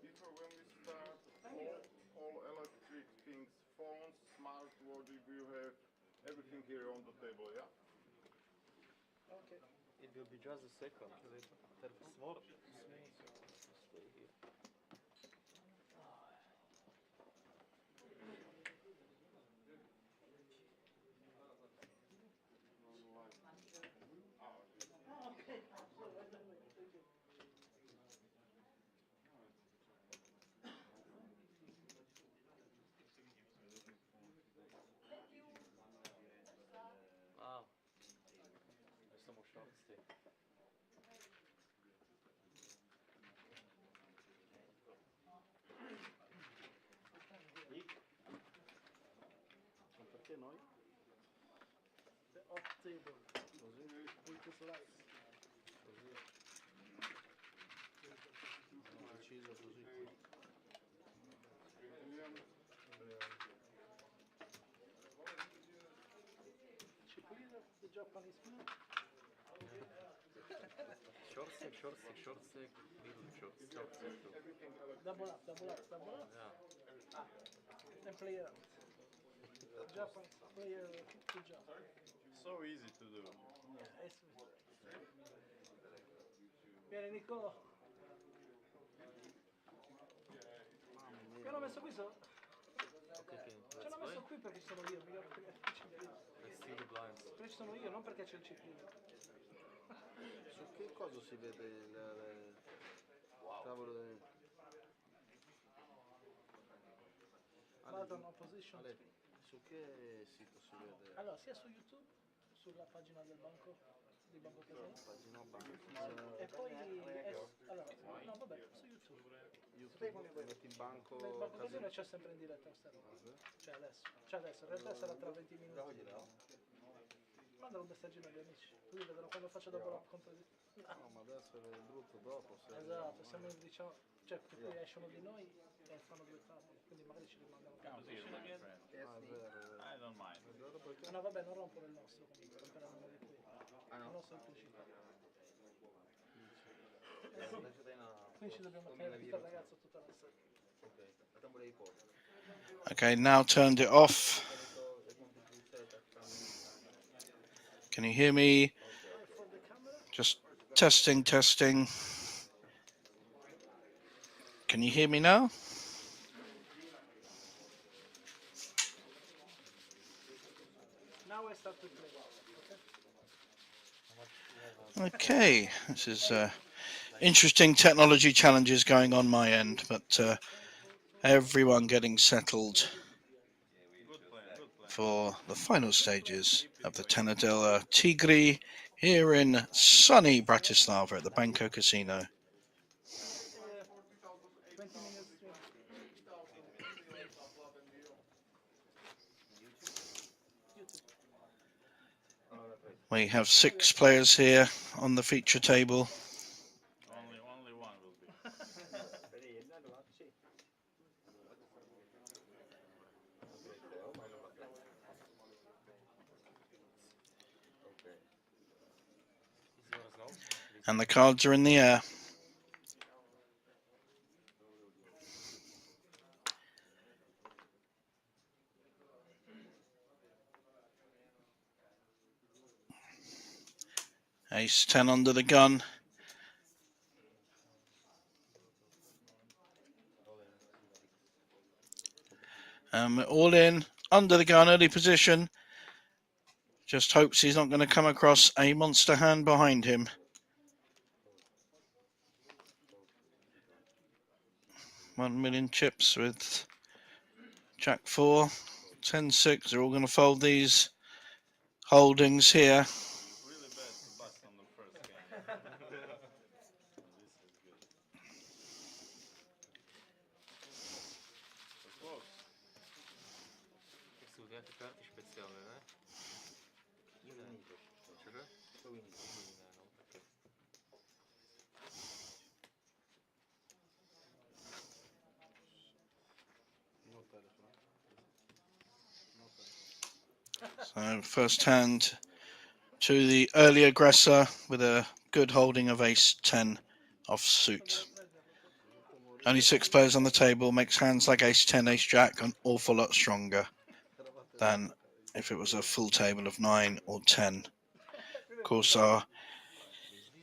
Before when we start, all electric things, phones, smartwatches, you have everything here on the table, yeah? Okay. It will be just a second. That small. Stay here. Wow. There's some more shots there. Perché noi? The off table. Così? With the slice. Così. Ho deciso così. Chipolino, the Japanese food. Short stick, middle short stick. Double up, double up, double up. Yeah. And play around. Japanese player, good job. So easy to do. Vieni Nico. Mamma Che mia. hanno messo qui so? Okay, Ce l'ho messo qui perché ci sono io, mica perché c'è il cipino. Let's see the blinds. Perché ci sono io, non perché c'è il cipino. Su che cosa si vede il tavolo del... Vado in opposition. Ale, su che sito si vede? Allora, sia su YouTube, sulla pagina del banco, di Banco Casino. Pagina banco. E poi, allora, no vabbè, su YouTube. YouTube, metti il banco... Nel Banco Casino Casino. c'è sempre in diretta sta roba. Cioè adesso, in realtà sarà tra 20 minuti. Mandalo un messaggino agli amici, così vedono quando faccio dopo la contro di... No, ma adesso è brutto dopo. Se Esatto, siamo in, diciamo, cioè che poi escono di noi e fanno due tavole, quindi magari ci rimandano. Come here, my friend. Ah, è vero, è vero. I don't mind. È vero perché? Ah no vabbè, non rompono il nostro comunque, romperanno di qui. Il nostro è il principale. Quindi ci dobbiamo tenere questo ragazzo tutta la sera. Okay, now turned it off. Can you hear me? For the camera, Just testing, testing. Can you hear me now? now I start to play. Okay, this is interesting technology challenges going on my end, but everyone getting settled for the final stages of the Tana delle Tigri here in sunny Bratislava at the Banco Casino. 20 minutes stream. We have 6 players here on the feature table. Only one will be. And the cards are in the air. Ace 10 under the gun. All in, under the gun, early position. Just hopes he's not going to come across a monster hand behind him. $1 million chips with Jack 4, 10-6. They're all going to fold these holdings here. Really bad to bust on the first game. Close. Studiate carte speciali, ne? Čega? Okay. So first hand to the early aggressor with a good holding of ace 10 offsuit. Only 6 players on the table makes hands like ace 10, ace jack an awful lot stronger than if it was a full table of 9 or 10. Of course, our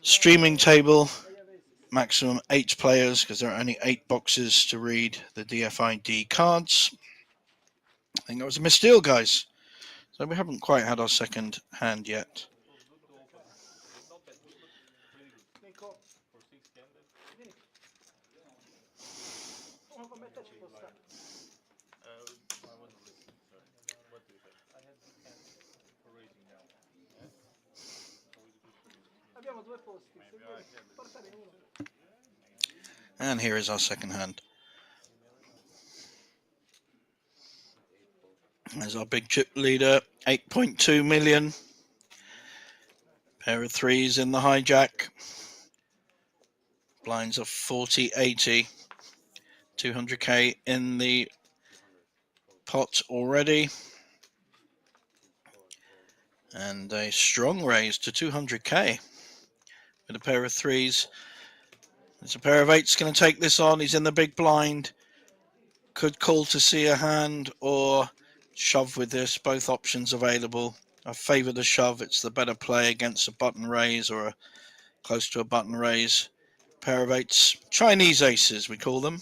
streaming table, maximum 8 players because there are only 8 boxes to read the DFID cards. I think that was a misdeal, guys. So we haven't quite had our second hand yet. Nico, vieni. Uno come te ci può stare. Abbiamo 2 posti, se vuoi portare uno. And here is our second hand. There's our big chip leader, 8.2 million. Pair of 3s in the hijack. Blinds of 40, 80. 200k in the pot already. And a strong raise to 200k with a pair of 3s. There's a pair of 8s going to take this on. He's in the big blind. Could call to see a hand or shove with this. Both options available. I favour the shove. It's the better play against a button raise or close to a button raise. Pair of 8s. Chinese aces, we call them.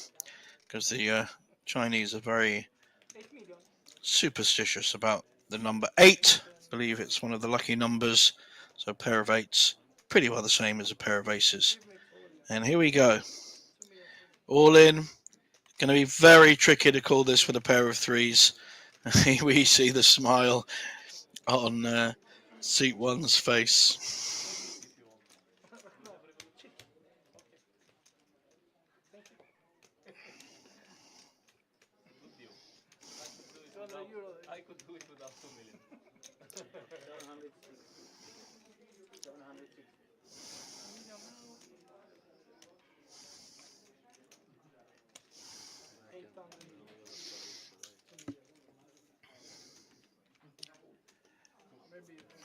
Because the Chinese are very superstitious about the number 8. I believe it's one of the lucky numbers. So a pair of 8s. Pretty well the same as a pair of aces. And here we go. All in. Going to be very tricky to call this with a pair of 3s. We see the smile on seat 1's face. I could do it without 2 million. 760.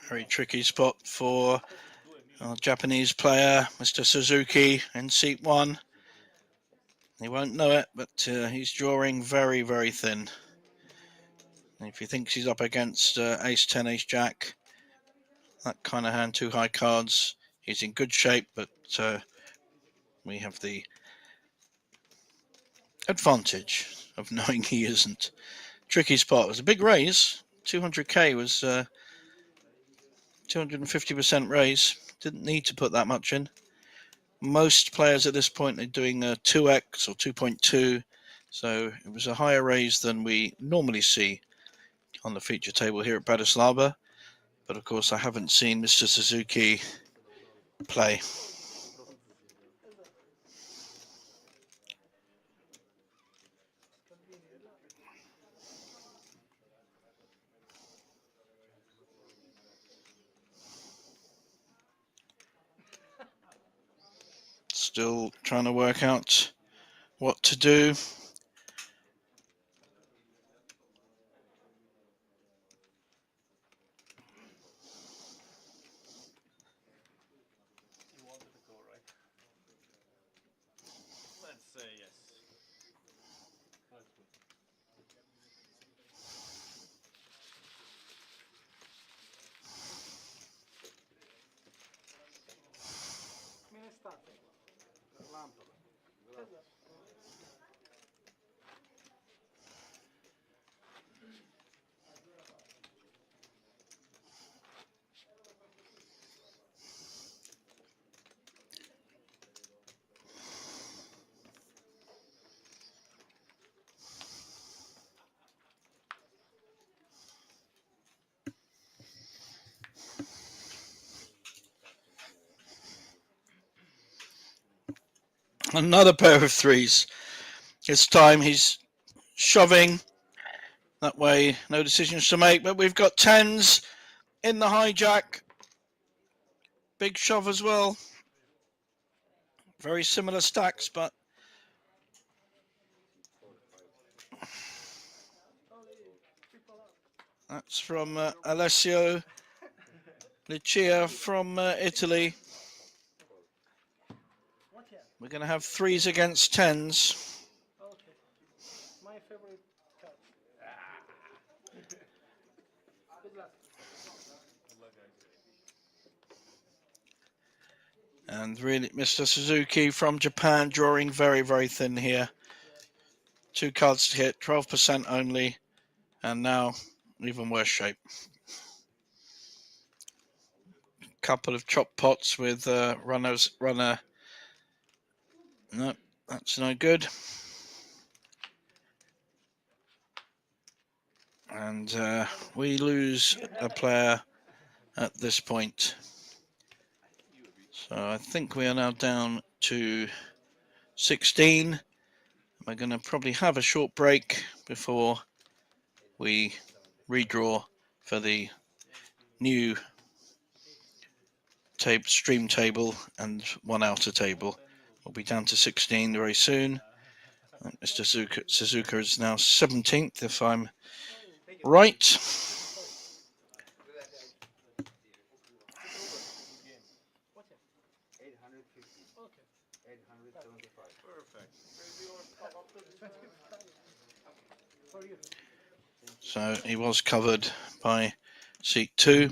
Very tricky spot for our Japanese player, Mr. Suzuki, in seat 1. He won't know it, but he's drawing very, very thin. And if he thinks he's up against ace 10, ace jack, that kind of hand, 2 high cards, he's in good shape, but we have the advantage of knowing he isn't. Tricky spot. It was a big raise. 200k was 250% raise. Didn't need to put that much in. Most players at this point are doing a 2x or 2.2. So it was a higher raise than we normally see on the feature table here at Bratislava. But of course I haven't seen Mr. Suzuki play. Still trying to work out what to do. You wanted to go, right? Let's say yes. That's good. Minestate. Lampada. Another pair of 3s. This time he's shoving. That way, no decisions to make. But we've got 10s in the hijack. Big shove as well. Very similar stacks, but that's from Alessio Lucia from Italy. We're going to have 3s against 10s. Okay. My favorite card. Good luck. And really, Mr. Suzuki from Japan drawing very, very thin here. 2 cards to hit, 12% only. And now, even worse shape. Couple of chop pots with runner. No, that's no good. And we lose a player at this point. So I think we are now down to 16. We're going to probably have a short break before we redraw for the new stream table and 1 outer table. We'll be down to 16 very soon. Mr. Suzuka is now 17th, if I'm right. So he was covered by seat 2.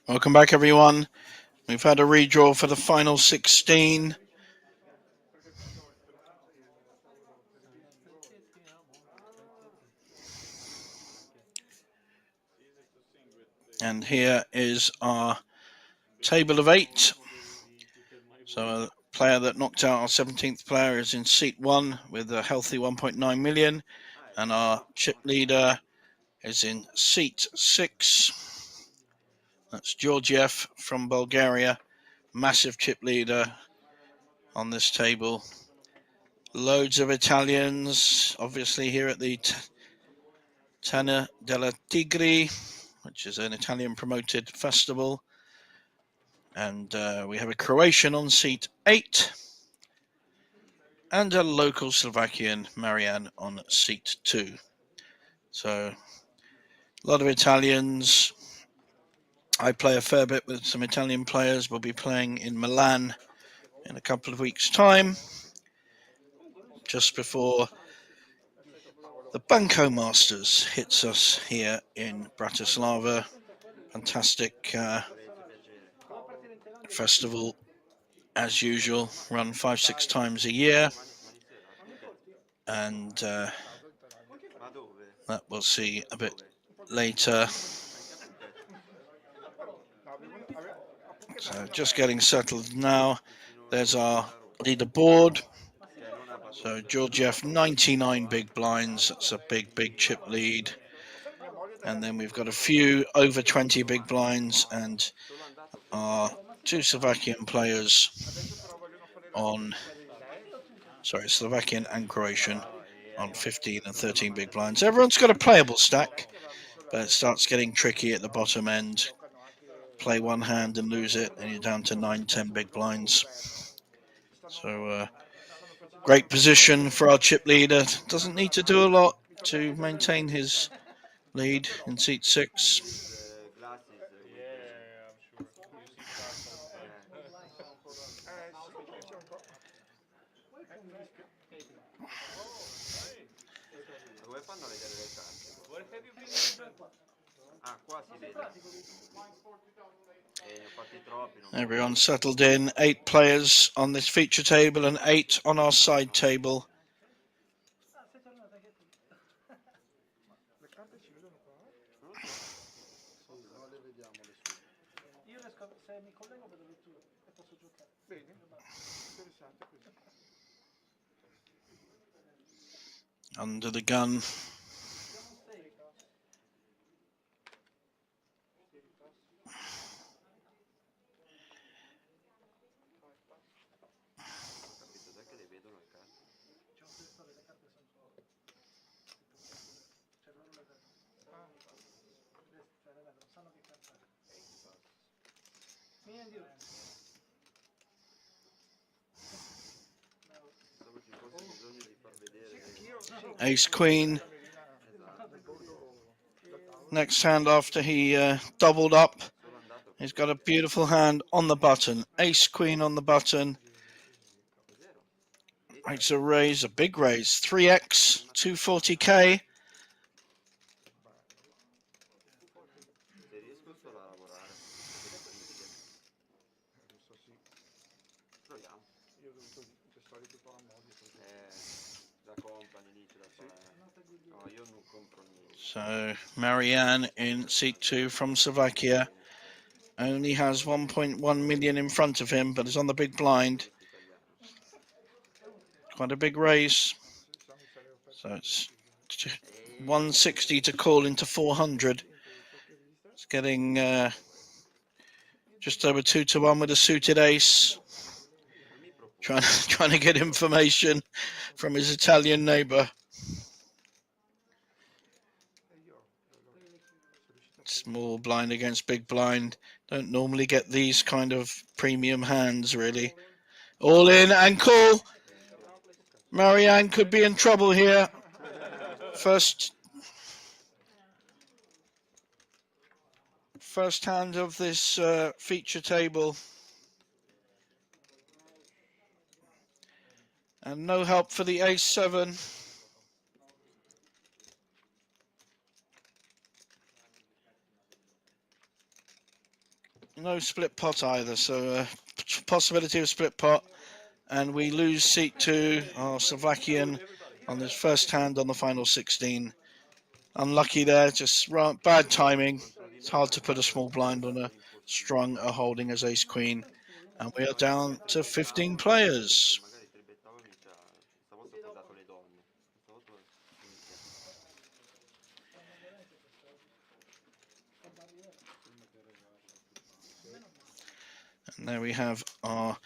Welcome back, everyone. We've had a redraw for the final 16. And here is our table of 8. So a player that knocked out our 17th player is in seat 1 with a healthy 1.9 million. And our chip leader is in seat 6. That's Georgiev from Bulgaria. Massive chip leader on this table. Loads of Italians, obviously, here at the Tana delle Tigri, which is an Italian promoted festival. And we have a Croatian on seat 8. And a local Slovakian, Marianne, on seat 2. So, a lot of Italians. I play a fair bit with some Italian players. We'll be playing in Milan in a couple of weeks' time, just before the Banco Masters hits us here in Bratislava. Fantastic festival, as usual, run 5-6 times a year. And that we'll see a bit later. So just getting settled now. There's our leaderboard. So Georgiev, 99 big blinds. That's a big chip lead. And then we've got a few over 20 big blinds and our 2 Slovakian players on, Slovakian and Croatian on 15 and 13 big blinds. Everyone's got a playable stack, but it starts getting tricky at the bottom end. Play one hand and lose it, and you're down to 9-10 big blinds. So great position for our chip leader. Doesn't need to do a lot to maintain his lead in seat 6. Everyone settled in. 8 players on this feature table and 8 on our side table. Under the gun. Ace Queen. Next hand after he doubled up. He's got a beautiful hand on the button. Ace Queen on the button. Makes a raise, a big raise. 3x, 240k. So Marianne in seat 2 from Slovakia only has 1.1 million in front of him, but is on the big blind. Quite a big raise. So it's 160 to call into 400. It's getting just over 2-1 with a suited ace. Trying to get information from his Italian neighbour. Small blind against big blind. Don't normally get these kind of premium hands, really. All in and call. Marianne could be in trouble here. First hand of this feature table. And no help for the ace-7. no split pot either, so possibility of split pot, and we lose seat to our Slovakian on his first hand on the final 16. Unlucky there, just bad timing. It's hard to put a small blind on a strung or holding as ace queen, and we are down to 15 players. Magari tribettavo inizia. Stavolta ho dato le donne. Stavolta inizia. And there we have our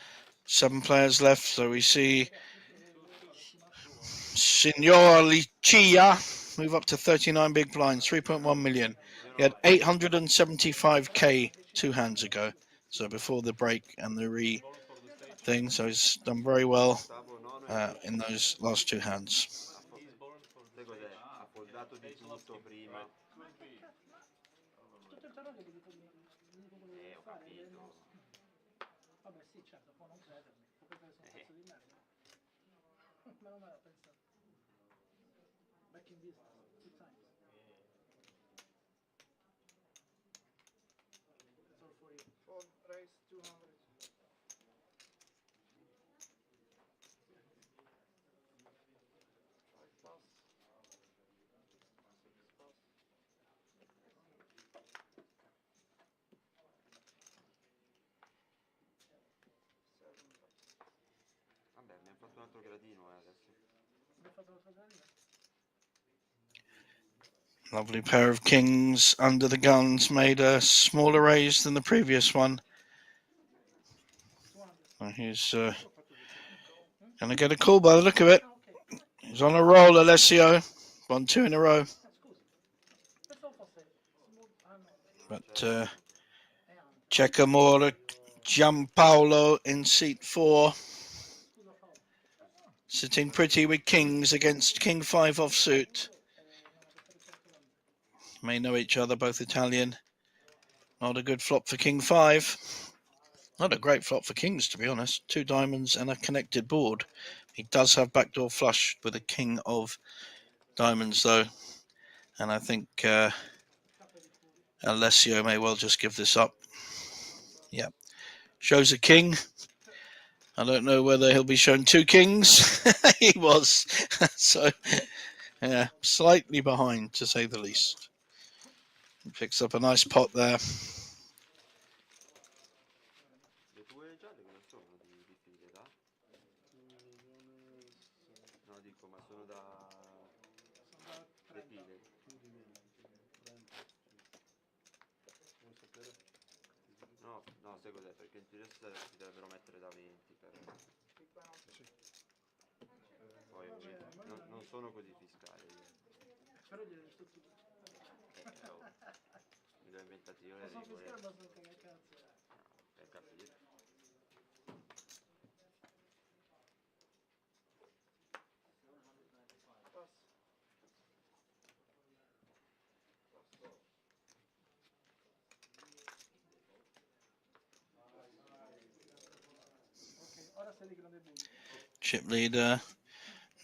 7 players left. So we see Signor Licia move up to 39 big blinds, 3.1 million. He had 875k 2 hands ago, so before the break and the thing. So he's done very well Ottavo, nono e in those last 2 hands. sai cos'è? Ha foldato di tutto prima. Tutto il torneo che gli dico quello Ho fare. capito. Vabbè sì, certo, può non credermi. Può pensare che sono un pezzo di merda. Ma non me l'ha pensato. Back in business, 2 times. That's all for you. For race 200. 5 plus. 6 plus. 7 plus. Vabbè, abbiamo fatto un altro gradino adesso. Abbiamo fatto l'altra gradina? Lovely pair of kings under the guns, made a smaller raise than the previous one. 200. And he's going to get a call by the look of it. He's on a roll, Alessio. 1, 2 in a row. Scusi. Pensavo fosse... But Cecamore Giampaolo in seat 4. Sitting pretty with kings against king 5 offsuit. May know each other, both Italian. Not a good flop for king 5. Not a great flop for kings, to be honest. 2 diamonds and a connected board. He does have backdoor flush with a king of diamonds, though. And I think Alessio may well just give this up. Yep. Shows a king. I don't know whether he'll be shown 2 kings. He was. So, yeah, slightly behind, to say the least. He picks up a nice pot there. Le tue gialle come sono di file, da? No, dico, ma sono da... le file. No, no, sai cos'è? Perché in teoria si dovrebbero mettere da 20 per... Poi non sono così fiscale io. Però glielo ho detto tu. Mi l'ho inventato io le Non sono regole. fiscale, ma sono cagacazzo. Per capire. Chip leader,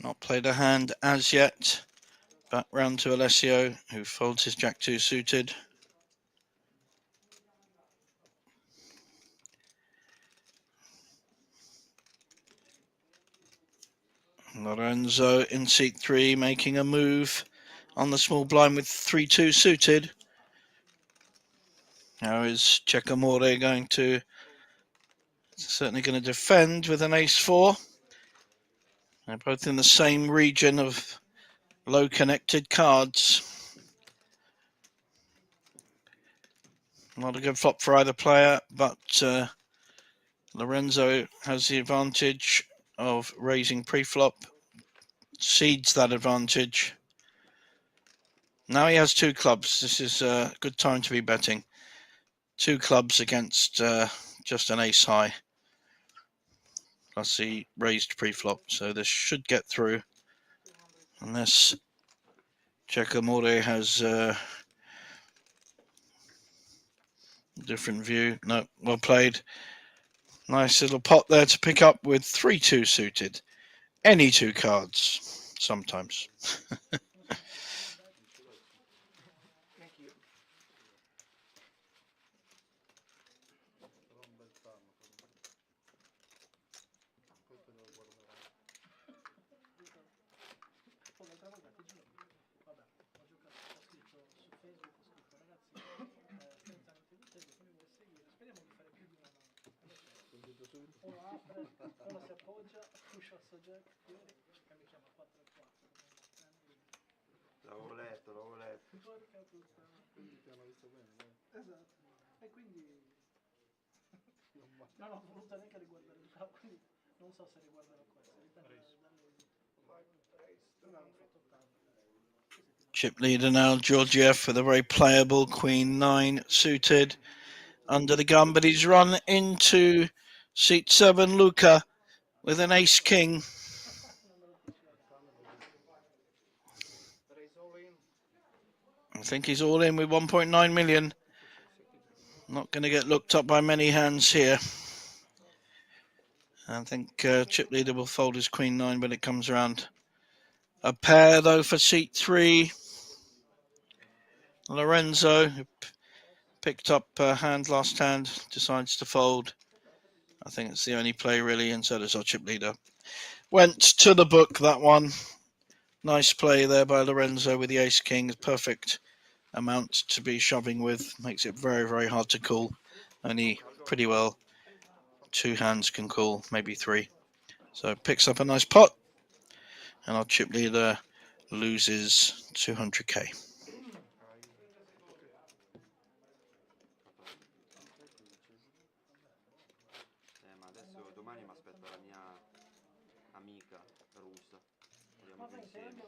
not played a hand as yet. Back round to Alessio, who folds his jack 2 suited. Lorenzo in seat 3, making a move on the small blind with 3-2 suited. Now is Cecamore going to... certainly going to defend with an ace 4. They're both in the same region of low connected cards. Not a good flop for either player, but Lorenzo has the advantage of raising pre-flop, cedes that advantage. Now he has 2 clubs. This is a good time to be betting. 2 clubs against just an ace high. Plus he raised pre-flop, so this should get through. Unless Cecamore has a different view. No, well played. Nice little pot there to pick up with 3-2 suited. Any 2 cards, sometimes. uno apre, uno si appoggia, pusha sto jack, fiori, che mi chiama 4 e 4. L'avevo letto, l'avevo letto. Porca puttana. Quindi ti hanno visto bene, dai. Esatto. E quindi non ho voluto neanche riguardare il tavolo, quindi non so se riguarderò questo. Dipende dalle però hanno fatto tanto. Chip leader now, Georgiev with a very playable Queen 9 suited under the gun, but he's run into seat 7, Luca, with an ace king. I think he's all in with 1.9 million. Not going to get looked up by many hands here. I think chip leader will fold his Queen 9 when it comes around. A pair though for seat 3. Lorenzo, who picked up hand last hand, decides to fold. I think it's the only play really, and so does our chip leader. Went to the book, that one. Nice play there by Lorenzo with the ace king. Perfect amount to be shoving with. Makes it very, very hard to call. Only pretty well 2 hands can call, maybe 3. So picks up a nice pot, and our chip leader loses 200k. Ma adesso domani mi aspetto la mia amica russa. Andiamo giù insieme.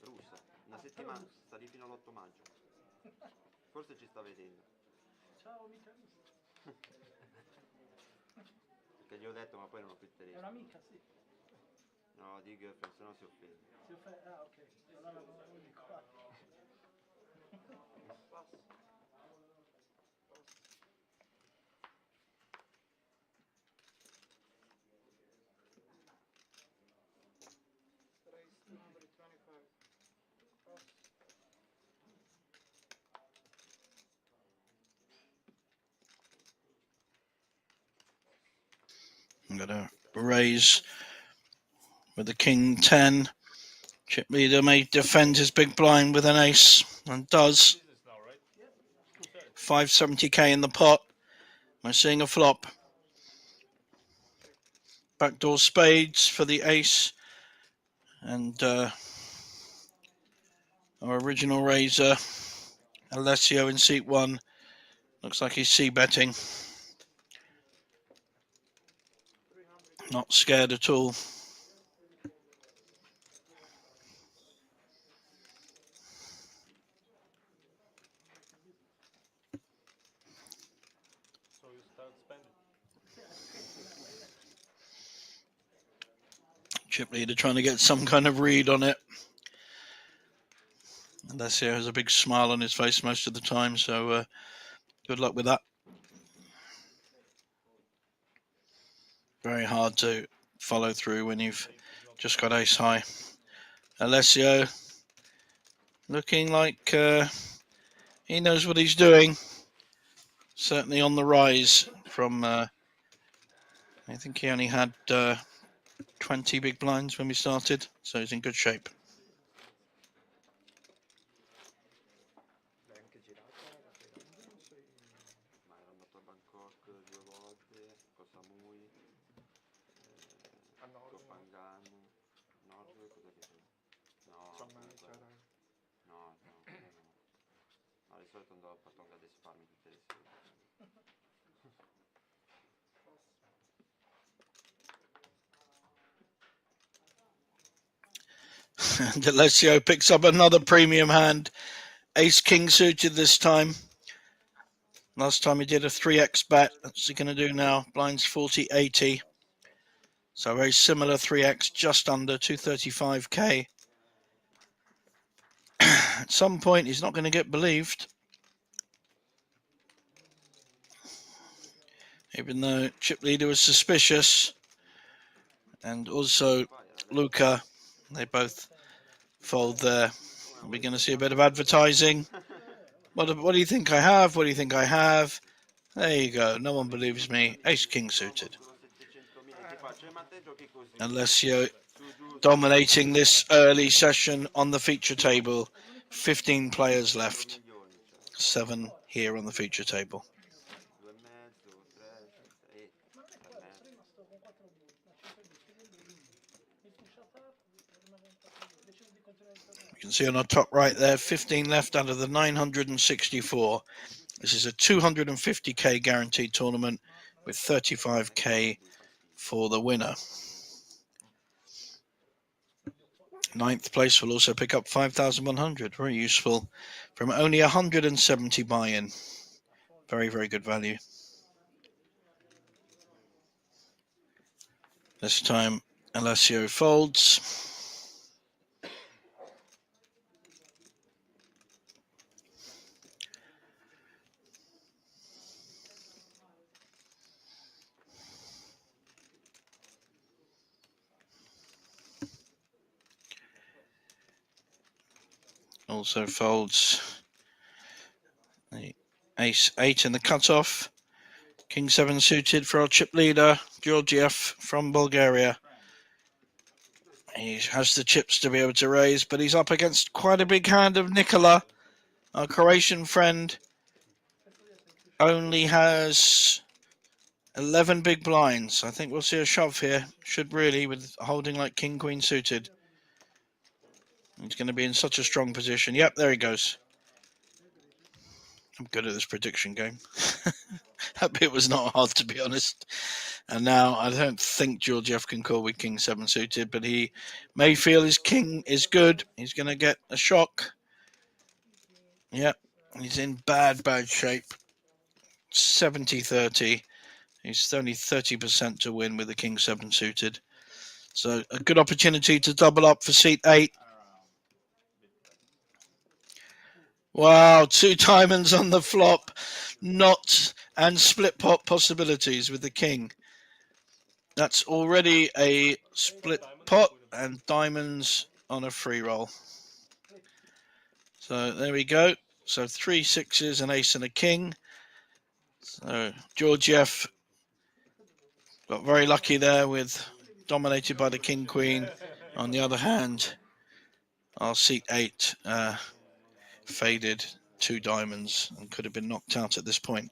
Russa. Una settimana, sta lì fino all'8 maggio. Forse ci sta vedendo. Ciao amica russa. Perché gli ho detto ma poi non ho più il È telefono. un'amica, sì. No, di girlfriend, se no si offende. Si offende? Ah, ok. Allora non lo dico. I'm going to raise with the king 10. Chip leader may defend his big blind with an ace, and does. 570k in the pot. We're seeing a flop. Backdoor spades for the ace, and our original raiser, Alessio in seat 1. Looks like he's c-betting. Not scared at all. So you start spending. Chip leader trying to get some kind of read on it. Alessio has a big smile on his face most of the time, so good luck with that. Very hard to follow through when you've just got ace high. Alessio looking like he knows what he's doing. Certainly on the rise from, I think he only had 20 big blinds when we started, so he's in good shape. Ma ero andato a Bangkok 2 volte, Koh Samui, Koh Phangan, Nord, cosa che c'è? No, no, no, di solito andavo a Patonga a farmi tutte le sere. And Alessio picks up another premium hand. Ace King suited this time. Last time he did a 3x bet. What's he going to do now? Blinds 40, 80. So very similar 3x, just under 235k. At some point, he's not going to get believed. Even though chip leader was suspicious. And also Luca, they both fold there. We're going to see a bit of advertising. What do you think I have? What do you think I have? There you go. No one believes me. Ace King suited. Alessio dominating this early session on the feature table. 15 players left. 7 here on the feature table. 2,5, 3, can see on our top right there, 15 left out of the 964. This is a 250k guaranteed tournament with 35k for the winner. Ninth place will also pick up 5,100. Very useful from only 170 buy-in. Very, very good value. This time, Alessio folds. Also folds the ace 8 in the cutoff. King 7 suited for our chip leader, Georgiev from Bulgaria. He has the chips to be able to raise, but he's up against quite a big hand of Nikola, our Croatian friend. Only has 11 big blinds. I think we'll see a shove here. Should really, with holding like King Queen suited. He's going to be in such a strong position. Yep, there he goes. I'm good at this prediction game. That bit was not hard, to be honest. And now I don't think Georgiev can call with King 7 suited, but he may feel his king is good. He's going to get a shock. Yep, he's in bad shape. 70-30. He's only 30% to win with the King 7 suited. So a good opportunity to double up for seat 8. Wow, 2 diamonds on the flop. Not and split pot possibilities with the king. That's already a split pot and diamonds on a free roll. So there we go. So 3 6s, an ace and a king. So Georgiev got very lucky there with dominated by the king queen. On the other hand, our seat 8 faded 2 diamonds and could have been knocked out at this point.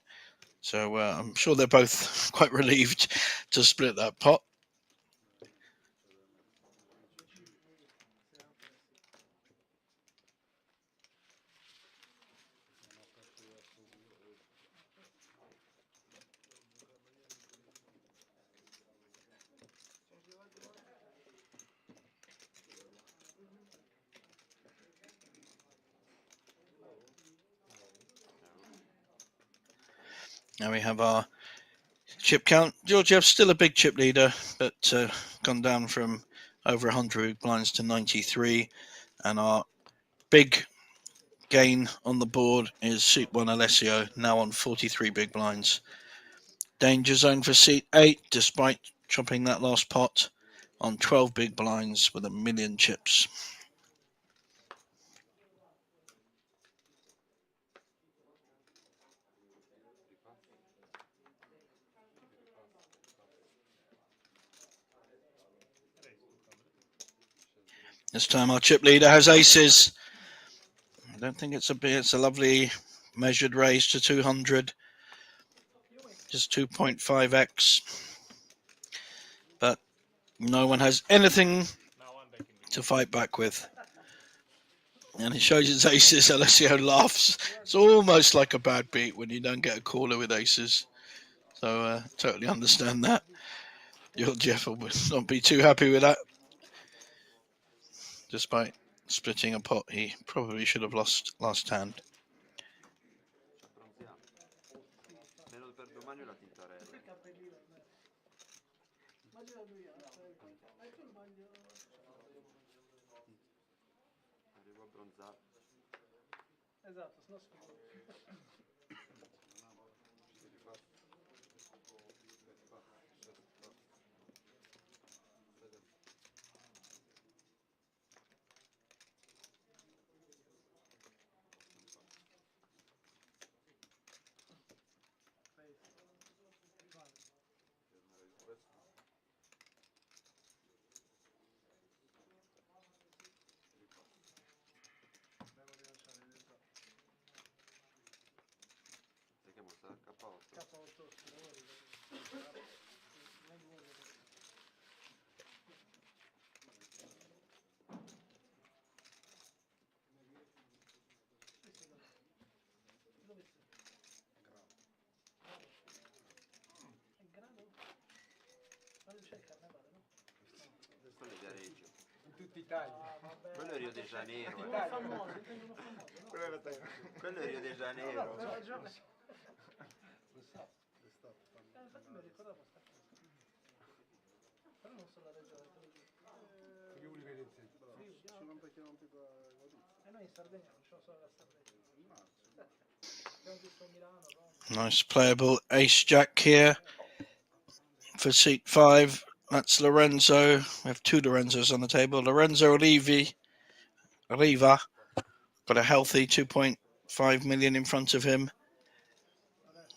So I'm sure they're both quite relieved to split that pot. Now we have our chip count. Georgiev's still a big chip leader, but gone down from over 100 blinds to 93. And our big gain on the board is seat 1 Alessio, now on 43 big blinds. Danger zone for seat 8, despite chopping that last pot, on 12 big blinds with 1 million chips. This time our chip leader has aces. I don't think it's a lovely measured raise to 200. Just 2.5x. But no one has anything to fight back with. And he shows his aces. Alessio laughs. It's almost like a bad beat when you don't get a caller with aces. So totally understand that. Georgiev will not be too happy with that. Despite splitting a pot, he probably should have lost last hand. Esatto, se no scuso. K8. Quello è Viareggio. In tutta Italia. Ah, vabbè. Quello è Rio de Janeiro. Uno famoso, intendo uno famoso. No? Quello era te. Quello è Rio de No, Janeiro. hai ragione. Lo so, è stato Infatti mi ricordavo sta cosa. Però non so la regione, te lo giuro. Friuli Venezia. Friuli, Ci ah, non ok. perché non ti qua Gorizia. E noi in Sardegna non ce lo so la Sardegna. No, Abbiamo visto Milano, Roma. Nice playable ace jack here for seat 5. That's Lorenzo. We have two Lorenzos on the table. Lorenzo Riva got a healthy 2.5 million in front of him.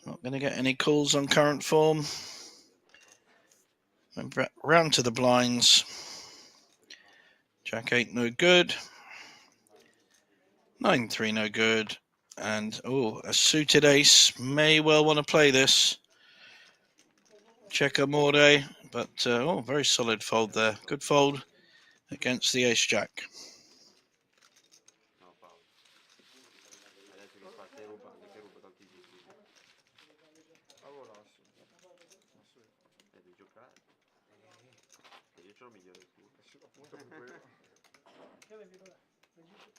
Not going to get any calls on current form. And round to the blinds. Jack 8 no good. 9-3 no good. And a suited ace. May well want to play this. Check amore, but very solid fold there. Good fold against the ace jack. No, Paolo. Adesso che fa, stai rubando, che ruba dal Tigri. allora sì. Devi giocare. Che io c'ho il migliore del tuo. Sì, appunto per quello. Che avevi ora?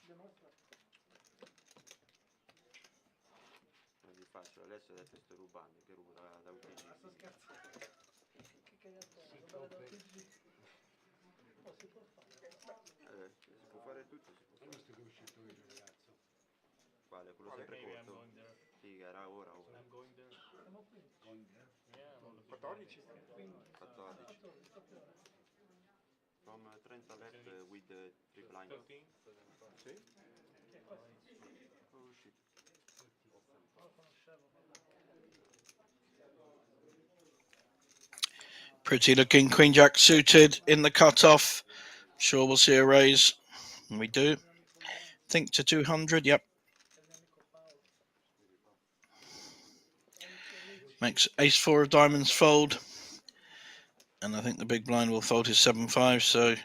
Dimostra. Non vi faccio, adesso sto rubando, che rubo da UTG. Sto scherzando. Che cagata è? Rubare da TG. Oh, si può fare. Si può fare tutto, si può Hai fare. visto che è uscito oggi ragazzo? Quale? Quello sempre corto? Sì, era ora. Siamo 15. 14? 15. 14. 14, proprio ora. From 30 left with 3 blind. Sì? Che è questo? Oh shit. Non lo conoscevo. Pretty looking Queen Jack suited in the cutoff. Sure we'll see a raise. And we do. Think to 200. Yep. È il mio amico Paolo. Makes ace 4 of diamonds fold. And I think the big blind will fold his 7-5. So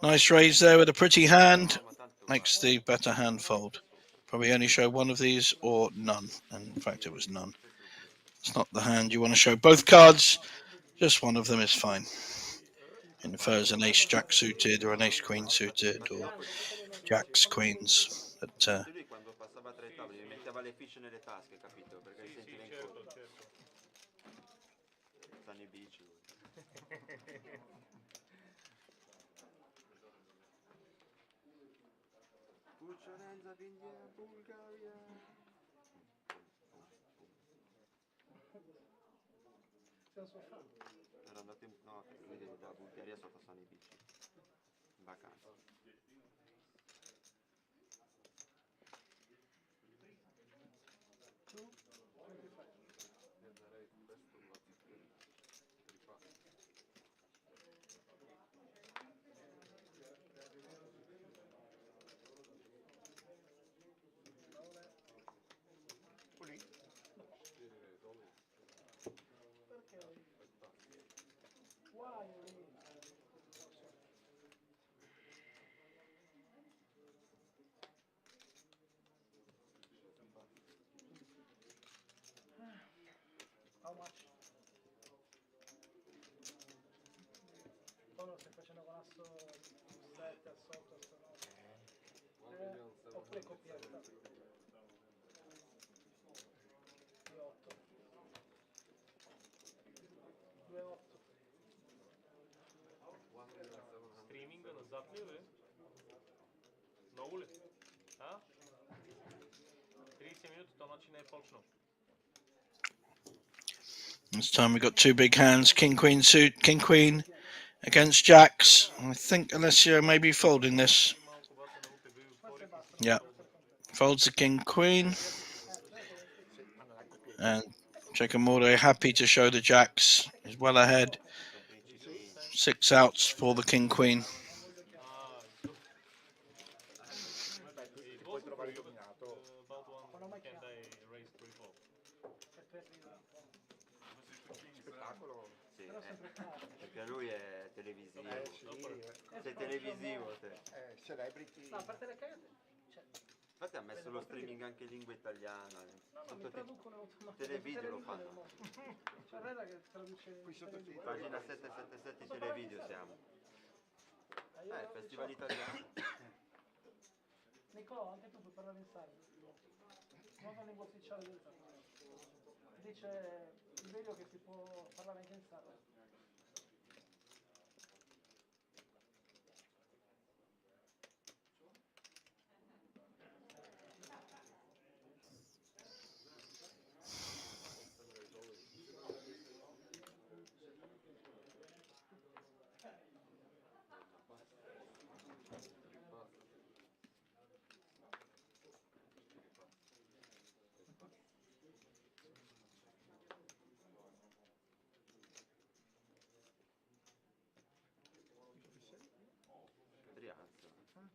nice raise there with a pretty hand. No, ma tanto Makes the better hand fold. Probably only show one of these or none. And in fact, it was none. It's not the hand you want to show both cards. Just one of them is fine. And if there's an ace jack suited or an ace queen suited or jacks queens. But lui quando passava tra i tavoli mi metteva le fiche nelle tasche, capito? Perché si sentiva in colpo. Stanno i bici. Puccionenza, India, Bulgaria. Siamo sul fan. Era andato in... No, lui da Bulgaria sono passati i bici. In vacanza. Why lì? How much? Poi lo stai facendo con asso 7 al sotto, sto no? Oppure coppietta. Di 8. 2-8. Streaming na zapne na uli. A? 30 minut to noći ne počnu. this time we've got two big hands. King Queen suit, King Queen against jacks. I think Alessio may be folding this. Малко баса на UTB Forse euphoric. basta. Yeah. Folds the King Queen. And Checkamore happy to show the jacks. He's well ahead. Sono principini. 6 outs for the King Queen. Ah, good. It was for you, but about one weekend I raised 34. E tu arriva un po'. Spettacolo. Sì, Però sempre tardi. perché lui è televisivo. Sì. Sei televisivo te. Celebrity. No, a parte le cagate. Cioè, Infatti ha messo lo streaming anche in lingua italiana. no, mi traducono automaticamente. Televideo lo fanno. C'è Reda che traduce in Qui sottotitoli. Pagina 777 televideo siamo. io festival italiano. Nicolò, anche tu puoi parlare in sardo. Non la lingua ufficiale del sardo. Dice il video che si può parlare anche in sardo. Adriano,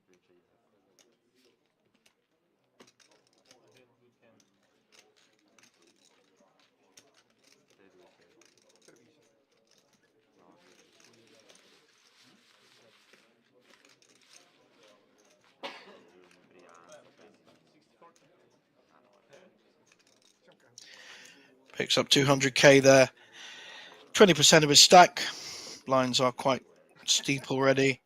vince io. Sei due, sei. Servizio. No, sì. Picks up 200k there. 20% of his stack. Lines are quite steep already,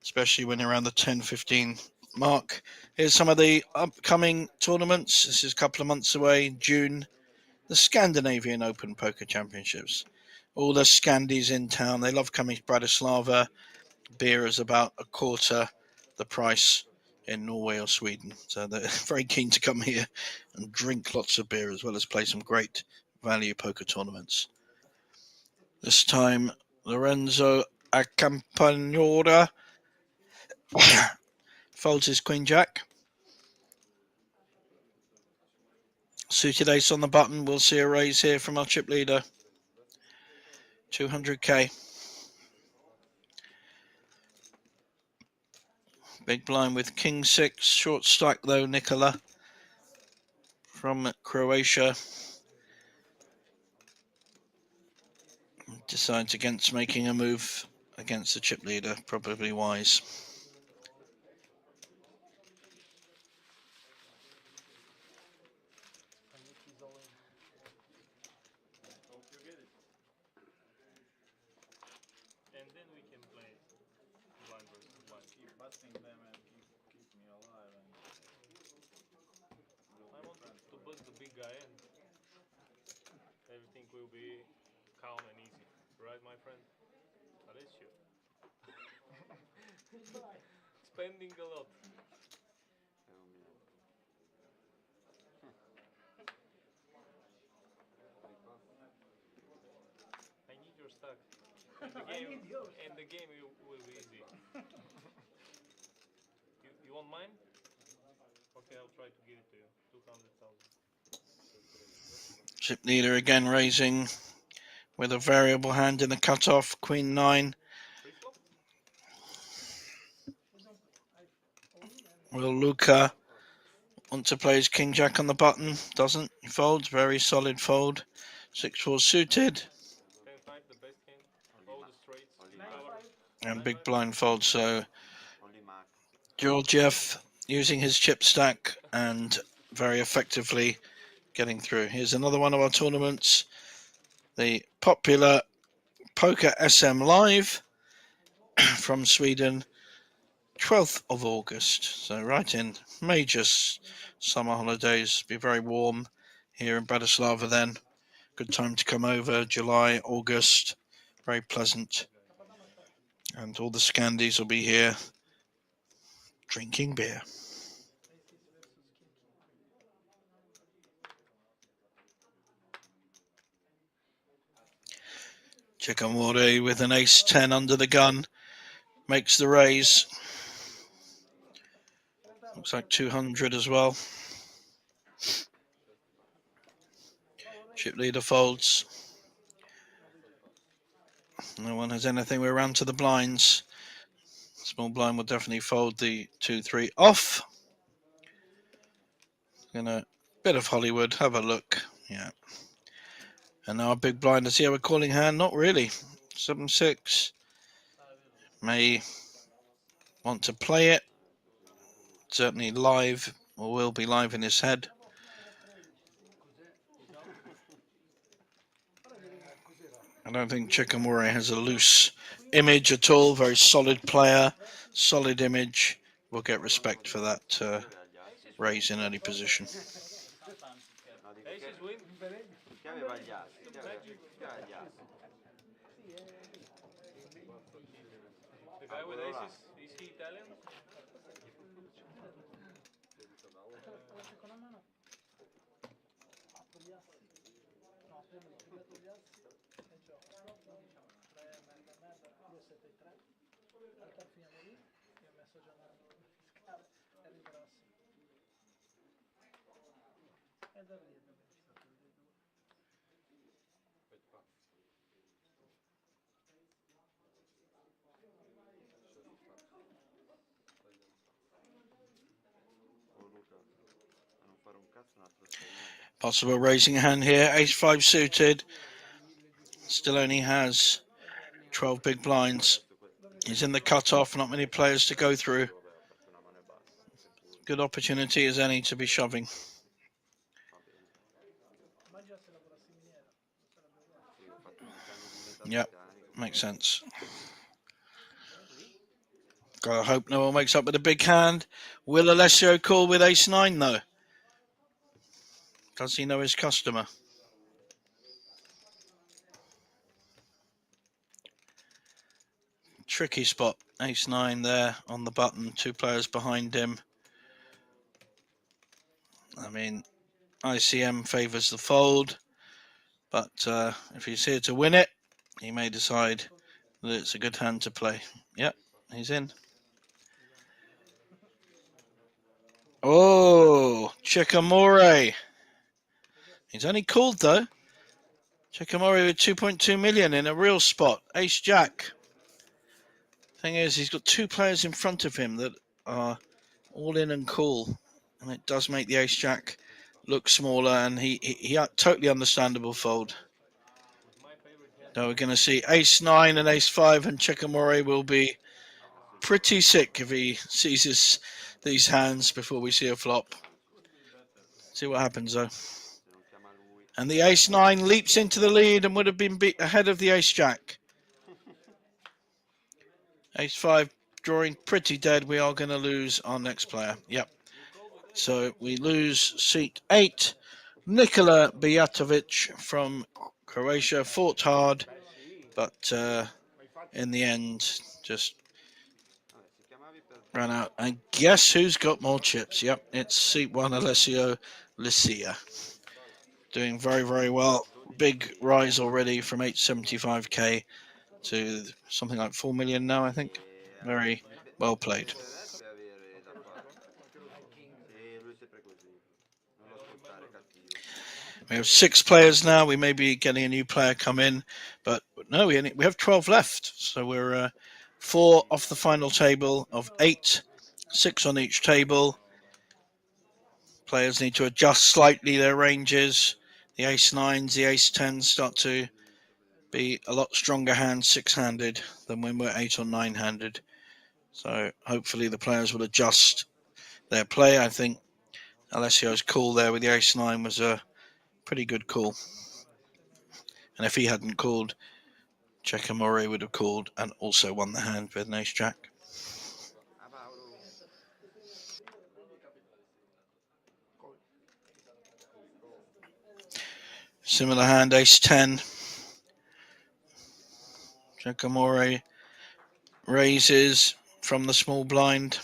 especially when you're around the 10-15 mark. Here's some of the upcoming tournaments. This is a couple of months away, June. The Scandinavian Open Poker Championships. All the Scandies in town. They love coming to Bratislava. Beer is about a quarter the price in Norway or Sweden. So they're very keen to come here and drink lots of beer as well as play some great value poker tournaments. This time, Lorenzo Accampagnora folds his Queen Jack. Suited ace on the button. We'll see a raise here from our chip leader. 200k. Big blind with King 6. Short stack though, Nikola from Croatia. Decides against making a move against the chip leader. Probably wise. And then we can play blind versus blind. Keep busting them and keep me alive. And I want to bust the big guy and everything will be calm and easy. Right, my friend? That is you. Spending a lot. È un mio. I need your stack. And the game, need yours. and the game will be easy. You want mine? Okay, I'll try to give it to you. 200,000. Chip leader again raising with a variable hand in the cutoff. Queen 9. Free flop? Will Luca want to play his King Jack on the button? Doesn't. He folds. Very solid fold. 6-4 suited. 10-5, the best hand. All the straights. Only Cover. And big blind fold. So Only Mark. Georgiev using his chip stack and very effectively getting through. Here's another one of our tournaments. The popular Poker SM Live from Sweden. 12th of August. So right in major summer holidays. Be very warm here in Bratislava then. Good time to come over. July, August. Very pleasant. And all the Scandies will be here drinking beer. Chickamore with an ace 10 under the gun. Makes the raise. Looks like 200 as well. Chip leader folds. No one has anything. We're around to the blinds. Small blind will definitely fold the 2-3 off. Gonna bit of Hollywood. Have a look. Yeah. And now a big blind is here. We're calling hand. Not really. 7-6. May want to play it. Certainly live, or will be live in his head. I don't think Chikamura has a loose image at all. Very solid player, solid image. We'll get respect for that raise in early position. Sometimes it can. No, dico Aces win. che aveva gli assi, che aveva gli assi. The guy with quello là. aces, is he Italian? La seconda mano apro gli assi, no, prendo pigliato gli assi e gioco. Diciamo 3, merda, merda, 2, 7, 3. Al tal finiamo lì, io ho messo già una fiscale e rigrosso. E da lì abbiamo iniziato il D2. Oh Luca, a non fare un cazzo un altro esperimento. Possible raising hand here. Ace 5 suited. Still only has 12 big blinds. He's in the cutoff. Not many players to go through. Vabbè, ho aperto una mano e basta. Good opportunity as any to be shoving. Va bene. Ma già se lavorassi in miniera, non sarebbe uguale. Sì, ho fatto 11 anni di Yep, metalmeccanico. makes sense. Gotta hope no one wakes up with a big hand. Will Alessio call with ace 9 though? Does he know his customer? Tricky spot. Ace 9 there on the button. 2 players behind him. I mean, ICM favours the fold. But if he's here to win it, he may decide that it's a good hand to play. Yep, he's in. Oh, Chikamura. He's only called though. Chikamura with 2.2 million in a real spot. Ace Jack. Thing is, he's got 2 players in front of him that are all in and cool. And it does make the Ace Jack look smaller, and he totally understandable fold. My favorite hand. Now we're going to see Ace 9 and Ace 5, and Chikamura will be pretty sick if he sees these hands before we see a flop. See what happens though. Se non chiama lui. And the Ace 9 leaps into the lead and would have been beat ahead of the Ace Jack. Ace 5 drawing pretty dead. We are going to lose our next player. Yep. So we lose seat 8. Nikola Bijatovic from Croatia fought hard, but in the end just Vabbè, se chiamavi per ran out. And guess who's got more chips? Yep, it's seat 1 Alessio Licia. Doing very, very well. Big rise already from 875k to something like 4 million now, I think. Very well played. deve avere da fare. Sì, lui è sempre così. Non lo ascoltare, cattivo. We have 6 players now. We may be getting a new player come in, but no, we have 12 left. So we're 4 off the final table of 8, 6 on each table. Players need to adjust slightly their ranges. The ace 9s, the ace 10s start to be a lot stronger hands 6-handed than when we're 8 or 9-handed. So hopefully the players will adjust their play. I think Alessio's call there with the ace 9 was a pretty good call. And if he hadn't called, Chikamura would have called and also won the hand with an ace jack. Ah, Paolo. Similar hand, ace 10. Chikamura raises from the small blind.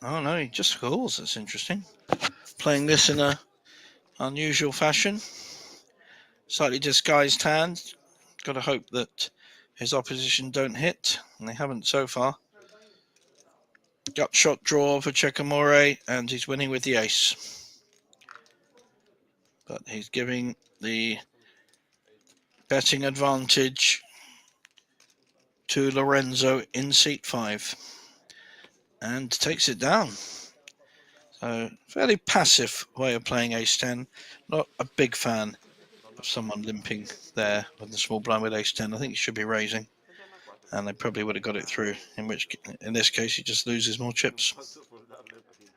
Oh no, he just calls. That's interesting. Playing this in a unusual fashion. Slightly disguised hand. Got to hope that his opposition don't hit, and they haven't so far. Gut shot draw for Chikamura, and he's winning with the ace. But he's giving the betting advantage to Lorenzo in seat 5. And takes it down. So, fairly passive way of playing ace 10. Not a big fan of someone limping there with the small blind with ace 10. I think he should be raising. And they probably would have got it through. In this case, he just loses more chips. Posso foldarlo prima.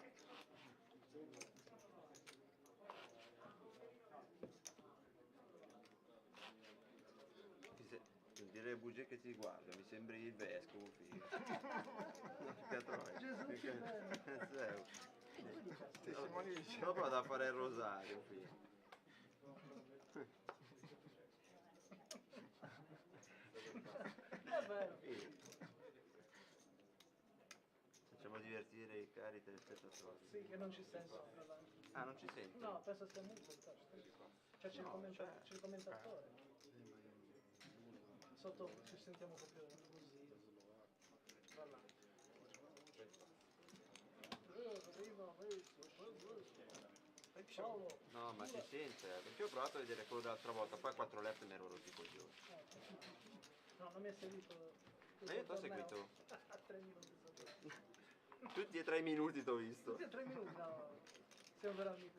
Gesù che bello. Testimonici. Dopo vado a fare il rosario qui. È vero. Facciamo divertire i cari telespettatori. Sì, che non ci sentono, tra l'altro. Ah, non ci senti? No, penso sia muto. Cioè c'è il, No, c'è il commentatore. Sotto ci sentiamo proprio così. Tra l'altro. Paolo. No, ma si sente, perché ho provato a vedere quello dell'altra volta, poi a 4 left mi ero rotto i coglioni. No, non mi ha seguito. Ma io ti ho seguito. A 3 minuti. Tutti e 3 minuti ti ho visto. Tutti e 3 minuti, no. Siamo veramente.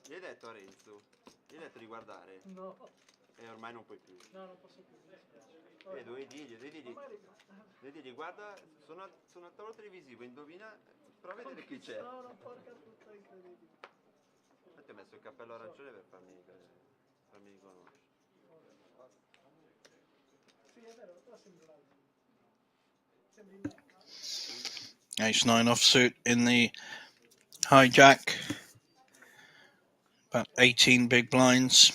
Gli hai detto a Renzo? Gli hai detto di guardare? No. E ormai non puoi più. No, non posso più, mi dispiace. Devi dirgli, Magari. devi dirgli, guarda, sono al tavolo televisivo, indovina, prova a vedere chi c'è. Sono, porca puttana, incredibile. Ti ho messo il cappello arancione per farmi riconoscere. Sì, è vero, però sembra. Sembri me. Ace 9 offsuit in the hijack. About 18 big blinds.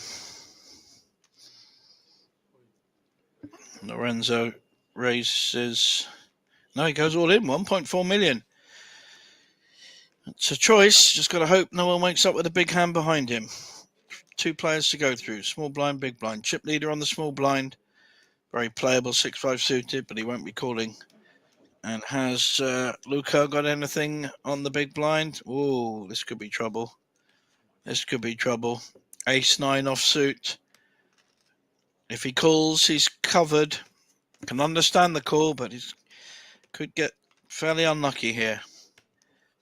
Lorenzo raises. No, he goes all in. 1.4 million. It's a choice. Just got to hope no one wakes up with a big hand behind him. 2 players to go through. Small blind, big blind. Chip leader on the small blind. Very playable 6-5 suited, but he won't be calling. And has Luca got anything on the big blind? Oh, this could be trouble. This could be trouble. Ace 9 offsuit. If he calls, he's covered. Can understand the call, but he could get fairly unlucky here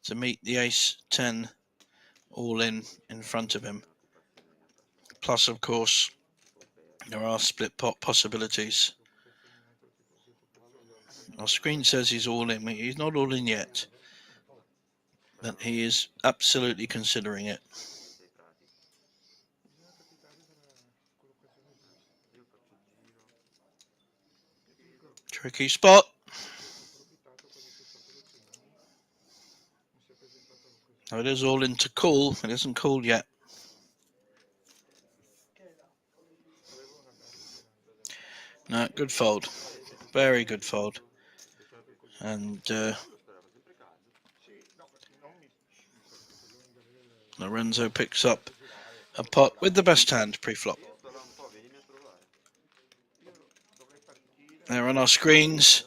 to meet the Ace 10 all in front of him. Plus, of course, there are split pot possibilities. Our screen says he's all in. He's not all in yet, but he is absolutely considering it. Tricky spot. Oh, it is all in to call. It isn't called yet. No, good fold. Very good fold. And Lorenzo picks up a pot with the best hand pre-flop. There on our screens,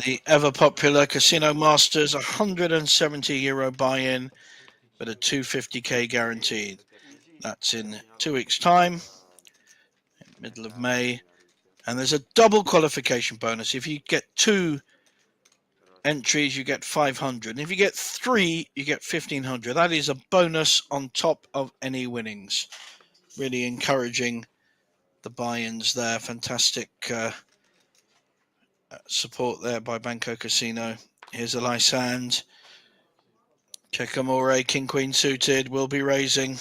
the ever-popular Casino Masters €170 buy-in, but a 250k guaranteed. That's in 2 weeks' time, middle of May. And there's a double qualification bonus. If you get 2 entries, you get 500. And if you get 3, you get 1,500. That is a bonus on top of any winnings. Really encouraging the buy-ins there. Fantastic support there by Banco Casino. Here's a nice hand. Check Amore, King Queen suited, will be raising.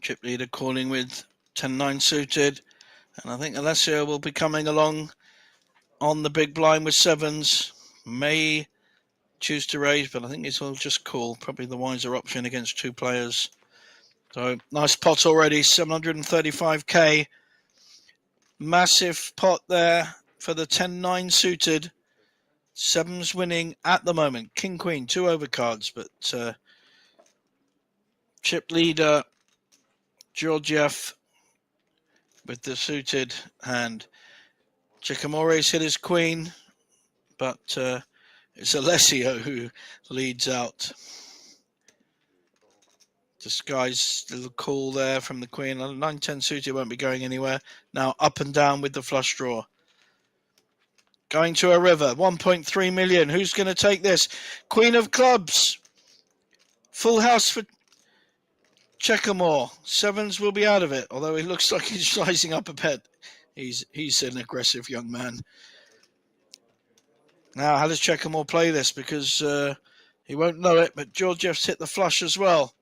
Chip leader calling with 10-9 suited. And I think Alessio will be coming along on the big blind with 7s. May choose to raise, but I think he'll just call. Probably the wiser option against 2 players. So nice pot already, 735k. Massive pot there for the 10-9 suited. 7s winning at the moment. King Queen, 2 overcards, but chip leader Georgiev with the suited hand. Chikamore's hit his queen, but it's Alessio who leads out. Disguised little call there from the queen. 9-10 suited won't be going anywhere. Now up and down with the flush draw. going to a river. 1.3 million. Who's going to take this? Queen of clubs. Full house for Checkermore. Sevens will be out of it, although he looks like he's sizing up a bet. He's an aggressive young man. Now, how does Checkermore play this? Because he won't know it, but Georgiev's hit the flush as well.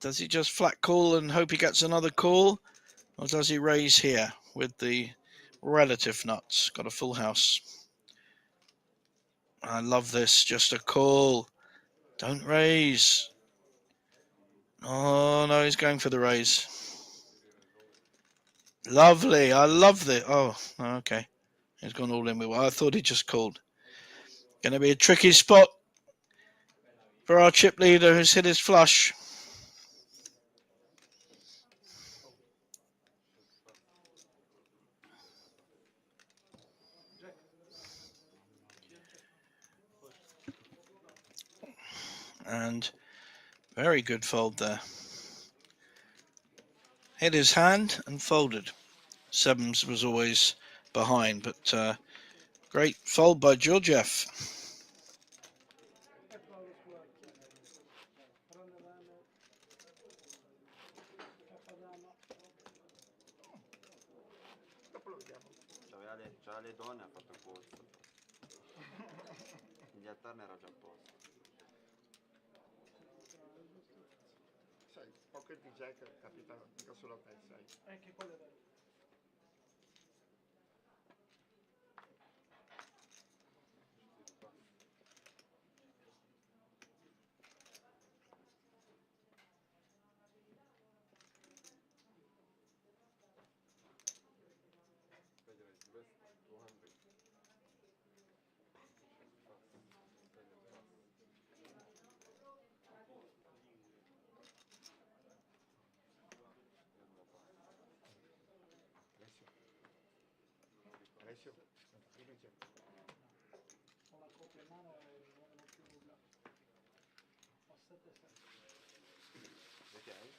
Does he just flat call and hope he gets another call? Or does he raise here with the relative nuts? Got a full house. I love this. Just a call. Don't raise. Oh, no, he's going for the raise. Lovely. I love this. Oh, okay. He's gone all in with what I thought he just called. Going to be a tricky spot for our chip leader who's hit his flush. And very good fold there. Hit his hand and folded. Sevens was always behind, but great fold by Georgiev. Dopo lo vediamo. C'aveva le donne, ha fatto posto. Gli Tana era già a posto. Sai, poker di Jack capita mica solo a te, sai. Anche quello è vero. Alessio, prima Jack. Ho la coppia in mano e non ho più nulla. Ho 7-7. Perché hai?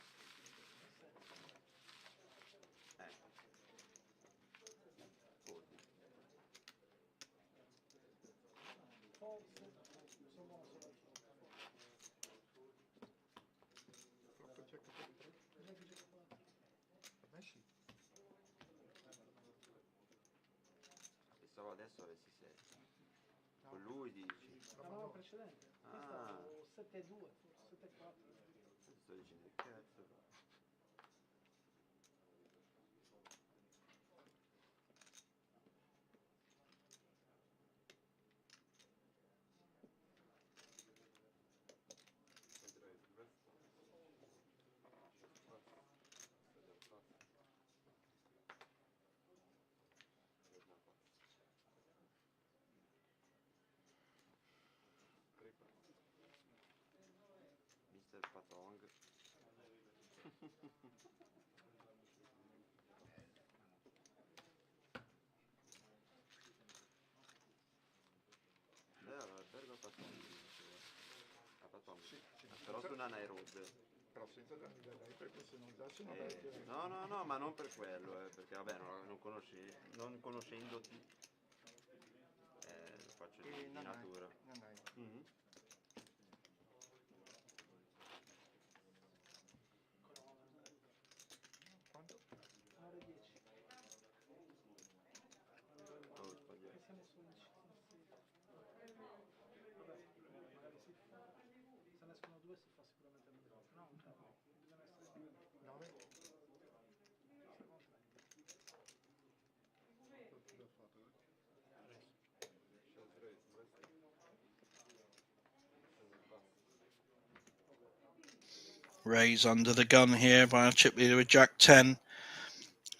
Foldi. Forse sono buono solo al fondo. Flop Jack per 3. Jack Jack 4. Per me sì. Pensavo adesso avessi 6. Con lui dici? La mano precedente. Questa Ah. avevo 7-2, forse 7-4. Sto dicendo che cazzo. Mr. Patong. L'albergo a Patong. A Patong. Sì, Però su Nana e Road. Però senza darmi da lei, perché se non dacci una vecchia... No, ma non per quello, perché vabbè, non conoscendoti, lo faccio di natura. Non hai. Mhm. Quanto? 9-10. Oh, sbagliato. Che si è messo in vabbè, magari si fa. Se ne escono due si fa sicuramente il meno. No, bisogna essere più. 9? Raise under the gun here by our chip leader with Jack 10.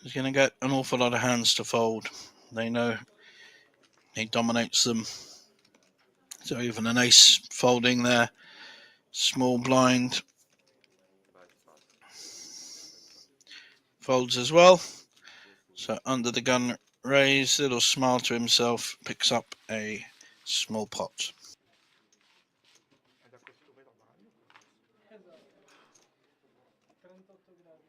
He's going to get an awful lot of hands to fold. They know he dominates them. So even an ace folding there. Small blind folds as well. So under the gun raise, little smile to himself, picks up a small pot. È da costume da bagno? Esatto. 38 gradi.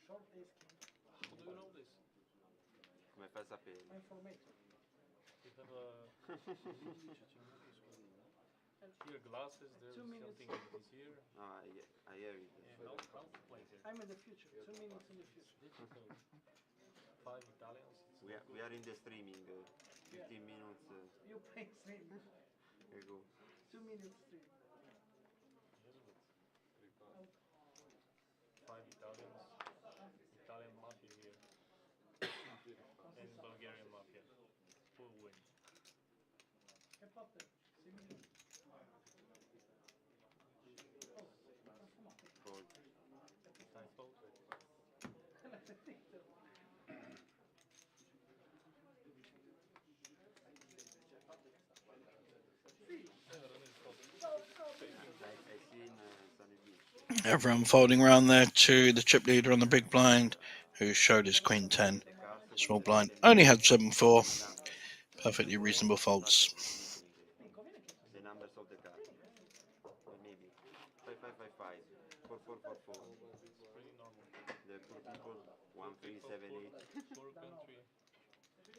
short ace king. How do you know this? Come fai a sapere? My informator. You have here glasses, there's 2 minutes. something in this here. No, I have it. Yeah, how to play here? I'm in the future. 2 minutes in the future. Digital. 5 Italians. It's We not are, we are in the streaming. 15 minutes. You play stream. Ago. 2 minutes stream. Yes, but 5 Italians. Italian mafia here. And Bulgarian mafia. Who will win? Che parte? 6 milioni. Fold. Time fold. I seen Sunny Beach. Everyone folding around there to the chip leader on the big blind, who showed his queen 10. Small blind only had 7-4. Perfectly reasonable folds. The numbers of the card. Maybe 5555, 4444. Pretty normal. The poor people 1378. Poor country.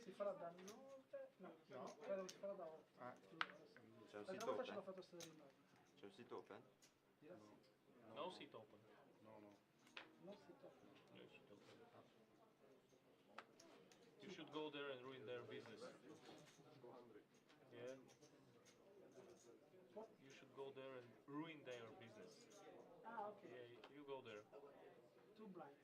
Si farà da 9? No, no, credo che si farà da 8. C'è un L'altra sit volta ce l'ho open? fatto stare di 9. C'è un sit open? No seat open. Non si tocca. No seat open. You should go there and ruin their business. Yeah. You should go there and ruin their business. Ah, ok. Yeah, you go there. 2 blinds.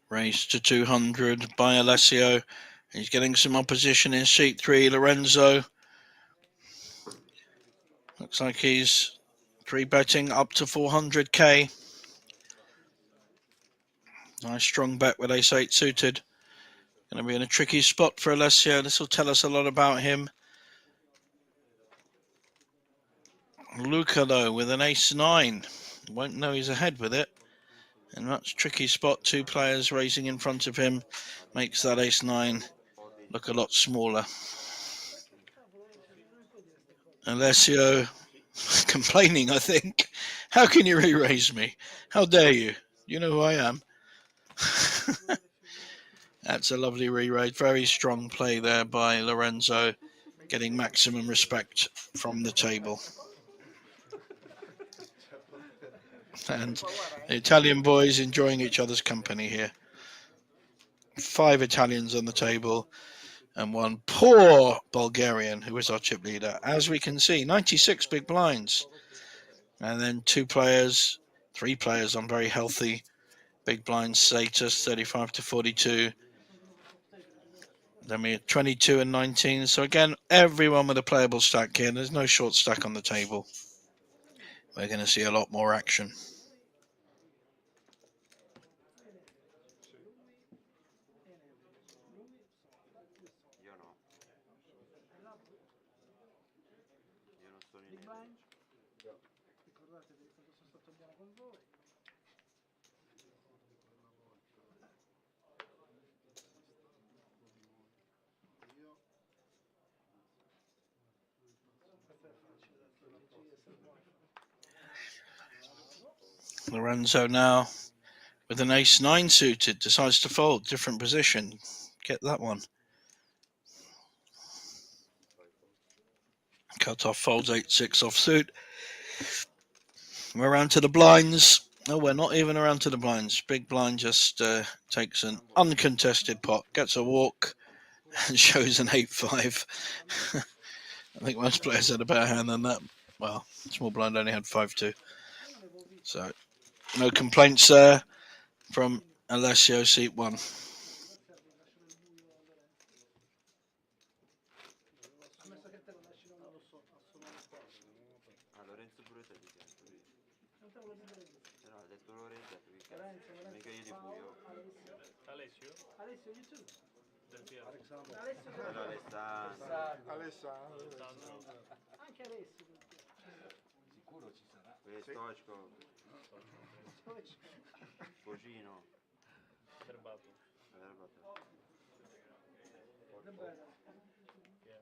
Raised to 200 by Alessio. He's getting some opposition in seat 3. Lorenzo. Looks like he's 3-betting up to 400k. Nice strong bet with ace-8 suited. Going to be in a tricky spot for Alessio. This will tell us a lot about him. Luca, though, with an ace-9. Won't know he's ahead with it. And that's tricky spot. 2 players racing in front of him. Makes that ace-9 look a lot smaller. Alessio complaining, I think. How can you re-raise me? How dare you? You know who I am. That's a lovely re-raise. Very strong play there by Lorenzo. Getting maximum respect from the table. And the Italian boys enjoying each other's company here. 5 Italians on the table and 1 poor Bulgarian who is our chip leader. As we can see, 96 big blinds. And then 2 players, 3 players on very healthy big blind status, 35 to 42. Then we had 22 and 19. So again, everyone with a playable stack here. There's no short stack on the table. We're going to see a lot more action. Io no. Io non sono in Big Event. blind. Ricordatevi quando sono stato bene con voi. Lorenzo now with an ace-9 suited decides to fold. Different position. Get that one. Cut off folds 8-6 off suit. We're around to the blinds. No, we're not even around to the blinds. Big blind just takes an uncontested pot, gets a walk, and shows an 8-5. I think most players had a better hand than that. Well, small blind only had 5-2. So, no complaints there from Alessio, seat 1. Ammesso che te lo lasci non lo so, assolutamente. Ah, Lorenzo pure te ti sento. Non te lo dire No, ha detto Lorenzo, che Lorenzo, cazzo. Mica io di buio. Alessio. Alessio? Alessio, you too. Del Piero. Alessio, Allora Alessandro. Alessandro. anche Alessio. Sicuro ci sarà. Stoichkov. Cugino. Serbato. The brother. Yeah.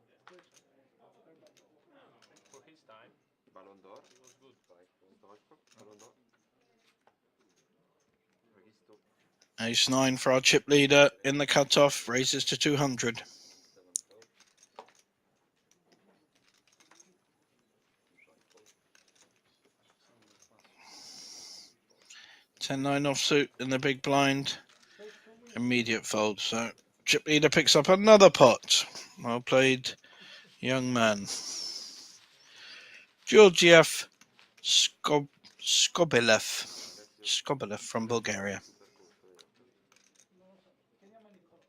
time. Ballon d'Or. It was good. Stoichkov, Ballon d'Or. Registro. Ace-9 for our chip leader in the cutoff, raises to 200. 10-9 offsuit in the big blind. Immediate fold. So chip leader picks up another pot. Well played, young man. Georgiev Skobilev from Bulgaria. Super corto, vero? Non lo so, chiediamo a Nicolò.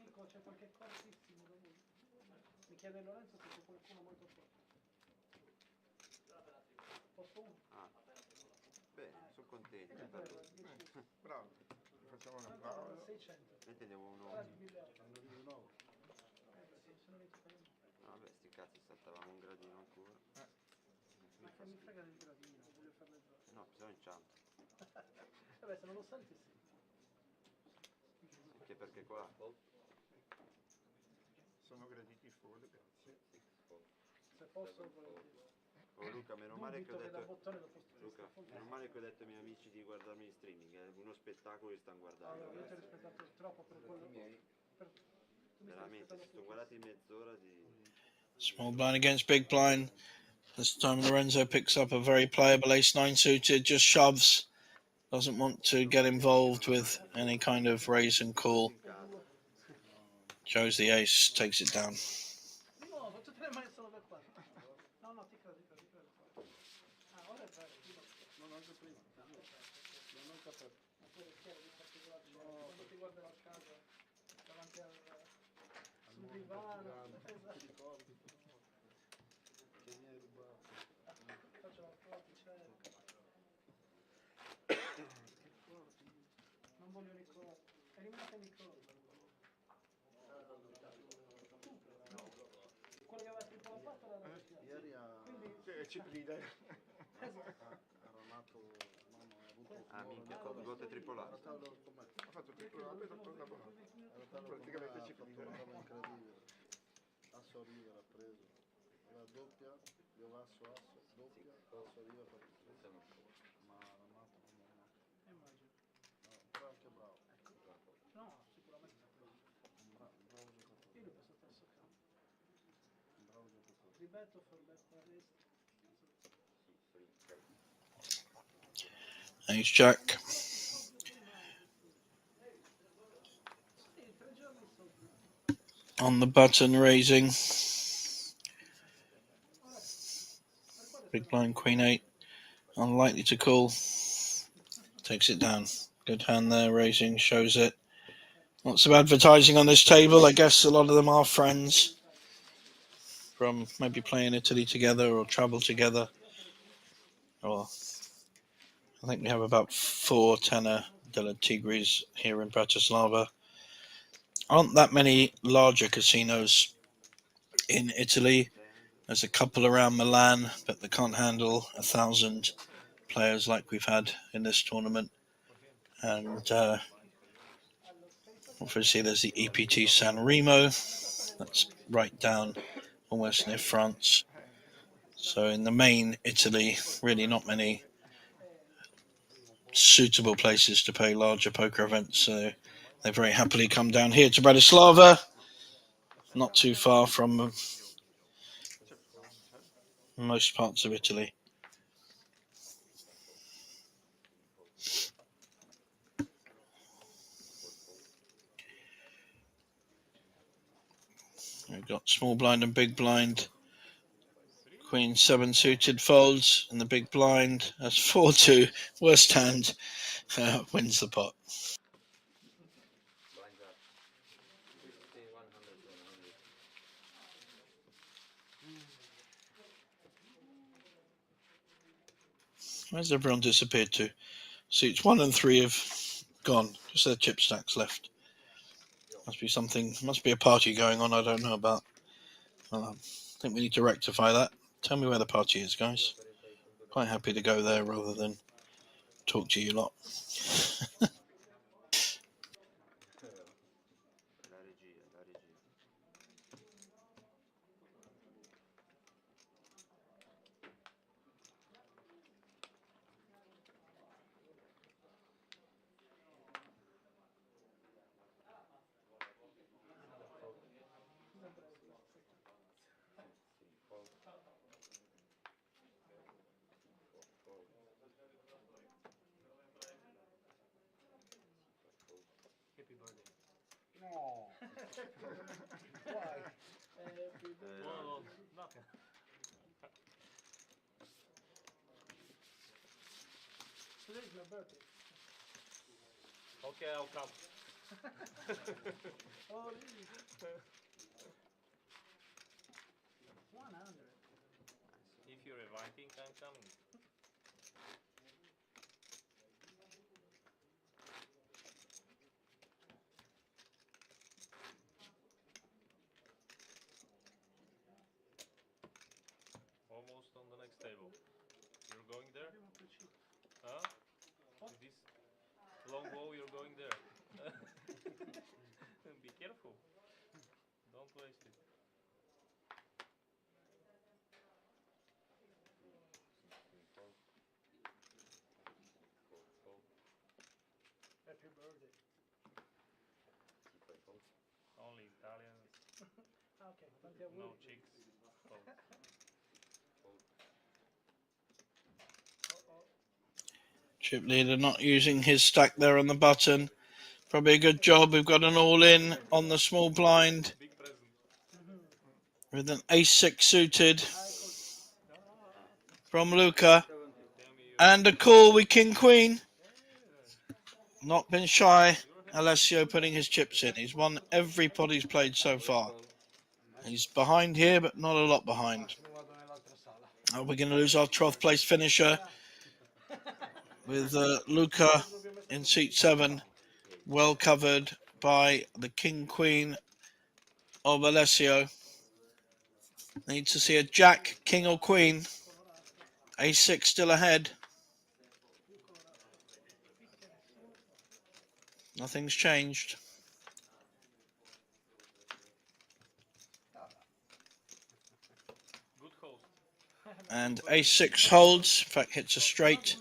Nico, c'è qualche cortissimo da voi? Mi chiede Lorenzo se c'è qualcuno molto forte. Posto 1? Ah, bene, sono contento. Che Per... bello, 10. Bravo. Facciamo un Ancora applauso. 600. Noi teniamo uno. Ora di 1000 euro. Se non mi tocca io. Vabbè, sti cazzi, saltavamo un gradino ancora. Ma che mi frega del gradino, voglio fare le zone. No, bisogna inciampo. Vabbè, se non lo salti sì. Anche perché qua. Sono graditi fuori, grazie. Se posso volentieri. Oh Luca, meno male che ho Dubito che da detto. bottone dopo sto Luca, meno male che ho detto ai miei amici di guardarmi in streaming, è uno spettacolo che stanno guardando. Allora, io ti ho rispettato troppo per quello. Tu mi stai Veramente, rispettando si sono guardati mezz'ora di. Small blind against big blind. This time Lorenzo picks up a very playable ace-9 suited, just shoves. Doesn't want to get involved with any kind of raise and call. Shows the ace, takes it down. Di nuovo, tutte le mani sono per qua. No, no, ti credo, ti credo, ti credo. Ah, ora è vero, di nuovo. Non anche prima. Non ho capito. Ma poi rischiare di farti guardare, quando ti guarderò a casa, davanti sul divano. Esatto. Che mi hai rubato. Faccio la foto, certo. Non voglio Nicola. Eliminate Nicola. No. Quello che aveva triplo fatto era la Ieri ha... Quindi... chip leader. Esatto. Era nato... Mamma, ha avuto... Ah, minchia, volte tripolate. Ha fatto triplo up e dopo la bolla. Praticamente chip leader. Una roba incredibile. Asso river ha preso. La doppia, io asso, doppia, asso river per ma l'ha amato, Immagino. no, però anche bravo. No, sicuramente sapevo. Un bravo giocatore. Io l'ho pensato stesso campo. Un bravo giocatore. Ribetto, forbet, parist. Ace Jack. Sì, 3 giorni sotto. On the button, raising. Big blind, queen 8. Unlikely to call. Takes it down. Good hand there, raising, shows it. Lots of advertising on this table. I guess a lot of them are friends from maybe playing Italy together or travel together. Or I think we have about 4 Tana delle Tigris here in Bratislava. Aren't that many larger casinos in Italy. There's a couple around Milan, but they can't handle 1,000 players like we've had in this tournament. And obviously there's the EPT San Remo. That's right down almost near France. So in the main Italy, really not many suitable places to play larger poker events. So they very happily come down here to Bratislava, not too far from most parts of Italy. We've got small blind and big blind. Queen 7 suited folds in the big blind. That's 4-2. Worst hand wins the pot. Blinds up. 50, 100, 100. Where's everyone disappeared to? Suits 1 and 3 have gone. Just their chip stacks left. Must be a party going on I don't know about. I think we need to rectify that. Tell me where the party is, guys. Quite happy to go there rather than talk to you lot. La regia, la regia. Why? Happy Well, birthday. nothing. Today is my birthday. Okay, I'll come. Oh, really? 100. If you're inviting, I'm coming. Almost on the next table. You're going there? Huh? What? With this long bow, you're going there. Be careful. Don't waste it. Happy birthday. Only Italians, Ok, tanti auguri. no chicks. Fold. Oh, oh. Chip leader not using his stack there on the button. Probably a good job. We've got an all-in on the small blind Big present. with an ace-6 suited Ah, from Luca. Tell me you. And a call with king-queen. Yeah. Not been shy. You're happy. Alessio putting his chips in. He's won every pot he's played so far. He's behind here, but not a lot behind. Massimo vado nell'altra sala. We're going to lose our 12th place finisher with Luca in seat 7. Well covered by the king-queen of Alessio. Need to see a jack, king or queen. A6 still ahead. Nothing's changed. Good host. And A6 holds. In fact, hits a straight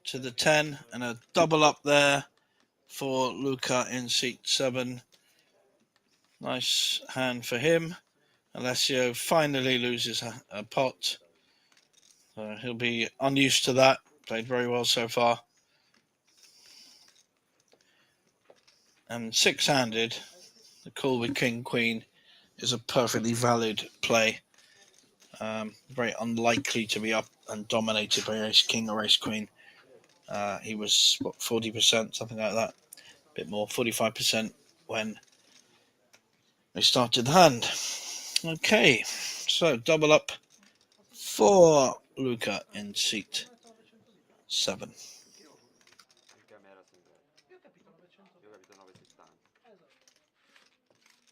to the 10. And a double up there for Luca in seat 7. Nice hand for him. Alessio finally loses a pot. So he'll be unused to that. Played very well so far. And 6-handed, the call with king, queen is a perfectly valid play. Very unlikely to be up and dominated by ace king or ace queen. He was, 40%, something like that. A bit more, 45% when we started the hand. Okay, so double up for Luca in seat 7. Anche a me era sembrato. io ho capito 900. Io ho capito 9,70. Esatto.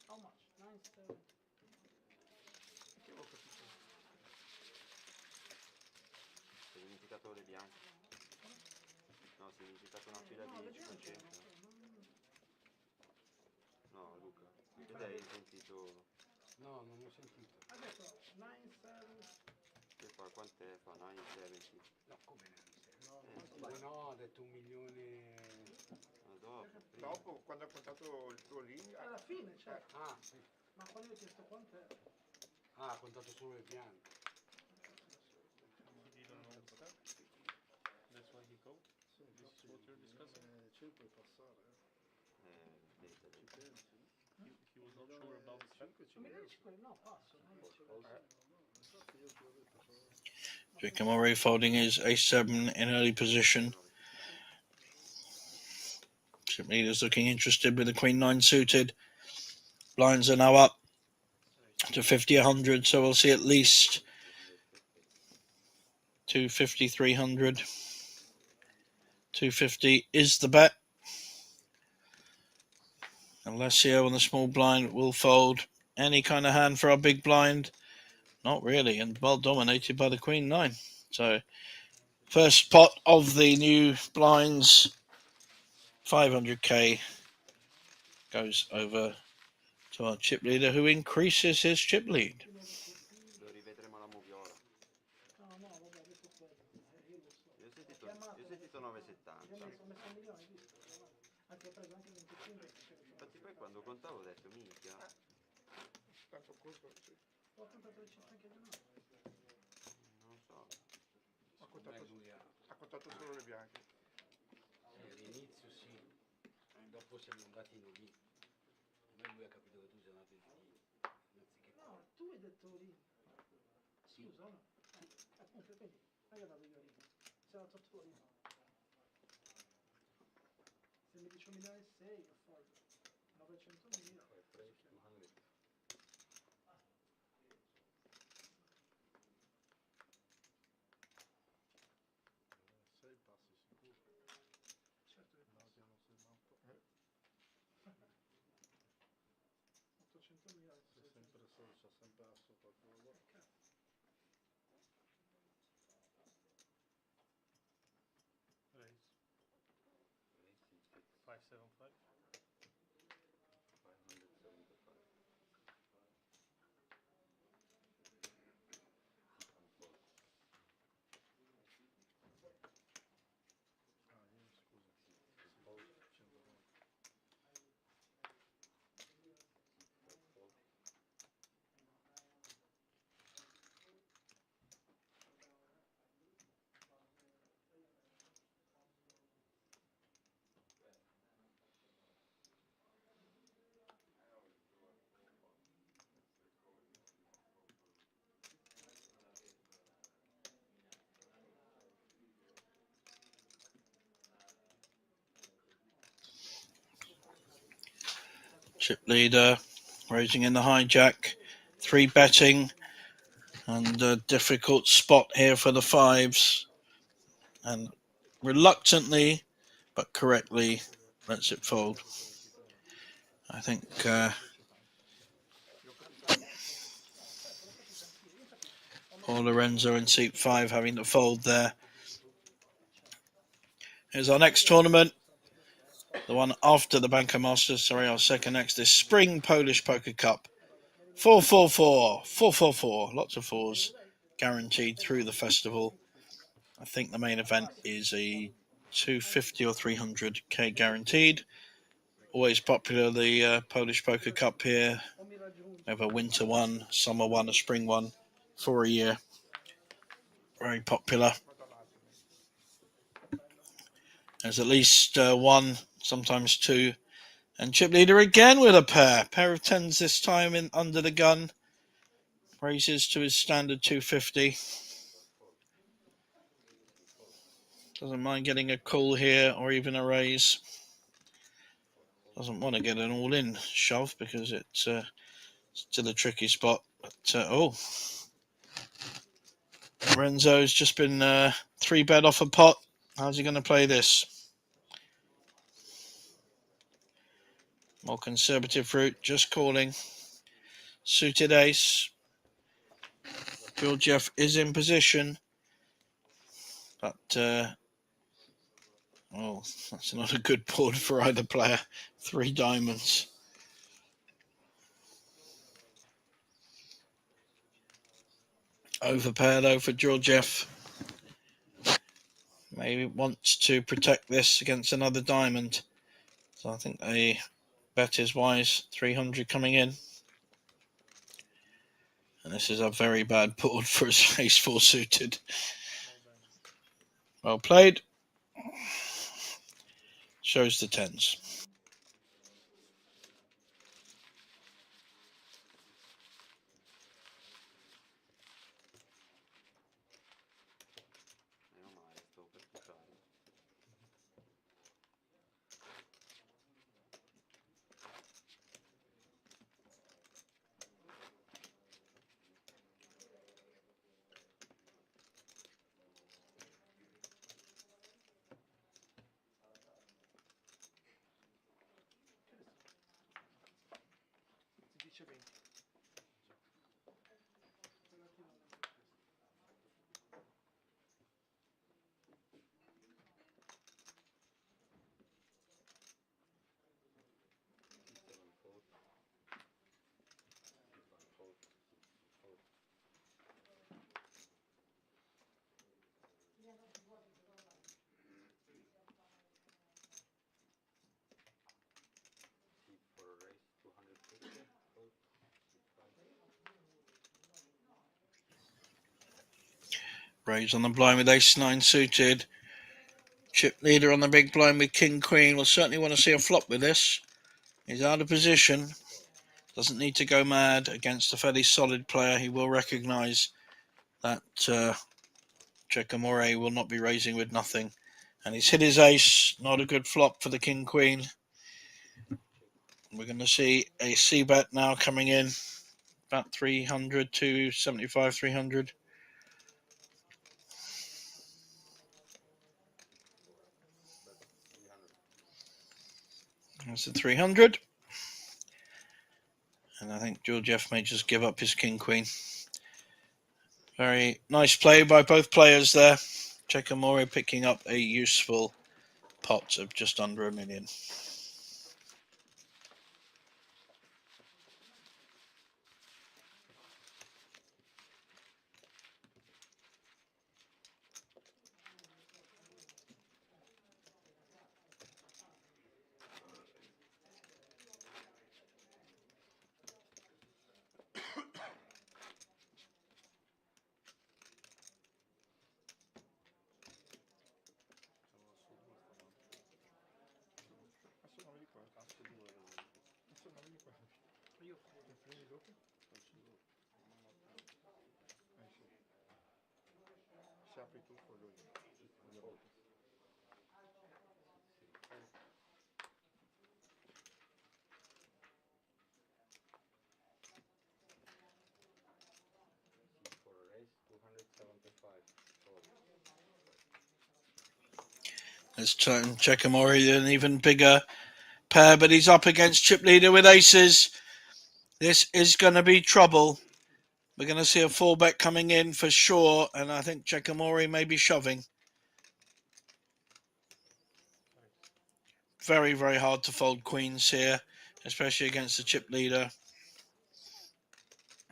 How much? 970. Che avevo capito? Si è dimenticato le bianche. No, si è dimenticato una fila No, di le bianche 500. no. No, Luca. Ed hai sentito. No, non ho sentito. Ha detto 970. Che fa? Quant'è? Fa 970. No, come ne No, Come no, ha detto 1.000.000. Ma dopo, prima. Dopo, quando ha contato il tuo lì, Alla fine, certo. Ah, sì. Ma quando io ho chiesto quant'è? Ah, ha contato solo le bianche. He didn't know the stack. That's why he called. sì, This is infatti what you're discussing. ci puoi passare. Aspetta, Ci pensi? He was not sure about the stack. 5 ci 2005? No, passo. Non mi ci vedo. Infatti io ti ho detto Giacomo folding his a7 in early position. Chip leader's looking interested with the queen 9 suited. Blinds are now up to 50, 100, so we'll see at least 250, 300. 250 is the bet. Alessio on the small blind will fold any kind of hand for our big blind. Not really, and well dominated by the queen 9. So first pot of the new blinds, 500k, goes over to our chip leader, who increases his chip lead. lo rivedremo alla moviola. No, no, vabbè, ha detto quello. Io lo so. Io ho sentito, Chiamato, io ho sentito Io ho 9,70. messo 1 milione, hai visto? Anche ho preso anche 25. Infatti poi quando contavo ho detto minchia. tanto costo, sì. Ho comprato le cifre anche di noi. Non so. Ha Secondo me contato, lui ha contato solo le bianche. all'inizio sì, dopo siamo andati noi lì. A me lui ha capito che tu sei andato in Tigri. Anziché No, tu hai detto Rim. Scusa, no? Appunto, quindi, non è che ho dato io Rim. Sei andato tu Rim. Se mi dici 1 milione e 6, io foglio. 900.000. 200. 6 passi sicuro. Certo che No, posso. abbiamo 6 mappa. 800.000 adesso C'è 600. sempre solo, c'è sempre asso qualcosa. Cazzo. Raise. 575. 575. Ah, io scusa. Fold 109. Chip leader, raising in the hijack, 3 betting, and a difficult spot here for the 5s. And reluctantly, but correctly, lets it fold. I think poor Lorenzo in seat 5 having to fold there. Here's our next tournament. The one after the Banker Masters, sorry, our second next is Spring Polish Poker Cup. 444, 444, lots of 4s guaranteed through the festival. I think the main event is a 250 or 300k guaranteed. Always popular, the Polish Poker Cup here. We have a winter one, summer one, a spring one for a year. Very popular. There's at least 1, sometimes 2. And chip leader again with a pair of 10s this time in under the gun. Raises to his standard 250. Doesn't mind getting a call here or even a raise. Doesn't want to get an all-in shove because it's still a tricky spot. But Lorenzo's just been 3-bet off a pot. How's he going to play this? More conservative route, just calling. Suited ace. Georgiev is in position. But, that's not a good board for either player. 3 diamonds. Overpair though for Georgiev. Maybe wants to protect this against another diamond. So I think a bet is wise. 300 coming in. And this is a very bad board for his ace 4 suited. Well played. Shows the 10s. Meno male, stavo per tifare. Ti dice 20. Tip for a race 250. Fold. Raise on the blind with ace 9 suited. Chip leader on the big blind with king queen. Will certainly want to see a flop with this. He's out of position. Doesn't need to go mad against a fairly solid player. He will recognise that Checkamore will not be raising with nothing. And he's hit his ace. Not a good flop for the king-queen. We're going to see a c-bet now coming in. About 300 to 75, 300. That's the 300. And I think Georgiev may just give up his king-queen. Very nice play by both players there. Checkamore picking up a useful pot of just under $1 million. Se apri tu con lui. For a race, 275. Let's Checkamore an even bigger pair, but he's up against chip leader with aces. This is going to be trouble. We're going to see a 4-bet coming in for sure, and I think Checkamore may be shoving. Very, very hard to fold queens here, especially against the chip leader.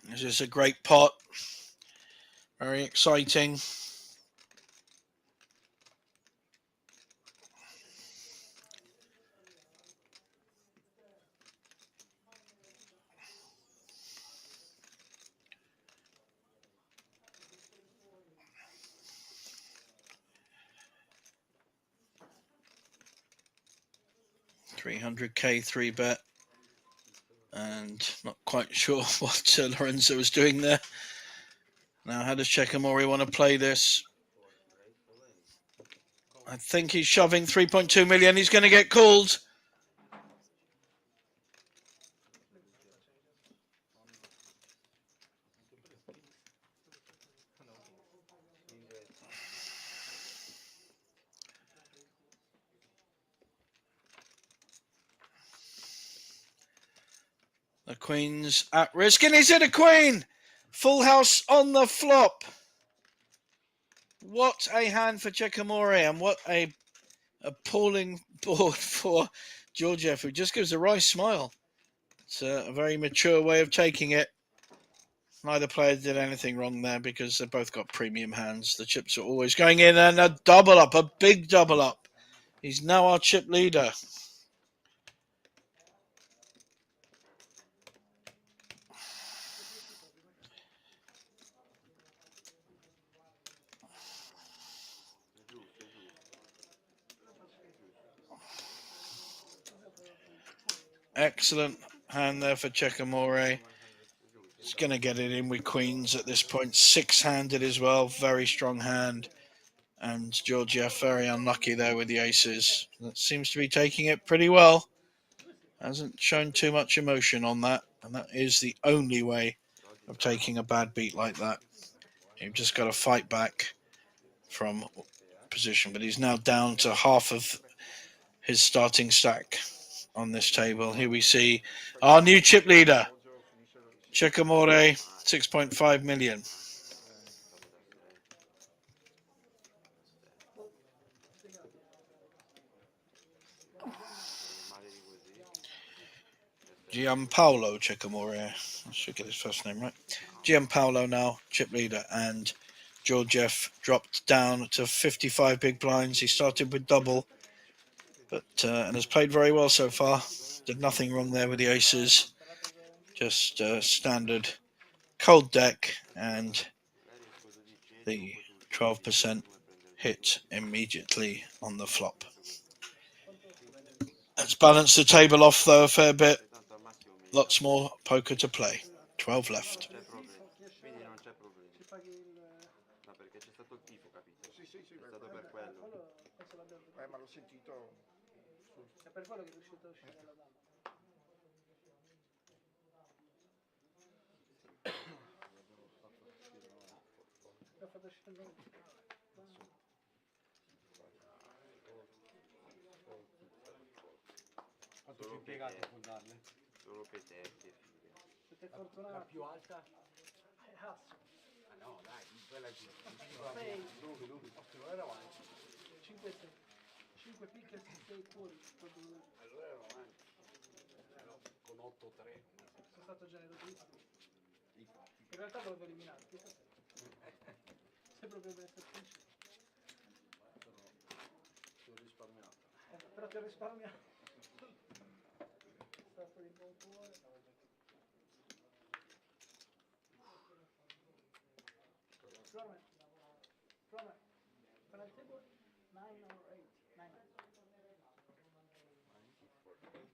This is a great pot. Very exciting. $300K 3-bet. And not quite sure what Lorenzo was doing there. Now, how does Checkamore want to play this? I think he's shoving 3.2 million. He's going to get called. The queen's at risk, and he's hit a queen. Full house on the flop. What a hand for Checkamore, and what a appalling board for Georgiev, who just gives a wry smile. It's a very mature way of taking it. Neither player did anything wrong there because they both got premium hands. The chips are always going in, and a double up, a big double up. He's now our chip leader. Excellent hand there for Checkamore. He's going to get it in with queens at this point. Six-handed as well. Very strong hand. And Georgiev very unlucky there with the aces. That seems to be taking it pretty well. Hasn't shown too much emotion on that. And that is the only way of taking a bad beat like that. You've just got to fight back from position. But he's now down to half of his starting stack on this table. Here we see our new chip leader, Checkamore, 6.5 million. Gianpaolo Checkamore. I should get his first name right. Gianpaolo now, chip leader, and Georgiev dropped down to 55 big blinds. He started with double, but and has played very well so far. Did nothing wrong there with the aces. Just standard cold deck, and the 12% hit immediately on the flop. Let's balance the table off though a fair bit. Lots more poker to play. 12 left. C'è problema. Quindi non c'è problema. Ci paghi il... No, perché c'è stato il tifo, capito? Sì, sì, sì, È beh, stato per quello. Quello penso l'abbiamo capito. ma l'ho sentito. È per quello che è riuscito a uscire dalla dama. L'ho fatto uscire noi. Quanto più impiegato può darle? Solo petette, figa. Siete La fortunati. più alta? Asso. Ah no, dai, quella è più. Sei. Dove? 8 ero avanti. 5 picche e 6 cuori. Allora ero avanti. Ero con 8-3. Sono stato generosissimo. In realtà volevo eliminarti. Sei proprio per essere sincero. Ti ho risparmiato. Però ti ho risparmiato. Stato di buon cuore. Florman. Florman. Penalty table 9 or 8? 9.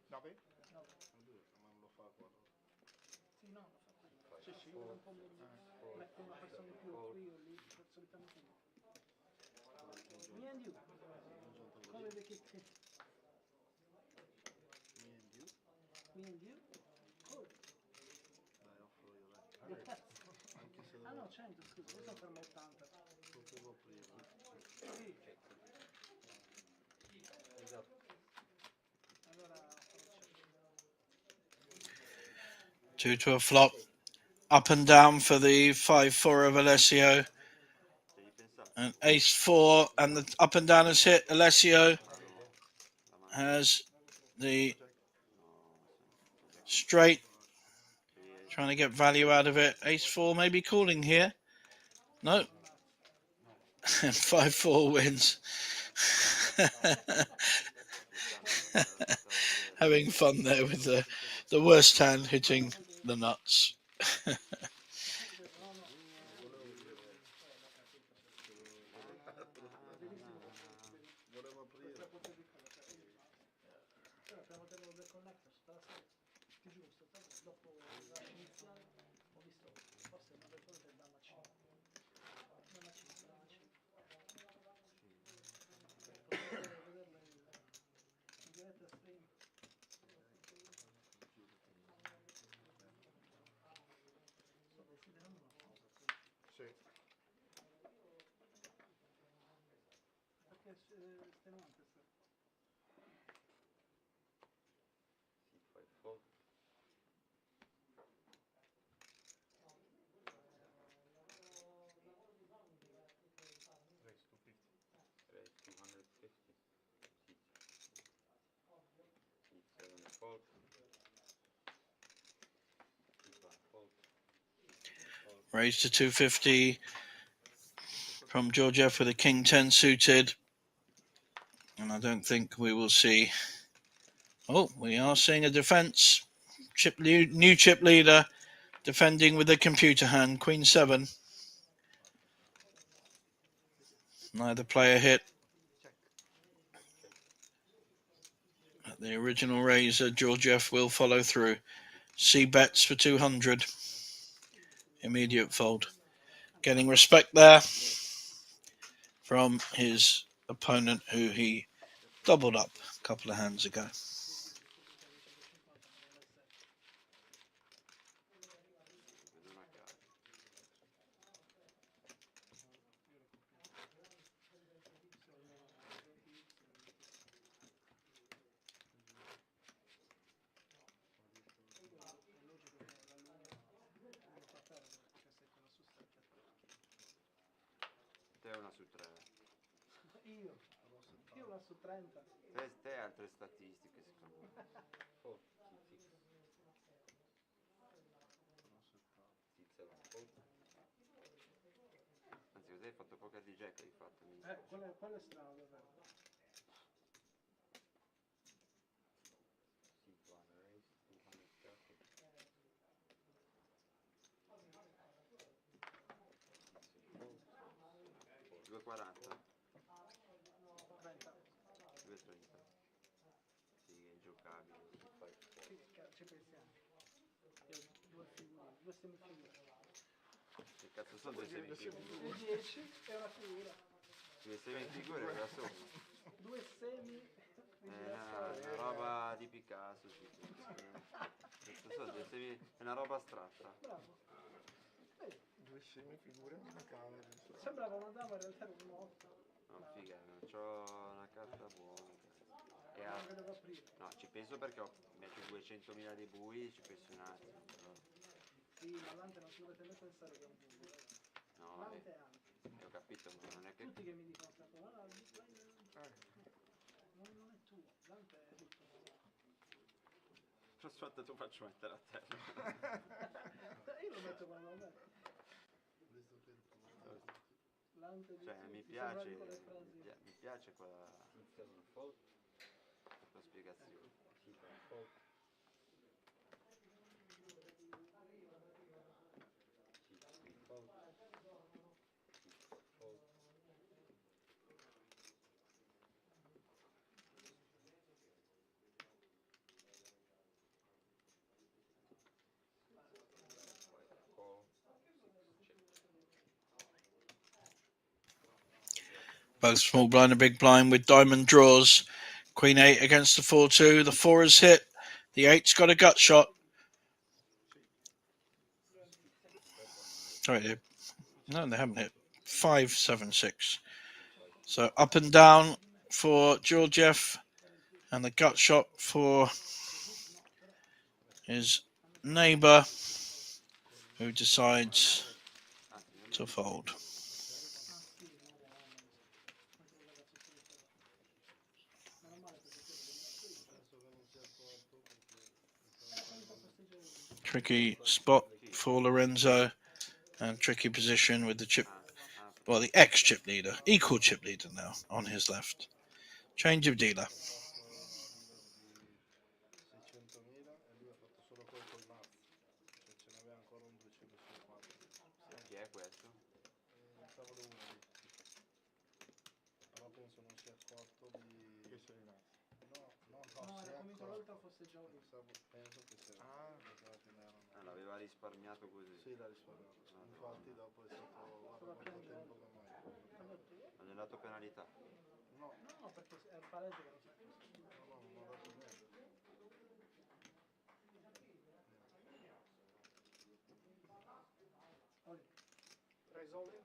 9? No. Ma lo fa qua. Sì, no, l'ho fatto io. Sì, sì. Io un po' mi metto una persona in più qui o lì, solitamente no. Me and you. Come the kick. Me and you. Cool. Dai, offro io, dai. Yes. Anche se Ah devo, no, 100, scusa, io sono fermo a 80. potevo aprire. Sì. Esatto. Allora farò 100. 2 to a flop. Up and down for the 5-4 of Alessio. Devi pensare. And ace 4 and the up and down has hit. Alessio La mano. has the No, straight. sì, Trying to get value out of it. Ace 4 maybe calling here. No. 5-4 wins. Having fun there with the worst hand hitting the nuts. Volevo aprire. Abbiamo detto del connector tutta la sera. Ti giuro, dopo la iniziale ho visto forse una del è dama 5. Dama 5, dama 5. Potete vederla in diretta stream. Sto desiderando una pausa. Sì. Perché estenuante sta. Raise 250. Raise 250. Hit 7 fold. Hit 1 fold. Raised to 250 from Georgiev with a king 10 suited. And I don't think we will see. Oh, we are seeing a defense. New chip leader defending with a computer hand. Queen 7. Neither player hit. At the original raiser, Georgiev will follow through. C bets for 200. Immediate fold. Getting respect there from his opponent who he doubled up a couple of hands ago. Vedo una cara. Te una su 3. Io la su 30. Te altre statistiche secondo me. Anzi, cos'hai hai fatto poker di Jack, hai fatto. Quello è strano davvero. Hit 1 raise 230. 240. 30. 230. Sì, è giocabile. Sì, ci pensiamo. due semifigure. Che cazzo sono due semifigure? Il 10 è una figura. Due semifigure cosa sono? Due semi di Una roba di Picasso, tipo. Cazzo sono due è una roba astratta. Bravo. Vedi, Due semifigure e una camera. sembrava una dama, in realtà era un 8. No, figa, c'ho una carta buona. E Non vedevo aprire. no, ci penso perché metto 200.000 di bui, ci penso un attimo. Però. Sì, ma l'ante non ci dovete mai pensare che è un buio. No, L'ante è ante. ho capito, ma non è che... Tutti che mi dicono sempre, ma non è tuo, l'ante è tutto nuovo. Aspetta, tu faccio mettere a terra. Io lo metto quando lo metto. L'ante di Cioè, tutti, mi sembra piace, di quelle frasi. mi piace quella spiegazione. Both small blind and big blind with diamond draws. Queen 8 against the 4-2. The 4 is hit. The 8's got a gut shot. Sorry, no, they haven't hit. 5-7-6. So up and down for Georgiev, and the gut shot for his neighbour, who decides to fold. Tricky spot for Lorenzo, and tricky position with the chip, well, the ex-chip leader, equal chip leader now on his left. Change of dealer. 600.000 e lui ha fatto solo quel col mazzo, cioè ce n'aveva ancora un 250. Chi è questo? Tavolo 1 lì. Però penso non sia accorto di... Che sei rimasto? No, No, si era è convinto accorto. l'altra fosse già un Penso che sia. L'aveva risparmiato così. Sì, l'ha risparmiato. Infatti dopo è stato guarda quanto tempo che mai. Non gli è dato penalità. No, No, perché è palese che lo sai. non ho dato niente. Raise all in.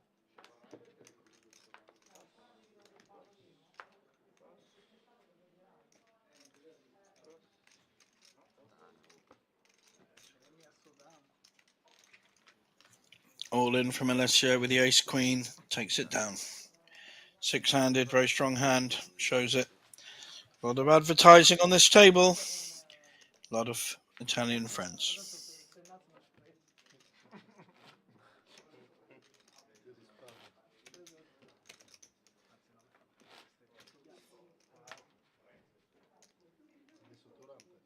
All in from Alessio with the ace queen, takes it down. Six-handed, very strong hand, shows it. A lot of advertising on this table. A lot of Italian friends. Messo durante.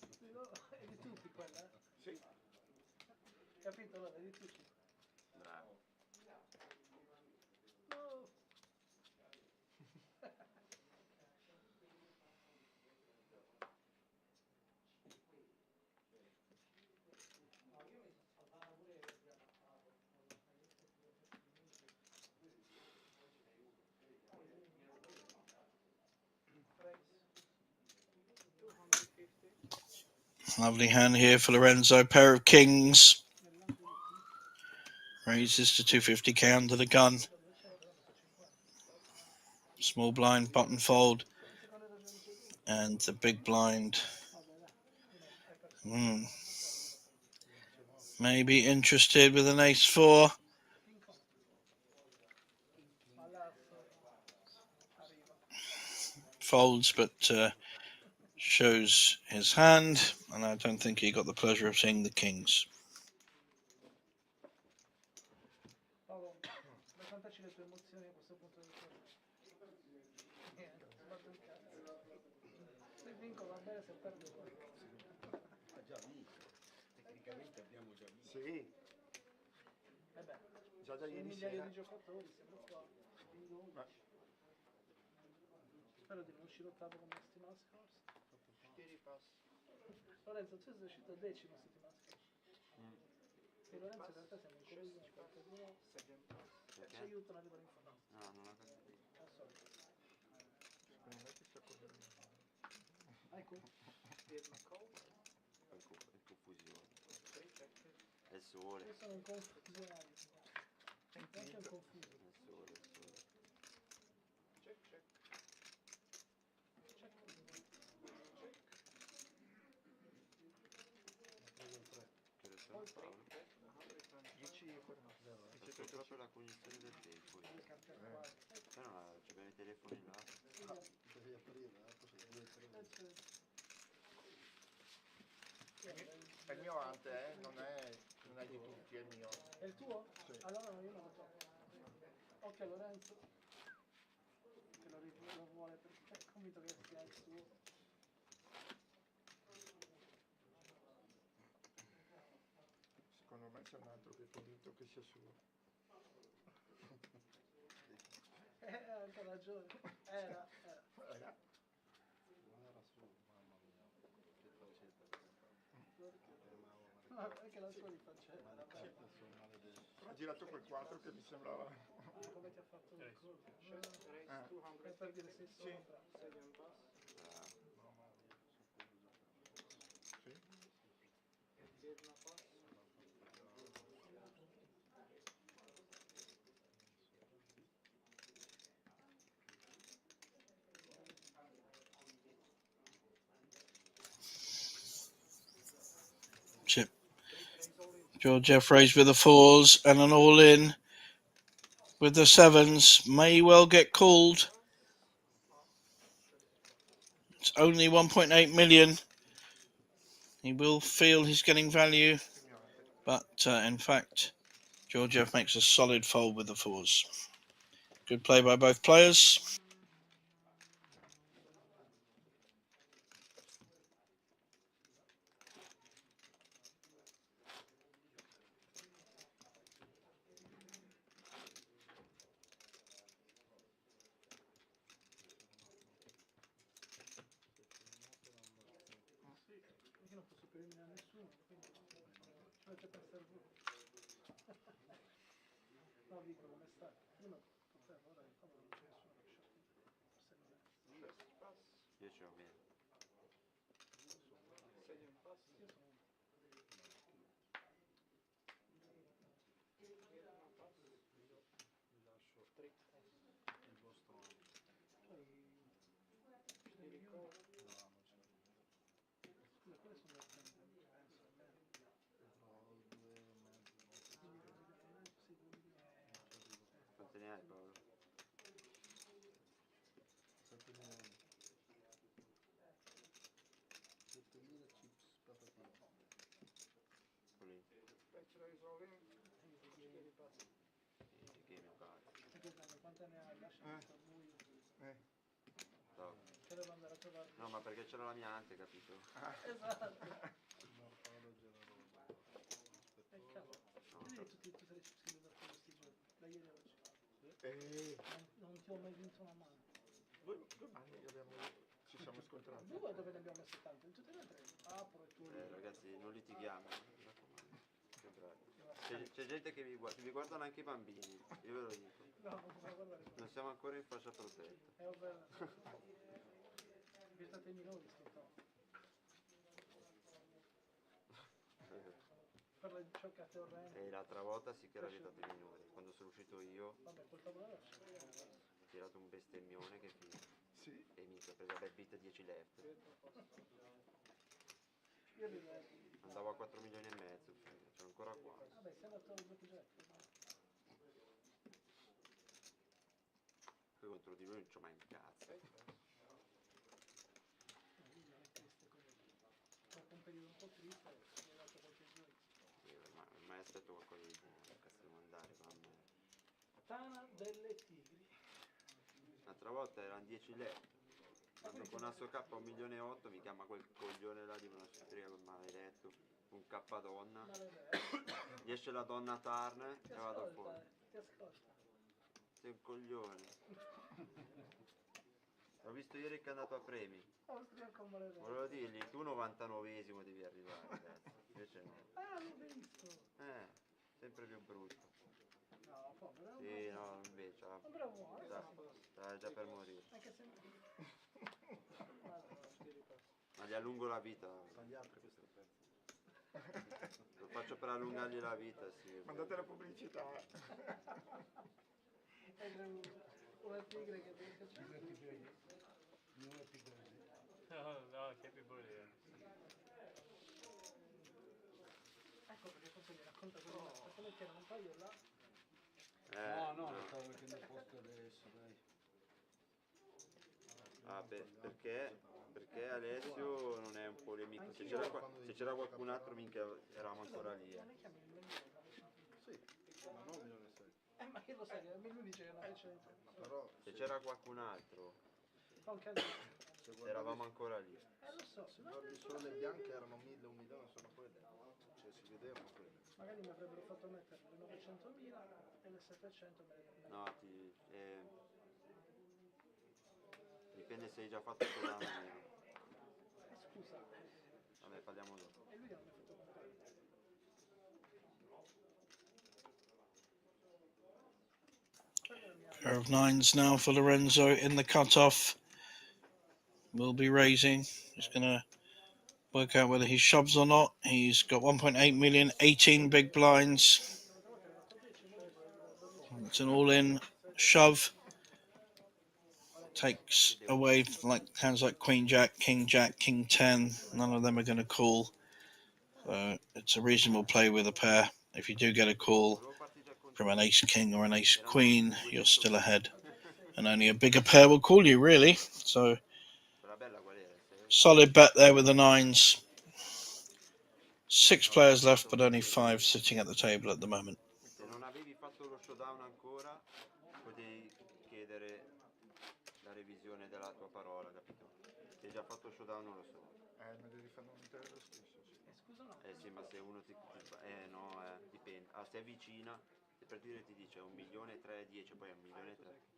È tua? È di tutti quella, eh? Sì. Capito? Allora, è di tutti. Bravo. No. Lovely hand here for Lorenzo. Pair of kings. Raises to 250k under the gun. Small blind, button fold. And the big blind. Maybe interested with an ace-4. Folds, but shows his hand, and I don't think he got the pleasure of seeing the kings. Paolo, raccontaci le tue emozioni a questo punto del torneo. Sbatto il cazzo. Se vinco va bene, se perdo va bene. Ha già vinto. Tecnicamente abbiamo già vinto. Sì. E beh, Già da 6 ieri migliaia sera. di giocatori, siamo qua. In 12. Spero di non uscire ottavo come la settimana scorsa. Ti ripassi. Lorenzo, tu sei uscito decimo settimana scorsa. E Lorenzo in realtà siamo in collisione perché uno ci aiuta una libera informazione. No, non ho capito. Al solito. Secondo me ti sta correndo. Ecco. È confusione. È il sole. Io sono un confusionario. Anche un confuso. È il sole, è il sole. Check. Che ore sono, Paolo? 10:49. C'è proprio la cognizione del tempo. Le carte al quadro. Però abbiamo i telefoni là. Devi aprire, poi sono 2-3. È il mio ante, non è di tutti, è il mio. È il tuo? Sì. Allora io non lo so. Ok Lorenzo. Che lo vuole perché è convinto che sia il suo. Secondo me c'è un altro che è convinto che sia suo. Ha anche ragione. Era. Non era su, mamma mia, che faccetta che No, è che la sua di faccetta. ma le carte sono maledette. Ha girato quel 4 che mi sembrava... Come ti ha fatto il colpo? Eh. È per dire sei Sì. sopra. Mamma mia, sono quello già tanto. Sì. Chip. George Jeffreys with the fours and an all in with the sevens. May well get called. It's only 1.8 million. He will feel he's getting value, but in fact, Georgiev makes a solid fold with the fours. Good play by both players. Io non posso più eliminare nessuno, quindi ci faccio pensare voi. No, dico come sta. Prima potevo, ora ricordo non c'è nessuno che forse non è. Io ce l'ho meno. Io sono uno. Vi lascio il vostro anno. Poi 3 milioni. No, non ce l'ho. Scusa, quelle sono le attente, penso, almeno. Ho 2,5. Quindi 2 milioni e mezzo, sì, 2 milioni. Quante ne hai, Paolo? 7 milioni. 7.000 chips patatine. Quelli game base. Anche Gianni, quante ne hai? Lasciami sto buio. No. Che devo andare a trovare? No, ma perché c'era la mia ante, capito? Esatto. Mortale generoso. Cavolo. Vedi tutte le chips che ho dato questi giorni, da ieri a oggi. Non ti ho mai vinto una mano. 2 anni che ci siamo scontrati. 2 dove ne abbiamo messo tante? In tutte le 3. Apro e tu. Ragazzi, non litighiamo, mi raccomando. Che bravi. C'è gente che vi guardano anche i bambini, io ve lo dico. No, non si può guardare. Non siamo ancora in fascia protetta. Vabbè. Vi state i minori, sto top. Per le cioccate orrende. E l'altra volta sì che era vietato i minori. Quando sono uscito io, Vabbè, quel tavolino ho tirato un bestemmione che figa. Sì. E mi ha preso bel beat 10 left. Io rivedo. Andavo a 4 milioni e mezzo, c'è ancora qua. Vabbè, sei andato al gioco jack. Poi contro di lui non c'ho mai un cazzo. Dopo un periodo un po' triste, mi hai dato qualche gioco. Ormai aspetto qualcosa di buono, cazzo devo andare, mamma. Tana delle Tigri. L'altra volta erano 10 left. Quando con Asso K 1 milione e 8 mi chiama quel coglione là di una sfriga quel maledetto. Un K donna. Gli esce la donna turn e vado fuori. Ti ascolta. Sei un coglione. Ho visto ieri che è andato a premi. Austriaco maledetto. Volevo dire, dirgli tu 99esimo devi arrivare, cazzo. Invece no. Ah, l'ho visto. Sempre più brutto. No, povero. Sì, no, invece. Ma bravo, uomo, Sta già per morire. anche se... Madonna, ti ripasso. Ma gli allungo la vita. Tagliate queste pezze. Lo faccio per allungargli la vita, sì. Mandate la pubblicità. È una tigre che ti piace. No, happy birthday. Ecco perché forse mi racconta così, perché noi c'erano un paio là. No, lo stavo mettendo a posto adesso, dai. Perché Alessio non è un polemico. Se c'era qualcun altro, minchia, eravamo ancora lì. Ma ne chiami il 1900? Sì, ma non 1.600.000. Ma che lo sai, lui dice che è 900. Però Se c'era qualcun altro, Fa un casino. eravamo ancora lì. Lo so, se guardi solo le bianche erano 1.000, 1.000.000 sono quelle. Cioè si vedevano quelle. magari mi avrebbero fatto mettere le 900.000 e le 700 me le... No, dipende se hai già fatto showdown o meno. Scusa, Vabbè, parliamo dopo. e lui non mi ha fatto comprare. Pair of nines now for Lorenzo in the cutoff. Will be raising. He's going to work out whether he shoves or not. He's got 1.8 million, 18 big blinds. It's an all-in shove. Takes away like hands like Queen Jack, King 10. None of them are going to call. So it's a reasonable play with a pair. If you do get a call from an ace king or an ace queen, you're still ahead. And only a bigger pair will call you, really. So solid bet there with the nines. 6 players left, but only 5 sitting at the table at the moment. Se non avevi fatto lo showdown ancora, potevi chiedere la revisione della tua parola, capito? Se hai già fatto showdown non lo so. Ma devi fare un intero lo stesso, sì. Scusa no. Sì, ma se uno no, dipende. Si avvicina, se per dire ti dice 1.310.000, poi è 1.300.000.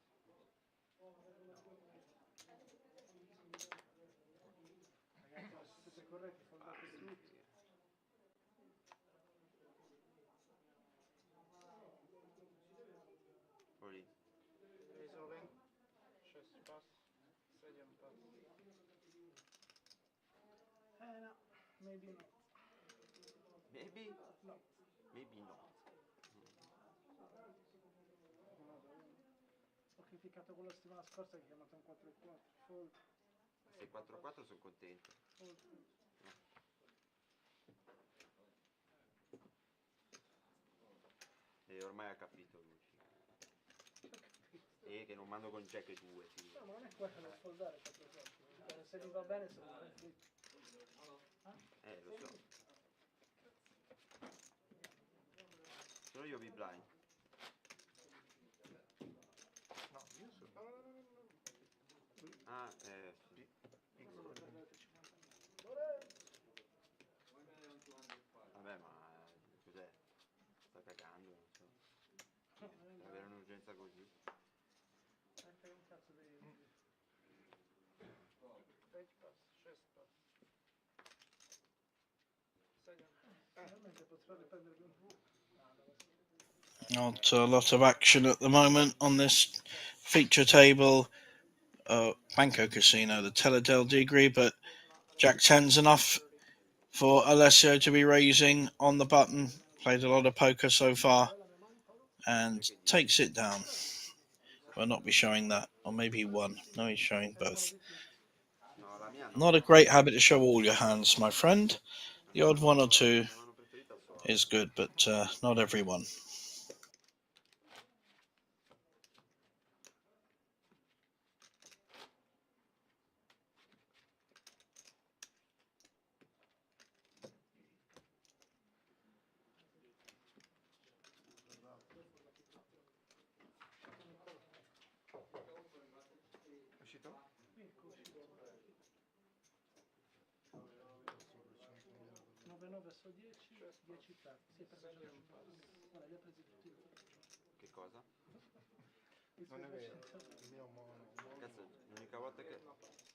Ragazzi, siete corretti, fondate tutti. Lì. Risolven, 6 pass, 7 pass. No, maybe not. Maybe? No. Maybe not. Ho criticato quello la settimana scorsa che ha chiamato un 4-4. Fold. Se 4-4 sono contento. Fold. E ormai ha capito lui. E che non mando con jack 2, sì. No, ma non è quello da foldare 4-4. Se gli va bene se lo conflitto. Lo so. Sono io big blind. No, io sono... Sì. Vabbè, ma cos'è? Sta cagando, non so. Per avere un'urgenza così. Anche un cazzo di... 5 pass, 6 pass. Finalmente potrò riprendermi un po'. Not a lot of action at the moment on this feature table. Banco Casino, the Teller del Tigri, but Jack 10's enough for Alessio to be raising on the button. Played a lot of poker so far and takes it down. Will not be showing that, or maybe one. No, he's showing both. Not a great habit to show all your hands, my friend. The odd one or two is good, but not every one. Uscito? 9-9 su 10, 10 pezzi. Sì, perché c'è un pass. Guarda, li ha presi tutti lui. Che cosa? Non è vero, il mio mono. Cazzo, l'unica volta che...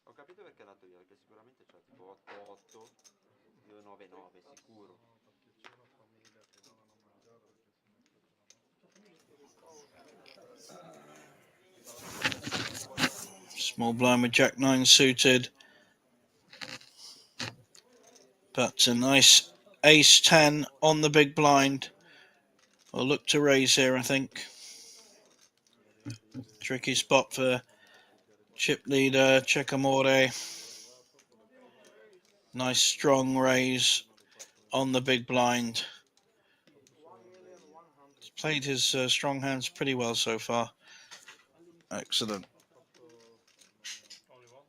Ho capito perché è andato via, perché sicuramente c'ha tipo 8-8 8, io 9-9 sicuro. Perché c'è una famiglia che non hanno mangiato perché si mette Small blind with Jack 9 suited. But a nice ace 10 on the big blind. We'll look to raise here, I think. Tricky spot for chip leader Checkamore. Nice strong raise on the big blind. He's played his strong hands pretty well so far. Excellent. Only one?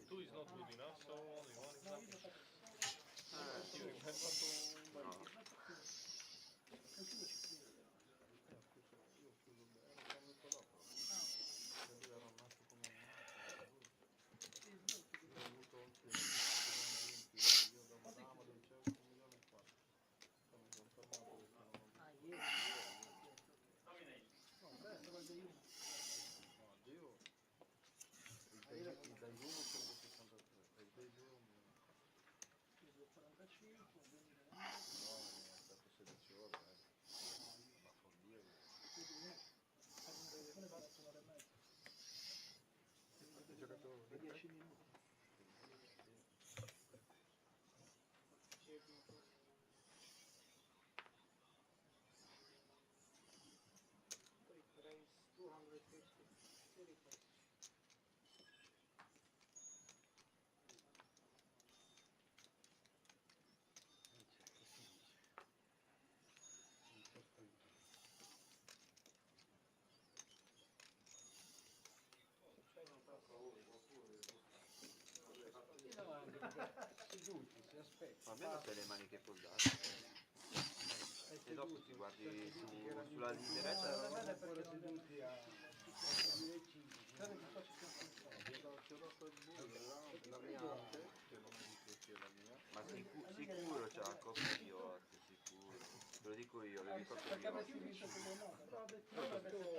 Two is not good enough, so only one is nothing. You remember? No. Almeno sei le maniche foldate. E dopo ti guardi sulla lideretta. Ma sicuro c'ha la coppia di 8, sicuro. Te lo dico io, avevi coppia di 8. Io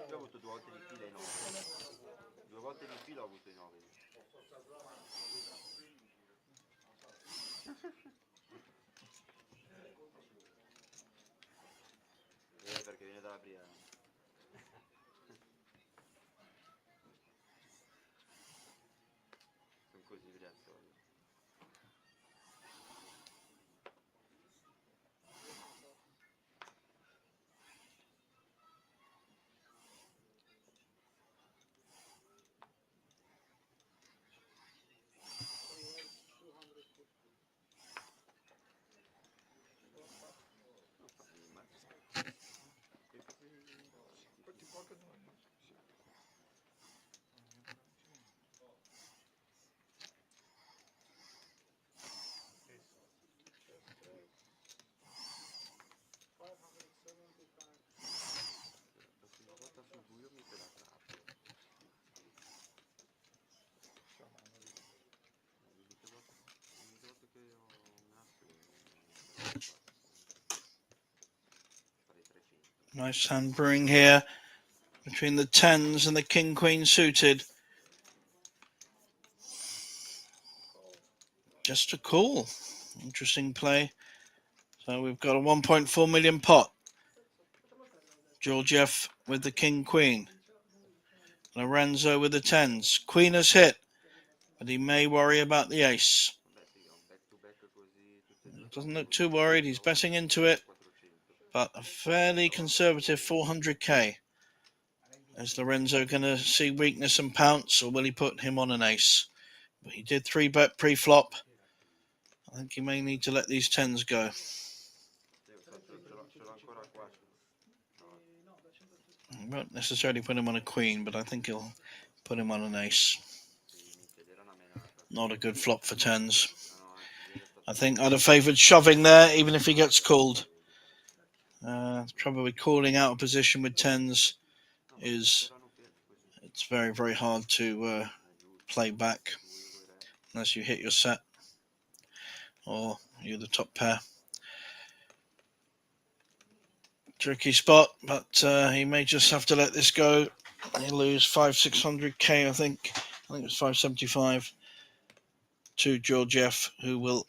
ho avuto 2 volte di fila i 9. 2 volte di fila ho avuto i 9. Perché viene dalla Brianza. Sono così brianzoli. Nice hand brewing here between the 10s and the king queen suited. Just a call. Interesting play. So we've got a 1.4 million pot. Georgiev with the king queen. Lorenzo with the 10s. Queen has hit, but he may worry about the ace. Doesn't look too worried. He's betting into it, but a fairly conservative 400k. Is Lorenzo going to see weakness and pounce, or will he put him on an ace? But he did 3-bet pre-flop. I think he may need to let these 10s go. I won't necessarily put him on a queen, but I think he'll put him on an ace. Not a good flop for 10s. I think I'd have favoured shoving there, even if he gets called. Probably calling out a position with 10s is, it's very, very hard to play back unless you hit your set or you're the top pair. Tricky spot, but he may just have to let this go. He'll lose 500-600k, I think, I think it's 575 to Georgiev, who will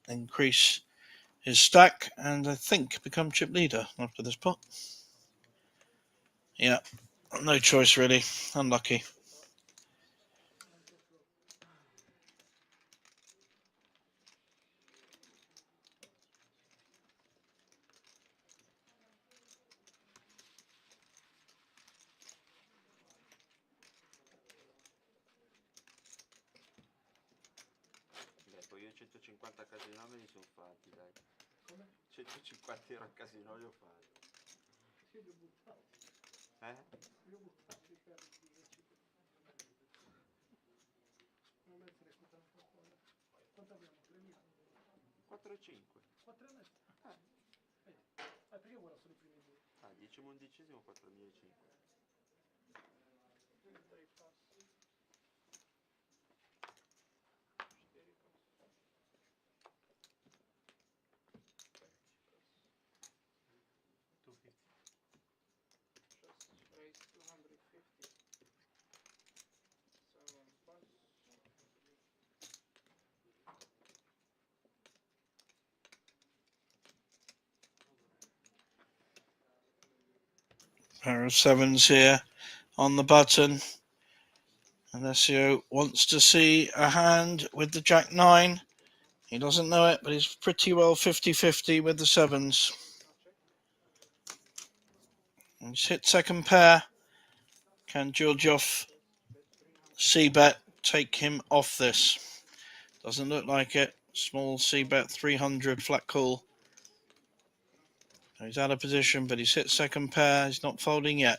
increase his stack and I think become chip leader after this pot. Yeah, no choice really. Unlucky. Beh, poi io 150 a casino me li sono fatti, dai. Come? 150 euro a casino li ho fatti. Io li ho buttati. Li ho buttati i ferri di 5. Non mettere quota un po' qua. Quanto abbiamo? 3.000? 4,5. 4,5? Vedi. Perché io guardo solo i primi due? Ah, 10 4.500. Dai passi. 250. Just raise 250. 7 plus. Pair of sevens here on the button. Alessio wants to see a hand with the Jack 9. He doesn't know it, but he's pretty well 50-50 with the sevens. He's hit second pair. Can Georgiev C-bet take him off this? Doesn't look like it. Small C-bet 300 flat call. He's out of position, but he's hit second pair. He's not folding yet.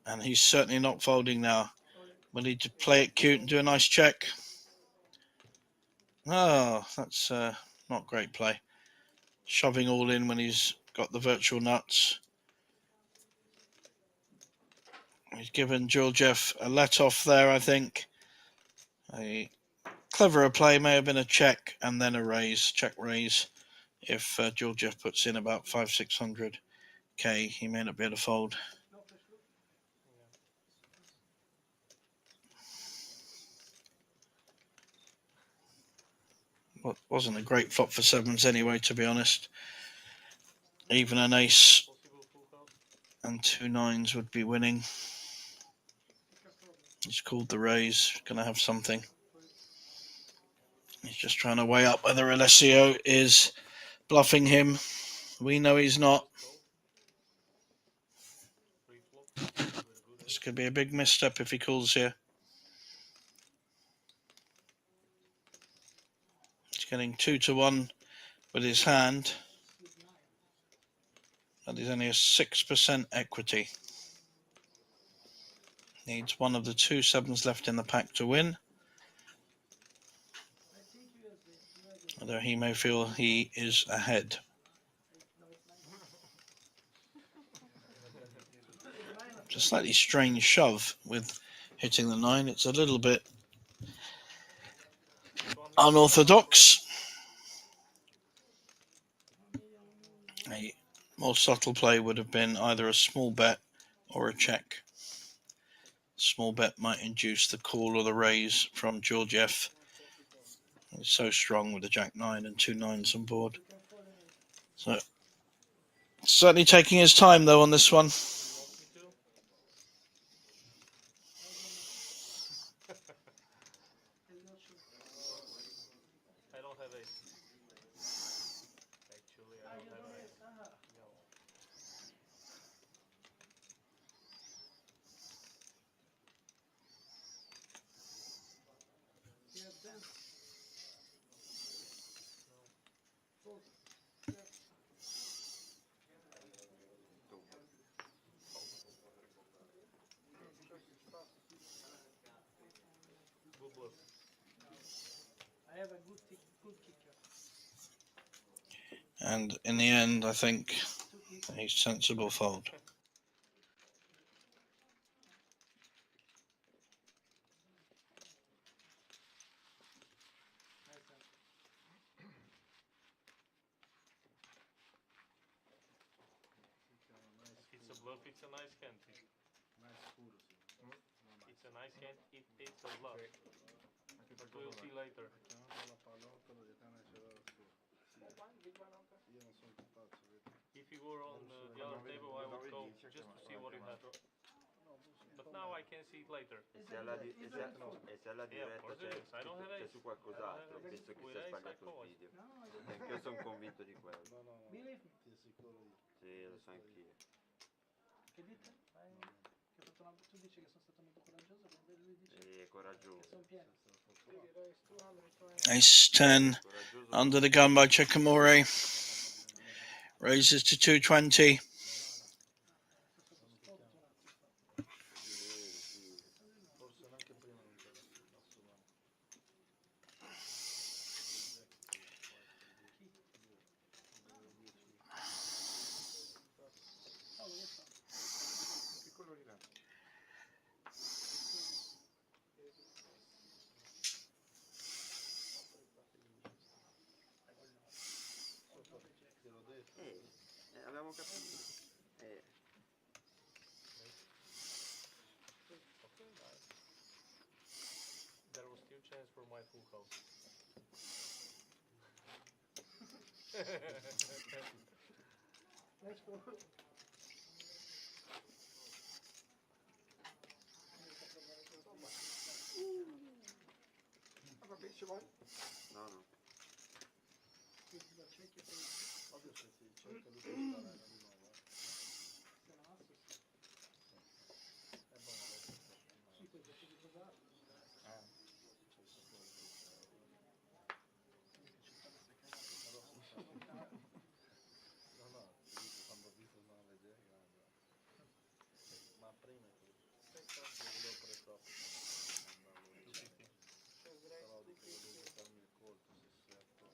And he's certainly not folding now. Will he play it cute and do a nice check? Oh, that's not great play. Shoving all in when he's got the virtual nuts. He's given Georgiev a let-off there, I think. A cleverer play may have been a check and then a raise, check raise. If Georgiev puts in about 500-600k, he may not be able to fold. Well, wasn't a great flop for sevens anyway, to be honest. Even an ace and 2 nines would be winning. He's called the raise, gonna have something. He's just trying to weigh up whether Alessio is bluffing him. We know he's not. This could be a big misstep if he calls here. He's getting 2-1 with his hand. That is only a 6% equity. Needs one of the 2 sevens left in the pack to win. Although he may feel he is ahead. It's a slightly strange shove with hitting the 9. It's a little bit unorthodox. A more subtle play would have been either a small bet or a check. Small bet might induce the call or the raise from Georgiev. He's so strong with the Jack 9 and 2 nines on board. So certainly taking his time though on this one. I don't have ace. Actually, I don't have ace. No. Good bluff. I have a good kicker. And in the end, I think a sensible fold. If it's a bluff, it's a nice hand. Nice full. It's a nice nice hand. It's a bluff. But we'll see later. Chiamate la pallottolo di Tana ce l'ha su. Sì. Io non sono capace, vedi. If you were on the other table, I would go just to see what you had. But now I can see it later. E se alla, Yeah, of diretta course it is. I don't have c'è ace. su qualcos'altro, visto che With si è ace, I sbagliato il call. video. Io sono convinto di quello. No, no, no. Believe me. Ti assicuro io. Sì, lo so anch'io. Che dite? Che ho fatto tu dici che sono stato molto coraggioso, mentre lui dice È coraggioso. che sono pieni. Ace 10 under the gun by Chickamore. Raises to 220. Forse neanche prima non te la assumano. Che colori là? Te l'ho detto. Abbiamo capito. Okay, nice. There was still chance for my full house. Let's go. Va bene, ci vuoi? No, no. Ovvio se ti cerca lui può sparare di nuovo. Se no, sì. È buono adesso. Sì, poi cerchi di posare. C'è il sapore. No, no, ti dico quando ho visto una leggera grande. Ma prima è così. Io volevo fare troppo. Però dico, volevo farmi il colpo, se setto.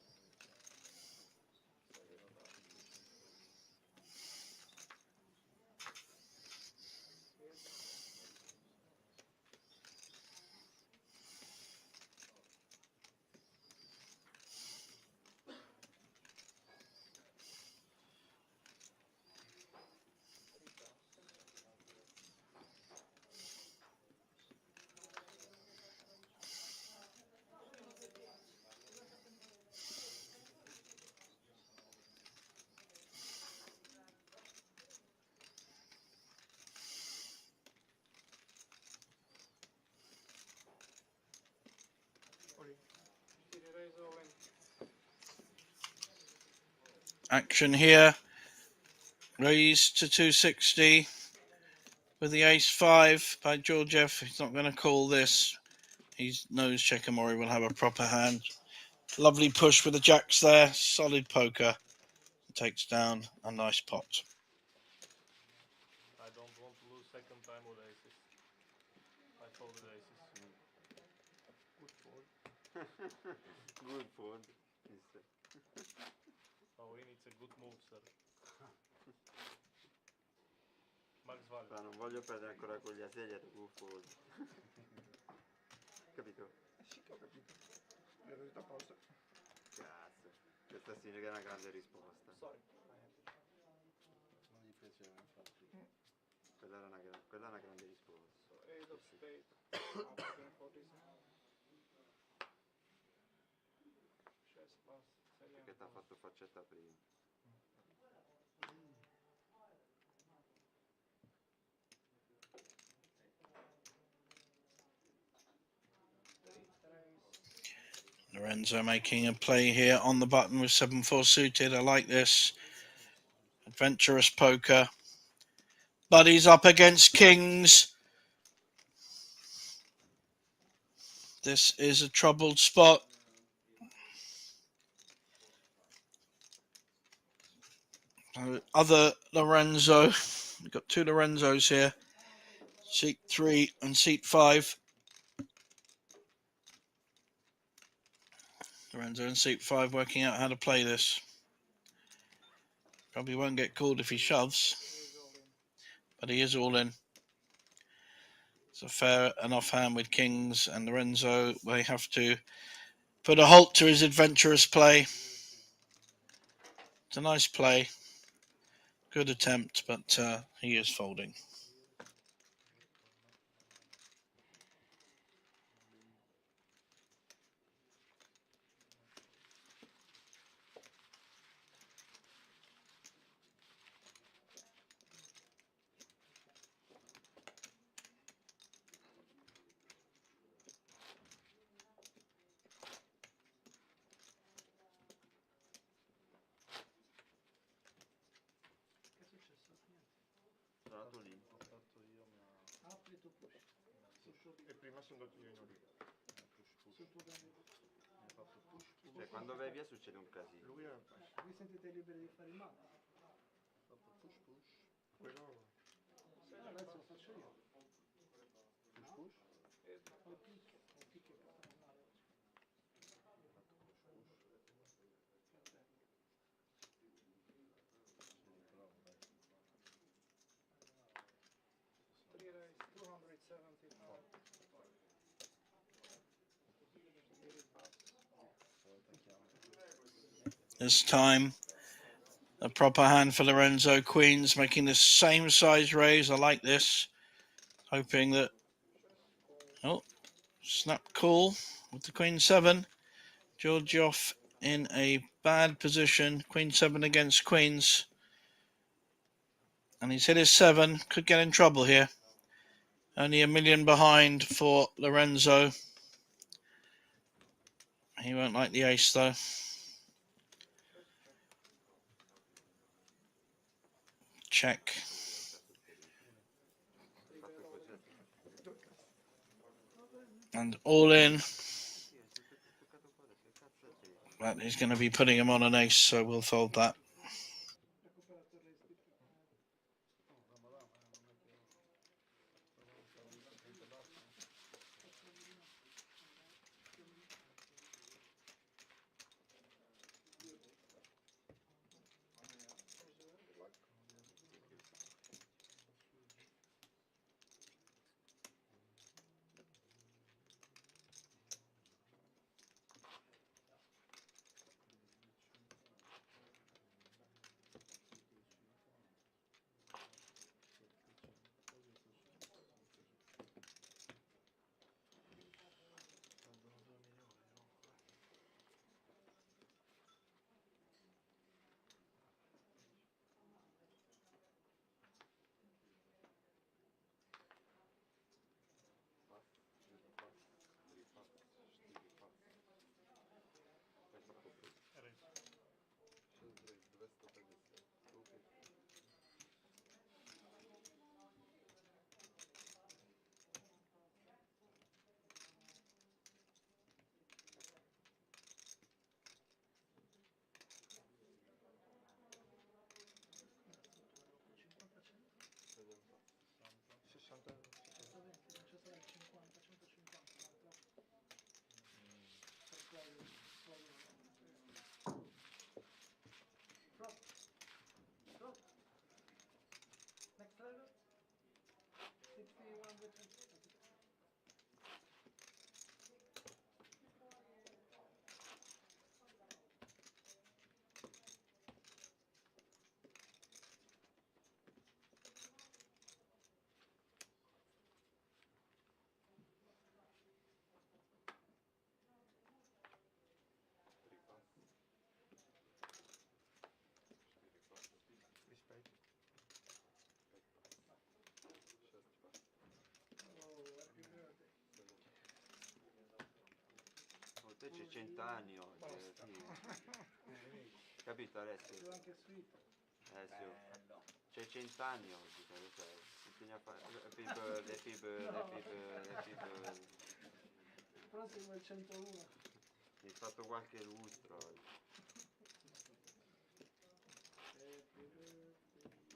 Action here. Raise to 260 with the ace 5 by Georgiev. He's not going to call this. He knows Chickamore will have a proper hand. Lovely push with the jacks there. Solid poker. Takes down a nice pot. I don't want to lose second time with aces. I folded aces. Good fold. Good fold. Oh, it's a good move, sir. Max Vale. Ma non voglio perdere ancora con gli asedi a good fold. Capito? Sì che ho capito. L'ho detto apposta. Cazzo. Questa sì che è una grande risposta. Sorry. Non gli piaceva infatti. Quella è una grande risposta. Eight of spade. Perché ti ha fatto faccetta prima. Lorenzo making a play here on the button with 7-4 suited. I like this. Adventurous poker. But he's up against kings. This is a troubled spot. Other Lorenzo. We've got two Lorenzos here. Seat 3 and seat 5. Lorenzo in seat 5 working out how to play this. Probably won't get called if he shoves. But he is all in. It's a fair enough hand with kings, and Lorenzo may have to put a halt to his adventurous play. It's a nice play. Good attempt, but he is folding. sono andato io in origa. sul tuo grande. Hai fatto push push. Cioè, quando vai via succede un casino. Lui era perso. Vi sentite liberi di fare il male? Hai fatto push push. Quello... Adesso lo faccio io. Push push. Ho il picche che sta in male oggi. Hai fatto push push. Sì, bravo, dai. 3 race, 275. Stavolta chiamo. This time, a proper hand for Lorenzo. Queens making the same size raise. I like this. Hoping that... Oh, snap call with the Queen 7. Georgioff in a bad position. Queen 7 against Queens. And he's hit his 7. Could get in trouble here. Only a million behind for Lorenzo. He won't like the ace though. Check. And all in. But he's going to be putting him on an ace, so we'll fold that. Recuperato il race di prima. Non è che ho visto 30 basso. Next level, 61 with 20. Rispetto. Oh, happy birthday. Oh, te c'è 100 anni oggi. Capito Alessio? Più anche sweet. Alessio. C'è 100 anni oggi, te lo sai. Bisogna fare happy birthday, happy birthday, happy birthday, happy birthday. Prossimo è il 101. Mi hai fatto qualche lustro oggi. Happy birthday to you.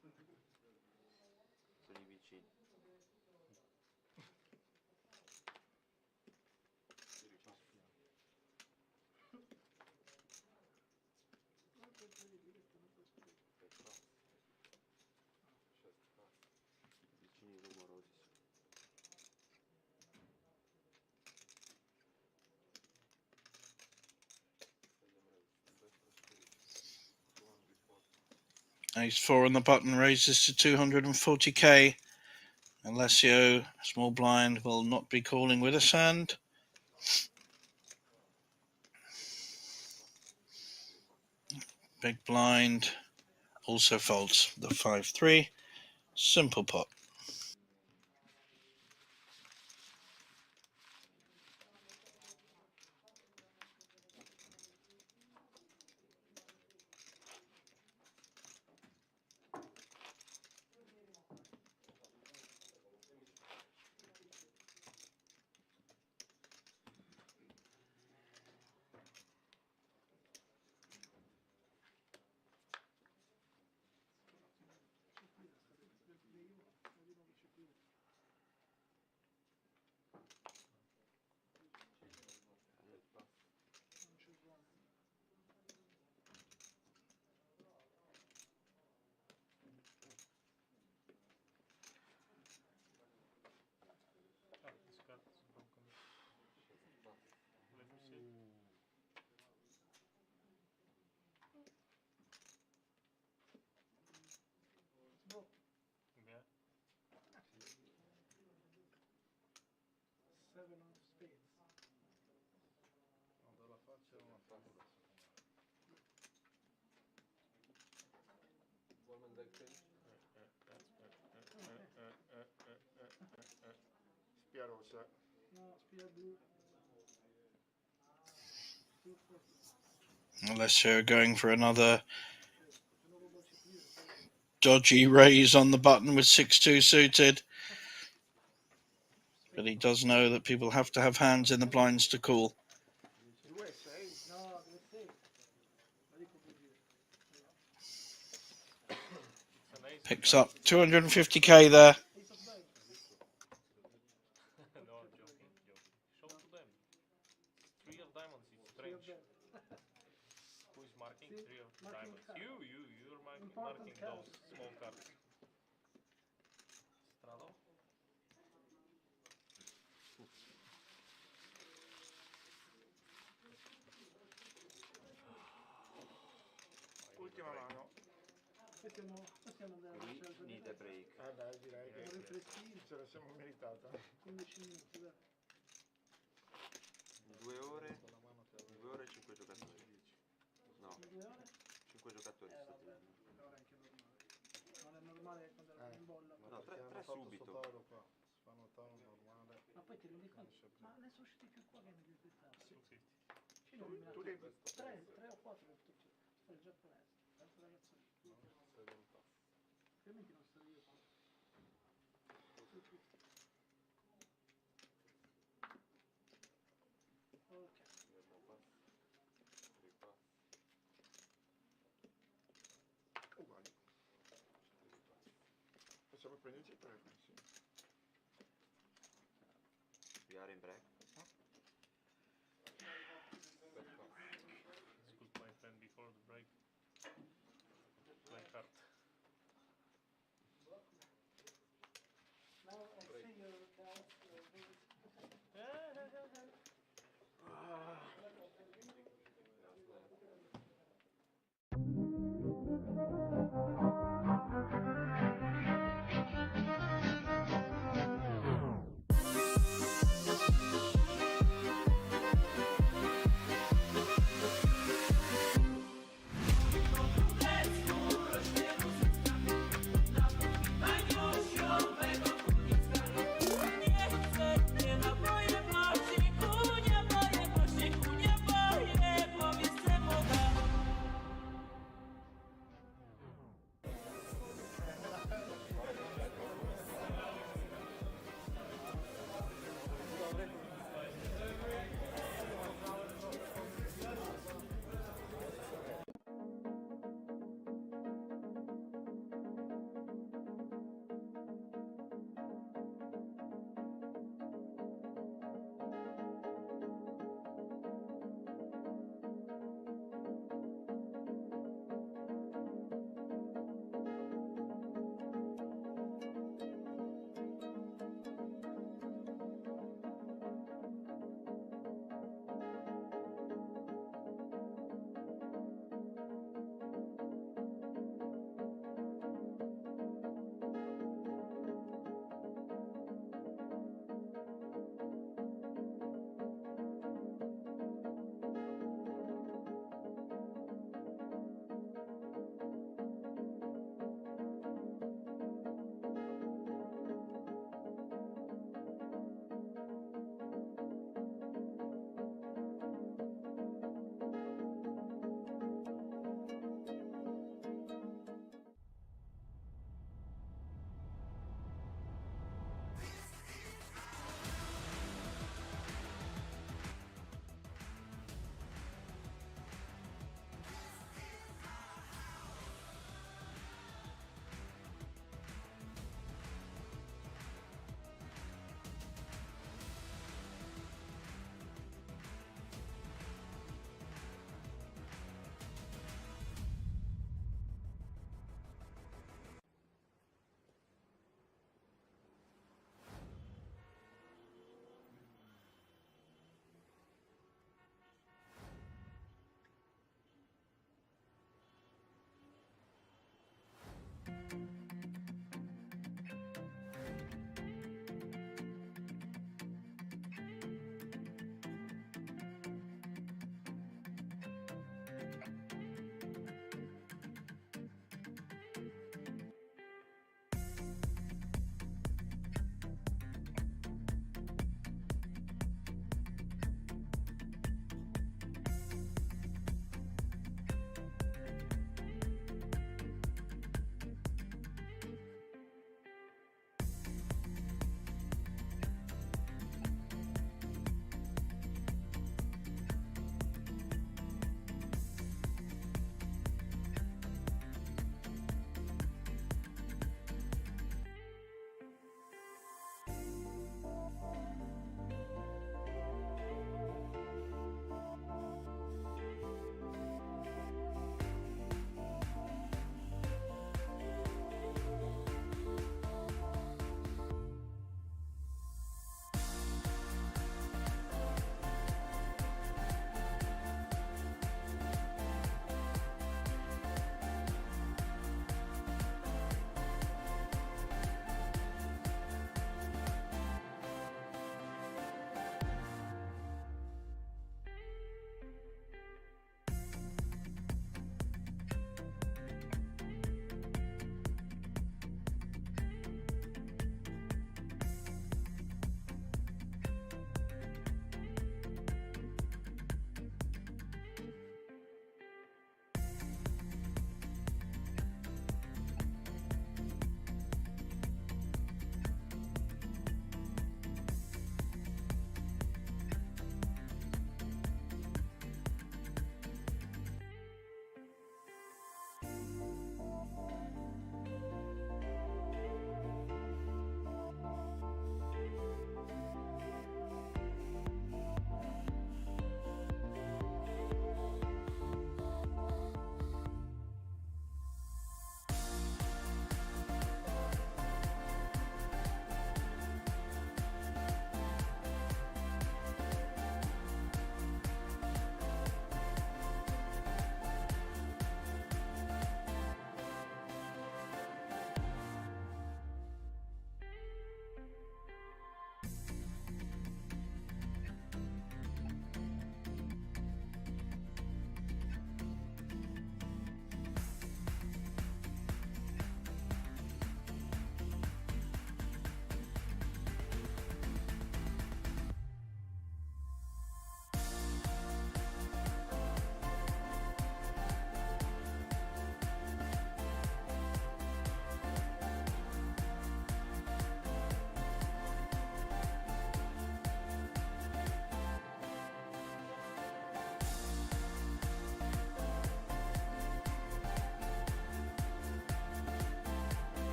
Qui dietro c'è un bar. Sono i vicini. Vicini rumorosi. Ace 4 on the button raises to 240k. Alessio, small blind, will not be calling with his hand. Big blind also folds the 5-3. Simple pot. Spia rossa. No, spia blu. Alessio going for another dodgy raise on the button with 6-2 suited. But he does know that people have to have hands in the blinds to call. 2-6. No, 2-6. Lo dico così. It's an ace. Picks up 250k there. Ace of diamonds. No, joking. Show to them. 3 of diamonds is Three of strange. them. Who is marking See, 3 of marking diamonds? card. You're marking Important those cards. small cards. Strano? Ultima mano. Possiamo dare una scelta We di need a break. Dai, direi un che rinfreschino. ce la siamo meritata. 15 minuti, dai. 2 ore. 2 ore e 5 giocatori. No, 2 ore? 5 giocatori sto Vabbè, tirando. però è anche normale. Non è normale quando eravamo in bolla. No, Perché hanno 3 fatto subito. sto tavolo qua. Si fanno tavolo normale. Ma poi ti rendi conto? Ma ne sono usciti più qua che ne devi aspettare. 250. Ci ne ho eliminato Tu devi... 3 o 4 del tuo sto il giapponese. L'altro ragazzo lì. Ovviamente non sto io qua. Ok. Uguali. Possiamo prenderci il telefono, sì. We are in break. It's good, my friend, before the break. Play card. Now I see your cards.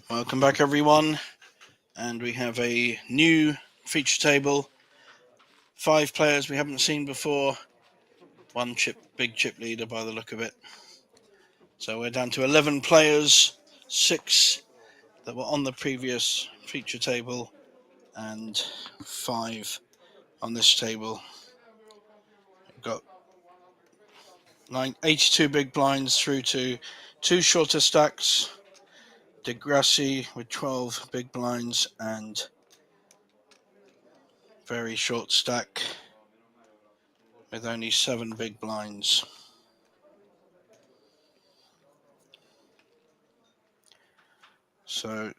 Welcome back, everyone. And we have a new feature table. 5 players we haven't seen before. 1 big chip leader by the look of it. So we're down to 11 players, 6 that were on the previous feature table, and 5 on this table. We've got 82 big blinds through to 2 shorter stacks. Degrassi with 12 big blinds and very short stack with only 7 big blinds. So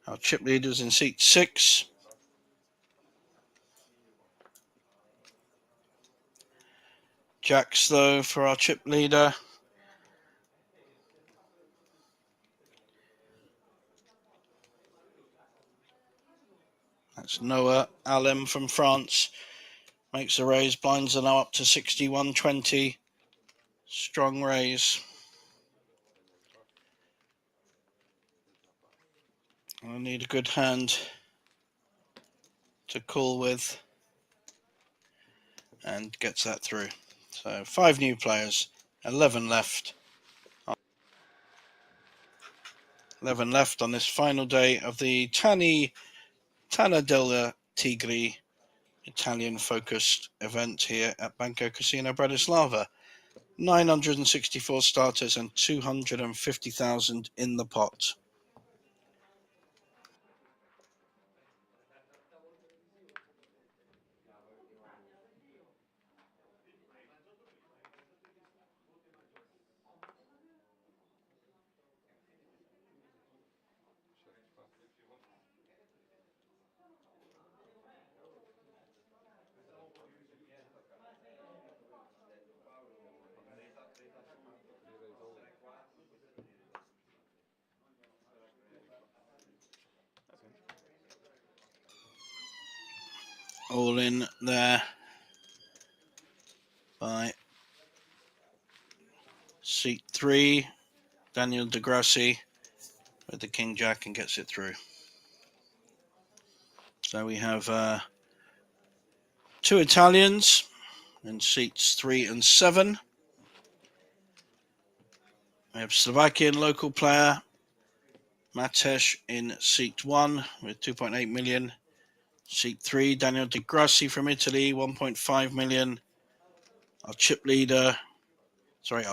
our chip leaders in seat 6. Jacks though for our chip leader. That's Noah Alem from France. Makes a raise. Blinds are now up to 61-20. Strong raise. I need a good hand to call with, and gets that through. So 5 new players, 11 left. 11 left on this final day of the Tana delle Tigri Italian-focused event here at Banco Casino Bratislava. 964 starters and 250,000 in the pot. All in there by seat 3, Daniel Degrassi with the King Jack, and gets it through. So we have 2 Italians in seats 3 and 7. We have Slovakian local player Matesh in seat 1 with 2.8 million. Seat 3, Daniel Degrassi from Italy, 1.5 million. Our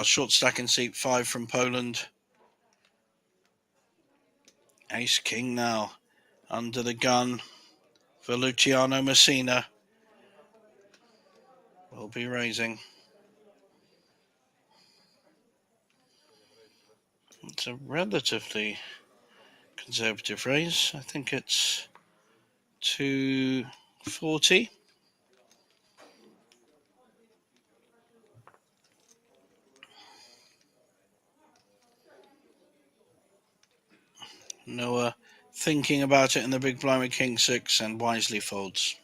short stack in seat 5 from Poland. Ace King now under the gun for Luciano Messina. Will be raising. It's a relatively conservative raise. I think it's 240. Noah thinking about it in the big blind with King 6 and wisely folds.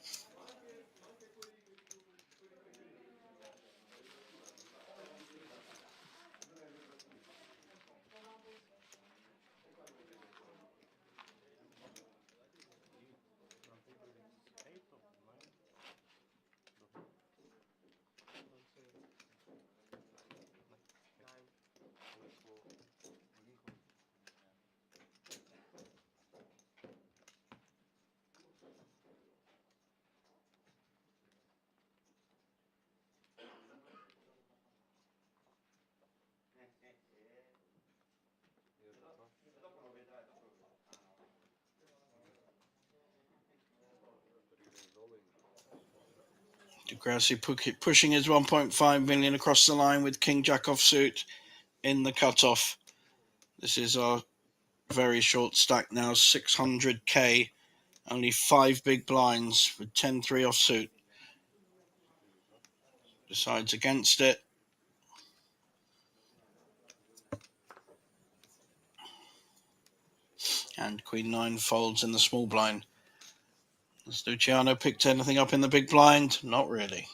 Degrassi pushing his 1.5 million across the line with King Jack offsuit in the cutoff. This is our very short stack now, 600k. Only 5 big blinds with 10-3 offsuit. Decides against it. And Queen 9 folds in the small blind. Has Luciano picked anything up in the big blind? Not really.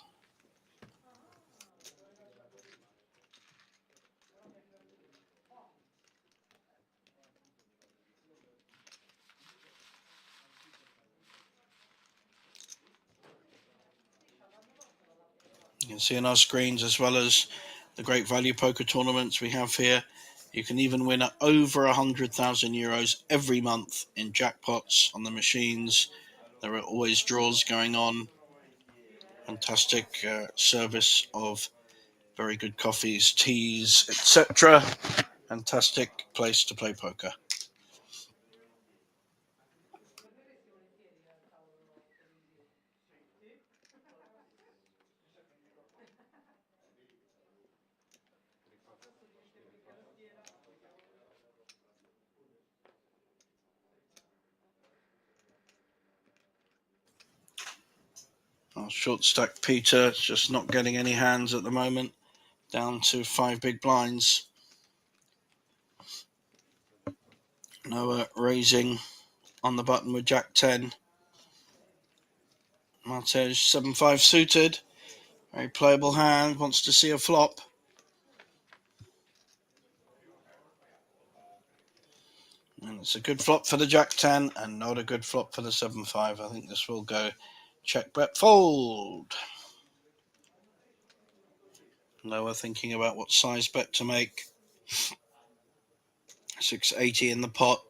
can see on our screens, as well as the great value poker tournaments we have here. You can even win over 100,000 euros every month in jackpots on the machines. There are always draws going on. Fantastic service of very good coffees, teas, etc. Fantastic place to play poker. Our short stack Peter just not getting any hands at the moment, down to 5 big blinds. Noah raising on the button with Jack 10. Martej 7-5 suited. Very playable hand, wants to see a flop. And it's a good flop for the Jack 10 and not a good flop for the 7-5. I think this will go check, bet, fold. Noah thinking about what size bet to make. 680 in the pot.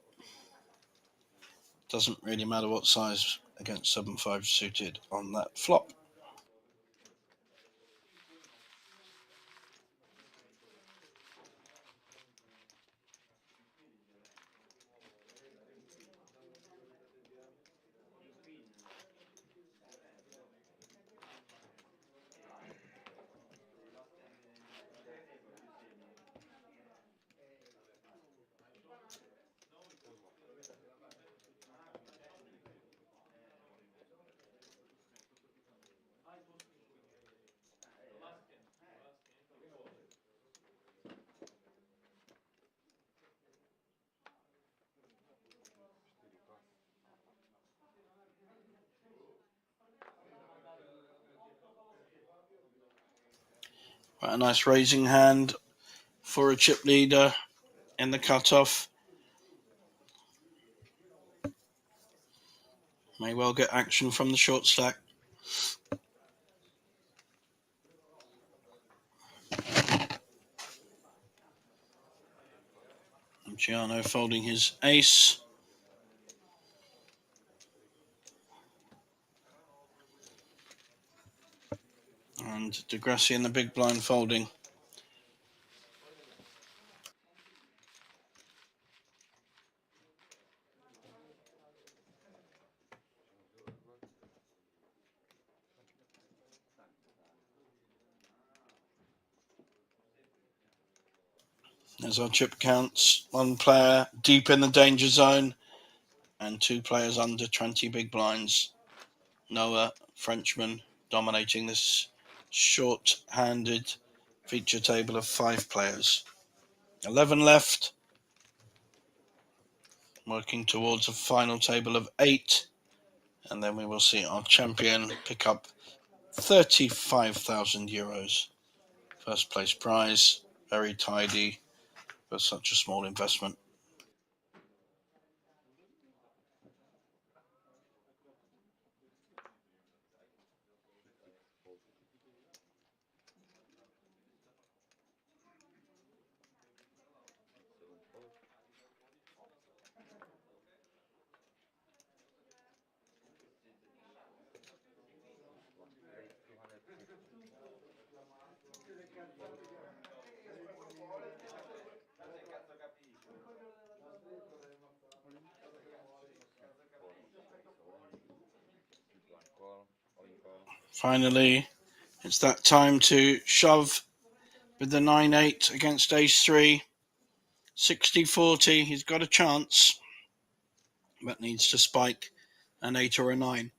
Doesn't really matter what size against 7-5 suited on that flop. Quite a nice raising hand for a chip leader in the cutoff. May well get action from the short stack. Giano folding his ace. And Degrassi in the big blind folding. There's our chip counts. 1 player deep in the danger zone and 2 players under 20 big blinds. Noah, Frenchman, dominating this short-handed feature table of 5 players. 11 left. Working towards a final table of 8. And then we will see our champion pick up 35,000 euros. First place prize. Very tidy for such a small investment. Finally, it's that time to shove with the 9-8 against ace-3. 60-40, he's got a chance, but needs to spike an 8 or a 9.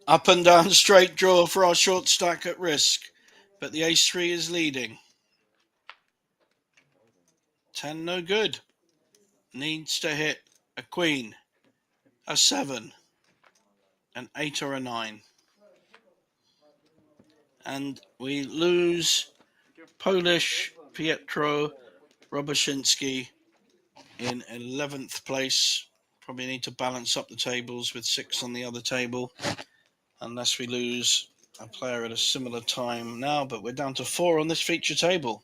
Up and down straight draw for our short stack at risk, but the ace-3 is leading. 10 no good. Needs to hit a queen, a 7, an 8 or a 9. And we lose Polish Pietro Roboshinsky in 11th place. Probably need to balance up the tables with 6 on the other table, unless we lose a player at a similar time now, but we're down to 4 on this feature table.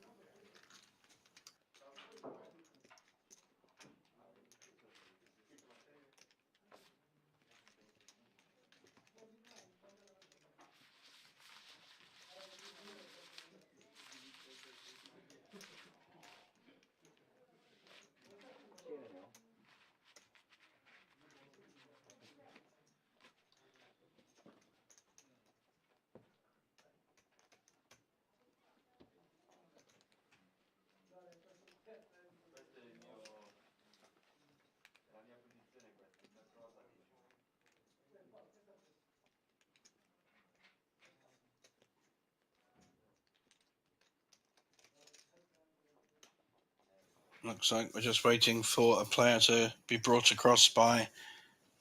Looks like we're just waiting for a player to be brought across by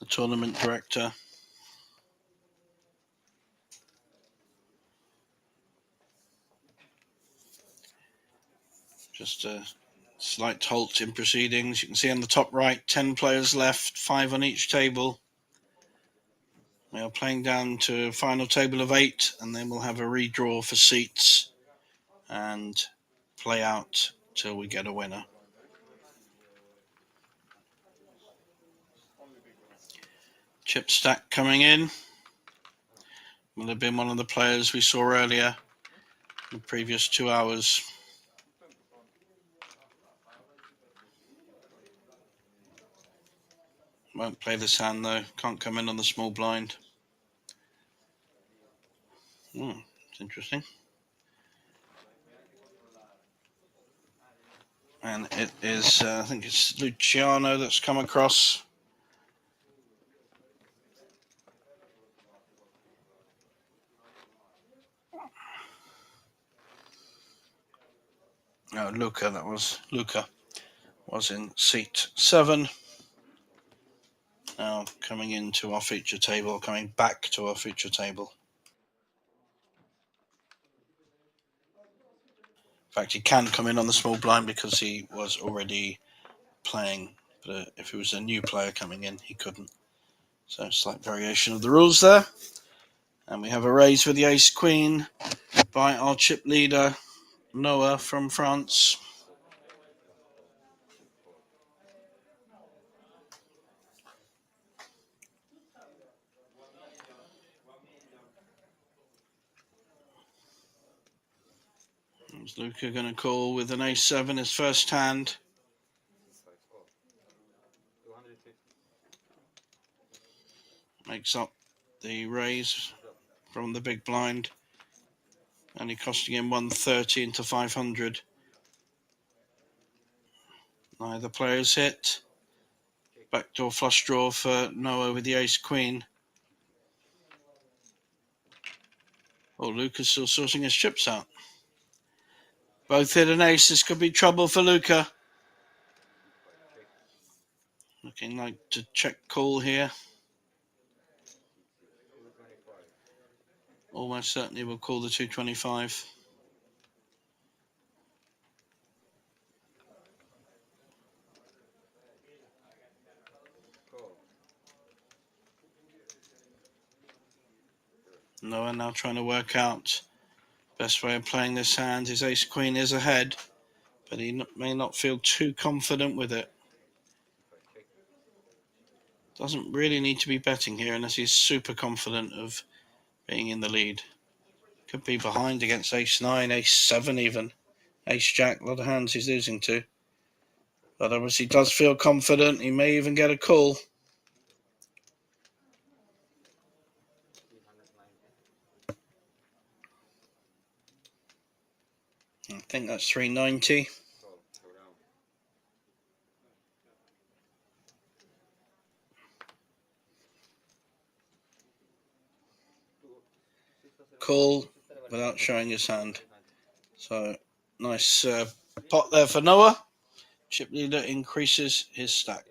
the tournament director. Just a slight halt in proceedings. You can see on the top right, 10 players left, 5 on each table. We are playing down to a final table of 8, and then we'll have a redraw for seats and play out till we get a winner. Chip stack coming in. Will have been one of the players we saw earlier in the previous 2 hours. Won't play this hand though. Can't come in on the small blind. It's interesting. And it is, I think it's Luciano that's come across. No, Luca, that was Luca. Was in seat 7. Now coming into our feature table, coming back to our feature table. In fact, he can come in on the small blind because he was already playing. But if he was a new player coming in, he couldn't. So slight variation of the rules there. And we have a raise with the ace queen by our chip leader, Noah from France. Is Luca going to call with an ace-7, his first hand? Makes up the raise from the big blind. Only costing him 130 into 500. Neither player's hit. Backdoor flush draw for Noah with the ace-queen. Oh, Luca's still sorting his chips out. Both hit an ace. This could be trouble for Luca. Looking like to check call here. Almost certainly will call the 225. Noah now trying to work out best way of playing this hand. His ace-queen is ahead, but he may not feel too confident with it. Doesn't really need to be betting here unless he's super confident of being in the lead. Could be behind against ace-9, ace-7 even. Ace-jack, a lot of hands he's losing to. But obviously does feel confident. He may even get a call. I think that's 390. Call without showing his hand. So nice pot there for Noah. Chip leader increases his stack.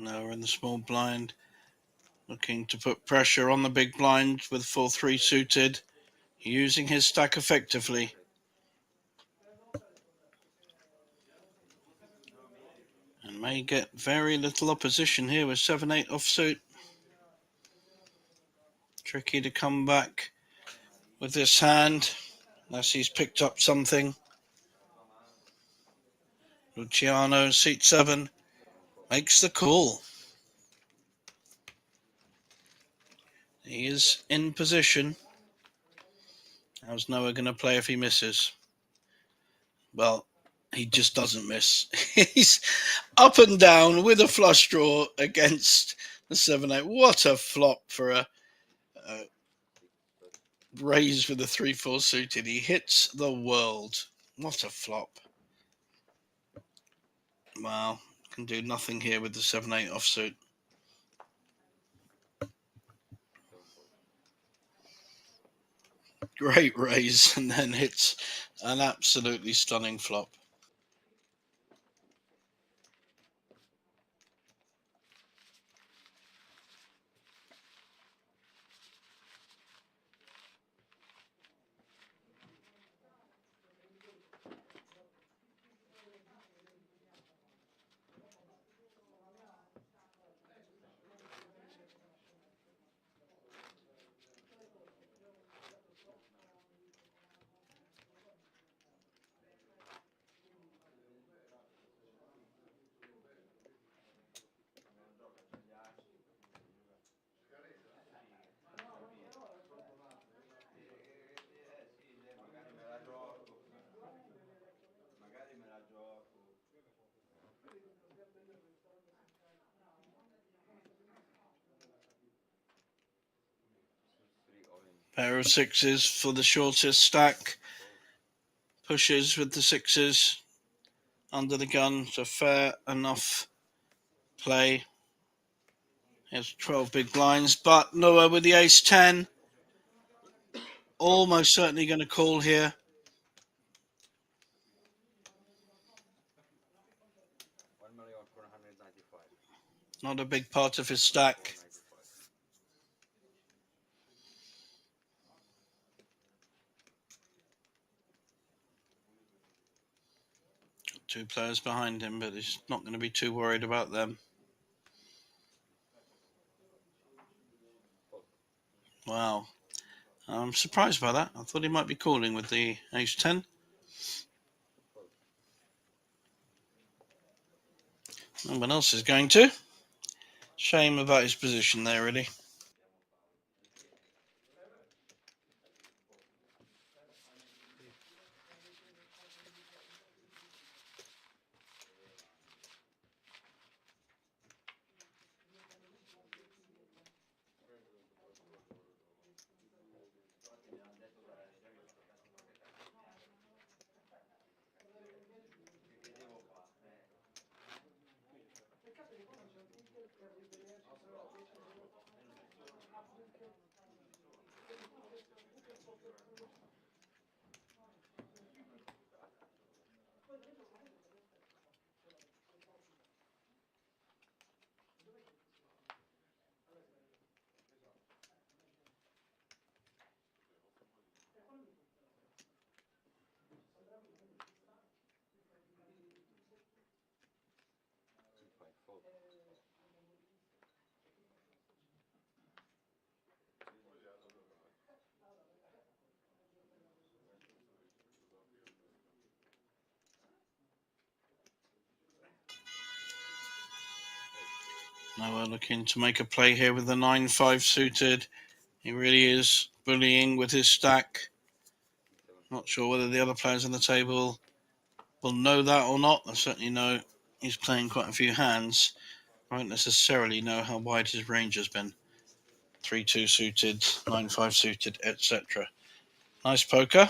Now we're in the small blind, looking to put pressure on the big blind with 4-3 suited, using his stack effectively. And may get very little opposition here with 7-8 offsuit. Tricky to come back with this hand, unless he's picked up something. Luciano, seat 7, makes the call. He is in position. How's Noah going to play if he misses? Well, he just doesn't miss. He's up and down with a flush draw against the 7-8. What a flop for a raise with the 3-4 suited. He hits the world. What a flop. Wow, can do nothing here with the 7-8 offsuit. Great raise and then hits an absolutely stunning flop. Pair of sixes for the shortest stack. Pushes with the sixes under the gun. It's a fair enough play. Here's 12 big blinds, but Noah with the ace-10. Almost certainly going to call here. Not a big part of his stack. Two players behind him, but he's not going to be too worried about them. Wow. I'm surprised by that. I thought he might be calling with the ace-10. No one else is going to. Shame about his position there, really. Now we're looking to make a play here with the 9-5 suited. He really is bullying with his stack. Not sure whether the other players on the table will know that or not. I certainly know he's playing quite a few hands. I won't necessarily know how wide his range has been. 3-2 suited, 9-5 suited, etc. Nice poker.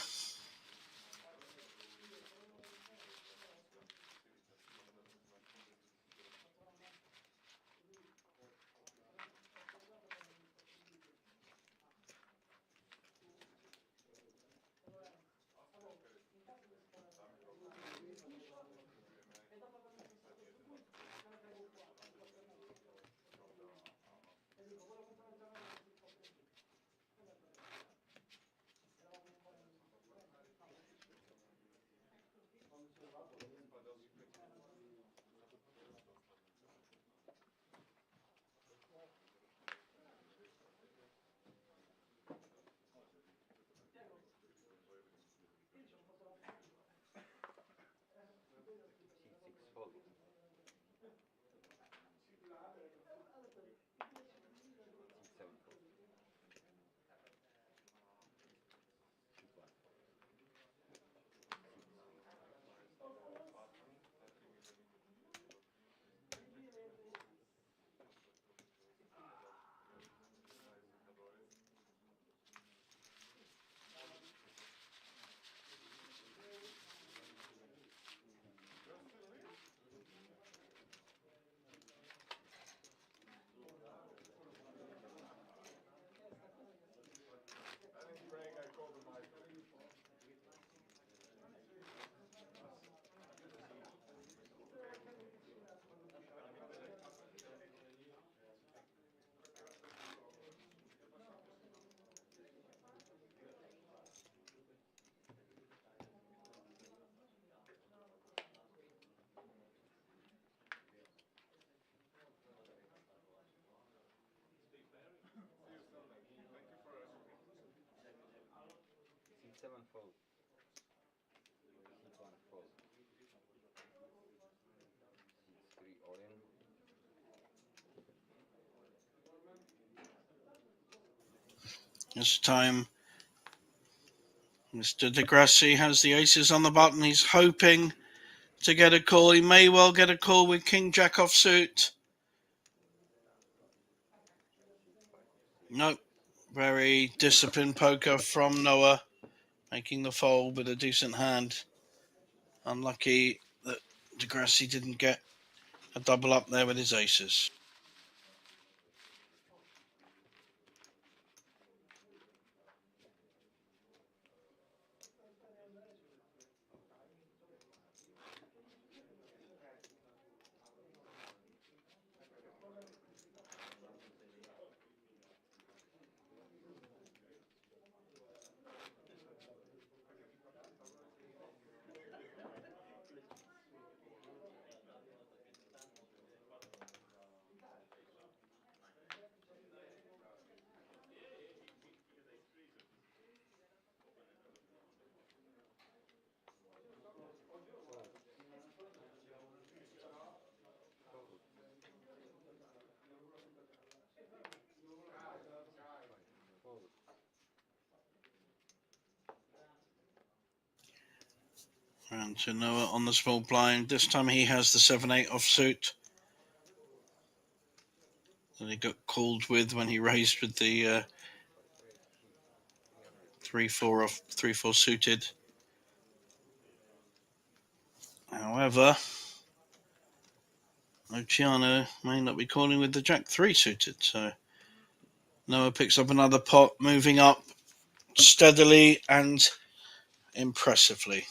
C7 fold. C1 fold. C3 all in. This time, Mr. Degrassi has the aces on the button. He's hoping to get a call. He may well get a call with King Jack offsuit. Nope. Very disciplined poker from Noah, making the fold with a decent hand. Unlucky that Degrassi didn't get a double up there with his aces. Round to Noah on the small blind. This time he has the 7-8 offsuit that he got called with when he raised with the 3-4 off 3-4 suited. However, Luciano may not be calling with the Jack 3 suited, so Noah picks up another pot, moving up steadily and impressively.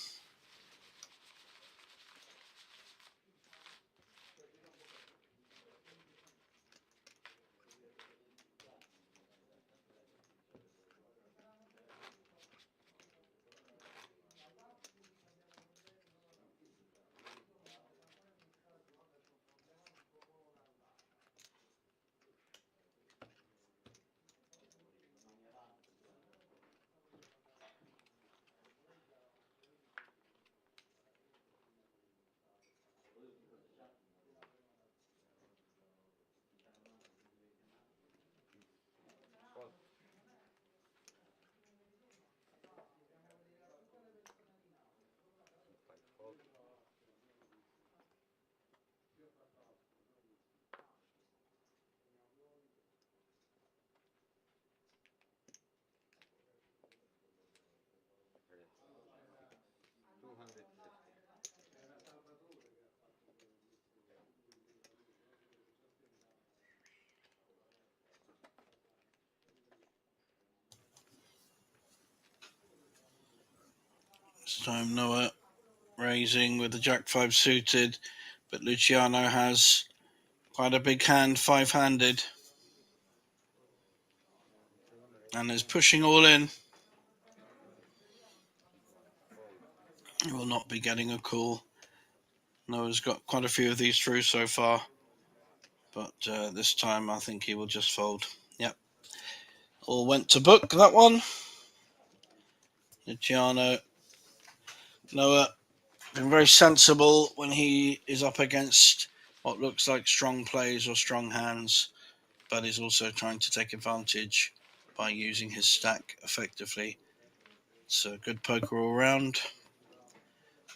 This time Noah raising with the Jack 5 suited, but Luciano has quite a big hand, 5-handed, and is pushing all in. He will not be getting a call. Noah's got quite a few of these through so far, but this time I think he will just fold. Yep. All went to book, that one. Luciano, Noah, been very sensible when he is up against what looks like strong plays or strong hands, but is also trying to take advantage by using his stack effectively. It's a good poker all round.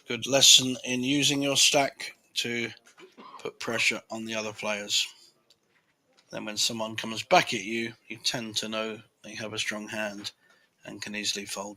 Good lesson in using your stack to put pressure on the other players. Then when someone comes back at you, you tend to know they have a strong hand and can easily fold.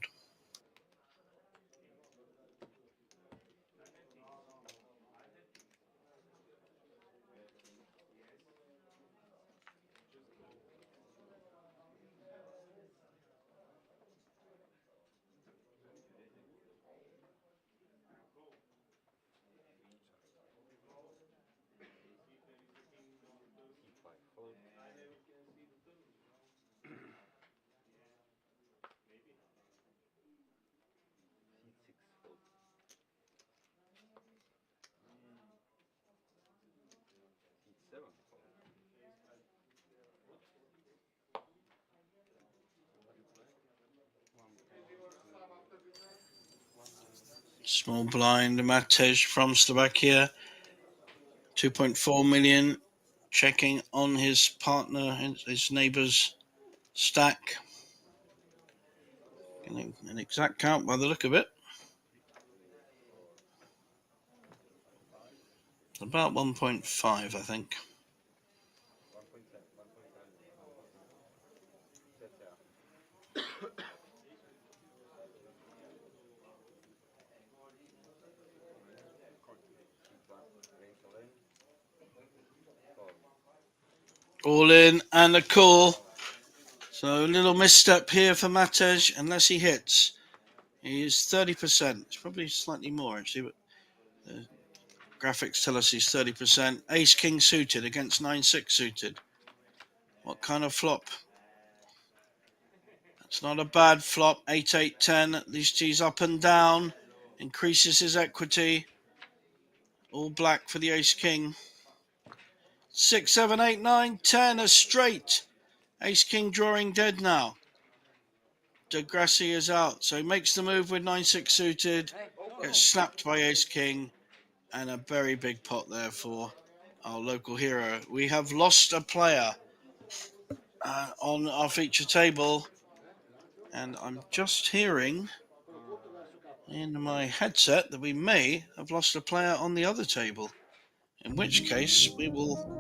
Small blind Matej from Slovakia. 2.4 million. Checking on his partner, his neighbour's stack. Getting an exact count by the look of it. About 1.5, I think. All in and a call. So a little misstep here for Matej, unless he hits. He is 30%. It's probably slightly more actually, but the graphics tell us he's 30%. Ace King suited against 9-6 suited. What kind of flop? That's not a bad flop. 8-8-10. At least he's up and down. Increases his equity. All black for the Ace King. 6, 7, 8, 9, 10. A straight. Ace King drawing dead now. Degrassi is out. So he makes the move with 9-6 suited. Gets slapped by Ace King. And a very big pot there for our local hero. We have lost a player on our feature table. And I'm just hearing in my headset that we may have lost a player on the other table. In which case, we will...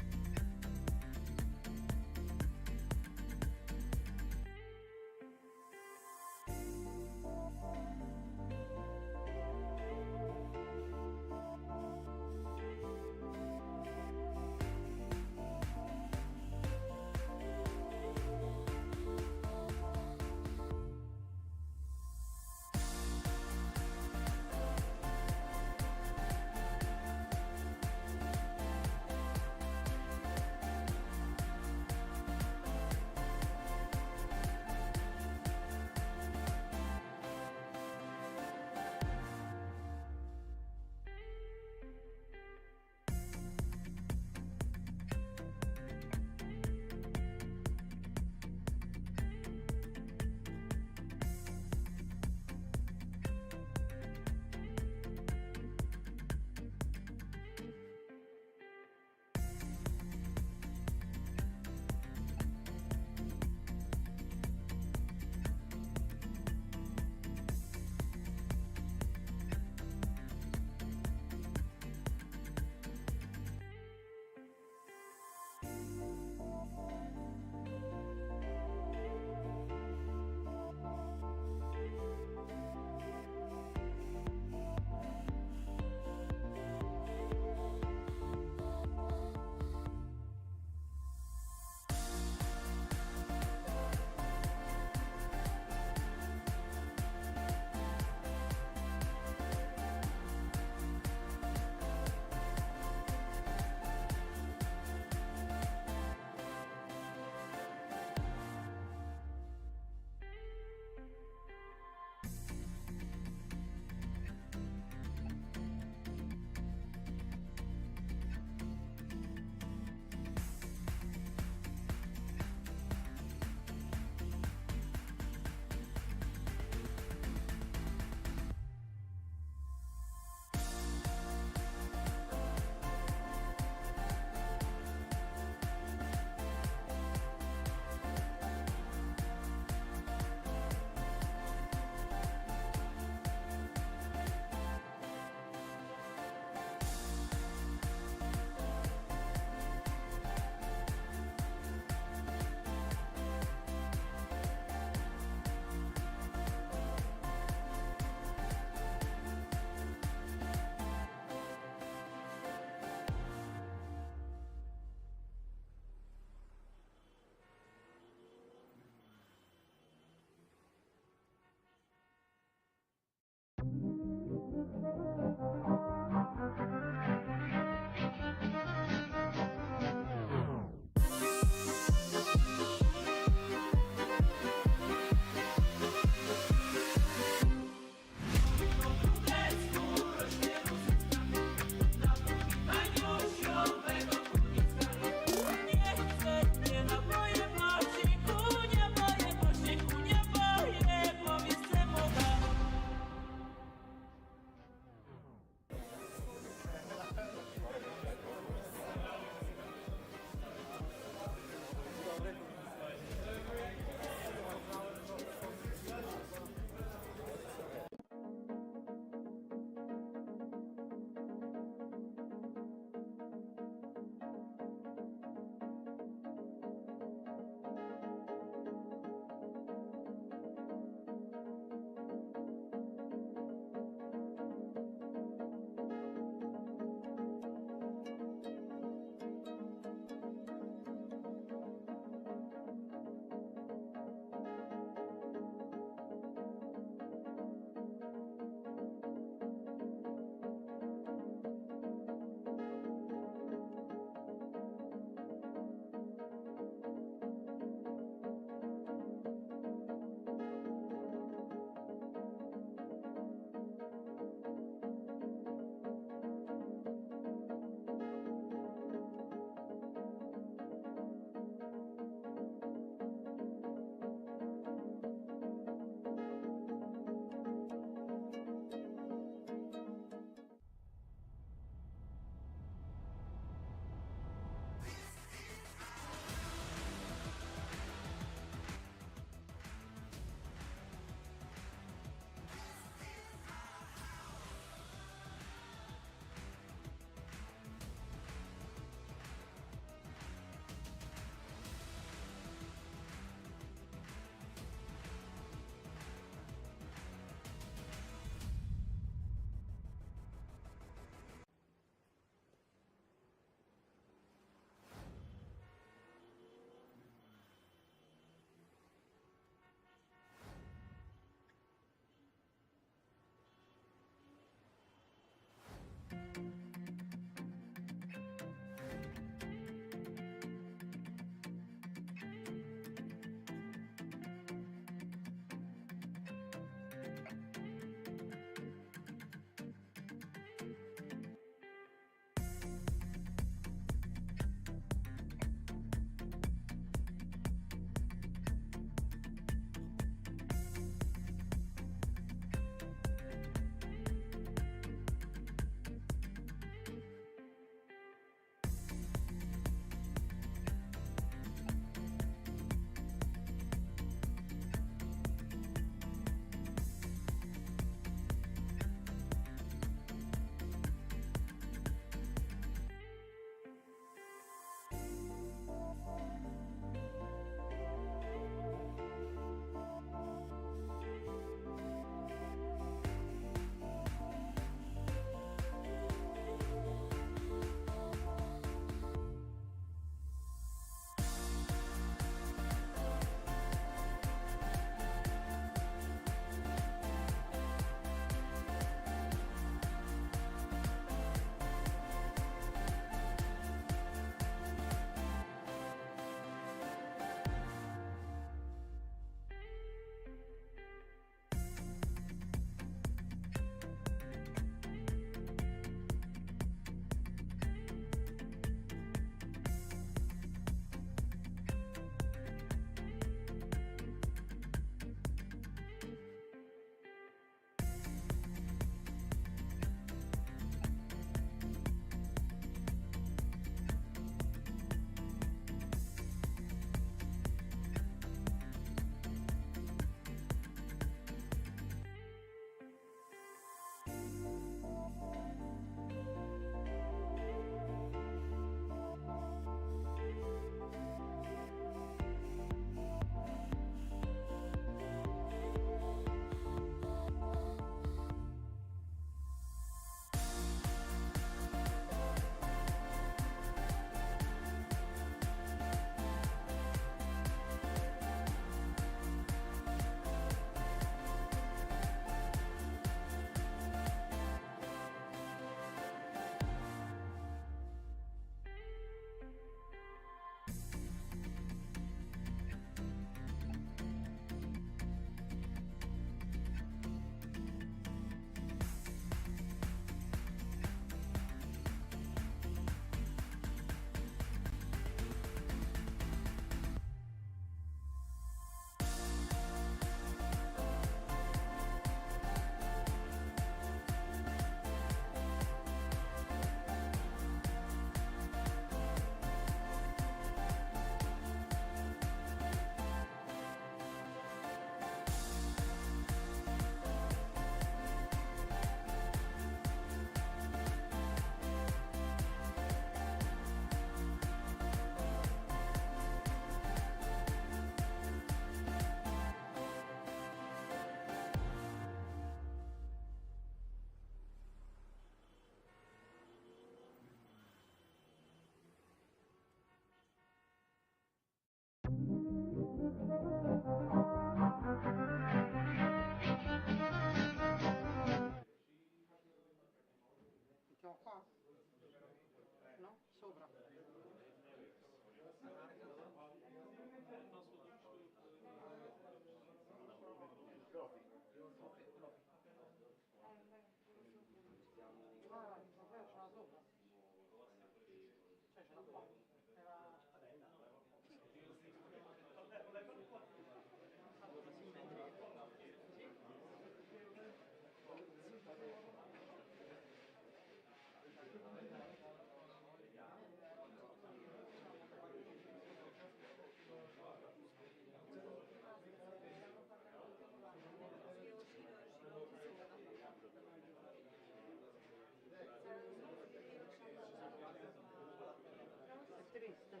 Triste.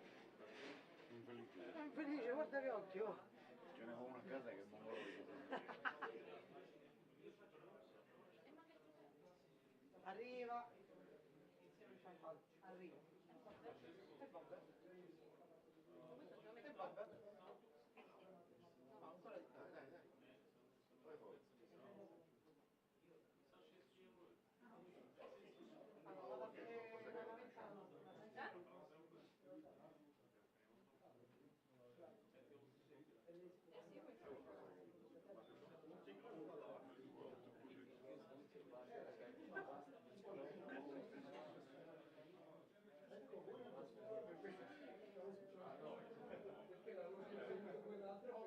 Infelice, guarda che occhio. Ce n'è uno a casa che non vuole. Arriva. Arriva. E vabbè. E vabbè. No, ancora di più. Dai, dai. Fai forza. Allora, vado a vedere la ventana.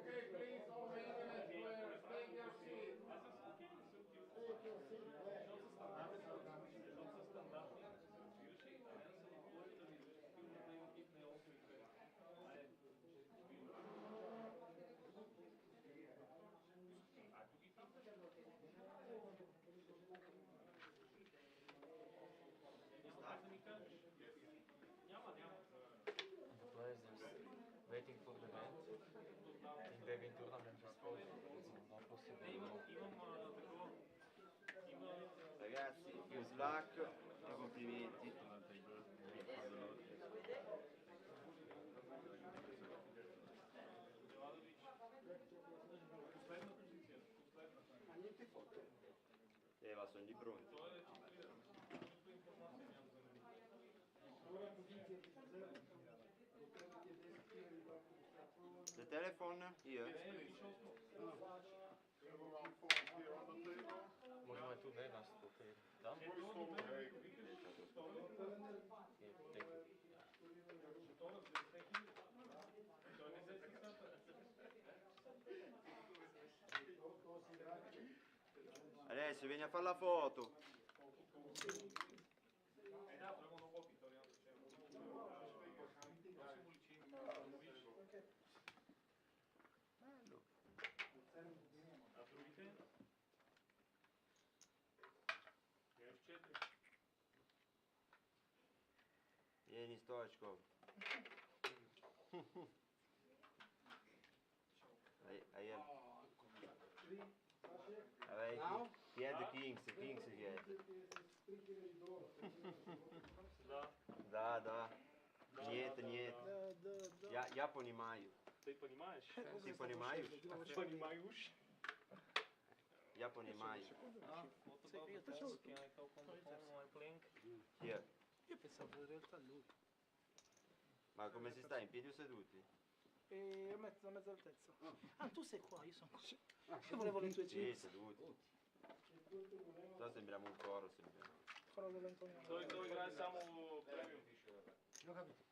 Okay, please, all main event players, take your seat. The players just waiting for the event. Think they're going to tournament just for no possible. Ragazzi, più slack e complimenti. Ma sono lì pronti. The telephone here. Everyone phones here on the table. Možemo je tu danas pokriti. Da? Koji stol hey. Adesso vieni a fare la foto. Vieni Stoichkov. I have. He had the kings he had. Да. Нет. Я понимаю. Ты понимаешь? Ты понимаешь? Понимаешь? Я понимаю. What about the phone? Can I talk on the phone while playing? Here. Io pensavo in realtà a lui. Ma come si sta? In piedi o seduti? E a mezza altezza. Ah, tu sei qua, io sono qua. Io volevo le tue Sì, jeans. seduti. Però sembriamo un coro, sembriamo. Quello dell'Antonio. Dove играет саму премиум? Non ho capito.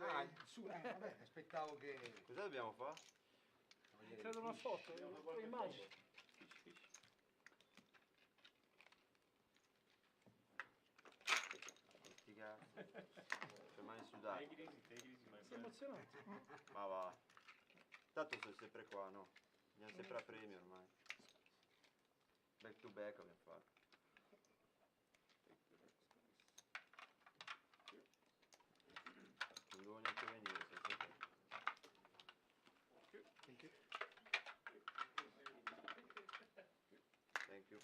Ah, su, vabbè, aspettavo che... Cosa dobbiamo fare? Credo una foto, le immagini. Sti cazzi. C'è mani sudate. Take it easy, my Sei friend. emozionato? Ma va. Tanto sei sempre qua, no? Andiamo sempre a premio ormai. Back to back abbiamo fatto. Non devo neanche venire, sei sempre. Thank you.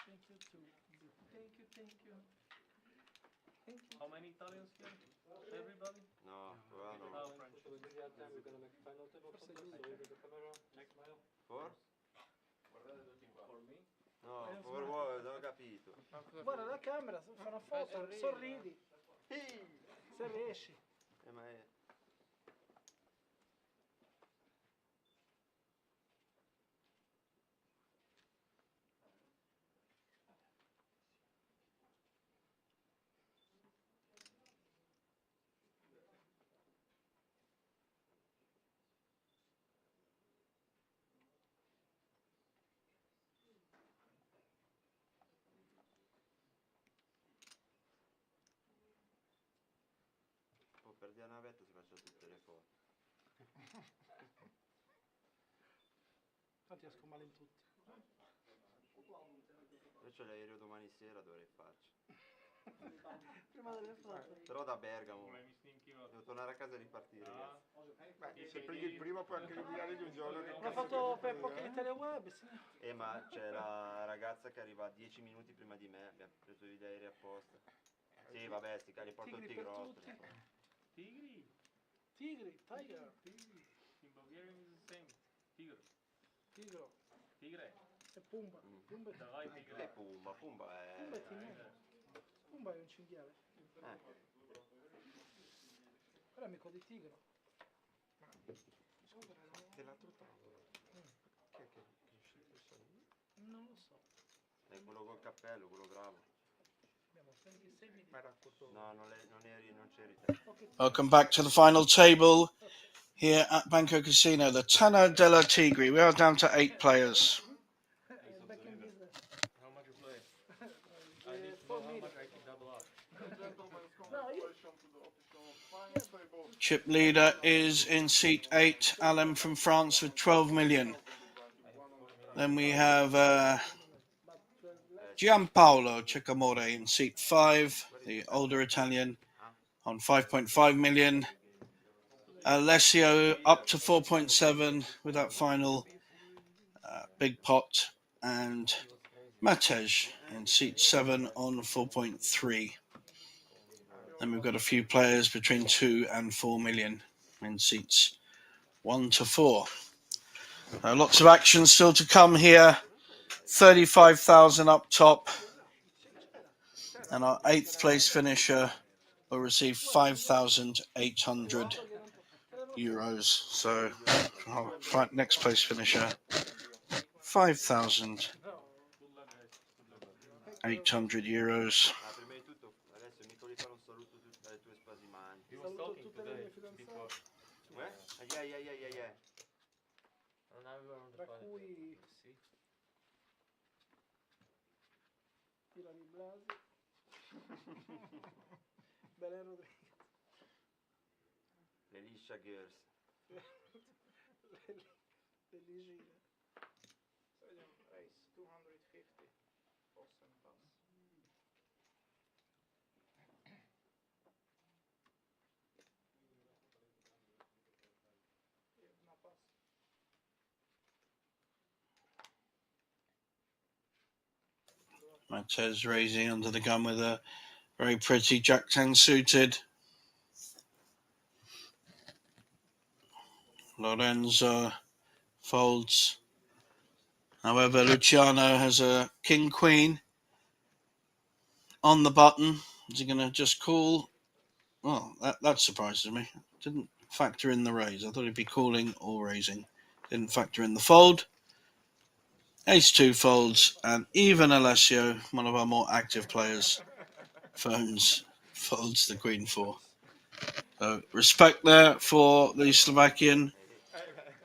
Thank you too. Thank you. How many Italians here? Everybody? No, qua no. Oh, French. Forse lui. For? For me? No, for what? Non ho capito. Guarda la camera, fa una foto, sorridi. Se riesci. Ma è... ti esco male in tutti. Io c'ho l'aereo domani sera, dovrei farci. Prima delle foto. Però da Bergamo. Големи снимки в... Devo tornare a casa e ripartire, ragazzi. Beh, se prendi il primo puoi anche inviare di un giorno che L'ho cazzo fatto che per ti Poker frega, Italia Web, sì. Ma c'è la ragazza che arriva 10 minuti prima di me, abbiamo preso gli aerei apposta. Sì, vabbè, sti cani, porto il Tigri per tigrotto. tutti. Tigri. Tigri, Tiger, Tigri. In Bulgarian is the same. Tigr. Tigro Tigre. e Pumba. Pumba è Давай, Che Tigre. Pumba? Pumba Pumba è è... timone. Pumba è un cinghiale. Però è amico di Tigro. Scusa, che l'altro tavolo? Chi è che è uscito il saluto? Non lo so. È quello col cappello, quello bravo. Abbiamo 26 milioni. Ma era cotto... No, non c'eri te. Welcome back to the final table here at Banco Casino, the Tana delle Tigri. We are down to 8 players. Back in business. How much you play? I need to know how much I can double up. Gentlemen, congratulations to the official final table. Chip leader is in seat 8, Alain from France with 12 million. Then we have Gianpaolo Ciccamore in seat 5, the older Italian, on 5.5 million. Alessio up to 4.7 with that final big pot, and Matej in seat 7 on 4.3. Then we've got a few players between 2 and 4 million in seats 1 to 4. Lots of action still to come here. 35,000 up top, and our 8th place finisher will receive 5,800 euros. So our next place finisher, 5,800 euros. Prima di tutto, adesso mi devi fare un saluto alle tue spasimanti. He was talking today before. Yeah. And now we are on the Tra final. cui See? Tira di Blasi. Belen Rodriguez. Le liscia girls. Le Ligine. Race 250. Awesome pass. Jedna pass. Matez raising under the gun with a very pretty Jack 10 suited. Lorenzo folds. However, Luciano has a king queen on the button. Is he going to just call? Well, that surprises me. Didn't factor in the raise. I thought he'd be calling or raising. Didn't factor in the fold. Ace-2 folds, and even Alessio, one of our more active players, folds the queen 4. So respect there for the Slovakian.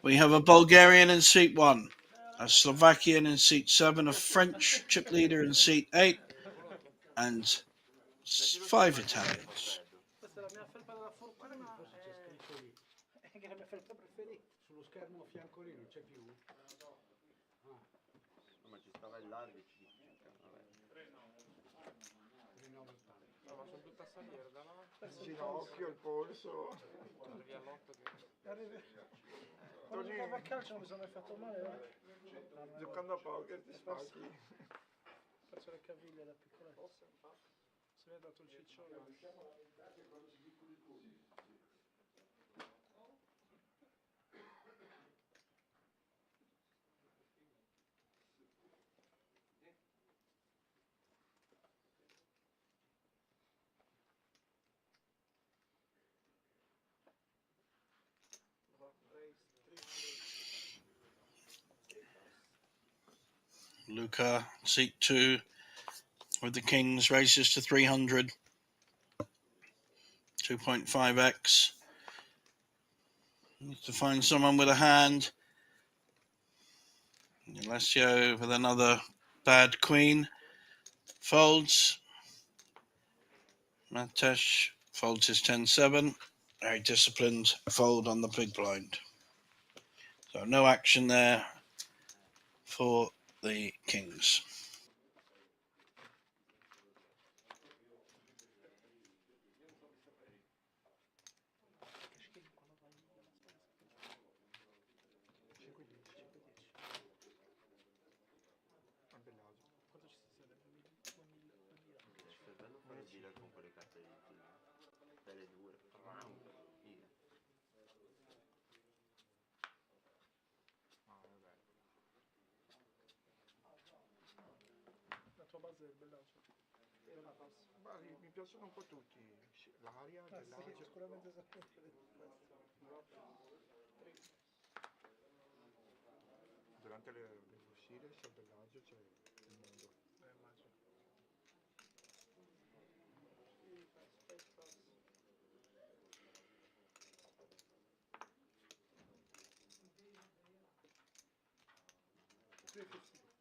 We have a Bulgarian in seat 1, a Slovakian in seat 7, a French chip leader in seat 8, and 5 Italians. Questa è la mia felpa della fortuna. Che è la mia felpa preferita. Sullo schermo a fianco lì non c'è più. Ma ci stava il l'arbitro. Vabbè. 3,90. No, ma sono tutta salirda, no? Il ginocchio, il polso. Arrivi all'otto che... Quando giocavo a calcio non mi sono mai fatto male. Giocando a poker ti spacchi. Ho perso le caviglie da piccoletto. Se mi è dato il ciccione. Luca, seat 2, with the kings, races to 300. 2.5x. Needs to find someone with a hand. Alessio with another bad queen. Folds. Matesh folds his 10-7. Very disciplined fold on the big blind. So no action there for the kings. A Bellagio. Quanto ci sarebbe? 2000? Adesso è bello fare il dealer con quelle carte di tigre. Belle dure. Fighe. Ah, vabbè. La tua base è il Bellagio. Io la passo. Ma mi piacciono un po' tutti. L'aria, Ah sì, Bellagio. sicuramente sapevo questo. Durante le uscite a Bellagio c'è il mondo. Immagino. Sì. 350.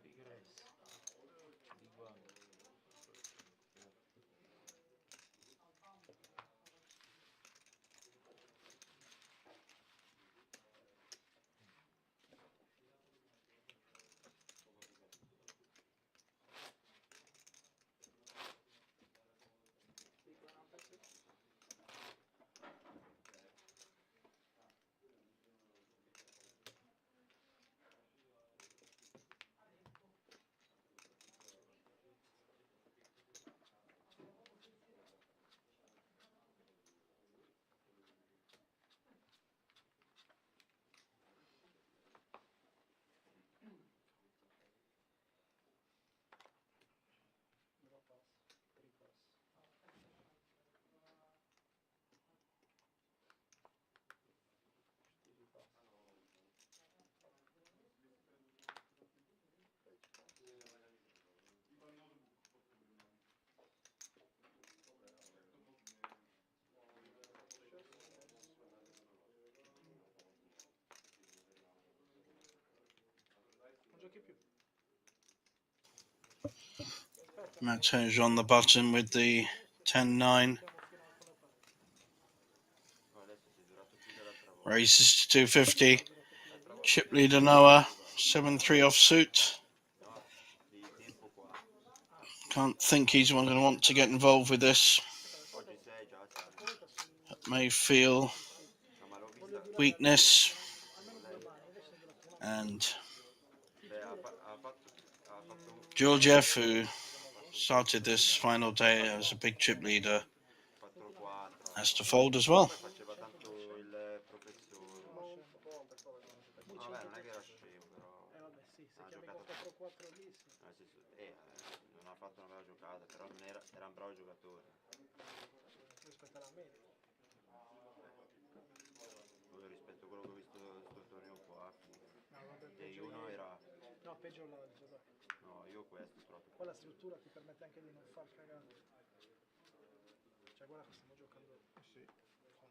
Big race. Big one. Drop pass. 3 pass. Stevie pass. Non giochi più. Aspetta. Matt Henge on the button with the 10-9. Siamo fino al fondo parte. Oh, adesso sei durato più dell'altra volta. Raises to 250. L'altra volta Chip sei leader durato Noah. più, 7-3 offsuit. no, di tempo qua. Can't think he's going to want to get involved with this. Oggi sei già, sai. May feel No, ma l'ho vista. Voglio durare weakness almeno 2 mani, invece è durato una and Beh, ha fatto Georgiev, who started this final day as a big chip leader, 4-4. has to fold as well. Poi faceva tanto il professore. No, vabbè, non è che era scemo, però. vabbè sì, se Ha chiami giocato. con 4-4 lì sì. Non ha fatto una bella giocata, però non era un bravo giocatore. Rispetto alla media. Poi rispetto a quello che ho visto sto torneo qua, No, vabbè, e peggio uno ieri. era. No, peggio l'altro, dai. No, io questo proprio. Qua la struttura ti permette anche di non far cagate. Cioè guarda che stiamo giocando Sì, con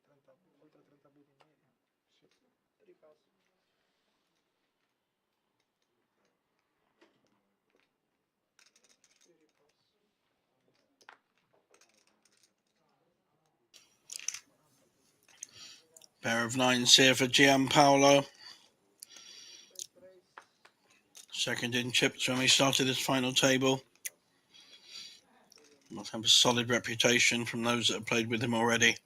30, oltre 30 buti in media. sì. 3 pass. Pair of nines here for Gianpaolo. Second in chips when we started this final table. Must have a solid reputation from those that have played with him already.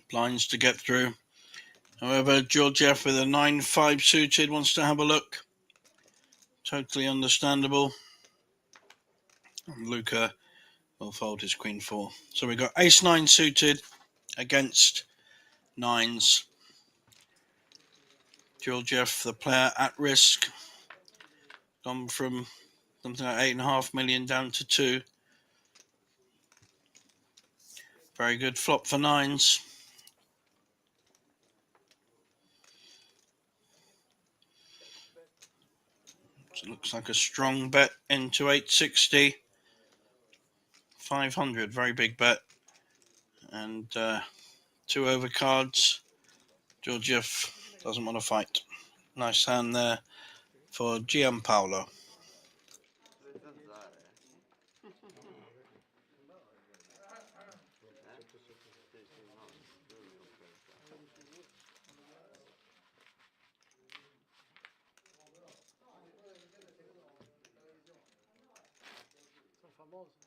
Blinds to get through. However, Georgiev with a 9-5 suited wants to have a look. Totally understandable. And Luca will fold his queen 4. So we've got ace-9 suited against nines. Georgiev, the player at risk, gone from something like 8.5 million down to 2. Very good flop for nines. So it looks like a strong bet into 860. 500, very big bet. And 2 overcards. Georgiev doesn't want to fight. Nice hand there for Gianpaolo. Le zanzare. Sì, sì, no, lui mi rompe il cazzo. Sono famoso.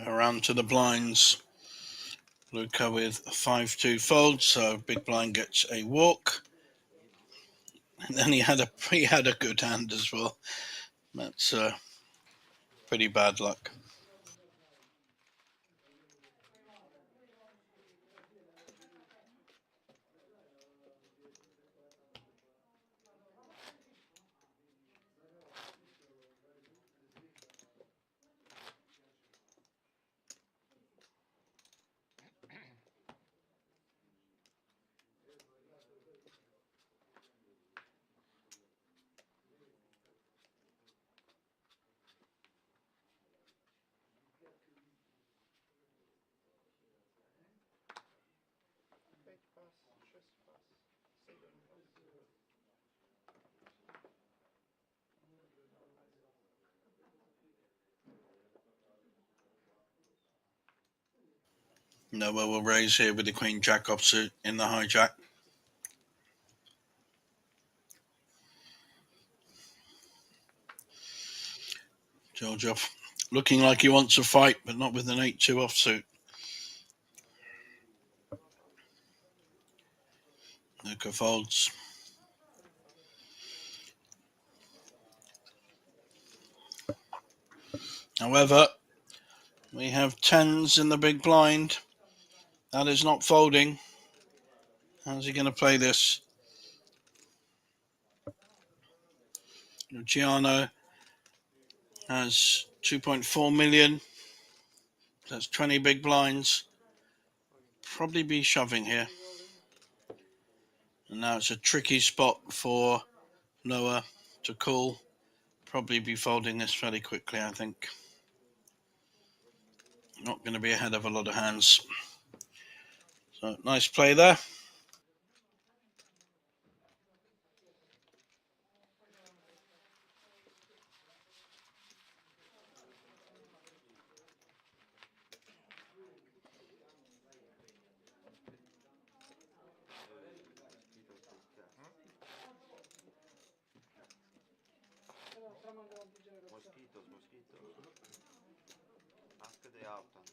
Around to the blinds. Luca with 5-2 folds, so big blind gets a walk. And then he had a good hand as well. That's pretty bad luck. Noah will raise here with the Queen Jack offsuit in the hijack. Georgiev looking like he wants a fight, but not with an 8-2 offsuit. Luca folds. However, we have 10s in the big blind. That is not folding. How's he going to play this? Luciano has 2.4 million. That's 20 big blinds. Probably be shoving here. And now it's a tricky spot for Noah to call. Probably be folding this fairly quickly, I think. Not going to be ahead of a lot of hands. So nice play there. Mosquitos, mosquitos. Ask the autumn.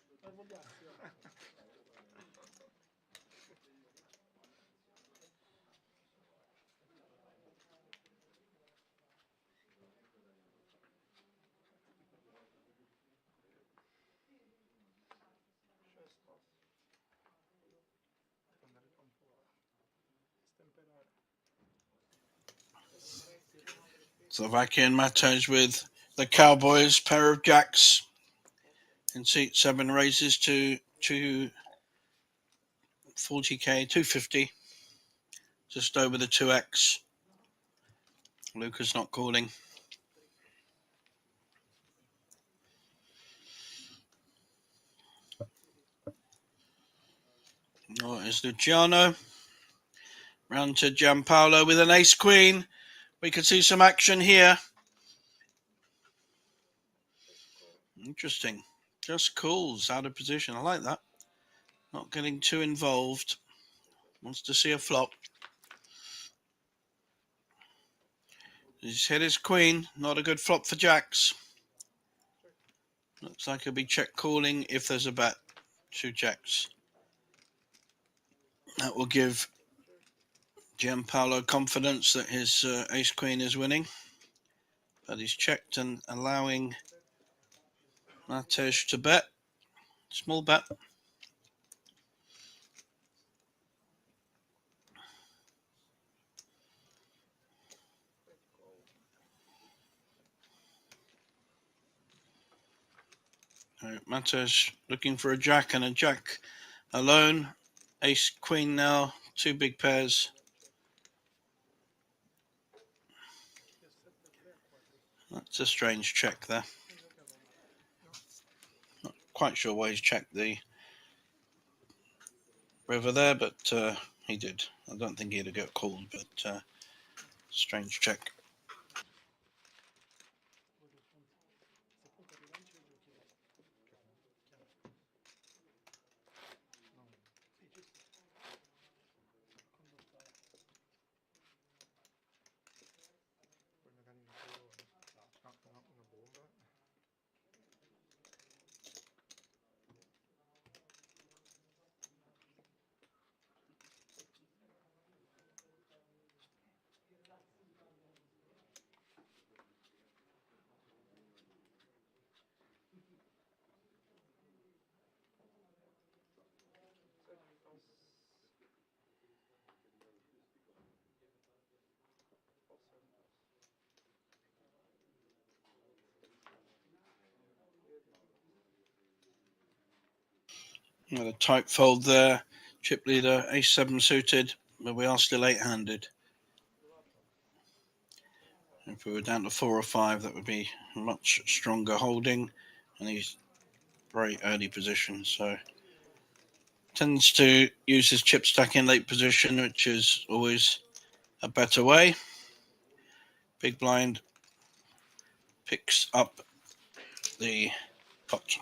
Slovakian Matej with the Cowboys, pair of jacks. In seat 7 raises to 240k, 250. Just over the 2x. Luca's not calling. Oh, it's Luciano. Round to Gianpaolo with an ace queen. We could see some action here. Interesting. Just calls out of position. I like that. Not getting too involved. Wants to see a flop. He's hit his queen. Not a good flop for jacks. Looks like he'll be check calling if there's a bet. 2 jacks. That will give Gianpaolo confidence that his ace queen is winning. But he's checked and allowing Matej to bet. Small bet. Matej looking for a jack and a jack alone. Ace queen now. 2 big pairs. That's a strange check there. Not quite sure why he's checked the river there, but he did. I don't think he'd have got called, but strange check. Poi magari un colore. No, una bomba. Got a tight fold there. Chip leader, ace-7 suited, but we are still 8-handed. If we were down to 4 or 5, that would be a much stronger holding, and he's very early position, so tends to use his chip stack in late position, which is always a better way. Big blind picks up the pot.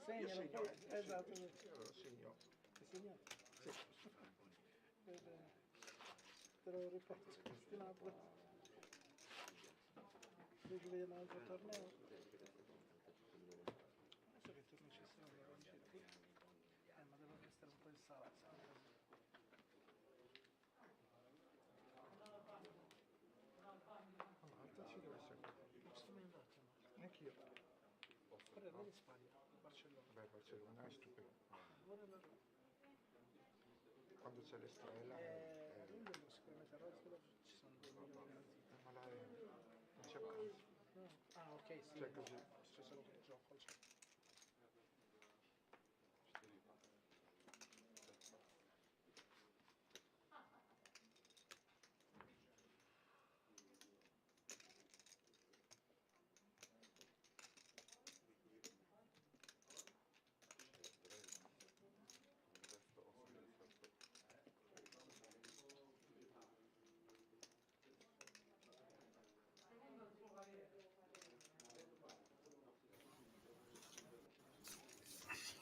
Segnalo poi, esatto. Io lo segno. Ti segnato? Sì. Te lo riporto su quest'altro. Vedi un altro torneo. Adesso che turno ci sono da oggi qui. Ma devo restare un po' in sala. Malta ci deve essere qualcosa. Non sono mai andato a Malta. Neanch'io. Però lì in Spagna, Barcellona. Beh, Barcellona è stupendo. Allora, Quando c'è l'estrella quindi sicuramente a Rotterdam ci sono dei milioni di ziti. ma là non c'è vacanza. No. Ah, ok, sì. Cioè No, così. c'è solo per il gioco. Cioè.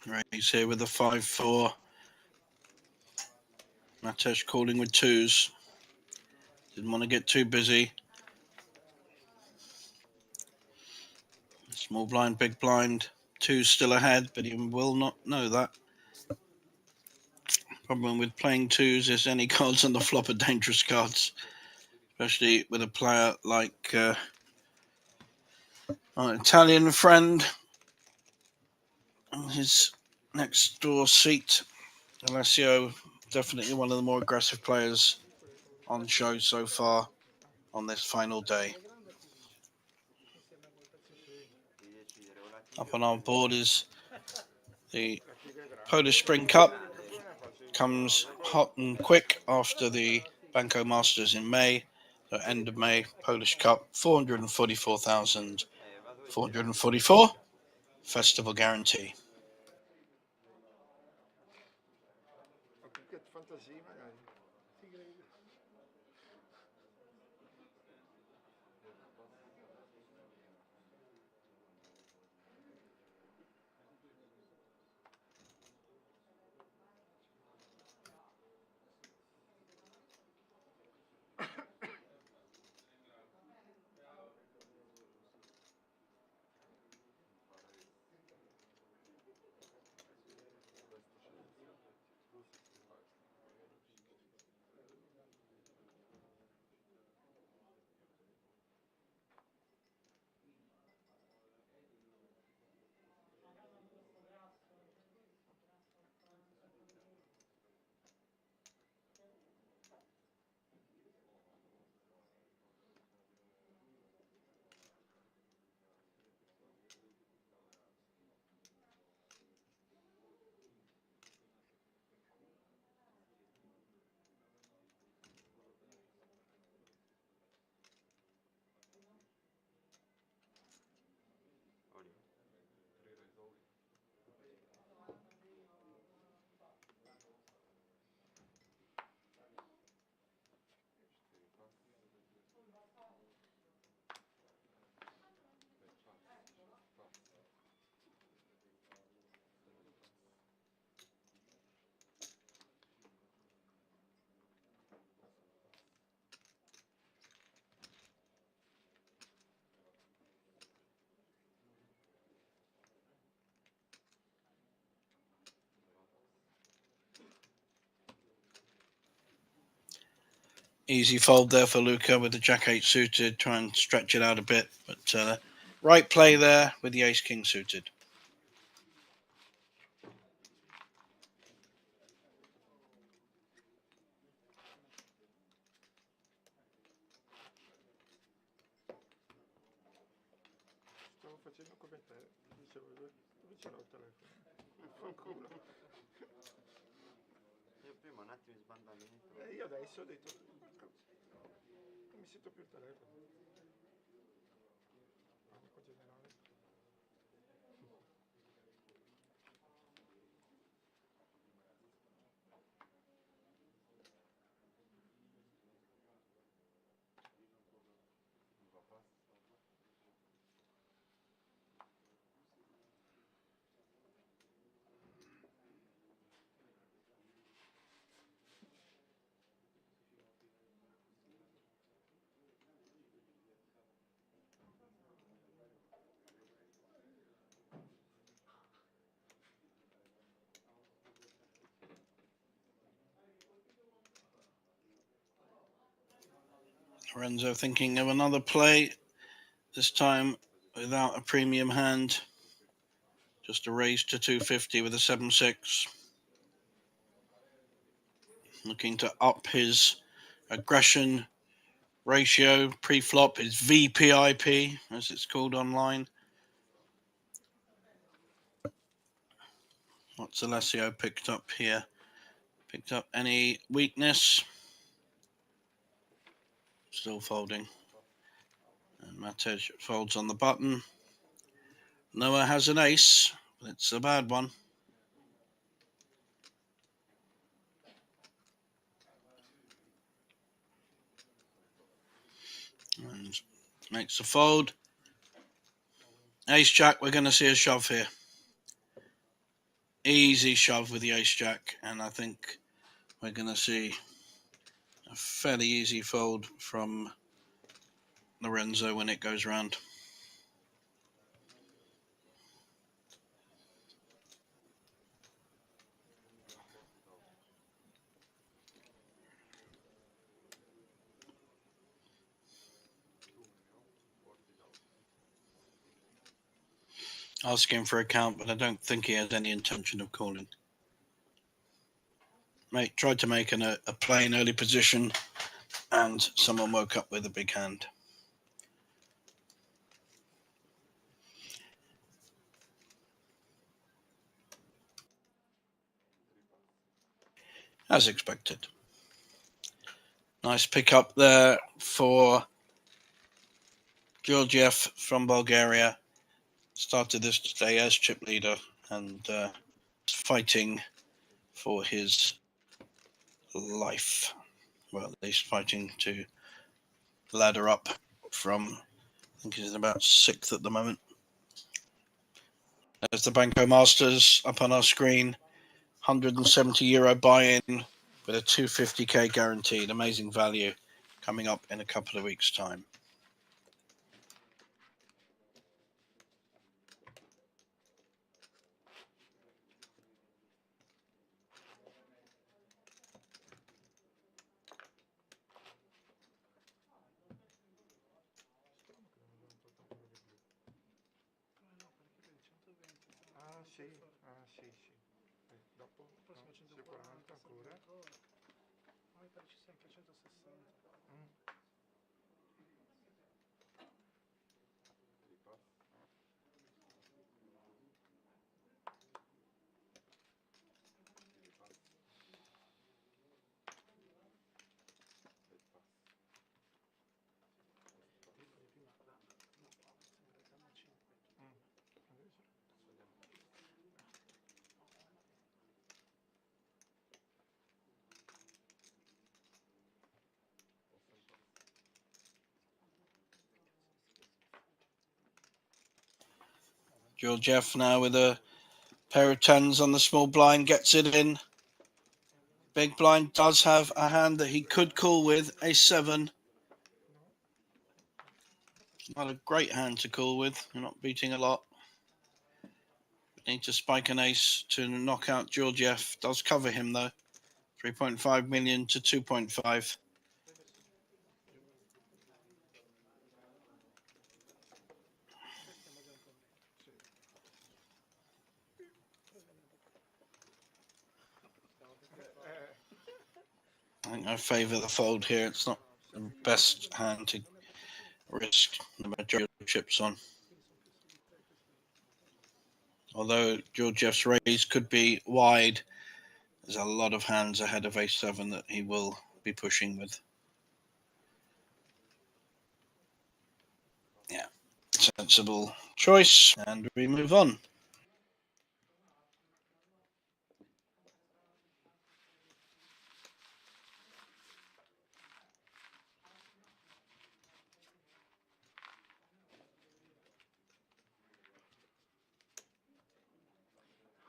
Right, he's here with a 5-4. Matej calling with 2s. Didn't want to get too busy. Small blind, big blind. 2s still ahead, but he will not know that. Problem with playing 2s is any cards on the flop are dangerous cards, especially with a player like our Italian friend and his next door seat, Alessio. Definitely one of the more aggressive players on show so far on this final day. Up on our board is the Polish Spring Cup. Comes hot and quick after the Banco Masters in May, so end of May. Polish Cup, 444,444. Festival guarantee. Ma che fantasia magari. Easy fold there for Luca with the Jack-8 suited. Try and stretch it out a bit. But right play there with the Ace-King suited. Stavo facendo come te, dicevo dove ce l'ho il telefono? Fanculo. Io prima un attimo in sbandamento. E io adesso ho detto, non mi sento più il telefono. Panico generale. Lorenzo thinking of another play, this time without a premium hand. Just a raise to 250 with a 7-6. Looking to up his aggression ratio. Pre-flop, his VPIP, as it's called online. What's Alessio picked up here? Picked up any weakness? Still folding. And Matej folds on the button. Noah has an ace, but it's a bad one. And makes a fold. Ace Jack, we're going to see a shove here. Easy shove with the Ace Jack, and I think we're going to see a fairly easy fold from Lorenzo when it goes round. Asking for a count, but I don't think he has any intention of calling. Mate tried to make a play in early position, and someone woke up with a big hand. As expected. Nice pick up there for Georgiev from Bulgaria. Started this today as chip leader and fighting for his life. Well, he's fighting to ladder up from, I think he's in about 6th at the moment. There's the Banco Masters up on our screen. €170 buy-in with a 250k guaranteed. Amazing value coming up in a couple of weeks' time. Ah sì, sì. Dopo prossimo no, 140 ancora. Poi pare ci sia anche 160. Georgiev now with a pair of 10s on the small blind, gets it in. Big blind does have a hand that he could call with, a 7. Not a great hand to call with. You're not beating a lot. Need to spike an ace to knock out Georgiev. Does cover him though. 3.5 million to 2.5. I think I favour the fold here. It's not the best hand to risk the majority of chips on. Although Georgiev's raise could be wide, there's a lot of hands ahead of a7 that he will be pushing with. Yeah, sensible choice, and we move on.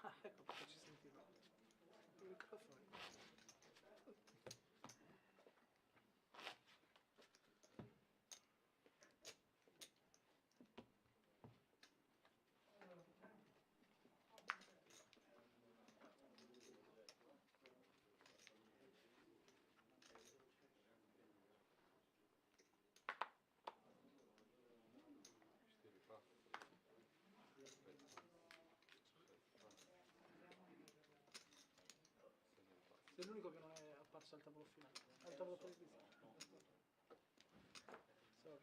Ah, ecco perché ci sentiva. Il microfono. Sei l'unico che non è apparso al tavolo finale, al tavolo televisivo. Sorry.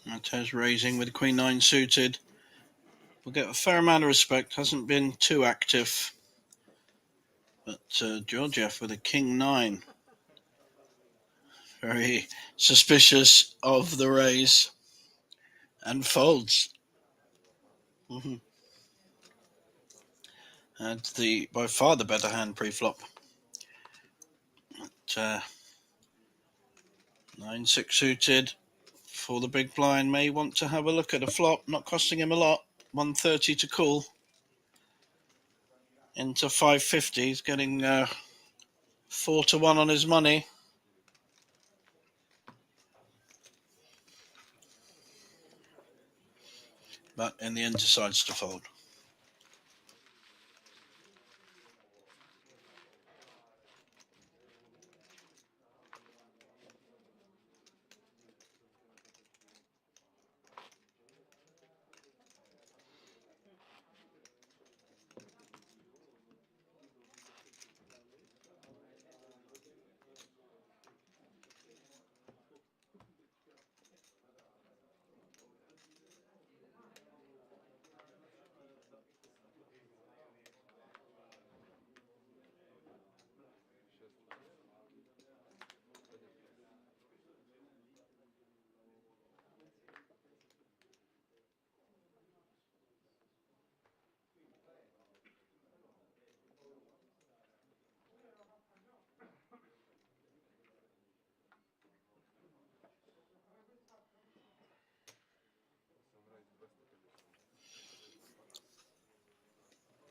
Matez raising with Queen 9 suited. Will get a fair amount of respect. Hasn't been too active. But Georgiev with a King 9. Very suspicious of the raise. And folds. Had the by far the better hand pre-flop. 9-6 suited for the big blind. May want to have a look at a flop. Not costing him a lot. 130 to call. Into 550. He's getting 4-1 on his money. But in the end decides to fold.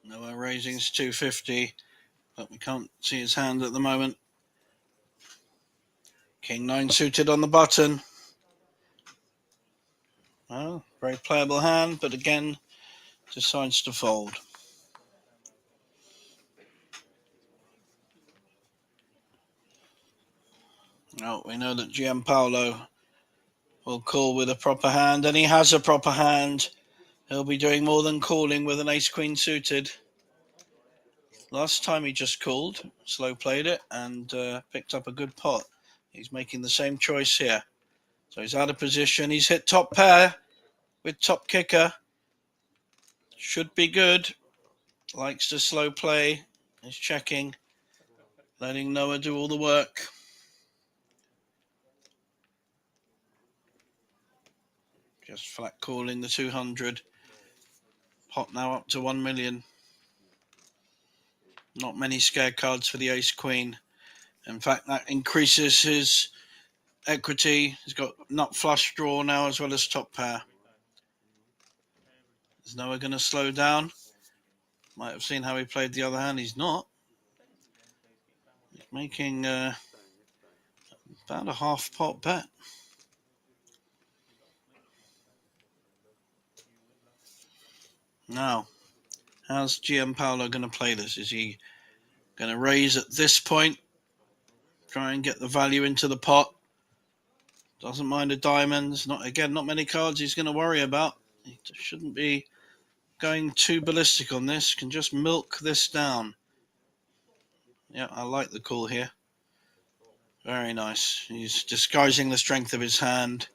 Noah raising's 250, but we can't see his hand at the moment. King 9 suited on the button. Well, Very playable hand, but again, decides to fold. Oh, we know that Gianpaolo will call with a proper hand, and he has a proper hand. He'll be doing more than calling with an ace-queen suited. Last time he just called, slow played it, and picked up a good pot. He's making the same choice here. So he's out of position. He's hit top pair with top kicker. Should be good. Likes to slow play. He's checking. Letting Noah do all the work. Just flat calling the 200. Pot now up to 1 million. Not many scare cards for the ace-queen. In fact, that increases his equity. He's got nut flush draw now as well as top pair. Is Noah going to slow down? Might have seen how he played the other hand. He's not. He's making about a half pot bet. Now, how's Gianpaolo going to play this? Is he going to raise at this point? Try and get the value into the pot? Doesn't mind a diamonds. Not many cards he's going to worry about. He shouldn't be going too ballistic on this. Can just milk this down. Yeah, I like the call here. Very nice. He's disguising the strength of his hand,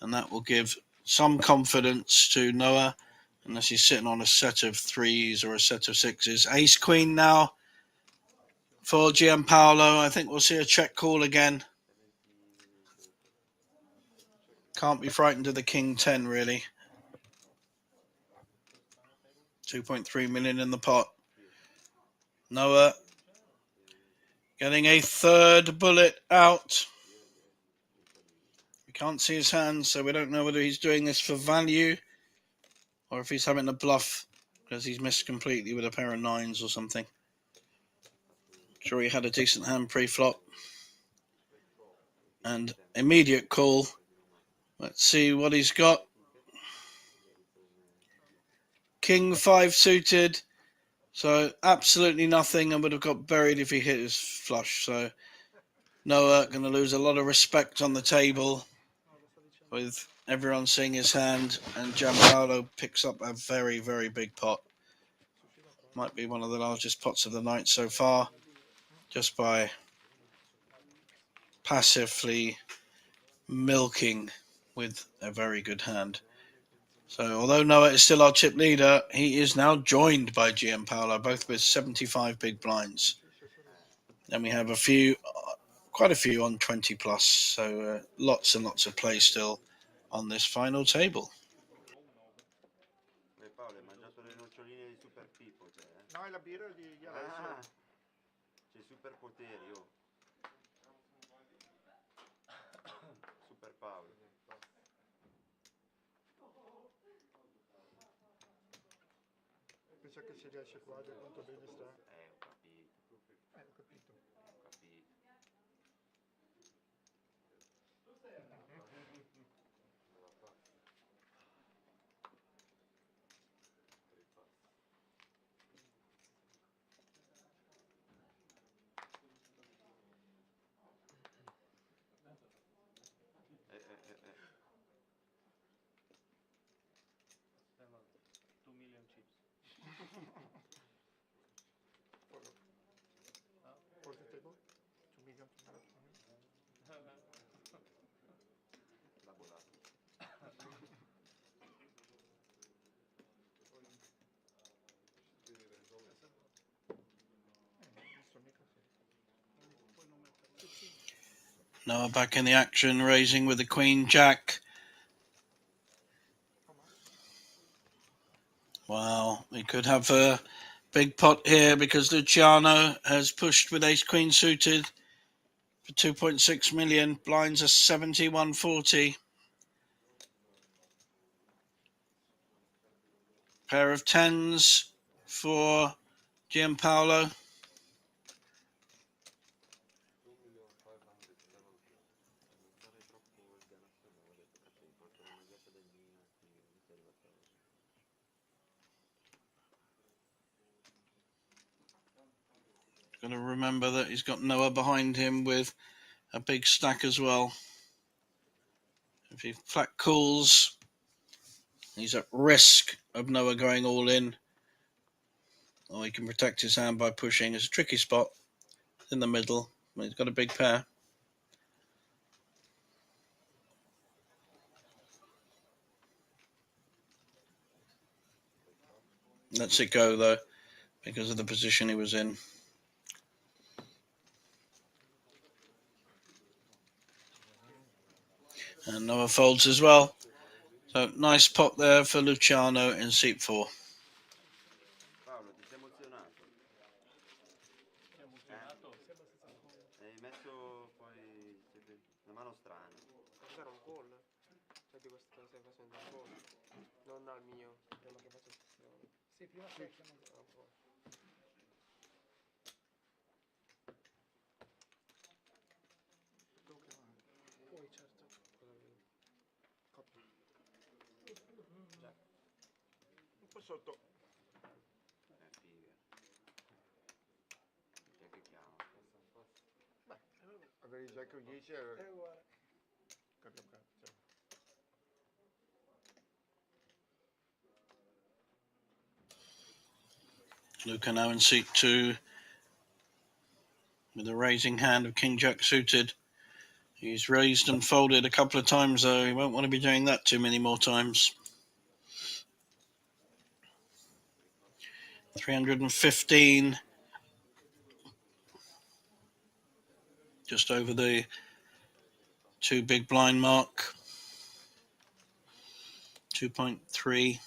and that will give some confidence to Noah, unless he's sitting on a set of threes or a set of sixes. Ace Queen now for Gianpaolo. I think we'll see a check call again. Can't be frightened of the King 10, really. 2.3 million in the pot. Noah getting a third bullet out. We can't see his hands, so we don't know whether he's doing this for value or if he's having a bluff because he's missed completely with a pair of nines or something. Sure, he had a decent hand pre-flop. And immediate call. Let's see what he's got. King 5 suited. So absolutely nothing, and would have got buried if he hit his flush. So Noah going to lose a lot of respect on the table with everyone seeing his hand, and Gianpaolo picks up a very, very big pot. Might be one of the largest pots of the night so far, just by passively milking with a very good hand. So although Noah is still our chip leader, he is now joined by Gianpaolo, both with 75 big blinds. Then we have quite a few on 20 plus, so lots and lots of play still on this final table. Paolo, hai mangiato le noccioline di Super Pippo, te, eh? No, è la birra di Alessio. C'è i superpoteri, oh. Super Paolo. Pensa che si riesce qua, da quanto bene sta. Ho capito. Ho capito. Ho capito. For the table? 2 million. La volata. Noah back in the action, raising with the Queen Jack. Wow, we could have a big pot here because Luciano has pushed with Ace Queen suited for 2.6 million. Blinds are 71.40. Pair of tens for Gianpaolo. Got to remember that he's got Noah behind him with a big stack as well. If he flat calls, he's at risk of Noah going all in. Or he can protect his hand by pushing. It's a tricky spot in the middle. He's got a big pair. Lets it go though, because of the position he was in. And Noah folds as well. So nice pot there for Luciano in seat 4. Paolo, ti sei emozionato? Hai messo poi una mano strana. Cos'era un call? Vedi questo stai facendo un call. Non al mio, prima che faccio sessione. Sì, prima stai chiamando. Ah, poi. Devo chiamare. Poi certo. Cosa vedi? Coppia. Già. Un po' sotto. Figa. Chi è che chiama? Beh, avevi già che 10 Guarda. capiamo. Luca now in seat 2 with a raising hand of King Jack suited. He's raised and folded a couple of times though. He won't want to be doing that too many more times. 315. Just over the 2 big blind mark. 2.3.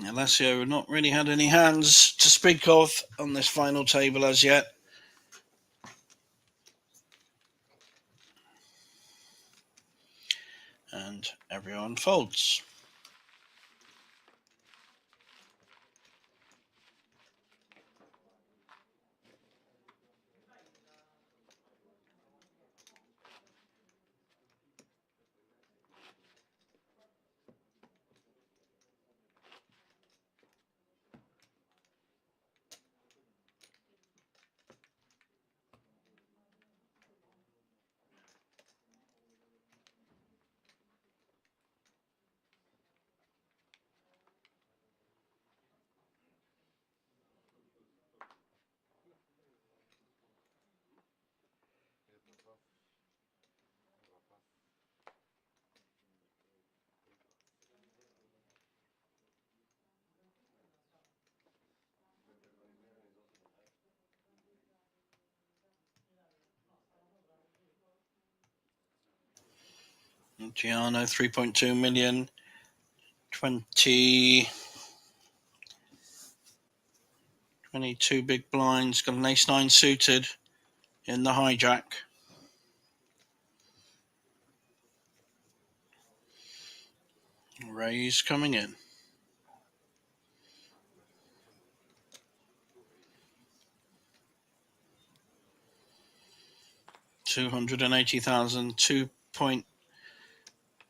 Alessio not really had any hands to speak of on this final table as yet. And everyone folds. Giano 3.2 million. 22 big blinds. Got an ace-9 suited in the hijack. Raise coming in. $280,000,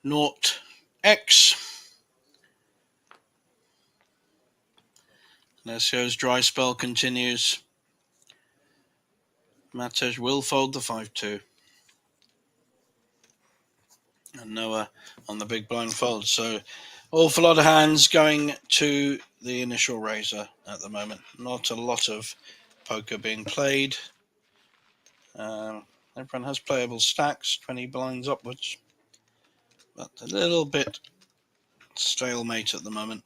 2.0x. Alessio's dry spell continues. Matej will fold the 5-2. And Noah on the big blind fold. So awful lot of hands going to the initial raiser at the moment. Not a lot of poker being played. Everyone has playable stacks, 20 blinds upwards. But a little bit stalemate at the moment.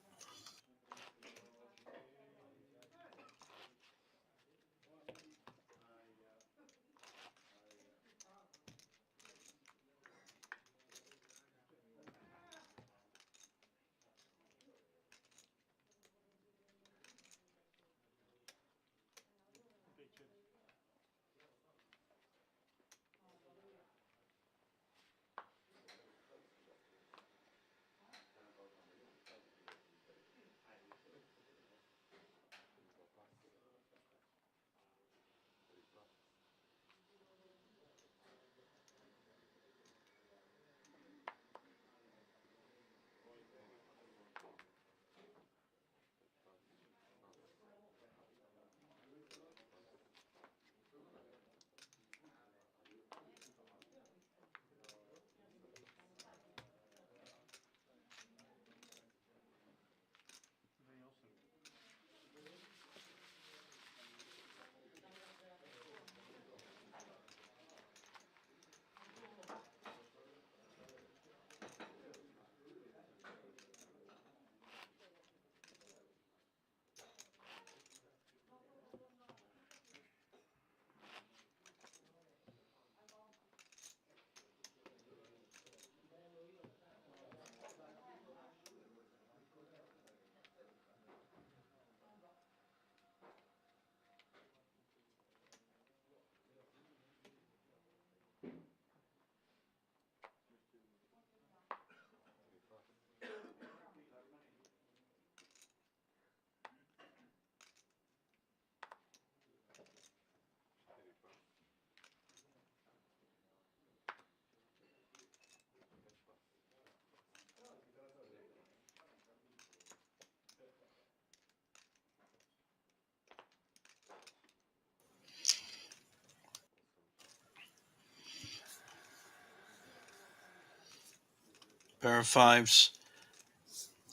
Pair of fives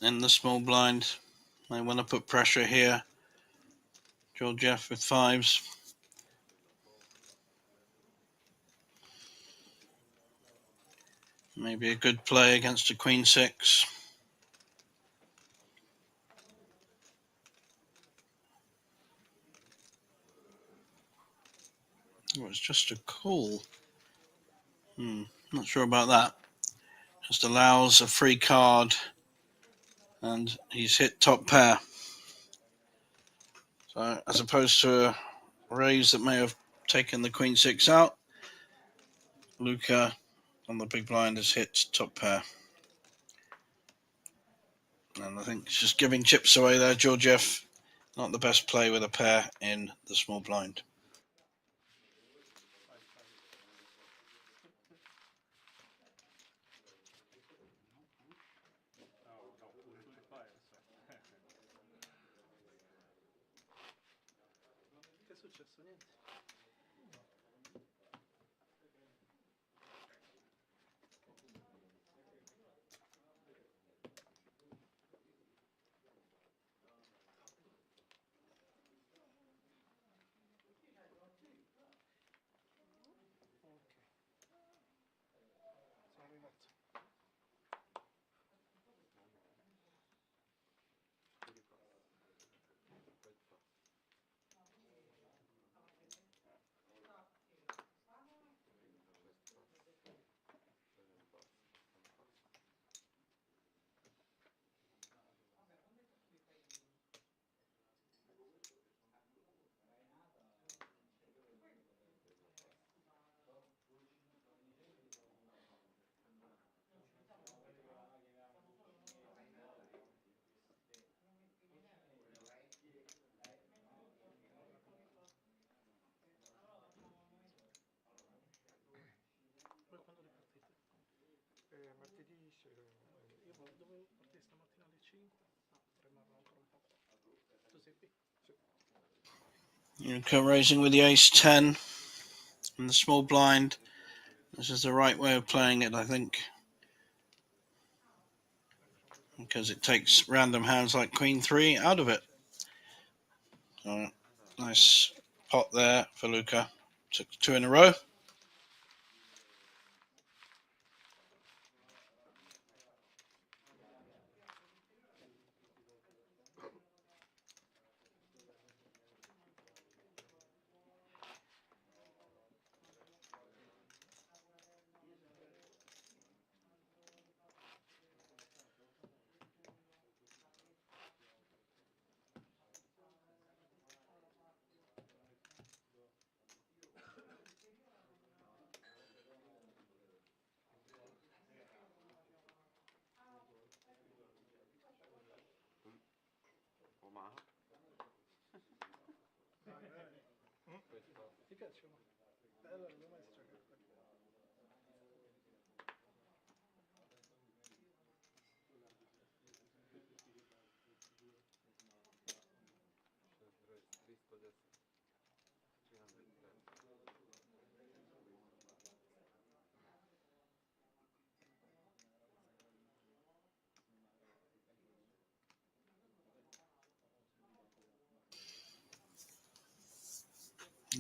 in the small blind. They want to put pressure here. Georgiev with fives. Maybe a good play against a queen six. Oh, it's just a call. Not sure about that. Just allows a free card, and he's hit top pair. So as opposed to a raise that may have taken the queen six out, Luca on the big blind has hit top pair. And I think it's just giving chips away there. Georgiev, not the best play with a pair in the small blind. Che è successo? Niente. Sono arrivato. Voi quando ripartite? Martedì sì, Io dovevo partire stamattina alle 5, rimarrò ancora un po'. Tu sei qui? Sì. Luca raising with the ace-10 in the small blind. This is the right way of playing it, I think, because it takes random hands like queen three out of it. So, nice pot there for Luca. Took two in a row. Omaha. Ti piace? Allora dobbiamo essere giocare.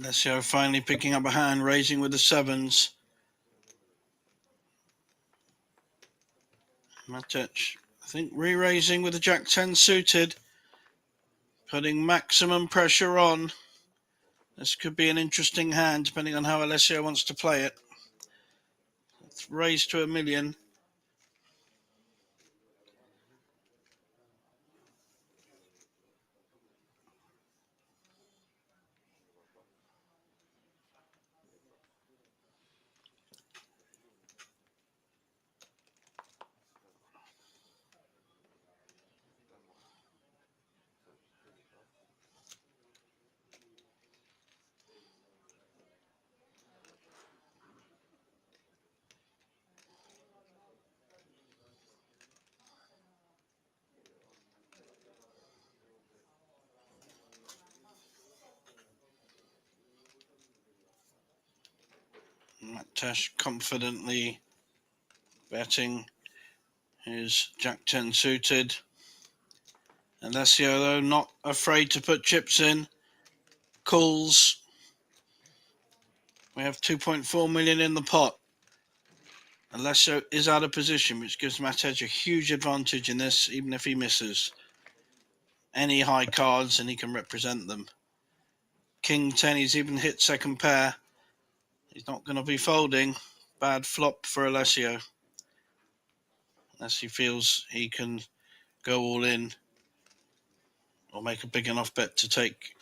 Alessio finally picking up a hand, raising with the sevens. Matic, I think, re-raising with the jack-10 suited, putting maximum pressure on. This could be an interesting hand, depending on how Alessio wants to play it. It's raised to 1,000,000. Matic confidently betting Here's Jack 10 suited. Alessio, though, not afraid to put chips in. Calls. We have 2.4 million in the pot. Alessio is out of position, which gives Matej a huge advantage in this, even if he misses. Any high cards and he can represent them. King 10, he's even hit second pair. He's not going to be folding. Bad flop for Alessio. Unless he feels he can go all in or make a big enough bet to take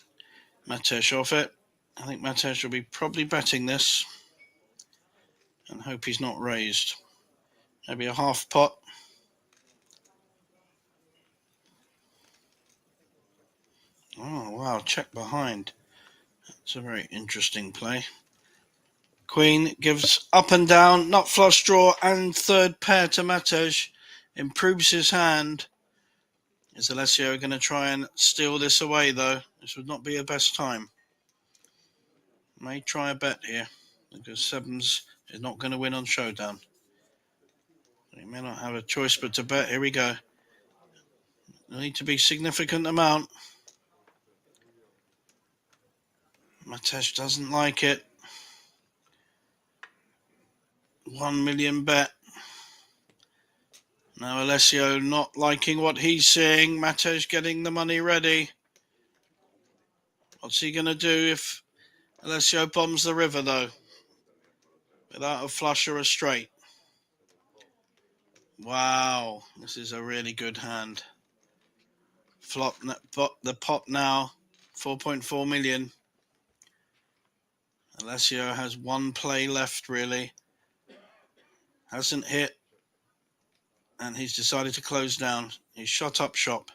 Matej off it. I think Matej will be probably betting this and hope he's not raised. Maybe a half pot. Oh, wow, check behind. That's a very interesting play. Queen gives up and down, not flush draw, and third pair to Matej. Improves his hand. Is Alessio going to try and steal this away, though? This would not be a best time. May try a bet here, because sevens is not going to win on showdown. He may not have a choice but to bet. Here we go. There need to be significant amount. Matej doesn't like it. 1 million bet. Now Alessio not liking what he's seeing. Matej getting the money ready. What's he going to do if Alessio bombs the river, though? Without a flush or a straight. Wow, this is a really good hand. Flop the pot now, 4.4 million. Alessio has one play left, really. Hasn't hit. And he's decided to close down. He's shot up shop.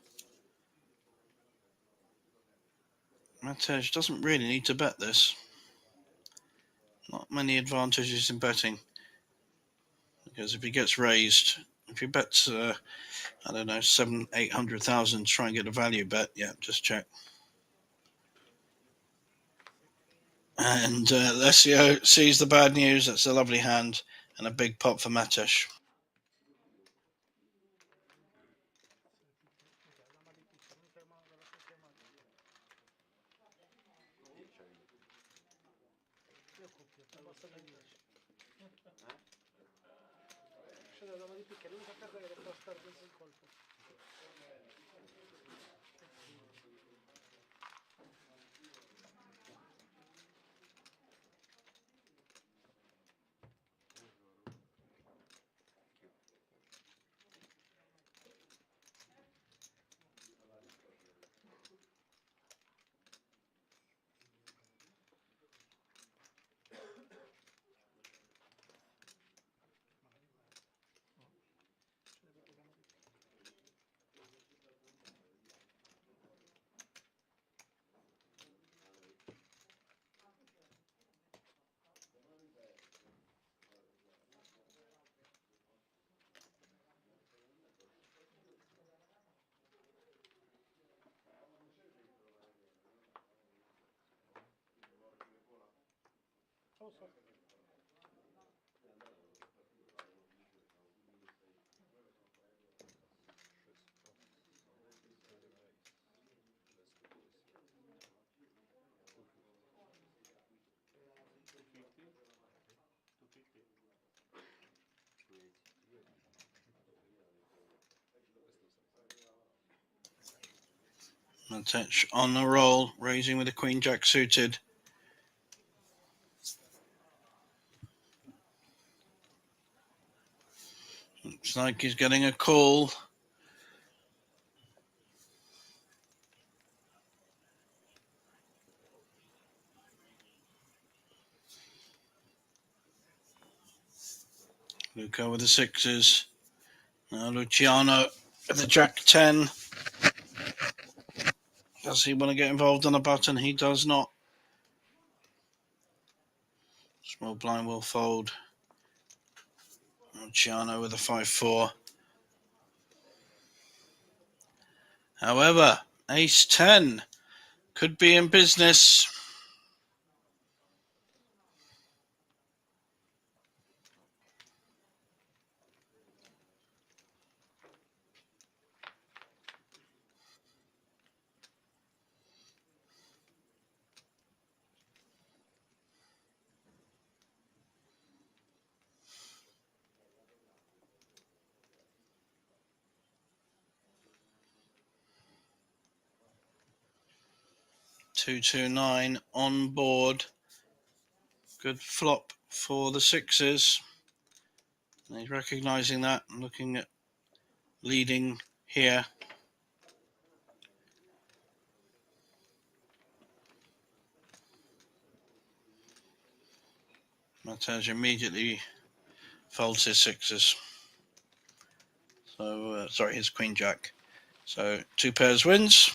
Matej doesn't really need to bet this. Not many advantages in betting. Because if he gets raised, if he bets, I don't know, 700,000-800,000 to try and get a value bet, yeah, just check. And Alessio sees the bad news. That's a lovely hand and a big pot for Matej. Scende da di picche, l'unica carta che può stare senza il colpo. So. Matej on the roll, raising with a Queen Jack suited. Looks like he's getting a call. Luca with the sixes. Now Luciano with the Jack 10. Does he want to get involved on a button? He does not. Small blind will fold. Luciano with a 5-4. However, ace 10 could be in business. 229 on board. Good flop for the sixes. And he's recognising that and looking at leading here. Matej immediately folds his sixes. So, sorry, his queen jack. So, two pairs wins.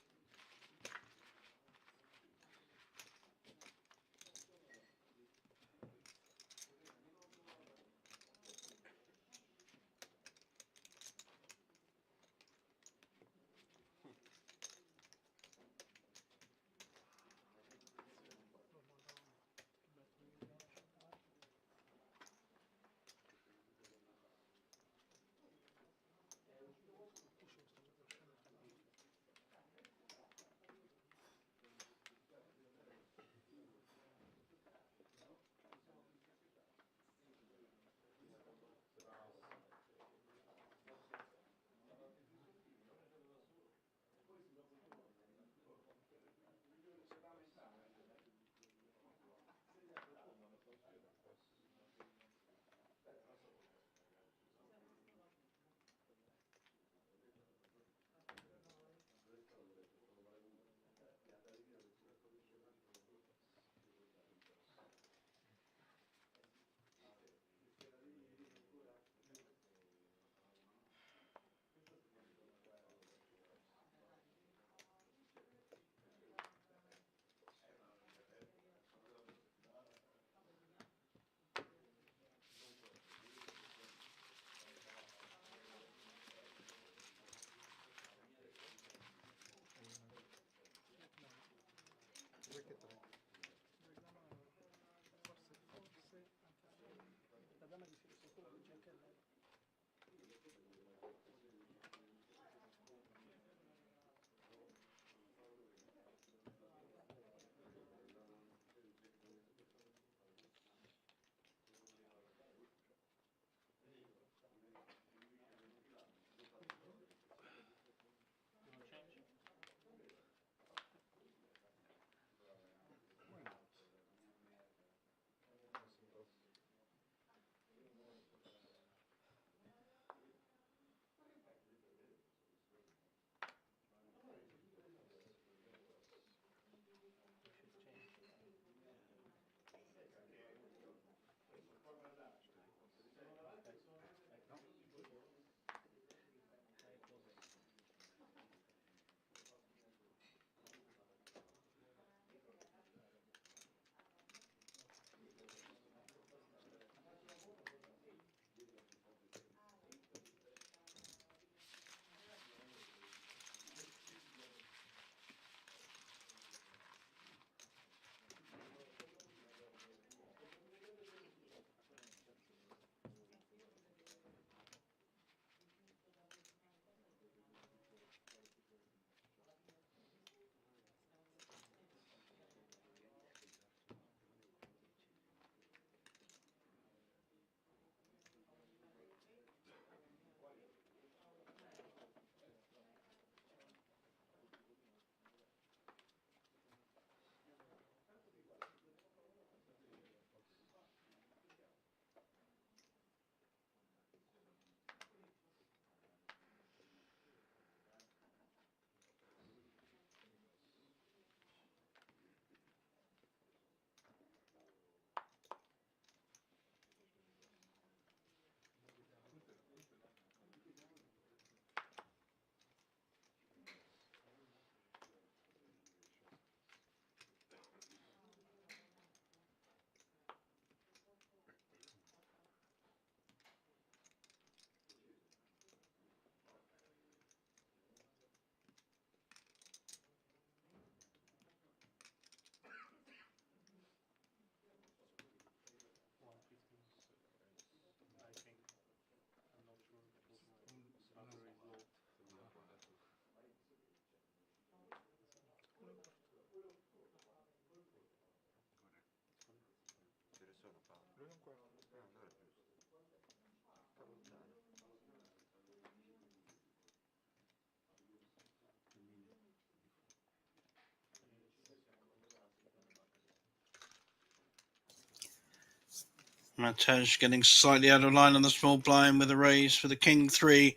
Matej getting slightly out of line on the small blind with a raise for the king 3,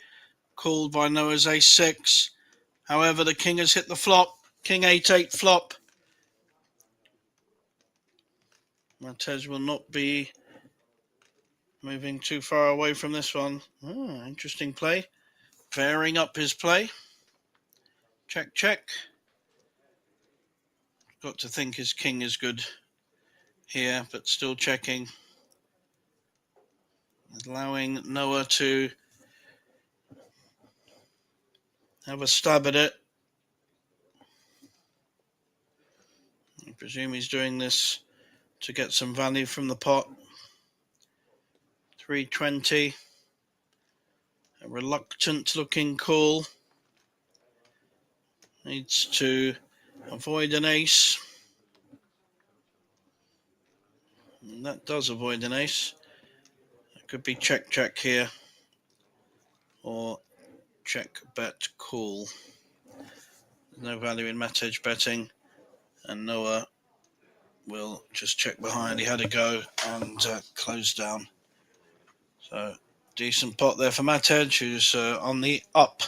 called by Noah's ace 6. However, the king has hit the flop. King 8-8 flop. Matej will not be moving too far away from this one. Oh, interesting play. Varying up his play. Check, check. Got to think his king is good here, but still checking. Allowing Noah to have a stab at it. I presume he's doing this to get some value from the pot. 320. A reluctant looking call. Needs to avoid an ace. And that does avoid an ace. It could be check, check here. Or check, bet, call. There's no value in Matej betting. And Noah will just check behind. He had a go and close down. So decent pot there for Matej, who's on the up.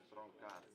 Strong cards.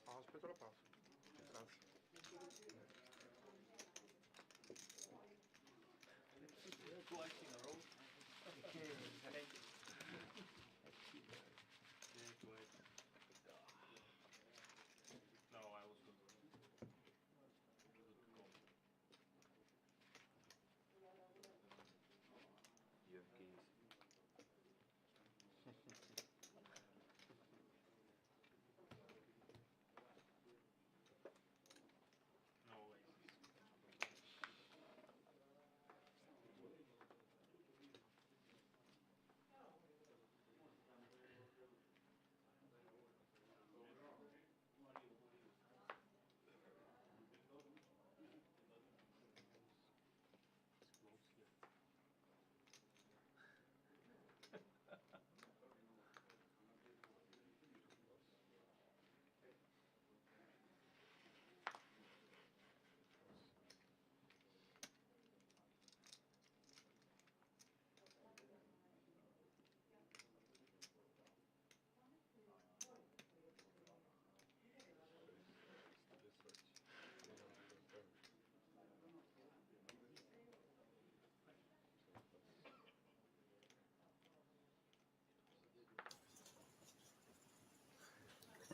Oh, aspetto la pausa. Grazie. No, I was good. You have kings. No aces.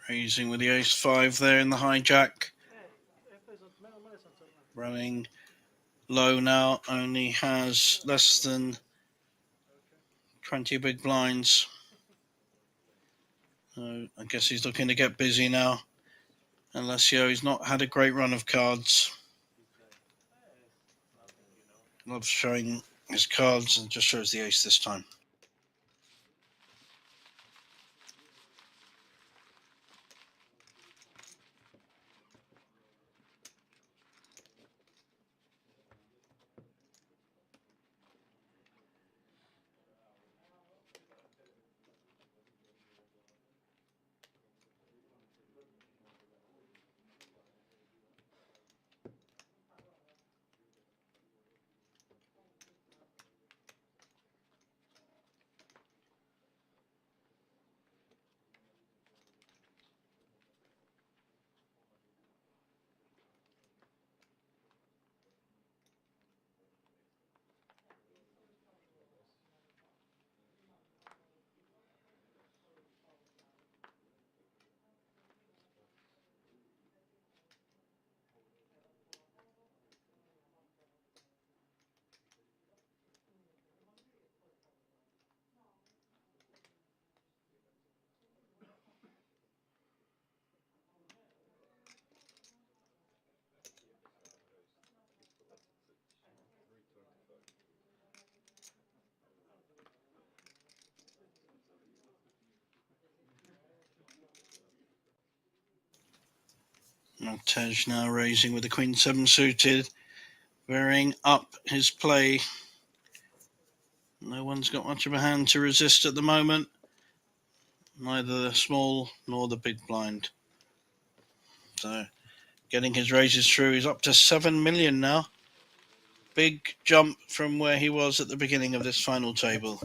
Raising with the ace 5 there in the hijack. E poi meno male sono tornato. Running low now, only has less than 20 big blinds. So I guess he's looking to get busy now. Alessio, he's not had a great run of cards. Loves showing his cards and just shows the ace this time. Matej now raising with the Queen 7 suited, varying up his play. No one's got much of a hand to resist at the moment, neither the small nor the big blind. So getting his raises through, he's up to 7 million now. Big jump from where he was at the beginning of this final table.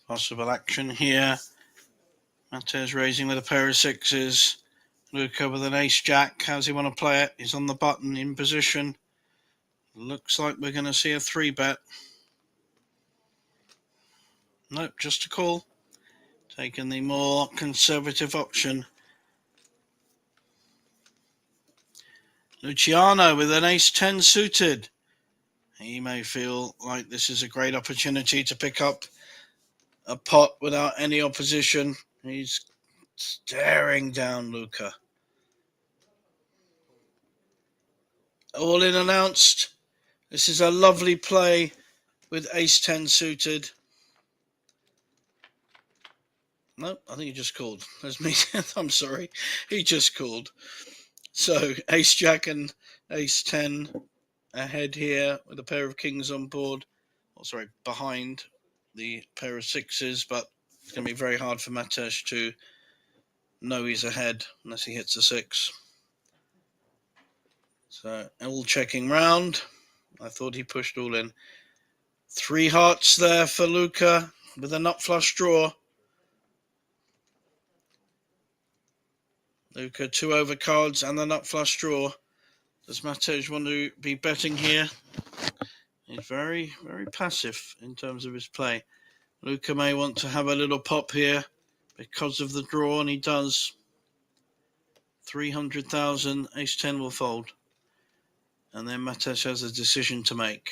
Possible action here. Matej raising with a pair of sixes. Luca with an ace-jack. How's he want to play it? He's on the button in position. Looks like we're going to see a 3-bet. Nope, just a call. Taking the more conservative option. Luciano with an ace-10 suited. He may feel like this is a great opportunity to pick up a pot without any opposition. He's staring down Luca. All in announced. This is a lovely play with ace-10 suited. No, I think he just called. That's me. I'm sorry. He just called. So ace-jack and ace-10 ahead here with a pair of kings on board. Oh, sorry, behind the pair of sixes, but it's going to be very hard for Matej to know he's ahead unless he hits a 6. So all checking round. I thought he pushed all in. 3 hearts there for Luca with a nut flush draw. Luca 2 overcards and the nut flush draw. Does Matej want to be betting here? He's very, very passive in terms of his play. Luca may want to have a little pop here because of the draw, and he does. 300,000, ace-10 will fold. And then Matej has a decision to make.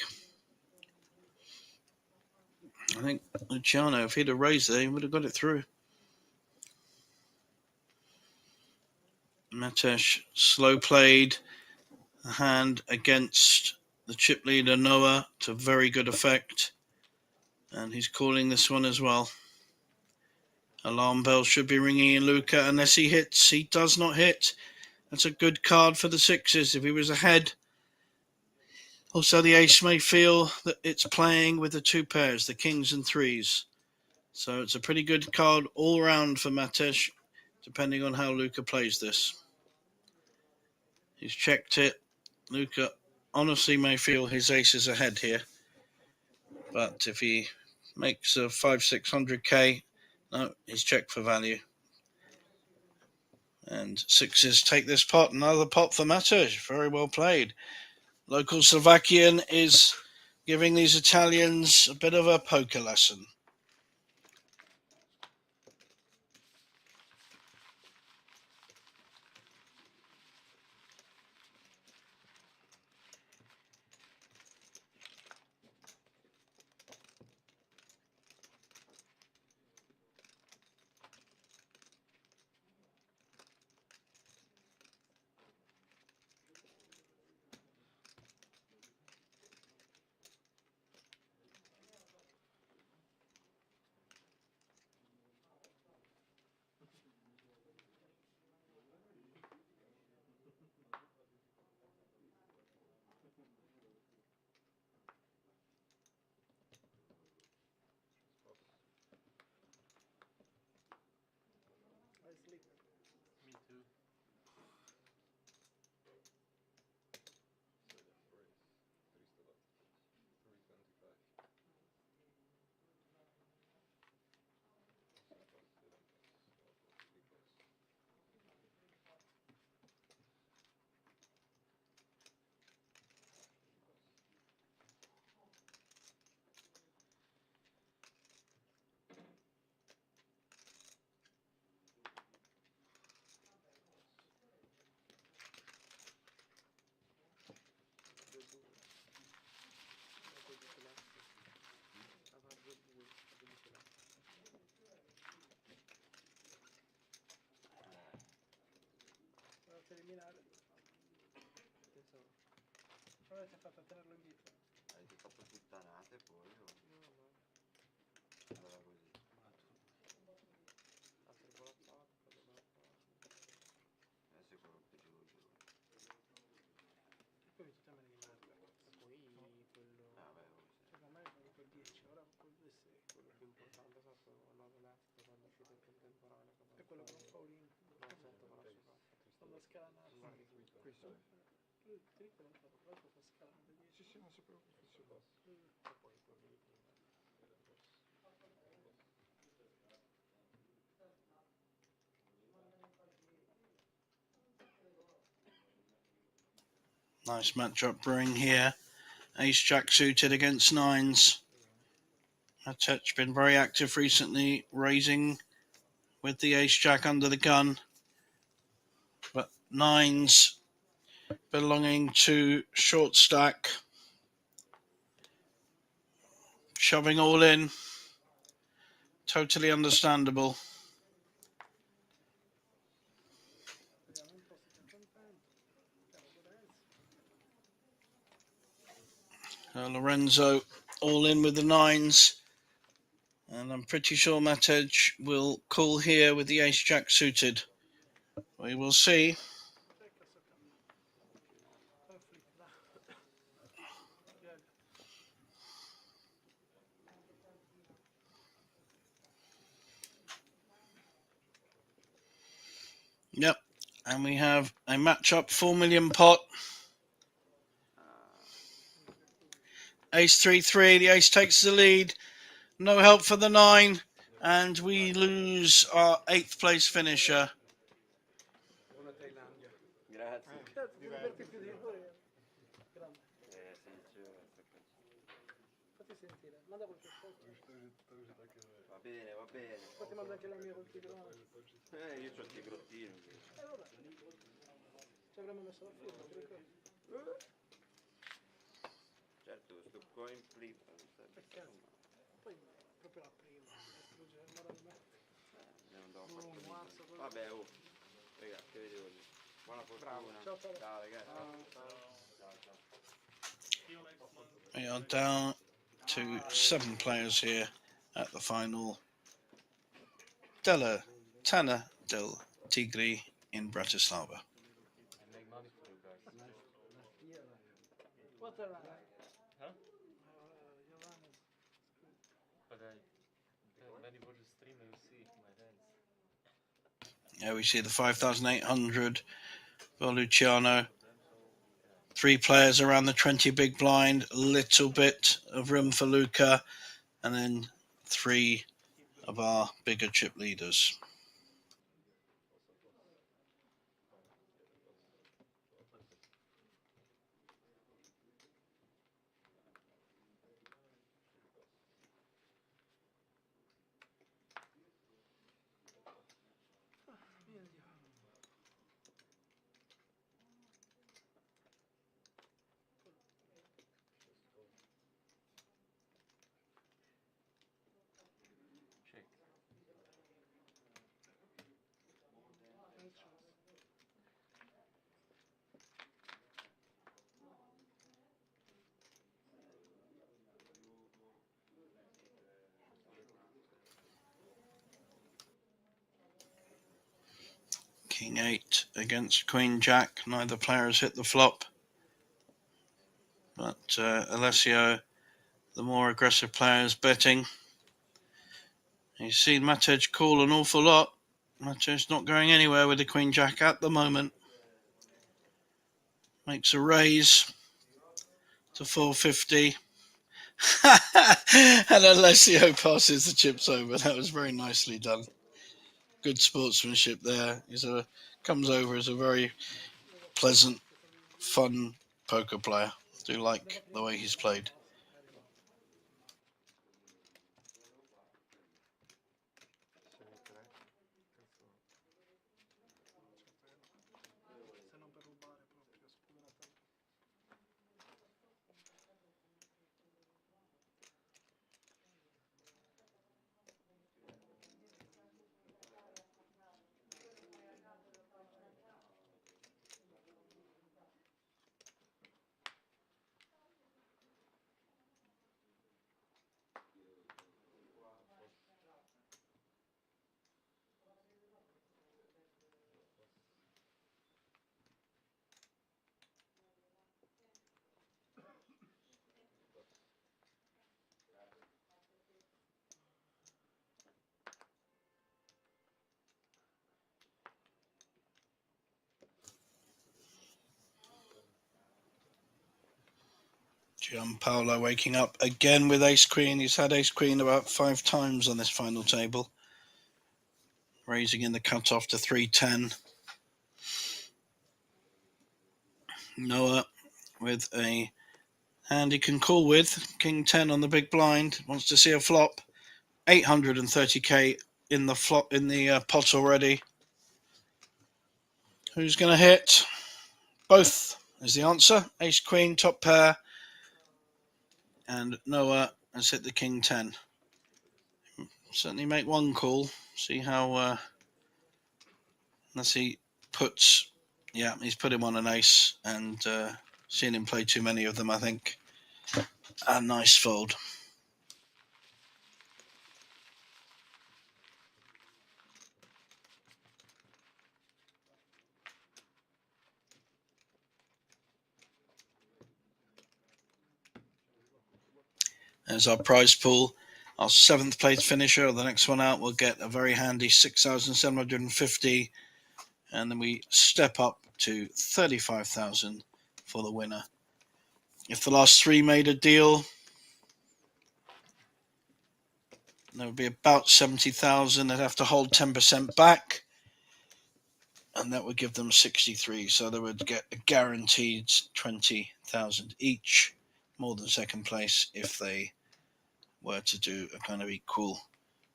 I think Luciano, if he'd have raised there, he would have got it through. Matej slow played a hand against the chip leader Noah to very good effect. And he's calling this one as well. Alarm bells should be ringing in Luca unless he hits. He does not hit. That's a good card for the sixes. If he was ahead. Also, the ace may feel that it's playing with the 2 pairs, the kings and 3s. So it's a pretty good card all round for Matej, depending on how Luca plays this. He's checked it. Luca honestly may feel his ace is ahead here. But if he makes a 500-600k, no, he's checked for value. And sixes take this pot. Another pot for Matej. Very well played. Local Slovakian is giving these Italians a bit of a poker lesson. I sleep. Me too. Dovete eliminare. Tesoro. Avete fatto tenerlo indietro. Avete fatto puttanate poi o No, no. andava così? Altri palazzate, poi palazzate. Adesso è quello peggiore. E poi avete temere di merda. E poi quello. Vabbè, oh, sì. Secondo me è venuto il 10, ora col 2-6. Quello più importante, esatto, 9 left quando uscite in contemporanea. È quello che non fa all-in. No, 7 con la sua Quando scala nata. guardi qui. Questo? Lui ti ricorda l'ha fatto, tra l'altro fa scala nata 10. Sì, sì, non sapevo che fosse basso. E poi quelli di prima. Nice matchup brewing here. Ace Jack suited against nines. Matech been very active recently, raising with the Ace Jack under the gun. But nines belonging to short stack. Shoving all in. Totally understandable. Vediamo un po' se sei contento. Caro Lorenzo. Lorenzo all in with the nines. And I'm pretty sure Matej will call here with the Ace Jack suited. We will see. Checca sto capo. Poi flip da. Yep. And we have a matchup 4 million pot. Ace 3-3. The ace takes the lead. No help for the 9. And we lose our 8th place finisher. Buona Thailandia. Grazie. Cazzo, devi averti più di noi. Grande. Fatti sentire. Manda qualche foto. Va bene, va bene. Poi ti mando anche la mia col tigrone. Io c'ho il tigrottino. Vabbè. Ci avremmo messo la firma, ti ricordi? Certo, sto coin flip. Peccato. Poi proprio la prima. Distruggere moralmente. Non do fatto Mazzo, niente. Vabbè, oh. Raga, che vedevo lì. Buona fortuna. Ciao, ciao. Ciao ragazzi. We are down to 7 players here at the final. Delle, Tana del Tigri in Bratislava. I make money for you guys. What a run. Huh? Your run is good. But when you watch the stream, you see my hands. Yeah, we see the 5,800 for Luciano. 3 players around the 20 big blind, a little bit of room for Luca, and then 3 of our bigger chip leaders. Mio Dio. Check. Nice chance. King 8 against Queen Jack. Neither player has hit the flop. But Alessio, the more aggressive player, is betting. He's seen Matej call an awful lot. Macho's not going anywhere with the Queen Jack at the moment. Makes a raise to 450. And Alessio passes the chips over. That was very nicely done. Good sportsmanship there. Comes over as a very pleasant, fun poker player. Do like the way he's played. Se non per rubare proprio, spudoratamente. Gianpaolo waking up again with ace queen. He's had ace queen about 5 times on this final table. Raising in the cutoff to 310. Noah with a hand he can call with. King 10 on the big blind. Wants to see a flop. 830k in the flop in the pot already. Who's going to hit? Both is the answer. Ace queen, top pair. And Noah has hit the King 10. Certainly make one call. See how... unless he puts... Yeah, he's put him on an ace. And seen him play too many of them, I think. A nice fold. There's our prize pool. Our 7th place finisher, the next one out, will get a very handy 6,750. And then we step up to 35,000 for the winner. If the last 3 made a deal, there would be about 70,000. They'd have to hold 10% back. And that would give them 63. So they would get a guaranteed 20,000 each, more than second place, if they were to do a kind of equal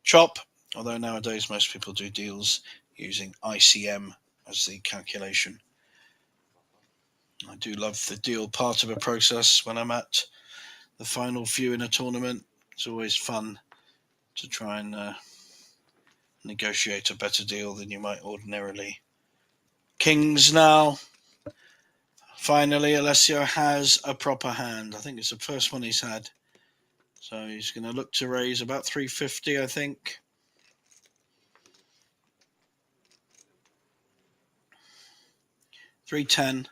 chop. Although nowadays most people do deals using ICM as the calculation. I do love the deal part of a process when I'm at the final few in a tournament. It's always fun to try and negotiate a better deal than you might ordinarily. Kings now. Finally, Alessio has a proper hand. I think it's the first one he's had. So he's going to look to raise about 350, I think. $310.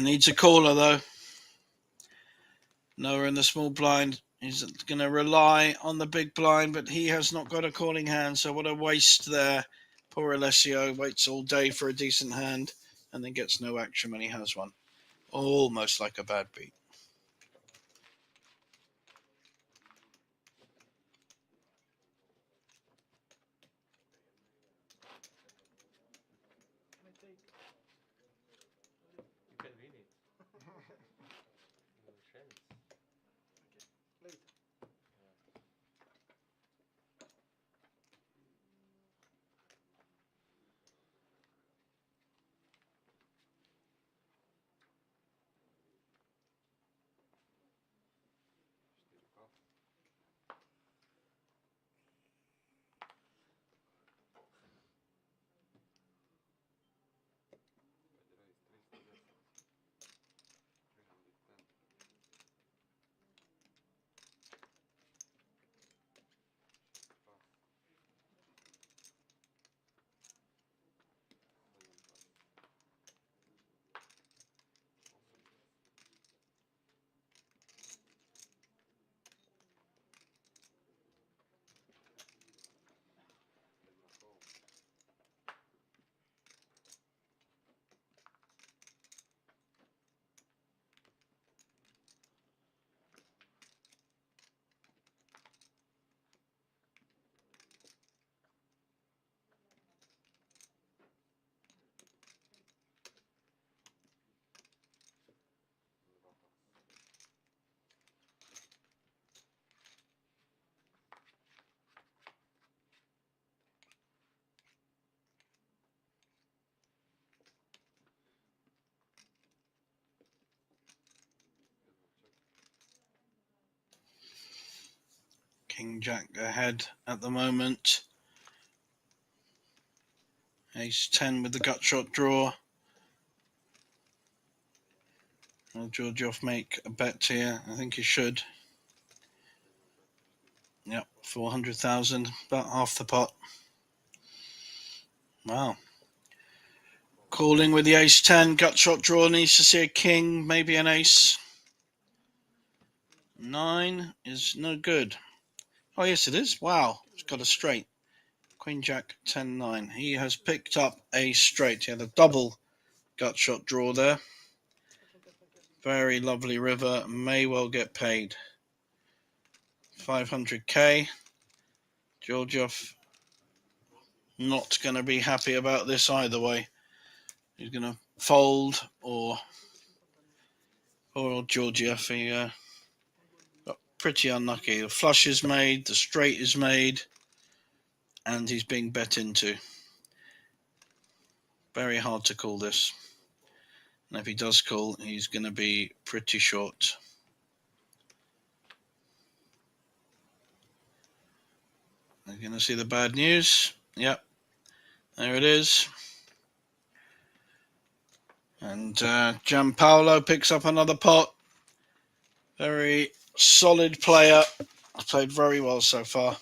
Needs a caller, though. Noah in the small blind. He's going to rely on the big blind, but he has not got a calling hand, so what a waste there. Poor Alessio waits all day for a decent hand and then gets no action when he has one. Almost like a bad beat. You can win it. No chance. Later. King Jack ahead at the moment. Ace 10 with the gut shot draw. Will Georgiev make a bet here? I think he should. Yep, 400,000, about half the pot. Wow. Calling with the ace 10, gut shot draw, needs to see a king, maybe an ace. 9 is no good. Oh, yes, it is. Wow, it's got a straight. Queen Jack 10-9. He has picked up a straight. He had a double gut shot draw there. Very lovely river. May well get paid. 500k. Georgiev not going to be happy about this either way. He's going to fold or Georgiev. He got pretty unlucky. The flush is made, the straight is made, and he's being bet into. Very hard to call this. And if he does call, he's going to be pretty short. We're going to see the bad news. Yep, there it is. And Gianpaolo picks up another pot. Very solid player. Played very well so far.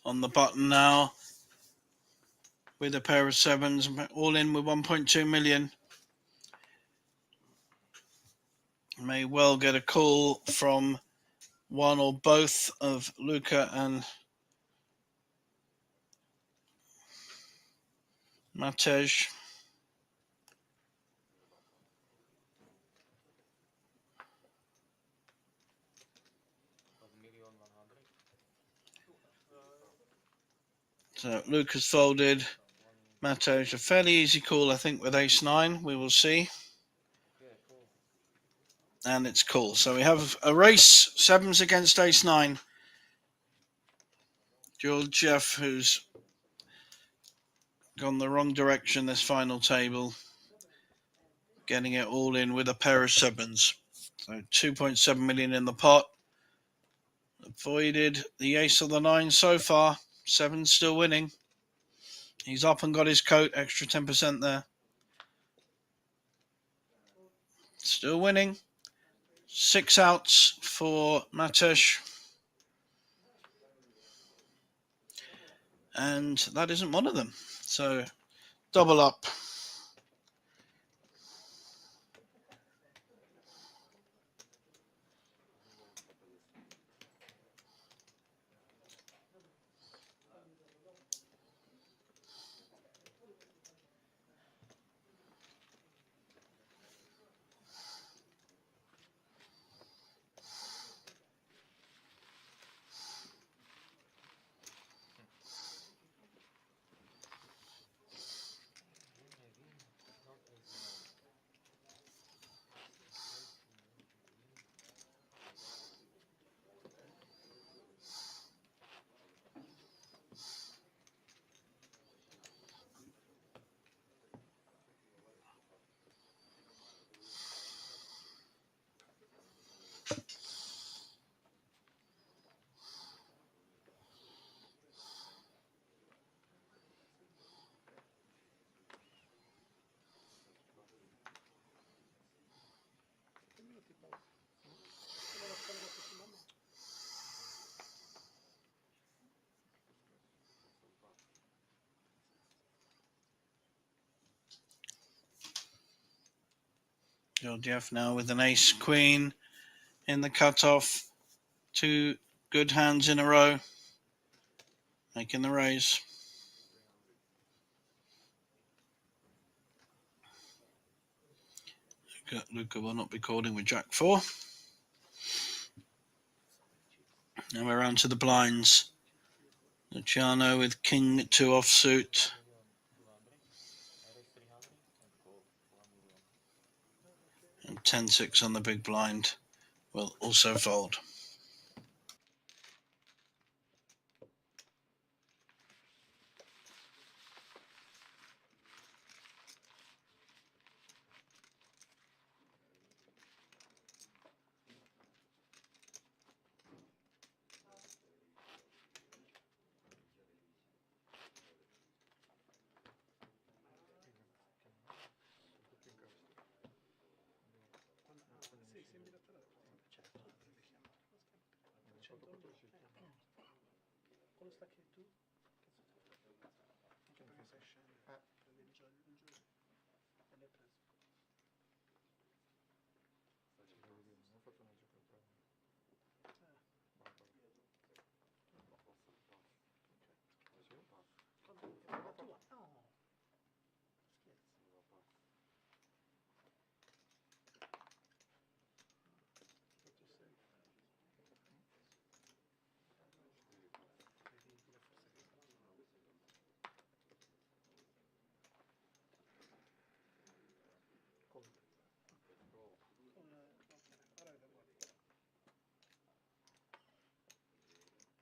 On the button now with a pair of sevens, all in with 1.2 million. May well get a call from one or both of Luca and Matej. So Luca's folded. Matej, a fairly easy call, I think, with ace 9. We will see. And it's call. So we have a race, sevens against ace 9. Georgiev, who's gone the wrong direction this final table, getting it all in with a pair of sevens. So 2.7 million in the pot. Avoided the ace or the 9 so far. 7 still winning. He's up and got his coat, extra 10% there. Still winning. 6 outs for Matej. And that isn't one of them. So double up. Georgiev now with an ace queen in the cutoff. 2 good hands in a row, making the raise. Luca will not be calling with Jack 4. Now we're on to the blinds. Luciano with King 2 offsuit. And 10-6 on the big blind will also fold. Sì, sì, in bilaterale. Certo, devi chiamare. 100 quello stacchi tu? Anche perché sai scendere. Prendi il gioco e l'hai preso. La tua? No. Scherzi. Incredibile, forse questa la so. Ok, ora vedo.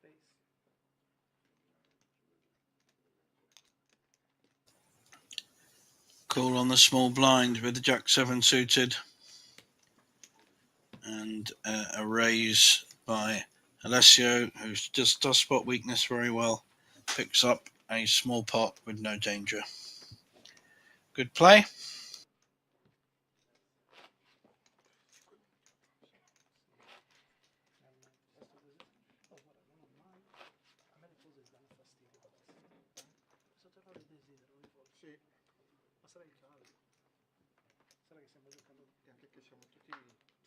Face. Call on the small blind with the Jack 7 suited. And a raise by Alessio, who just does spot weakness very well. Picks up a small pot with no danger. Good play. Oh, guarda, non ho mai. A me le cose danno fastidio. Questo terrore desidero ogni volta. Sì, Ma sarà il caldo. Sarà che stiamo giocando. e anche che siamo tutti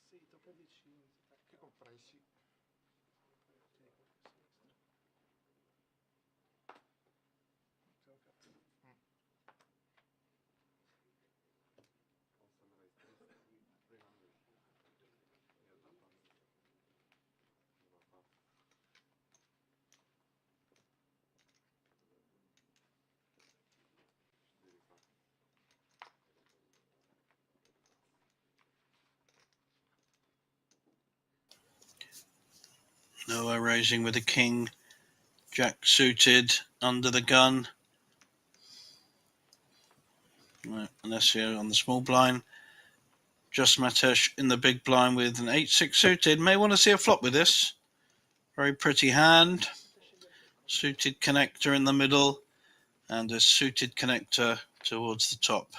Sì, troppo vicini. che compressi. Ti dico questo. Siamo cattivi. Noah raising with a king. Jack suited under the gun. Alessio on the small blind. Just Matesh in the big blind with an 8-6 suited. May want to see a flop with this. Very pretty hand. Suited connector in the middle. And a suited connector towards the top.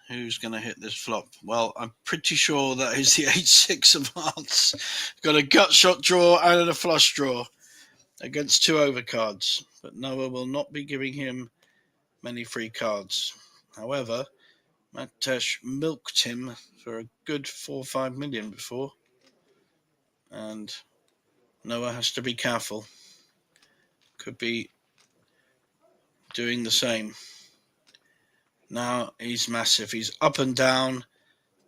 Who's going to hit this flop? Well, I'm pretty sure that is the 8-6 of hearts. Got a gut shot draw and a flush draw against 2 overcards. But Noah will not be giving him many free cards. However, Matesh milked him for a good 4 or 5 million before. And Noah has to be careful. Could be doing the same. Now he's massive. He's up and down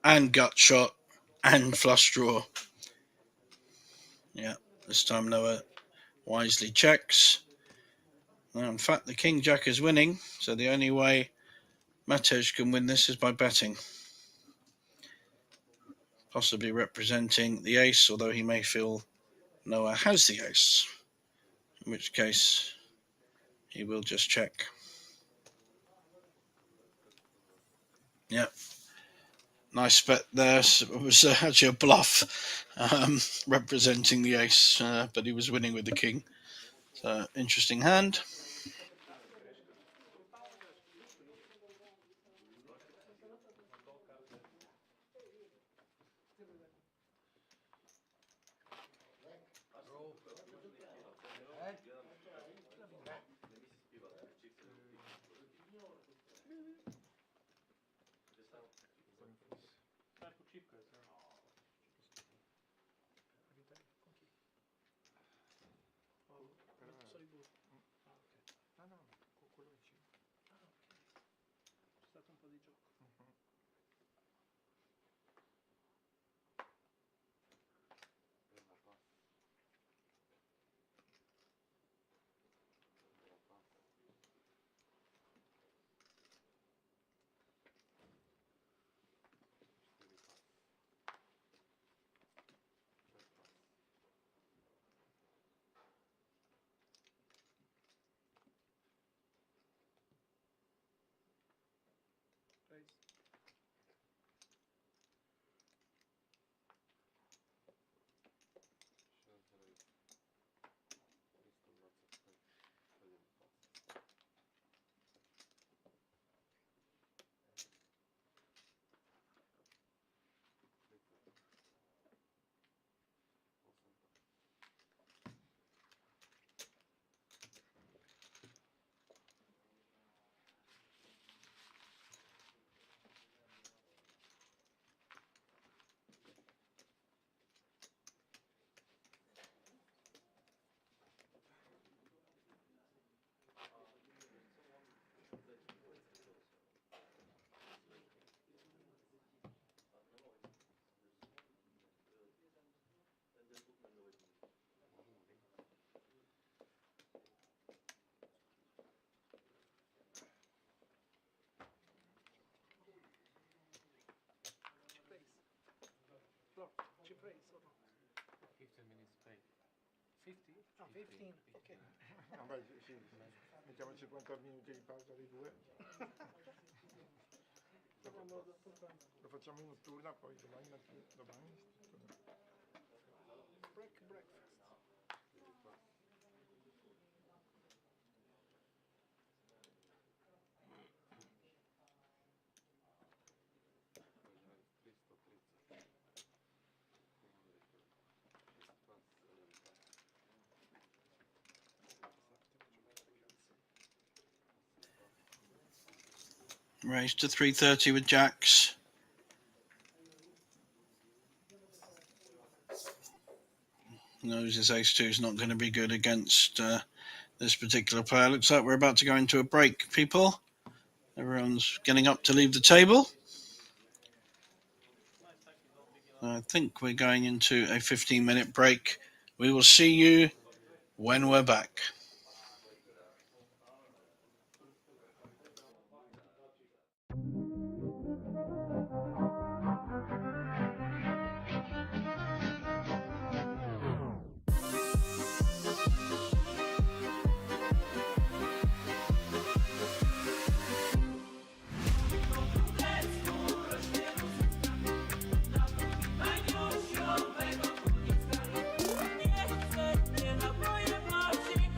and gut shot and flush draw. Yeah, this time Noah wisely checks. Now, in fact, the King Jack is winning, so the only way Matej can win this is by betting. Possibly representing the ace, although he may feel Noah has the ace, in which case he will just check. Yeah. Nice bet there. It was actually a bluff representing the ace, but he was winning with the king. So, interesting hand. 50? No, 15. Ok. Vabbè, sì, mettiamo 50 minuti di pausa dei due. Lo facciamo in notturna, poi domani mattina. Break breakfast. Raised to 330 with jacks. Knows his ace 2 is not going to be good against this particular player. Looks like we're about to go into a break, people. Everyone's getting up to leave the table. I think we're going into a 15-minute break. We will see you when we're back. Nie chcę, nie naboje masz i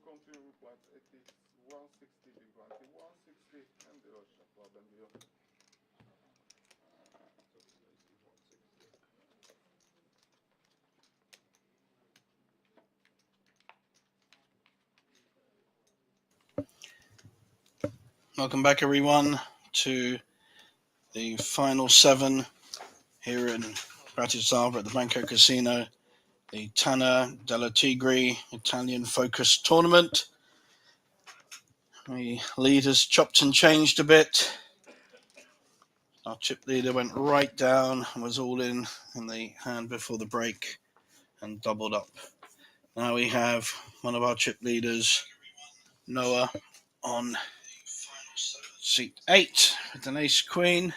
continue with black 80, 160, big blind, 160, and the shot club and deal. Welcome back, everyone, to the final 7 here in Bratislava at the Banco Casino, the Tana delle Tigri Italian focused tournament. The lead has chopped and changed a bit. Our chip leader went right down and was all in the hand before the break and doubled up. Now we have one of our chip leaders, Noah, on seat 8 with an ace queen,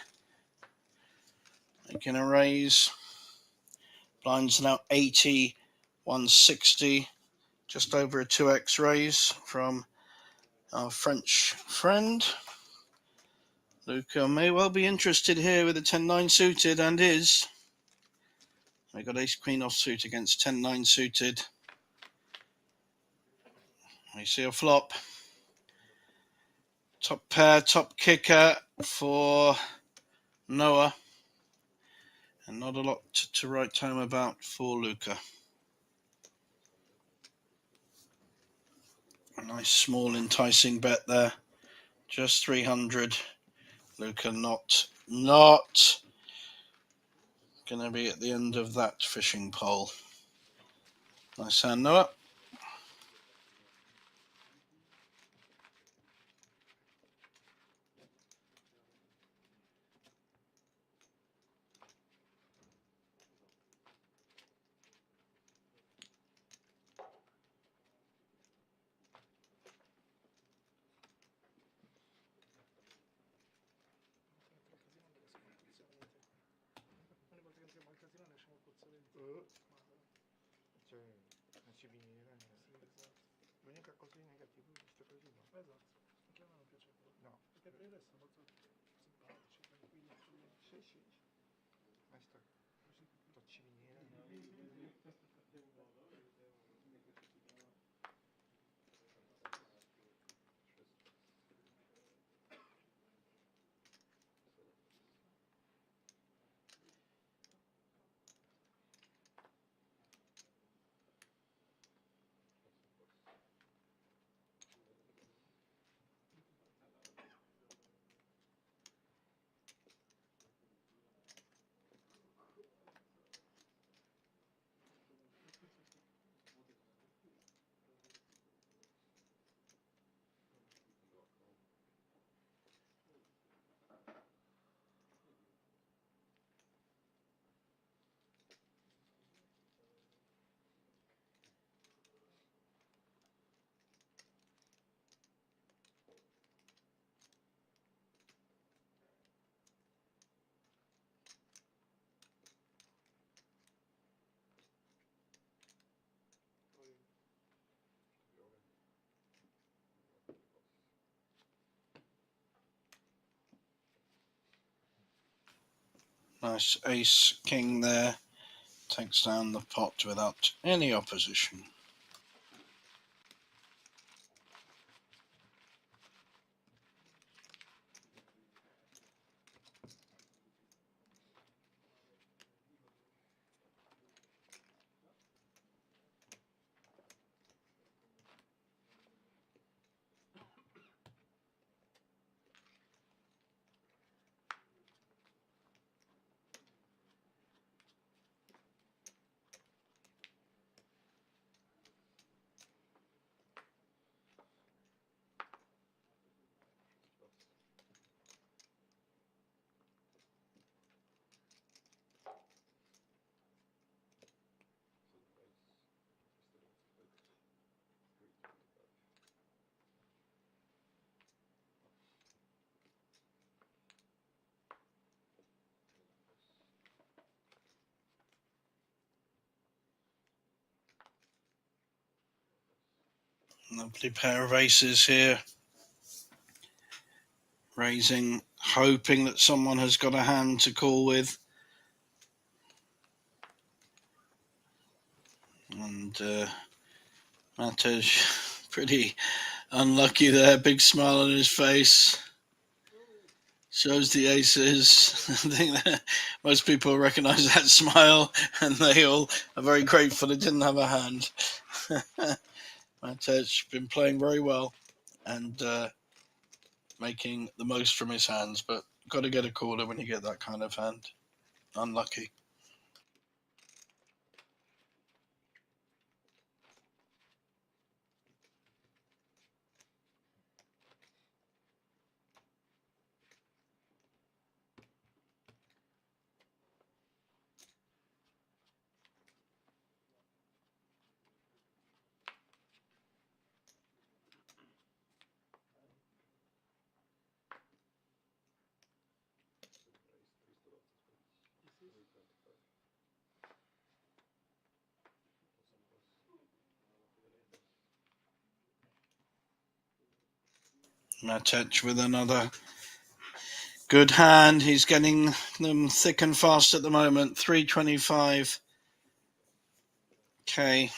making a raise. Blinds now 80, 160, just over a 2x raise from our French friend. Luca may well be interested here with a 10-9 suited, and is. We got ace queen offsuit against 10-9 suited. We see a flop. Top pair, top kicker for Noah. And not a lot to write home about for Luca. A nice small enticing bet there. Just 300. Luca not going to be at the end of that fishing pole. Nice hand, Noah. Cioè, non ci viene, l'unica cosa negativa di queste cose qua. Esatto, anche a me non piace quello. No. Perché per il resto sono molto simpatici, tranquilli. Sì, sì. Ma sto ci viene. Nice ace king there. Takes down the pot without any opposition. Lovely pair of aces here. Raising, hoping that someone has got a hand to call with. And Matej Pretty unlucky there. Big smile on his face. Shows the aces. I think that most people recognise that smile, and they all are very grateful they didn't have a hand. Matej been playing very well and making the most from his hands, but got to get a caller when you get that kind of hand. Unlucky. Matej with another good hand. He's getting them thick and fast at the moment. 325. Okay.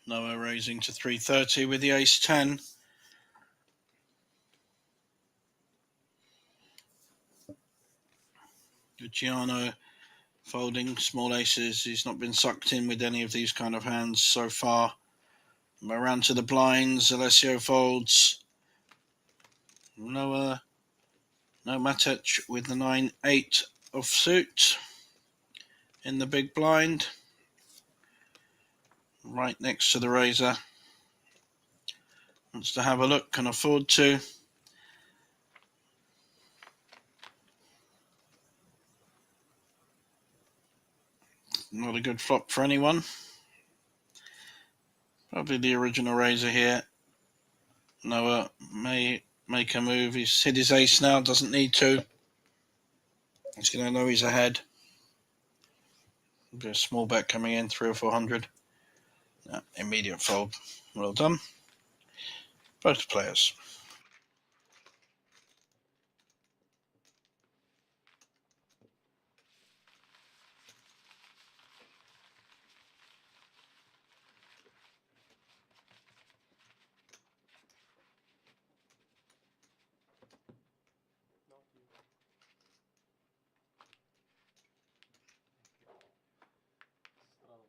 Noah raising to 330 with the ace-10. Luciano folding small aces. He's not been sucked in with any of these kind of hands so far. Around to the blinds. Alessio folds. Noah. No, Matej with the 9-8 offsuit in the big blind. Right next to the razor. Wants to have a look, can afford to. Not a good flop for anyone. Probably the original razor here. Noah may make a move. He's hit his ace now, doesn't need to. He's going to know he's ahead. Be a small bet coming in, 300 or 400. Yeah, immediate fold. Well done. Both players. Not you. Strano.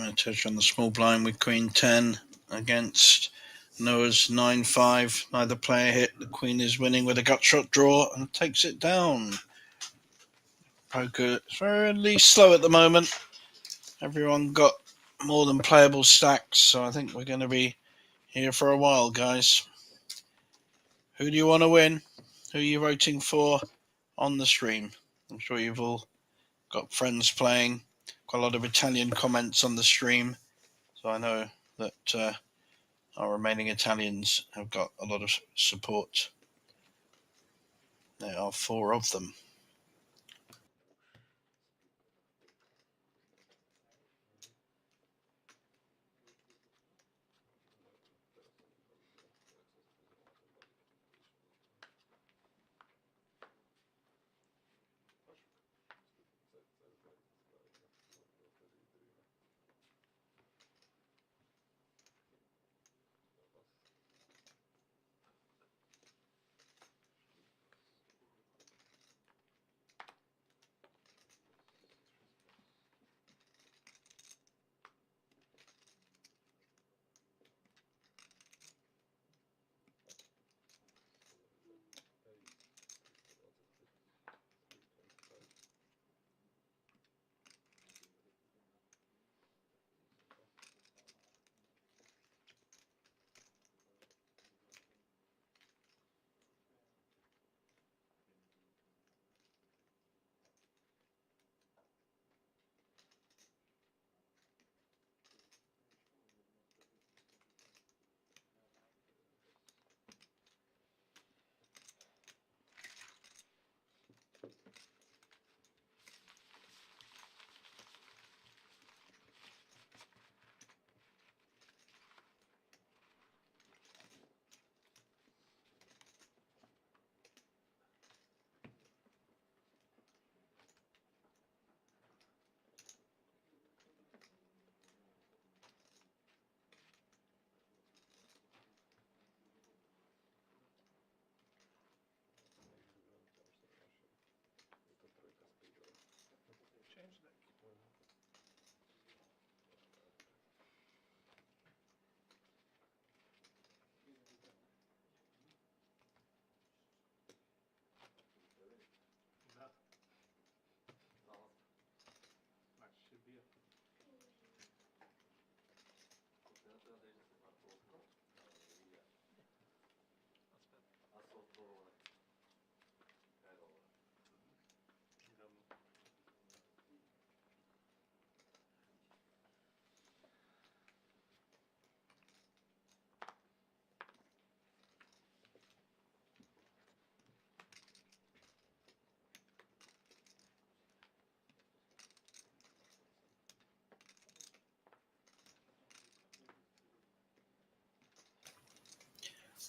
I'm going to touch on the small blind with Queen 10 against Noah's 9-5. Neither player hit. The Queen is winning with a gut shot draw and takes it down. Poker is fairly slow at the moment. Everyone got more than playable stacks, so I think we're going to be here for a while, guys. Who do you want to win? Who are you voting for on the stream? I'm sure you've all got friends playing. Quite a lot of Italian comments on the stream, so I know that our remaining Italians have got a lot of support. There are 4 of them.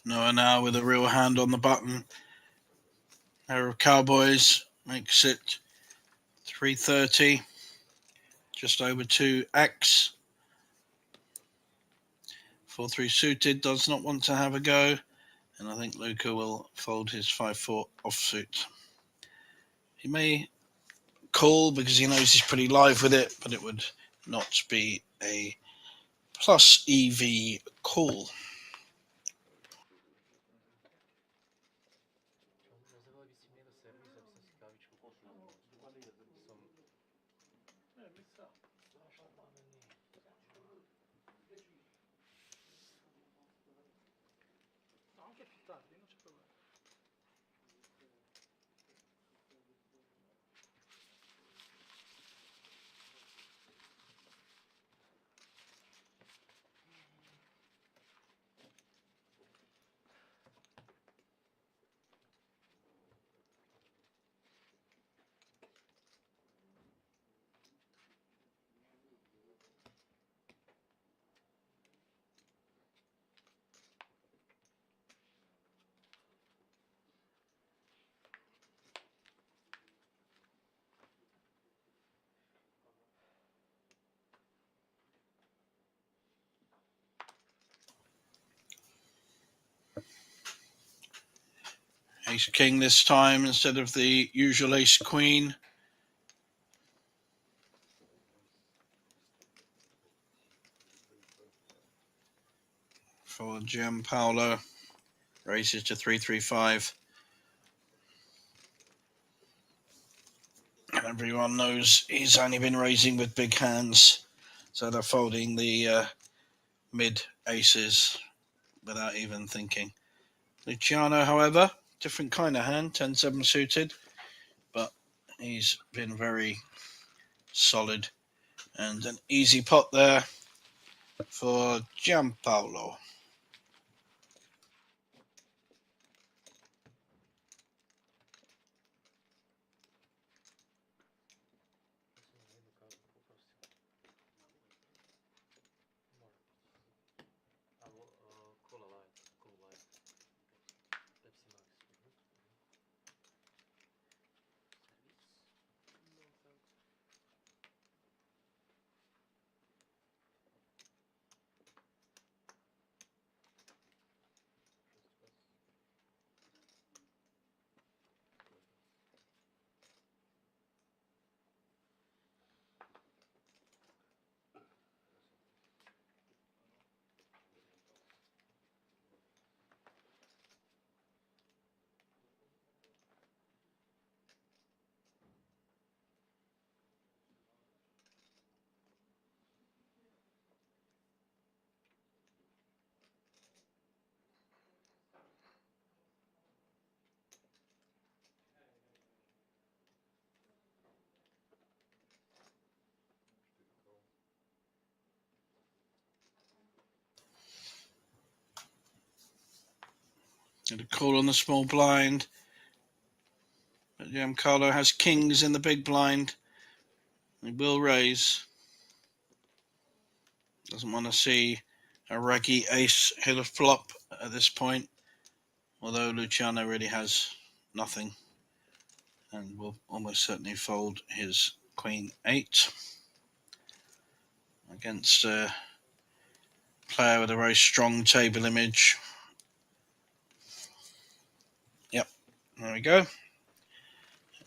Noah now with a real hand on the button. Pair of Cowboys makes it 330, just over 2x. 4-3 suited does not want to have a go, and I think Luca will fold his 5-4 offsuit. He may call because he knows he's pretty live with it, but it would not be a plus EV call. Anche più tardi, non c'è problema. Ace King this time instead of the usual Ace Queen. for Gianpaolo. Raises to 335. And everyone knows he's only been raising with big hands, so they're folding the mid aces without even thinking. Luciano, however, different kind of hand, 10-7 suited, but he's been very solid. And an easy pot there for Gianpaolo. Cola light, cool light. Pepsi Max. No thanks. And a call on the small blind. But Giancarlo has kings in the big blind. He will raise. Doesn't want to see a raggy ace hit a flop at this point. Although Luciano really has nothing. And will almost certainly fold his queen 8 against a player with a very strong table image. Yep, there we go.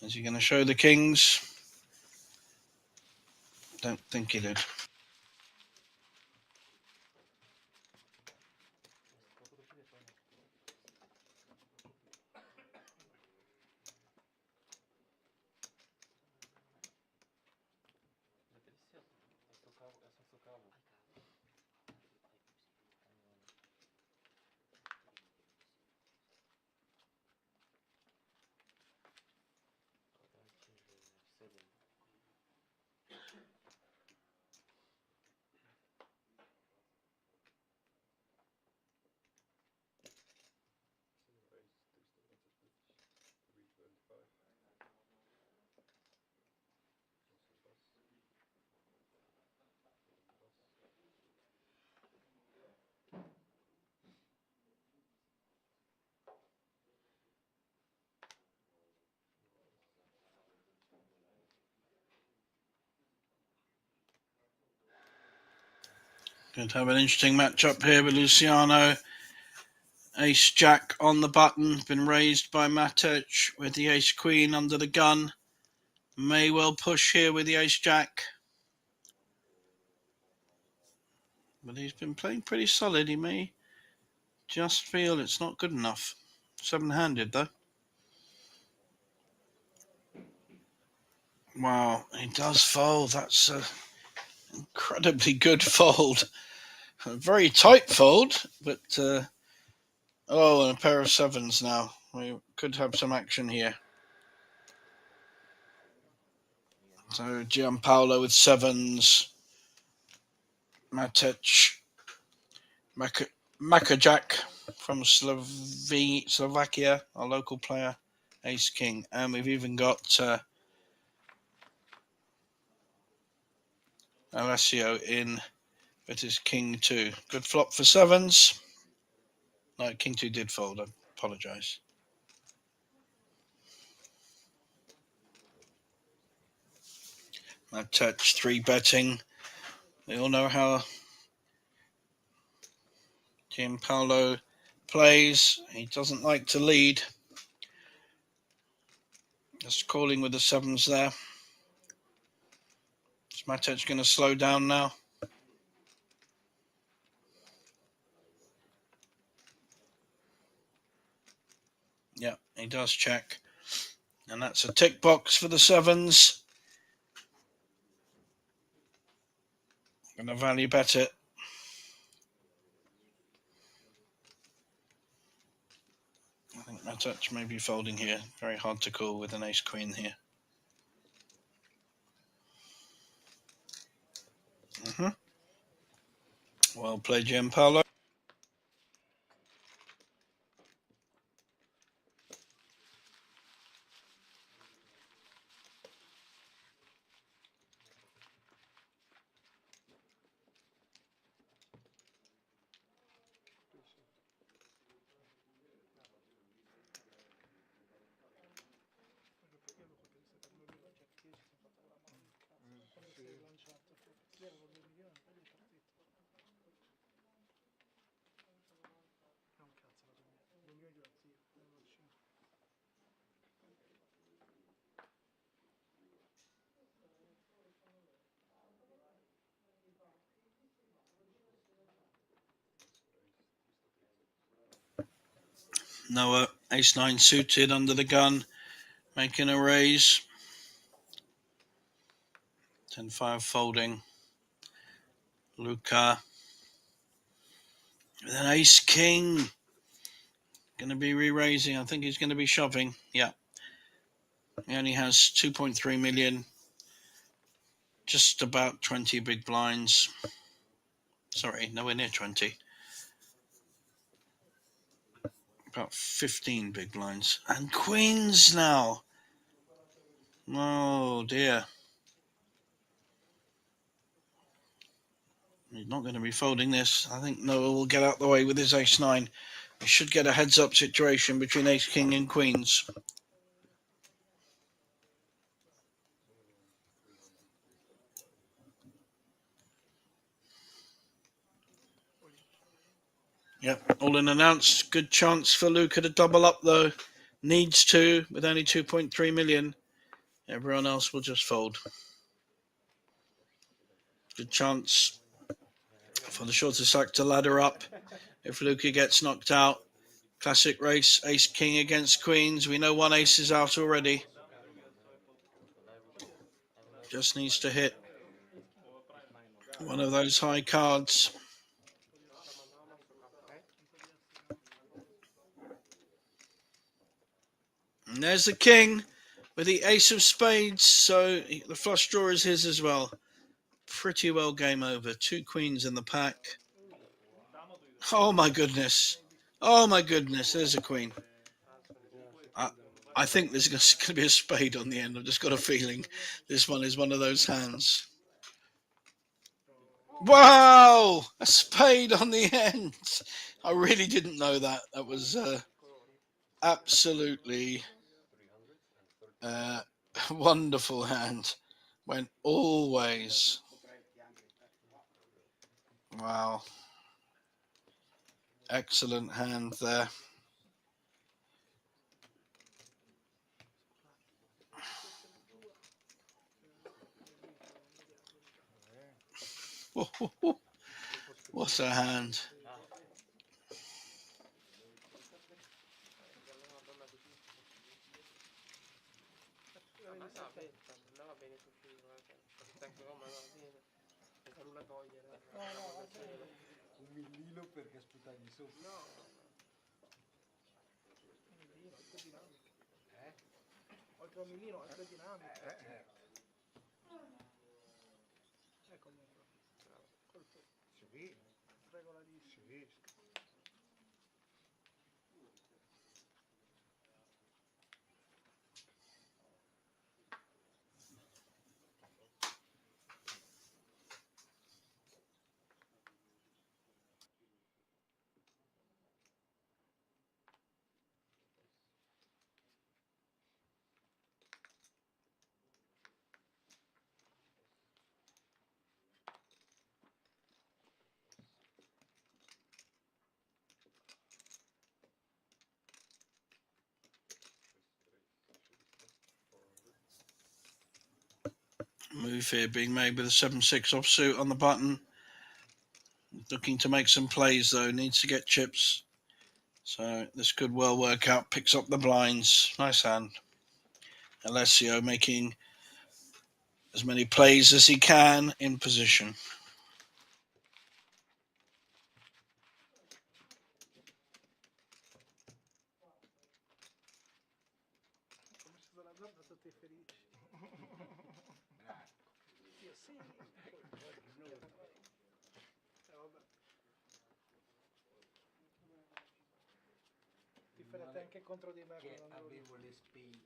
Is he going to show the kings? Don't think he did. Going to have an interesting matchup here with Luciano. Ace Jack on the button, been raised by Matic with the Ace Queen under the gun. May well push here with the Ace Jack. But he's been playing pretty solid. He may just feel it's not good enough. 7-handed though. Wow, he does fold. That's an incredibly good fold. A very tight fold, but oh, and a pair of 7s now. We could have some action here. So Gianpaolo with 7s. Matic. Makajak from Slovakia, our local player. Ace King. And we've even got Alessio in with his King 2. Good flop for 7s. No, King 2 did fold. I apologise. Matic 3-betting. We all know how Gianpaolo plays. He doesn't like to lead. Just calling with the 7s there. Is Matic going to slow down now? He does check. And that's a tick box for the sevens. Gonna value bet it. I think my touch may be folding here. Very hard to call with an ace queen here. Well played, Gianpaolo. Noah, ace-9 suited under the gun, making a raise. 10-5 folding. Luca with an ace-king. Going to be re-raising. I think he's going to be shoving. Yeah. He only has 2.3 million. Just about 20 big blinds. Sorry, nowhere near 20. About 15 big blinds. And queens now. Oh, dear. He's not going to be folding this. I think Noah will get out the way with his ace-9. He should get a heads-up situation between ace-king and queens. Yep, all in announced. Good chance for Luca to double up, though. Needs to, with only 2.3 million. Everyone else will just fold. Good chance for the shorter stack to ladder up if Luca gets knocked out. Classic race, ace-king against queens. We know one ace is out already. Just needs to hit one of those high cards. And there's the king with the ace of spades. So the flush draw is his as well. Pretty well game over. 2 queens in the pack. Oh my goodness. Oh my goodness. There's a queen. I think there's going to be a spade on the end. I've just got a feeling this one is one of those hands. Wow! A spade on the end. I really didn't know that. That was absolutely wonderful hand. Went all ways. Wow. Excellent hand there. What a hand. Un millino perché sputargli sopra. Oltre un millino, altre dinamiche. Comunque. Colpo. Sì, Regolarissimo. sì. Move here being made with a 7-6 offsuit on the button. Looking to make some plays though. Needs to get chips So this could well work out. Picks up the blinds. Nice hand. Alessio making as many plays as he can in position. Come ci sarà giorno tutti felici. Io sì. Vabbè. Ti farete anche contro di me. Che avevo le spade.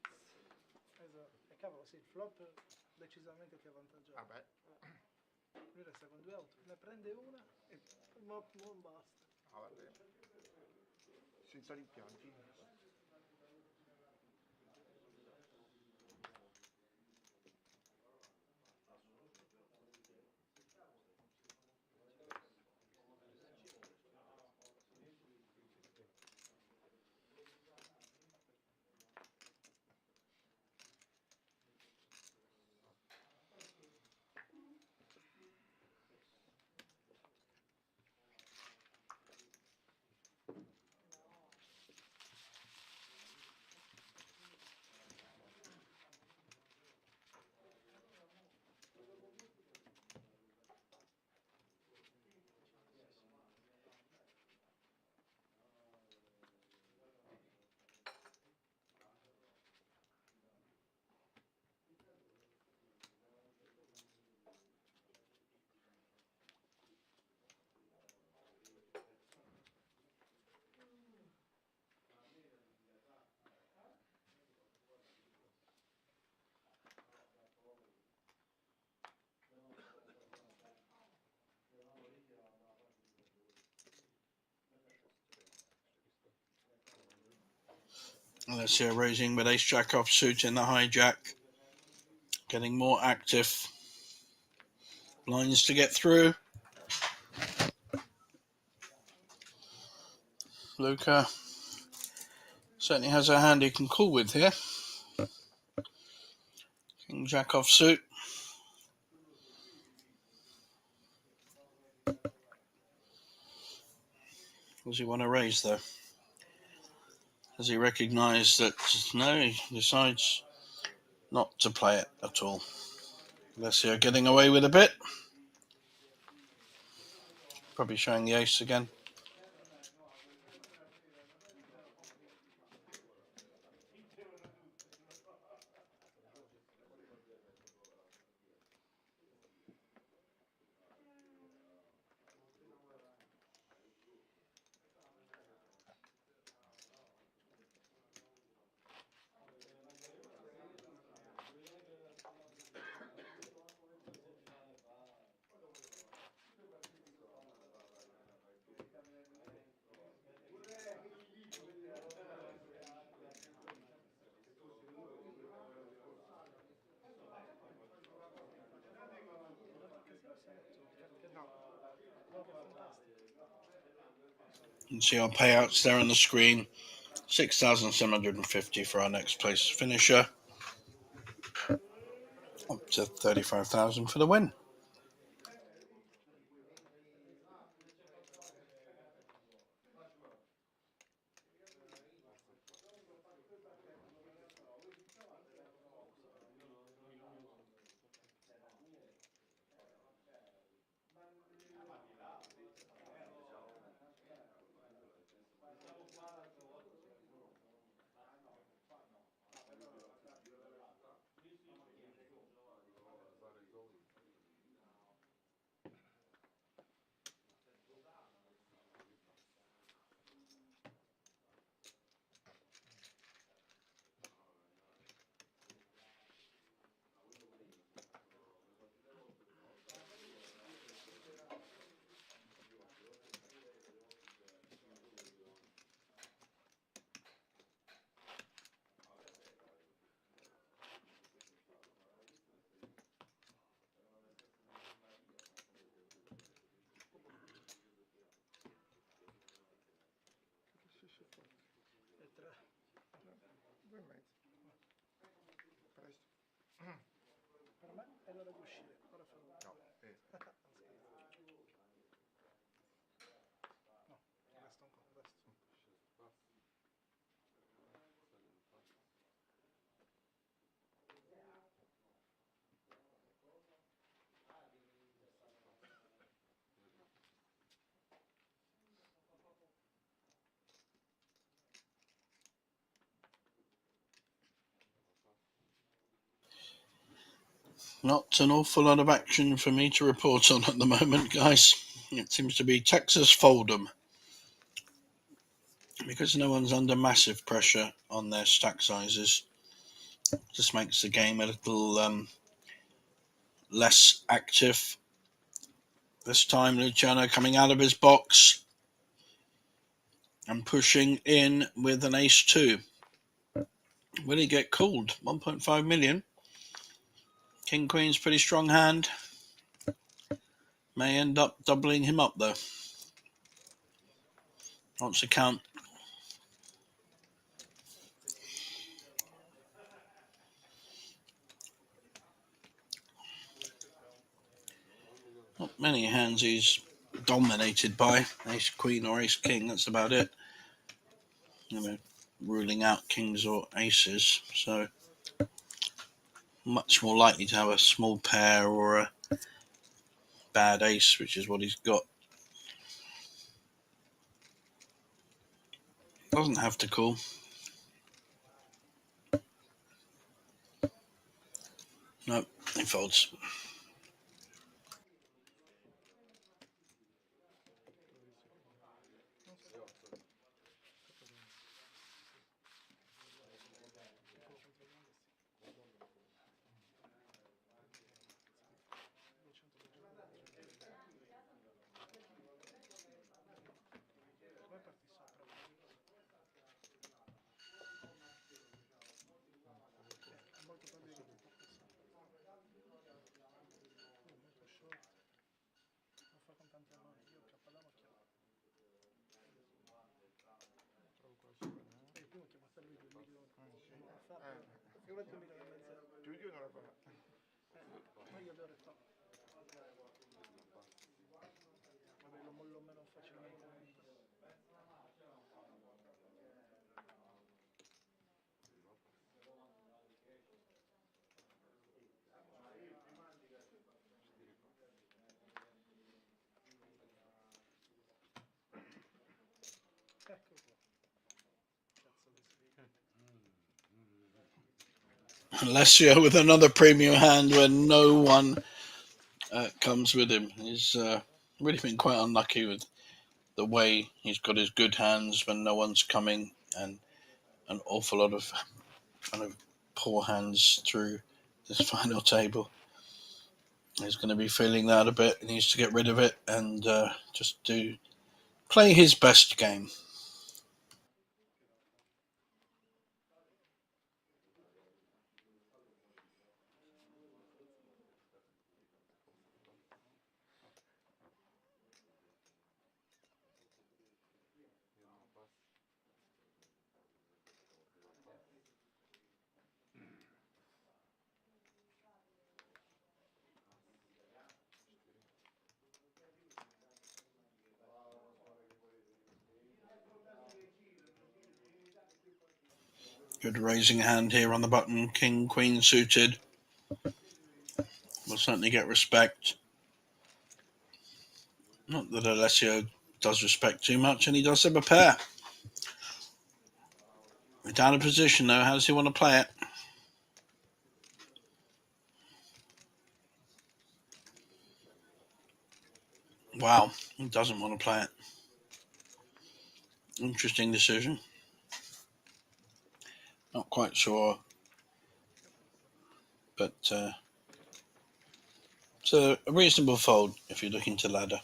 Esatto. E cavolo, sì, il flop decisamente ti avvantaggia. Vabbè. Lui resta con 2 auto, ne prende una e ma non basta. Ah, vabbè. Senza rimpianti. Alessio raising with ace jack offsuit in the hijack. Getting more active. Blinds to get through. Luca certainly has a hand he can call with here. King jack offsuit. Does he want to raise though? Does he recognise that? No, he decides not to play it at all. Alessio getting away with a bit. Probably showing the ace again. You can see our payouts there on the screen. 6,750 for our next place finisher. Up to 35,000 for the win. Not an awful lot of action for me to report on at the moment, guys. It seems to be Texas Fold'em. Because no one's under massive pressure on their stack sizes, just makes the game a little less active. This time Luciano coming out of his box and pushing in with an ace-2. Will he get called? 1.5 million. King Queen's pretty strong hand. May end up doubling him up though. Wants to count. Not many hands he's dominated by. Ace Queen or Ace King, that's about it. Ruling out kings or aces, so much more likely to have a small pair or a bad ace, which is what he's got. Doesn't have to call. Nope, he folds. Giulio non la fa. Ma io le ho detto. Vabbè, lo mollo meno facilmente. Ecco qua. Cazzo che sei. Alessio with another premium hand where no one comes with him. He's really been quite unlucky with the way he's got his good hands when no one's coming, and an awful lot of kind of poor hands through this final table. He's going to be feeling that a bit. He needs to get rid of it and just play his best game. Good raising hand here on the button. King, Queen suited. Will certainly get respect. Not that Alessio does respect too much, and he does have a pair. We're down a position though. How does he want to play it? Wow, he doesn't want to play it. Interesting decision. Not quite sure, but it's a reasonable fold if you're looking to ladder.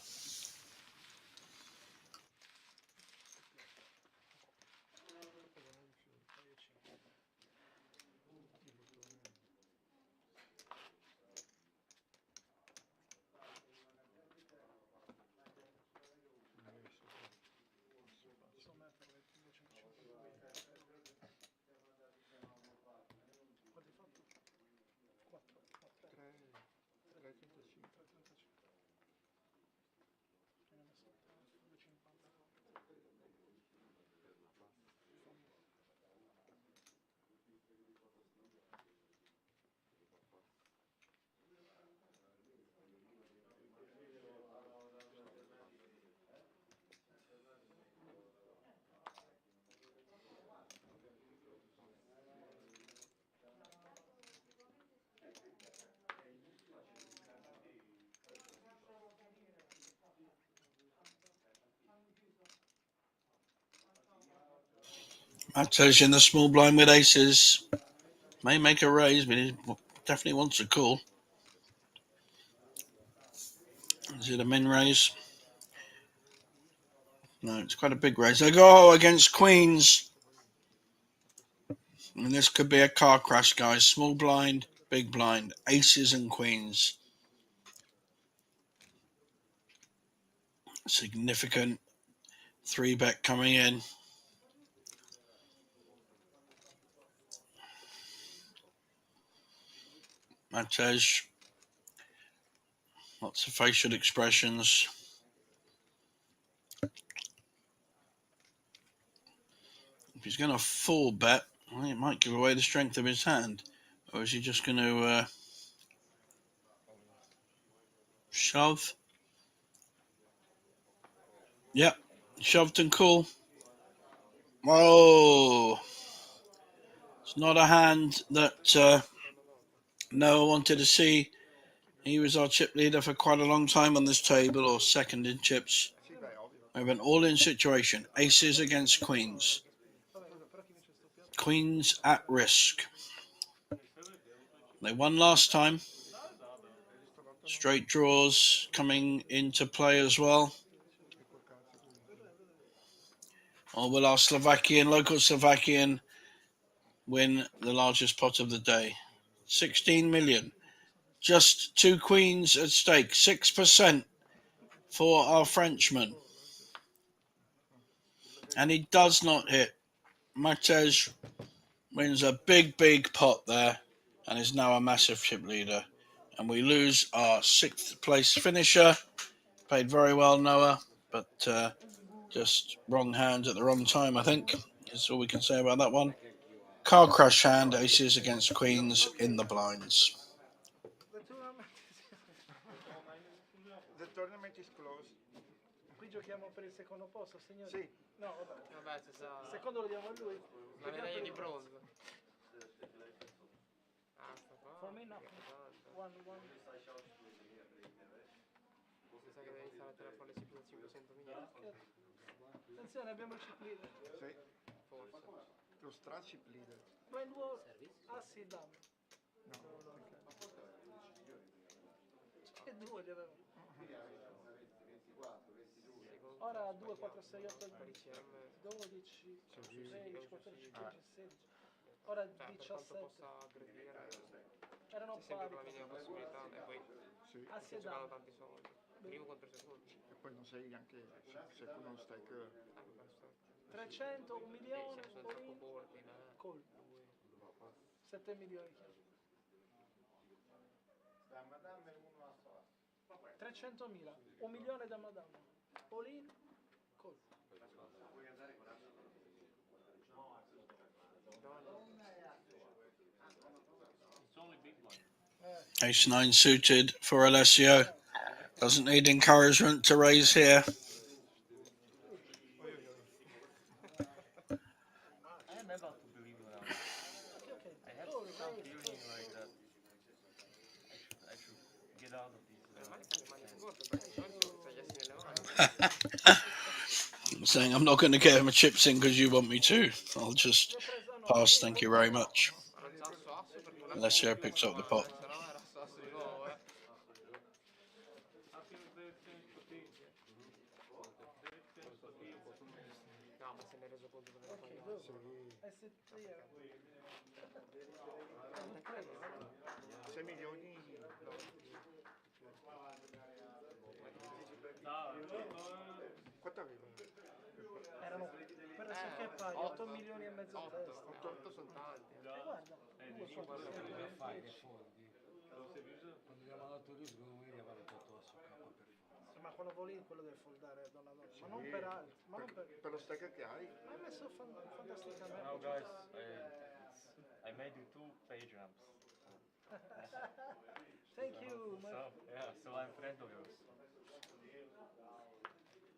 Matej in the small blind with aces. May make a raise, but he definitely wants a call. Is it a min raise? No, it's quite a big raise. They go against queens. And this could be a car crash, guys. Small blind, big blind, aces and queens. Significant 3-bet coming in. Matej. Lots of facial expressions. If he's going to 4-bet, well, he might give away the strength of his hand. Or is he just going to shove? Yep, shoved and call. Oh, it's not a hand that Noah wanted to see. He was our chip leader for quite a long time on this table, or second in chips. We have an all-in situation. Aces against queens. Queens at risk. They won last time. Straight draws coming into play as well. Or will our local Slovakian win the largest pot of the day? 16 million. Just 2 queens at stake. 6% for our Frenchman. And he does not hit. Matej wins a big, big pot there and is now a massive chip leader. And we lose our 6th place finisher. Played very well, Noah, but just wrong hand at the wrong time, I think. That's all we can say about that one. Car crash hand, aces against queens in the blinds. The tournament is closed. Qui giochiamo per il secondo posto, signore? Sì. No, vabbè. Vabbè, se sa... Il secondo lo diamo a lui. La medaglia di bronzo. Ah, sta qua. For me, no. One. Mi sa che devi iniziare a tirare fuori le chip da 500 milioni. Attenzione, abbiamo il chip leader. Sì. Forse. Lo strachip leader. Blind wall, assi, dame. No. E 2 li avevo. Ora 2, 4, 6, 8, 12, 16, 14, 15, 16. Ora Per quanto 17. possa aggredire, Erano c'è sempre pari. la minima possibilità e poi Sì. Assi si e giocano dame. tanti soldi. Primo contro secondo. E poi non sei anche se tu non stai che... 300, 1 milione, Sì, sono troppo all-in, corti, call. 7 milioni. 300.000, 1 milione da Madama. All in, call. Ace 9 suited for Alessio. Doesn't need encouragement to raise here. I am about to believe now. I have some feeling like that. I should get out of this. I'm saying I'm not going to get him a chips in because you want me to. I'll just pass, thank you very much. Alessio picks up the pot. No, ma se ne è reso conto dove l'ha pagato. I sit here. 6 milioni... Quanto aveva? Erano per adesso che paghi 8 milioni e mezzo a testa. 8 sono tanti. Guarda, uno su Quando abbiamo dato lì, secondo me gli aveva dato a suo capo per forza. ma quello volì quello deve foldare donna donna, ma non per altro, ma non Per lo stacker che hai? hai messo fantasticamente. Now, guys, I made you 2 page ramps. Thank you, my So I'm friend of yours.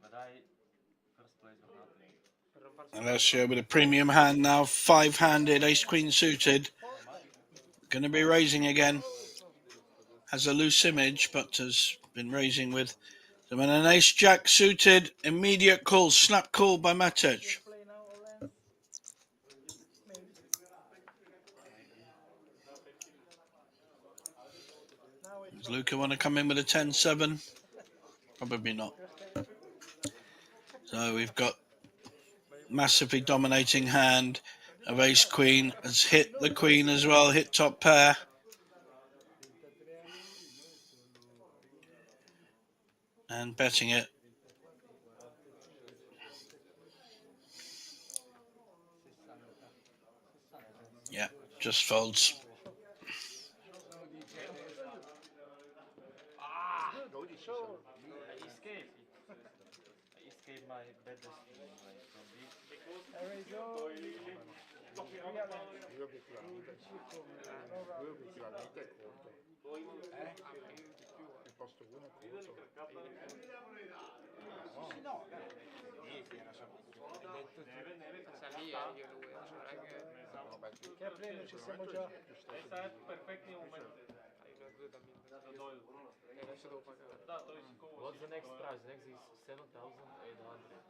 But I first place or nothing. Alessio with a premium hand now, 5-handed, ace queen suited. Going to be raising again. Has a loose image, but has been raising with them. And an ace jack suited, immediate call, snap call by Matej. play now, Olen. Does Luca want to come in with a 10-7? Probably not. So we've got massively dominating hand of ace queen. Has hit the queen as well, hit top pair. And betting it. Yeah, just folds. I escaped my bad destiny like from this. Io obiettivamente è corto. Il posto 1 è corto. Sì, no, era Salì io lui, non è che... che a premio ci siamo già. Perfektni moment. Hai una 2 da 1000. Da dojdu. E adesso devo pagare. Da, to je sikovo. What's the next price? Next is 7,800.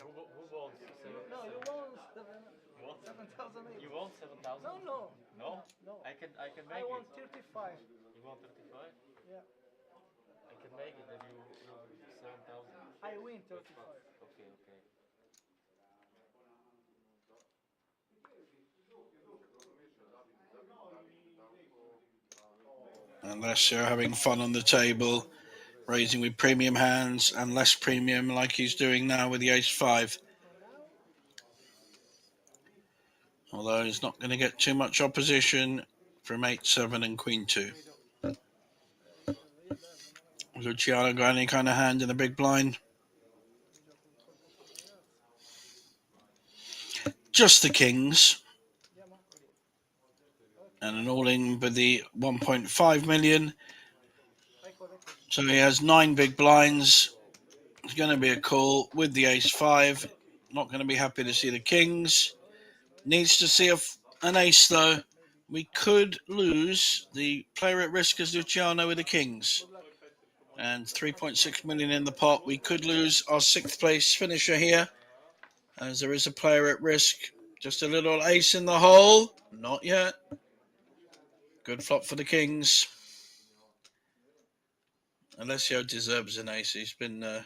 Who wants 7? No, you won 7,000. You want 7,000? No. No? No. I can make I it. want 35. You want 35? Yeah. I can make it. Then you 7,000. I win 35. Okay. Unless you're having fun on the table, raising with premium hands and less premium like he's doing now with the ace-5. Although he's not going to get too much opposition from 8-7 and queen 2. Luciano got any kind of hand in the big blind? Just the kings. And an all-in with the 1.5 million. So he has 9 big blinds. It's going to be a call with the ace-5. Not going to be happy to see the kings. Needs to see an ace though. We could lose. The player at risk is Luciano with the kings. And 3.6 million in the pot. We could lose our 6th place finisher here, as there is a player at risk. Just a little ace in the hole. Not yet. Good flop for the kings. Alessio deserves an ace. He's been a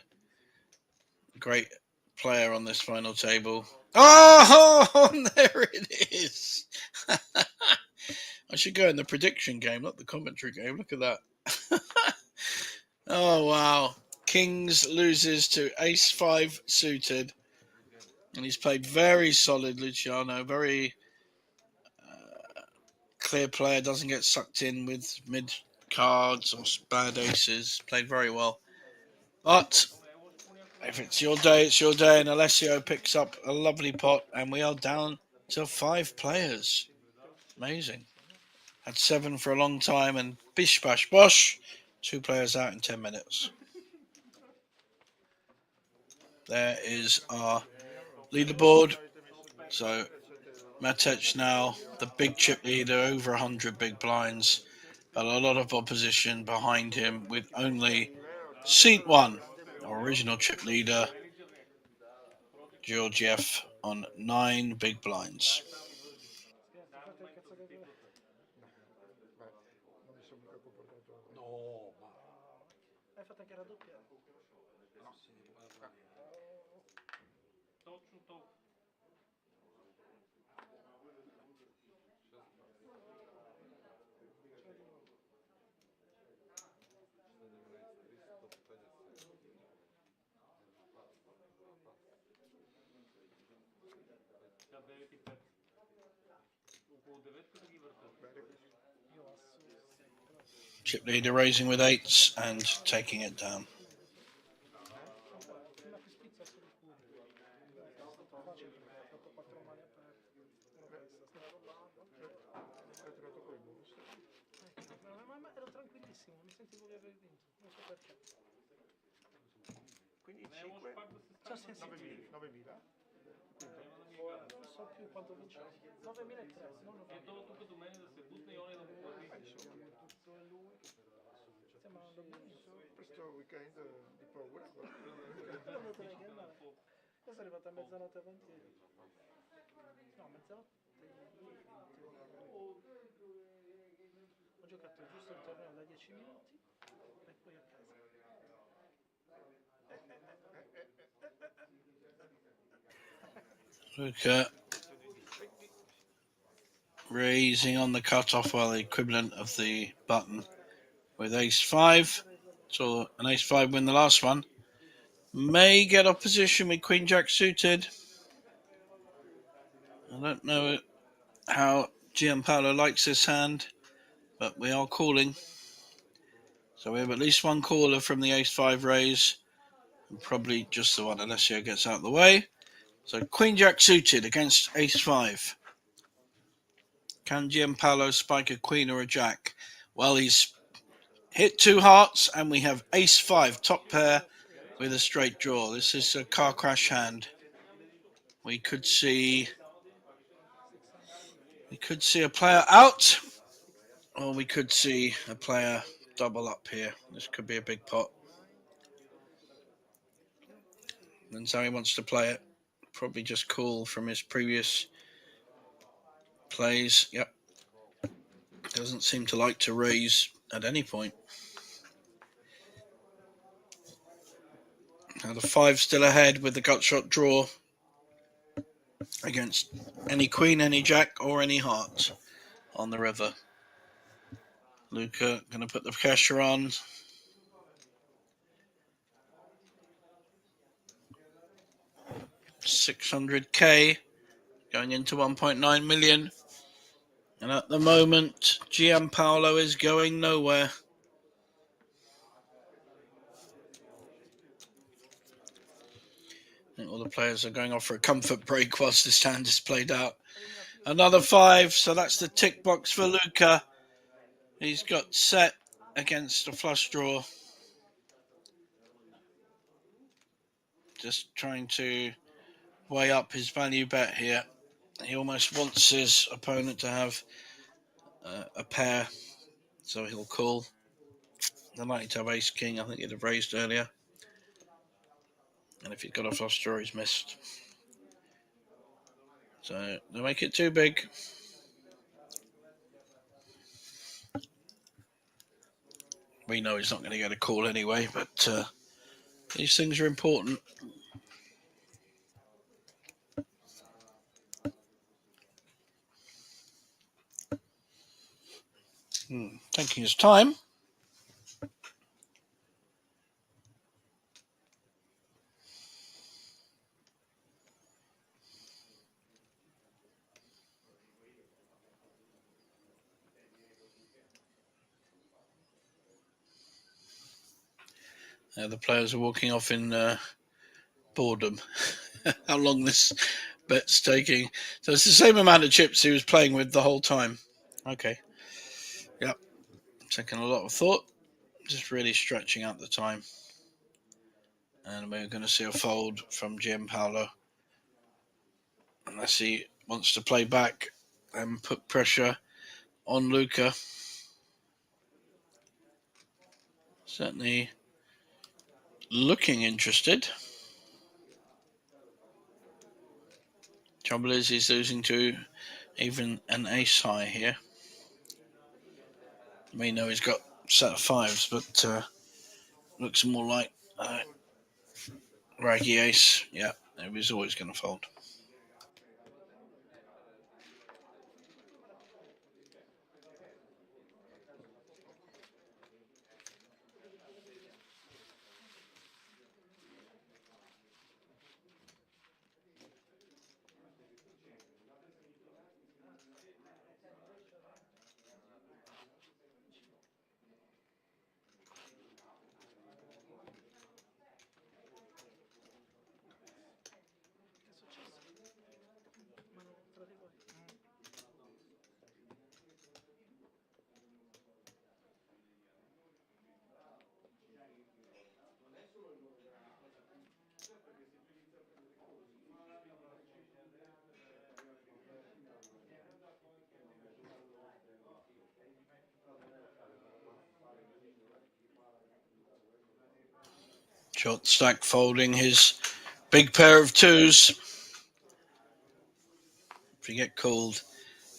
great player on this final table. Oh, there it is. I should go in the prediction game, not the commentary game. Look at that. Oh, wow. Kings loses to ace-5 suited. And he's played very solid, Luciano. Very clear player. Doesn't get sucked in with mid cards or bad aces. Played very well. But if it's your day, it's your day. And Alessio picks up a lovely pot. And we are down to 5 players. Amazing. Had 7 for a long time. And bish, bash, bosh. 2 players out in 10 minutes. There is our leaderboard. So Matic now, the big chip leader, over 100 big blinds. But a lot of opposition behind him with only seat 1, our original chip leader, Georgiev, on 9 big blinds. Hai fatto anche la doppia? Chip leader raising with 8s and taking it down. Ma ero tranquillissimo, mi sentivo di aver vinto, non so perché. Quindi 5, 9.000. Non so più quanto vincevo. 9.003, non 9.000. Stiamo andando bene. Questo weekend di paura. Adesso è arrivata a mezzanotte avanti. No, mezzanotte. Oggi giocato giusto il torneo da 10 minuti e poi a casa. Luca raising on the cutoff, well, the equivalent of the button with ace-5. So an ace-5 win the last one. May get opposition with queen-jack suited. I don't know how Gianpaolo likes this hand, but we are calling. So we have at least one caller from the ace-5 raise, and probably just the one Alessio gets out of the way. So queen-jack suited against ace-5. Can Gianpaolo spike a queen or a jack? Well, he's hit 2 hearts, and we have ace-5 top pair with a straight draw. This is a car crash hand. We could see a player out, or we could see a player double up here. This could be a big pot. That's how he wants to play it. Probably just call from his previous plays. Yep. Doesn't seem to like to raise at any point. Now the 5 still ahead with the gut shot draw against any queen, any jack, or any heart on the river. Luca going to put the pressure on. $600K going into 1.9 million. And at the moment, Gianpaolo is going nowhere. I think all the players are going off for a comfort break whilst this hand is played out. Another 5, so that's the tick box for Luca. He's got set against a flush draw. Just trying to weigh up his value bet here. He almost wants his opponent to have a pair, so he'll call. They're likely to have ace king. I think he'd have raised earlier. And if he's got a flush draw, he's missed. So they make it too big. We know he's not going to get a call anyway, but these things are important. Taking his time. The players are walking off in boredom. How long this bet's taking. So it's the same amount of chips he was playing with the whole time. Okay. Yep. Taking a lot of thought. Just really stretching out the time. And we're going to see a fold from Gianpaolo. Unless he wants to play back and put pressure on Luca. Certainly looking interested. Trouble is he's losing to even an ace high here. We know he's got a set of 5s, but looks more like raggy ace. Yeah, he was always going to fold. Short stack folding his big pair of 2s. If you get called,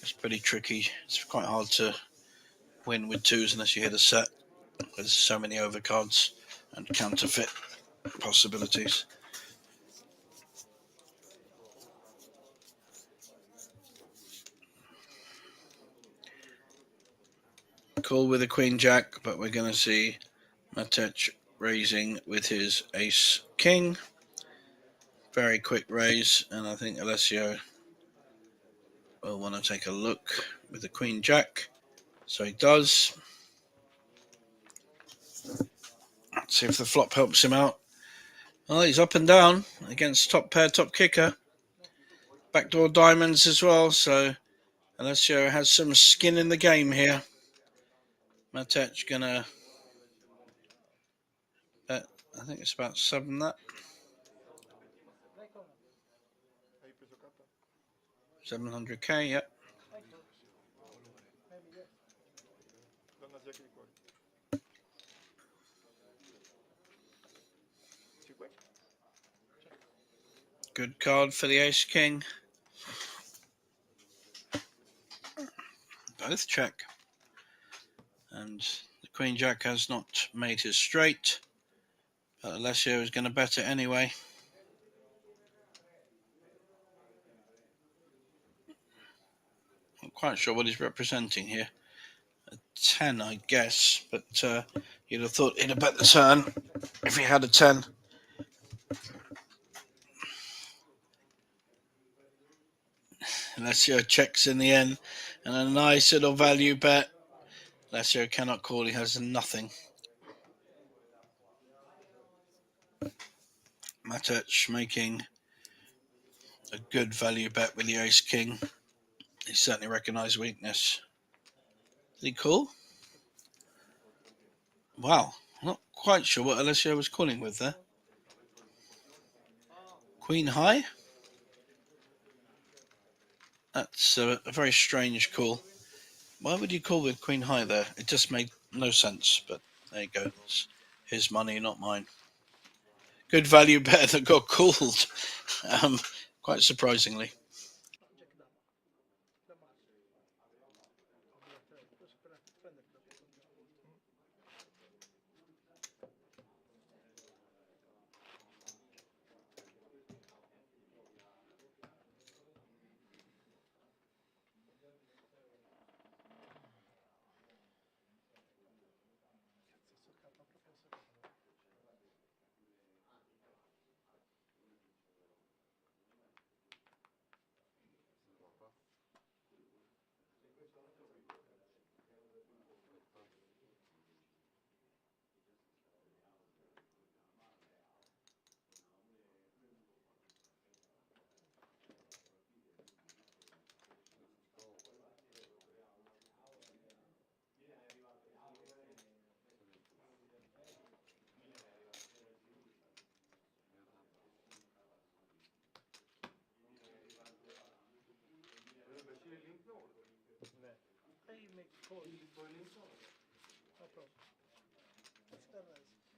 it's pretty tricky. It's quite hard to win with twos unless you hit a set. There's so many overcards and counterfeit possibilities. Call with a queen jack, but we're going to see Matej raising with his ace king. Very quick raise, and I think Alessio will want to take a look with the queen jack. So he does. Let's see if the flop helps him out. Oh, he's up and down against top pair, top kicker. Backdoor diamonds as well, so Alessio has some skin in the game here. Matej gonna bet, I think it's about 7 that. 700k, yep. Good card for the ace king. Both check. And the queen jack has not made his straight, but Alessio is going to bet it anyway. Not quite sure what he's representing here. A 10, I guess, but you'd have thought he'd have bet the turn if he had a 10. Alessio checks in the end, and a nice little value bet. Alessio cannot call, he has nothing. Matej making a good value bet with the ace king. He certainly recognised weakness. Did he call? Wow, not quite sure what Alessio was calling with there. Queen high? That's a very strange call. Why would you call with queen high there? It just made no sense, but there you go. It's his money, not mine. Good value bet that got called, quite surprisingly.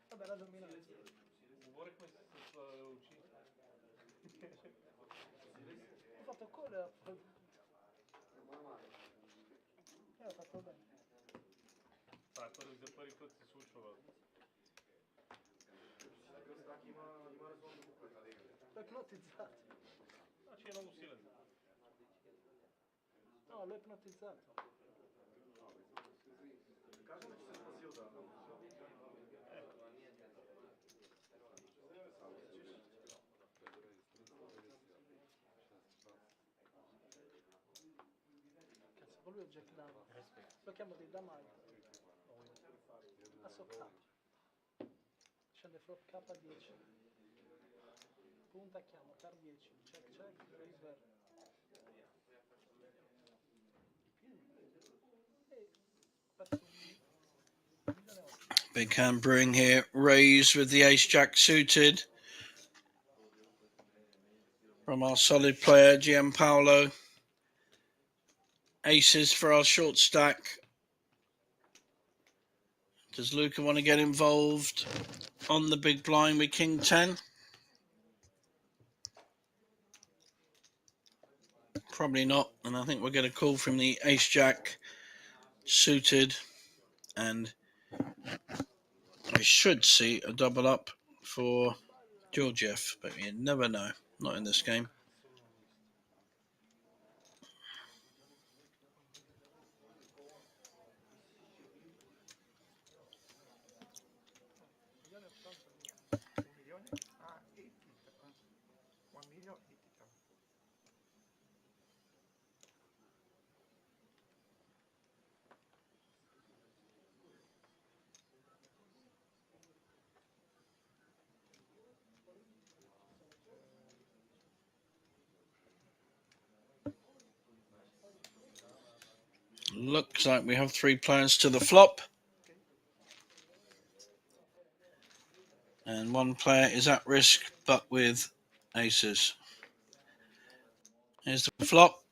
Vabbè, la dominanza. Govori come se ucciso. Ho fatto call e ho fatto bene. Tako da za prvi put se sučuvao. L'ho ipnotizzato. Znači je novu silen. No, l'ho ipnotizzato. Cazzo, con lui ho Jack Dama. Lo chiamo di Damaio. Asso K. Scende flop K10. Punta, chiamo, car 10. Check, check, river. Big hand brewing here. Raise with the ace jack suited. From our solid player, Gianpaolo. Aces for our short stack. Does Luca want to get involved on the big blind with King 10? Probably not. And I think we'll get a call from the ace jack suited. and we should see a double up for Georgiev, but you never know. Not in this game. Looks like we have 3 players to the flop. And 1 player is at risk, but with aces. Here's the flop.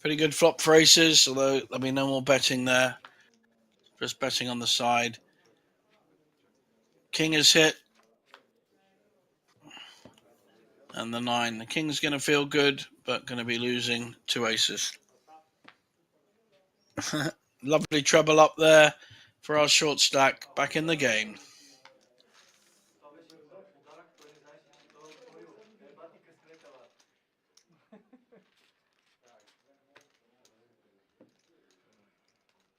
Pretty good flop for aces, although there'll be no more betting there. Just betting on the side. King is hit. And the 9. The king's going to feel good, but going to be losing 2 aces. Lovely treble up there for our short stack. Back in the game.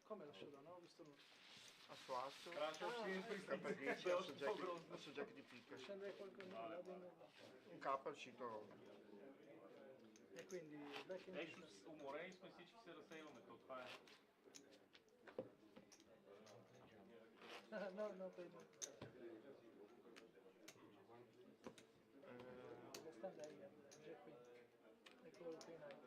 Come lo showdown? No, ho visto lui. Asso asso. Perché Perché asso jack di picche. Scende qualcosa là di nuovo. Un K è uscito. E quindi back in Neću business. umoren smo всички се разсейваме, то това е. No, no, poi no. Stand there again. Jack queen. Eccolo qui in high.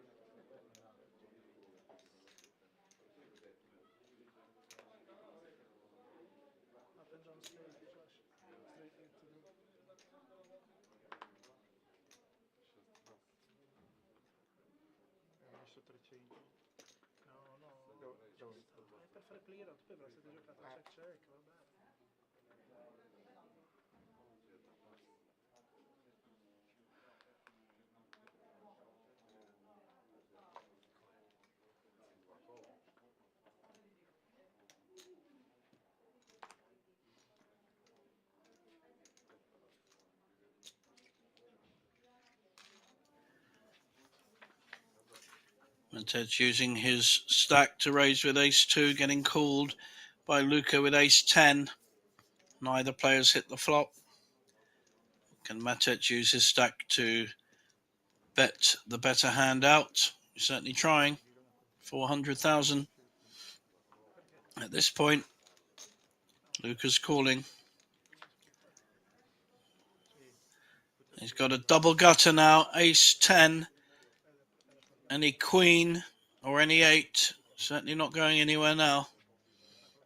Up and down straight, flush. Straight into the... Ho messo 300. No, no. Dove? È per fare play out, poi ve la siete giocata check check, vabbè. And Ted's using his stack to raise with ace-2, getting called by Luca with ace-10. Neither player's hit the flop. Can Matic use his stack to bet the better hand out? He's certainly trying. 400,000. At this point, Luca's calling. He's got a double gutter now, ace-10. Any queen or any 8. Certainly not going anywhere now.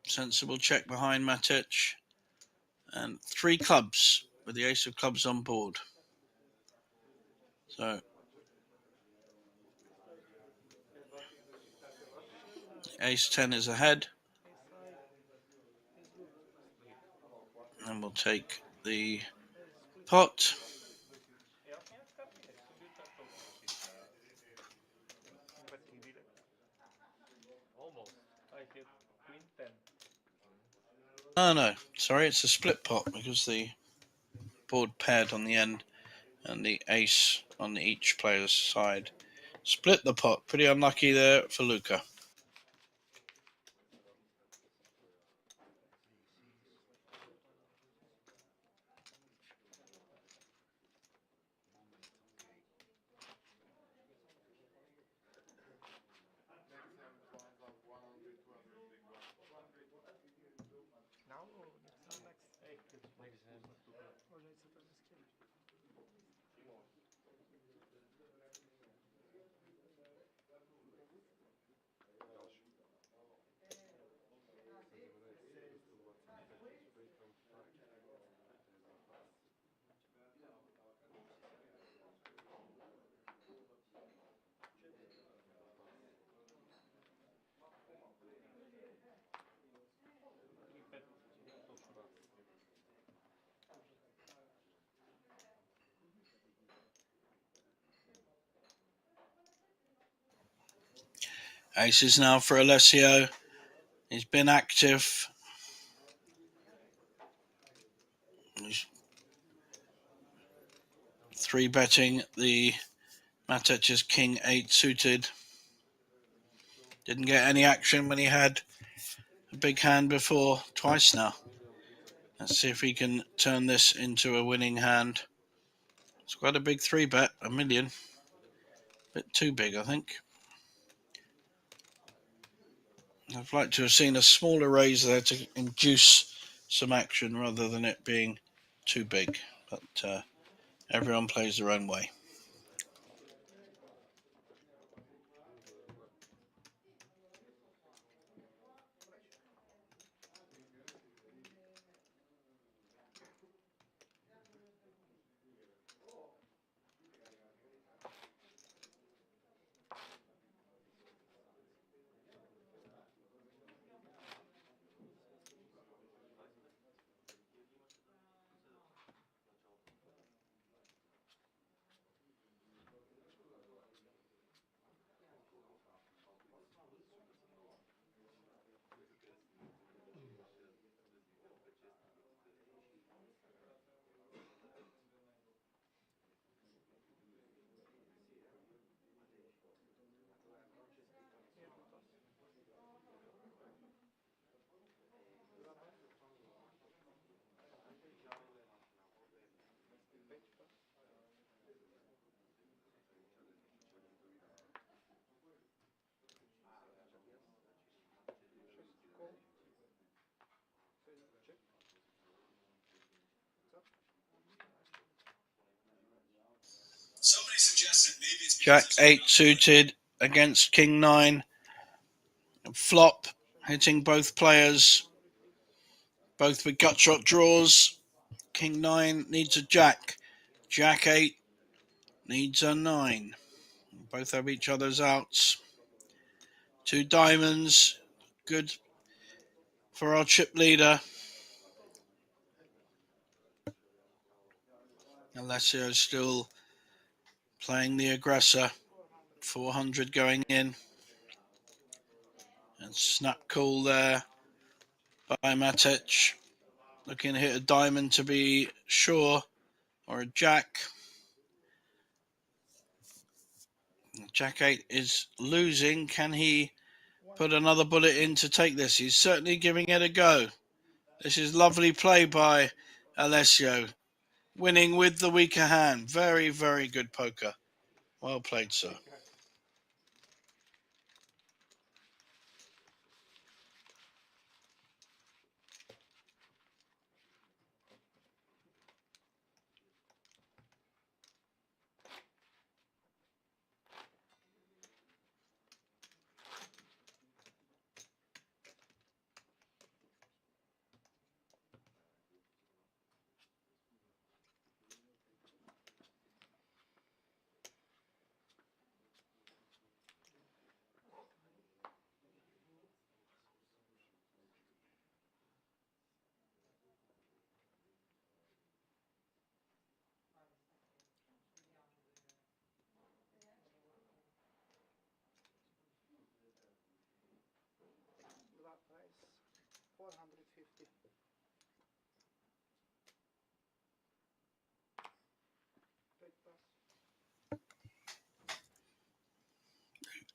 Sensible check behind Matic. And 3 clubs with the ace of clubs on board. So ace-10 is ahead. And we'll take the pot. Almost. I hit queen 10. Oh no, sorry, it's a split pot because the board paired on the end and the ace on each player's side. Split the pot. Pretty unlucky there for Luca. Now or next? Ho già iniziato a mischiare. Aces now for Alessio. He's been active. He's 3-betting the Matech's King 8 suited. Didn't get any action when he had a big hand before, twice now. Let's see if he can turn this into a winning hand. It's quite a big 3-bet, $1 million. Bit too big, I think. I'd like to have seen a smaller raise there to induce some action rather than it being too big. But everyone plays their own way. Jack 8 suited against King 9. Flop, hitting both players. Both with gut shot draws. King 9 needs a jack. Jack 8 needs a 9. Both have each other's outs. 2 diamonds. Good for our chip leader. Alessio still playing the aggressor. 400 going in. And snap call there by Matech. Looking to hit a diamond to be sure. Or a jack. Jack 8 is losing. Can he put another bullet in to take this? He's certainly giving it a go. This is lovely play by Alessio. Winning with the weaker hand. Very, very good poker. Well played, sir.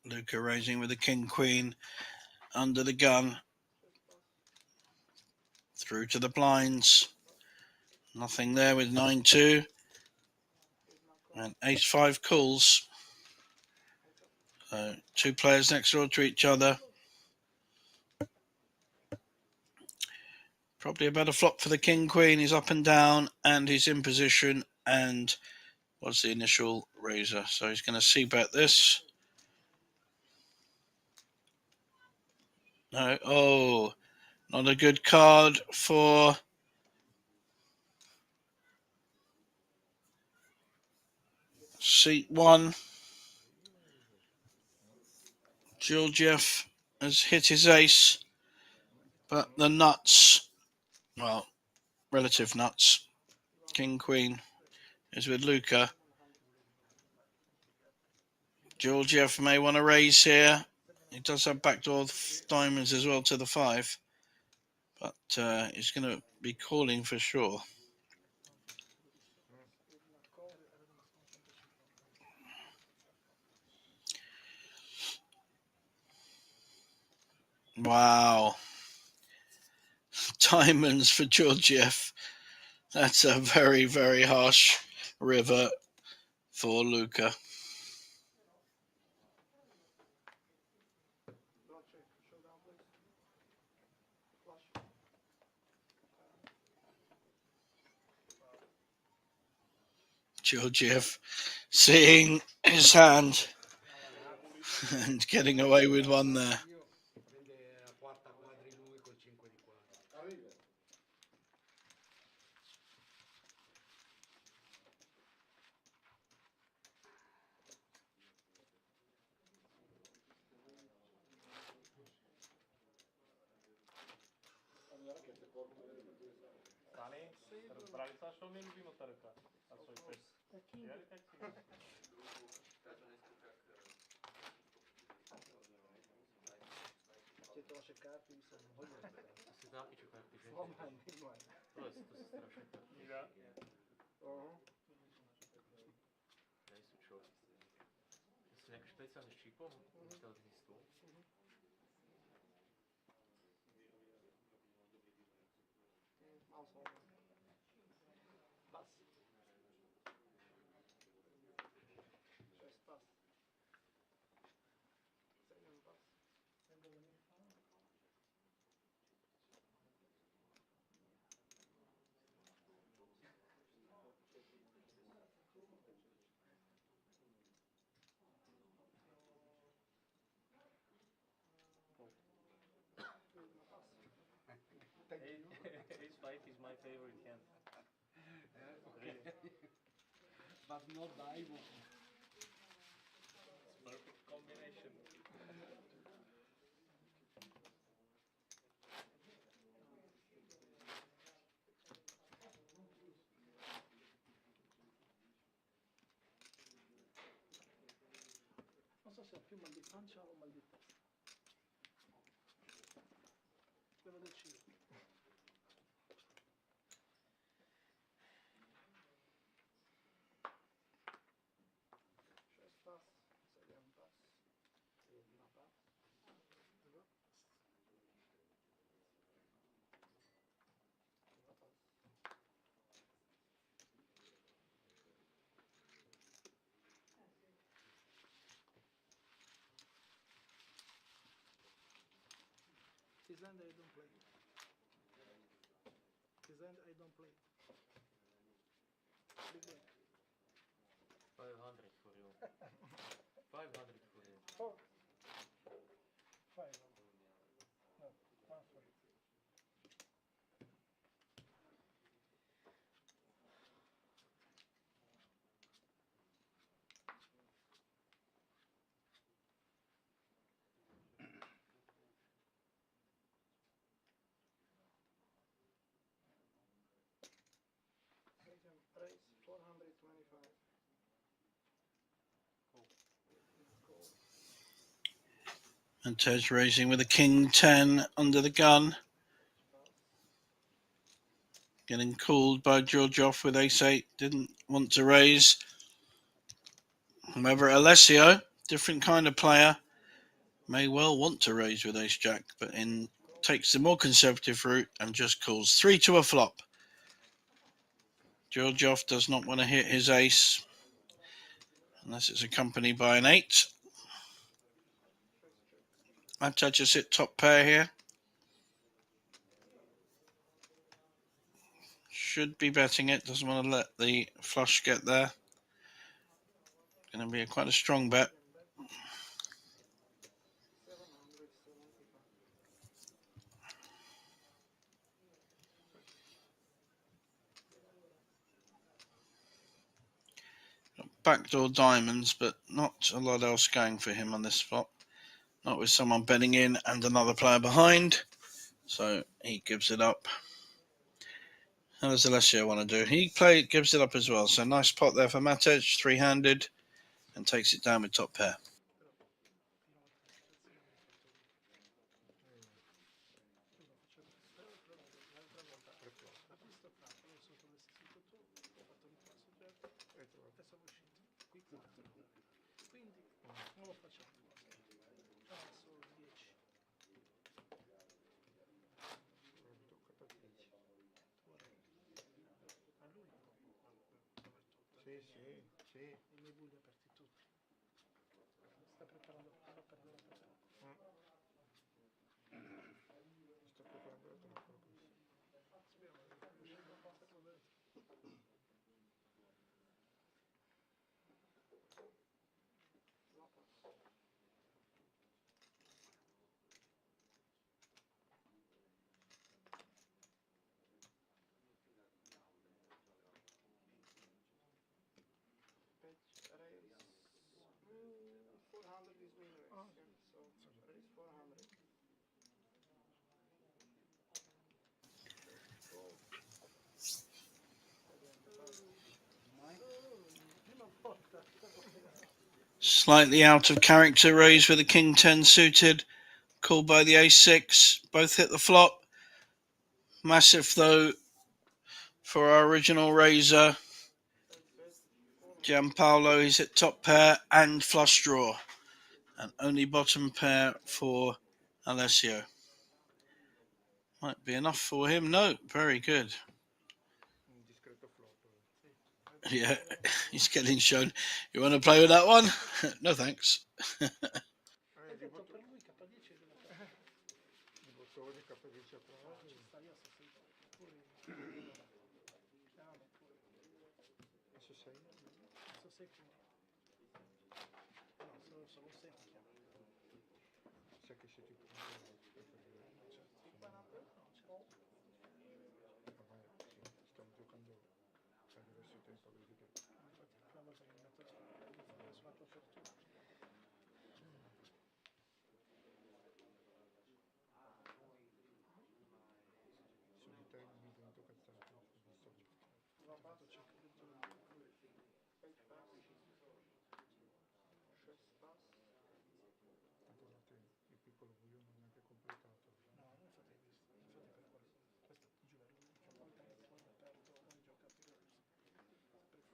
Luca raising with the king queen under the gun. Through to the blinds. Nothing there with 9-2. And ace-5 calls. So 2 players next door to each other. Probably a better flop for the king queen. He's up and down and he's in position and was the initial raiser. So he's going to c-bet this. No, oh, not a good card for seat 1. Georgiev has hit his ace, but the nuts, well, relative nuts, king queen is with Luca. Georgiev may want to raise here. He does have backdoor diamonds as well to the 5. But he's going to be calling for sure. Wow. Diamonds for Georgiev. That's a very, very harsh river for Luca. Georgiev seeing his hand and getting away with one there. Prende a quarta quadri lui col 5 di quadri. Stani, pravi sa što mi ljubimo trka, a svoj pes. Jeli tak si ga? Ti troše karti, mislim, hodně. Asi taky čo karty, že? Normálně, normálně. To si strašne karty. Da. Ne sú čo. Sú nejaké špeciálne s čipom? Televízny stôl? Pas. 6 pas. 7 pas. Ace 5 is my favorite hand. Really. But not diamond. Perfect combination. Non so se ho più mal di pancia o mal di testa. Devo decidere. 6 pas, 7 pas, 1 pas. This end I don't play. This end I don't play. Big blind. 500 for you. 500 for you. 4. 5. No, 1 for it. Raise 425. And Tej raising with a king 10 under the gun. Getting called by Georgiev with ace 8. Didn't want to raise. However, Alessio, different kind of player, may well want to raise with ace jack, but takes the more conservative route and just calls 3 to a flop. Georgiev does not want to hit his ace unless it's accompanied by an 8. Matej just hit top pair here. Should be betting it. Doesn't want to let the flush get there. Going to be quite a strong bet. 775. Backdoor diamonds, but not a lot else going for him on this spot. Not with someone betting in and another player behind. So he gives it up. How does Alessio want to do? He gives it up as well. So nice pot there for Matej, 3-handed, and takes it down with top pair. sì. I miei bulli aperti tutti. Sta preparando per far perdere la partita. Sto preparando la tua cosa. Speriamo di riuscire a passarlo dentro. Patch raise. 400 is min raise. Ah, Yeah. So raise 400. Una volta. Slightly out of character raise with the king 10 suited, called by the ace 6. Both hit the flop. Massive though for our original raiser. Gianpaolo, he's hit top pair and flush draw, and only bottom pair for Alessio. Might be enough for him. No, very good. Un discreto flop. Yeah, he's getting shown. You want to play with that one? No thanks. Di Detto per lui K10 della terra. bottone K10 atrás. Ci sta, io sto sei. Pure. Chiamo pure. Adesso 6. Sto sei pure. No, solo sei mi chiamo. Sai che se ti No, certo. No, certo. ormai sì, stiamo giocando da diverso tempo, vedi che Infatti la prima volta che mi metto sulla tua apertura. su di te non mi venuto cazzato, ho visto che Va fatto check del giorno. Patch pass. Chess pass. Tante volte il piccolo buio non è neanche completato. No, infatti hai visto. Infatti per quello. Questo giuro, l'ultima volta che poi aperto ho giocato i race. Per fuori.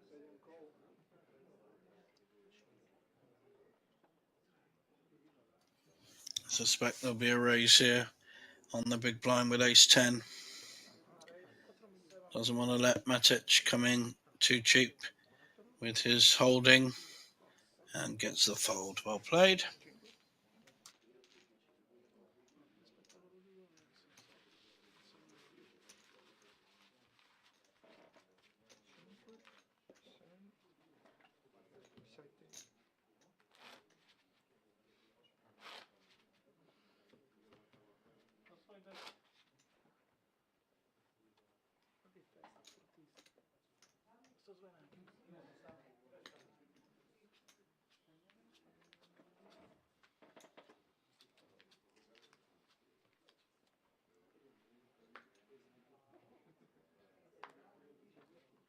Stadium call. Suspect there'll be a raise here on the big blind with ace 10. Doesn't want to let Matic come in too cheap with his holding, and gets the fold. Well played. Sto svenendo.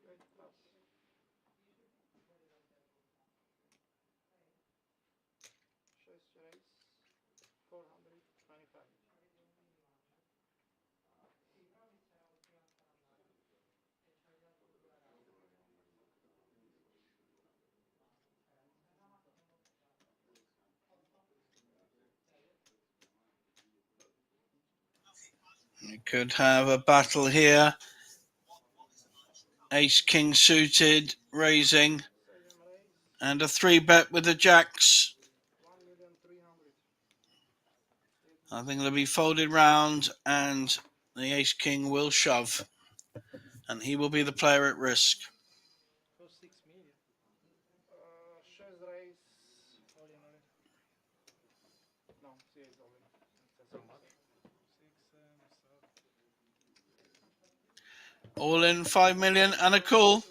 Patch pass. Chess raise. 425. We could have a battle here. Ace king suited, raising, Stadium raise. and a 3-bet with the jacks. 1,300,000. I think it'll be folded round, and the ace king will shove, and he will be the player at risk. Go 6 million. Chess raise. All in, all in. No, sì, è all in. How much? 6 All in 5 million and a call.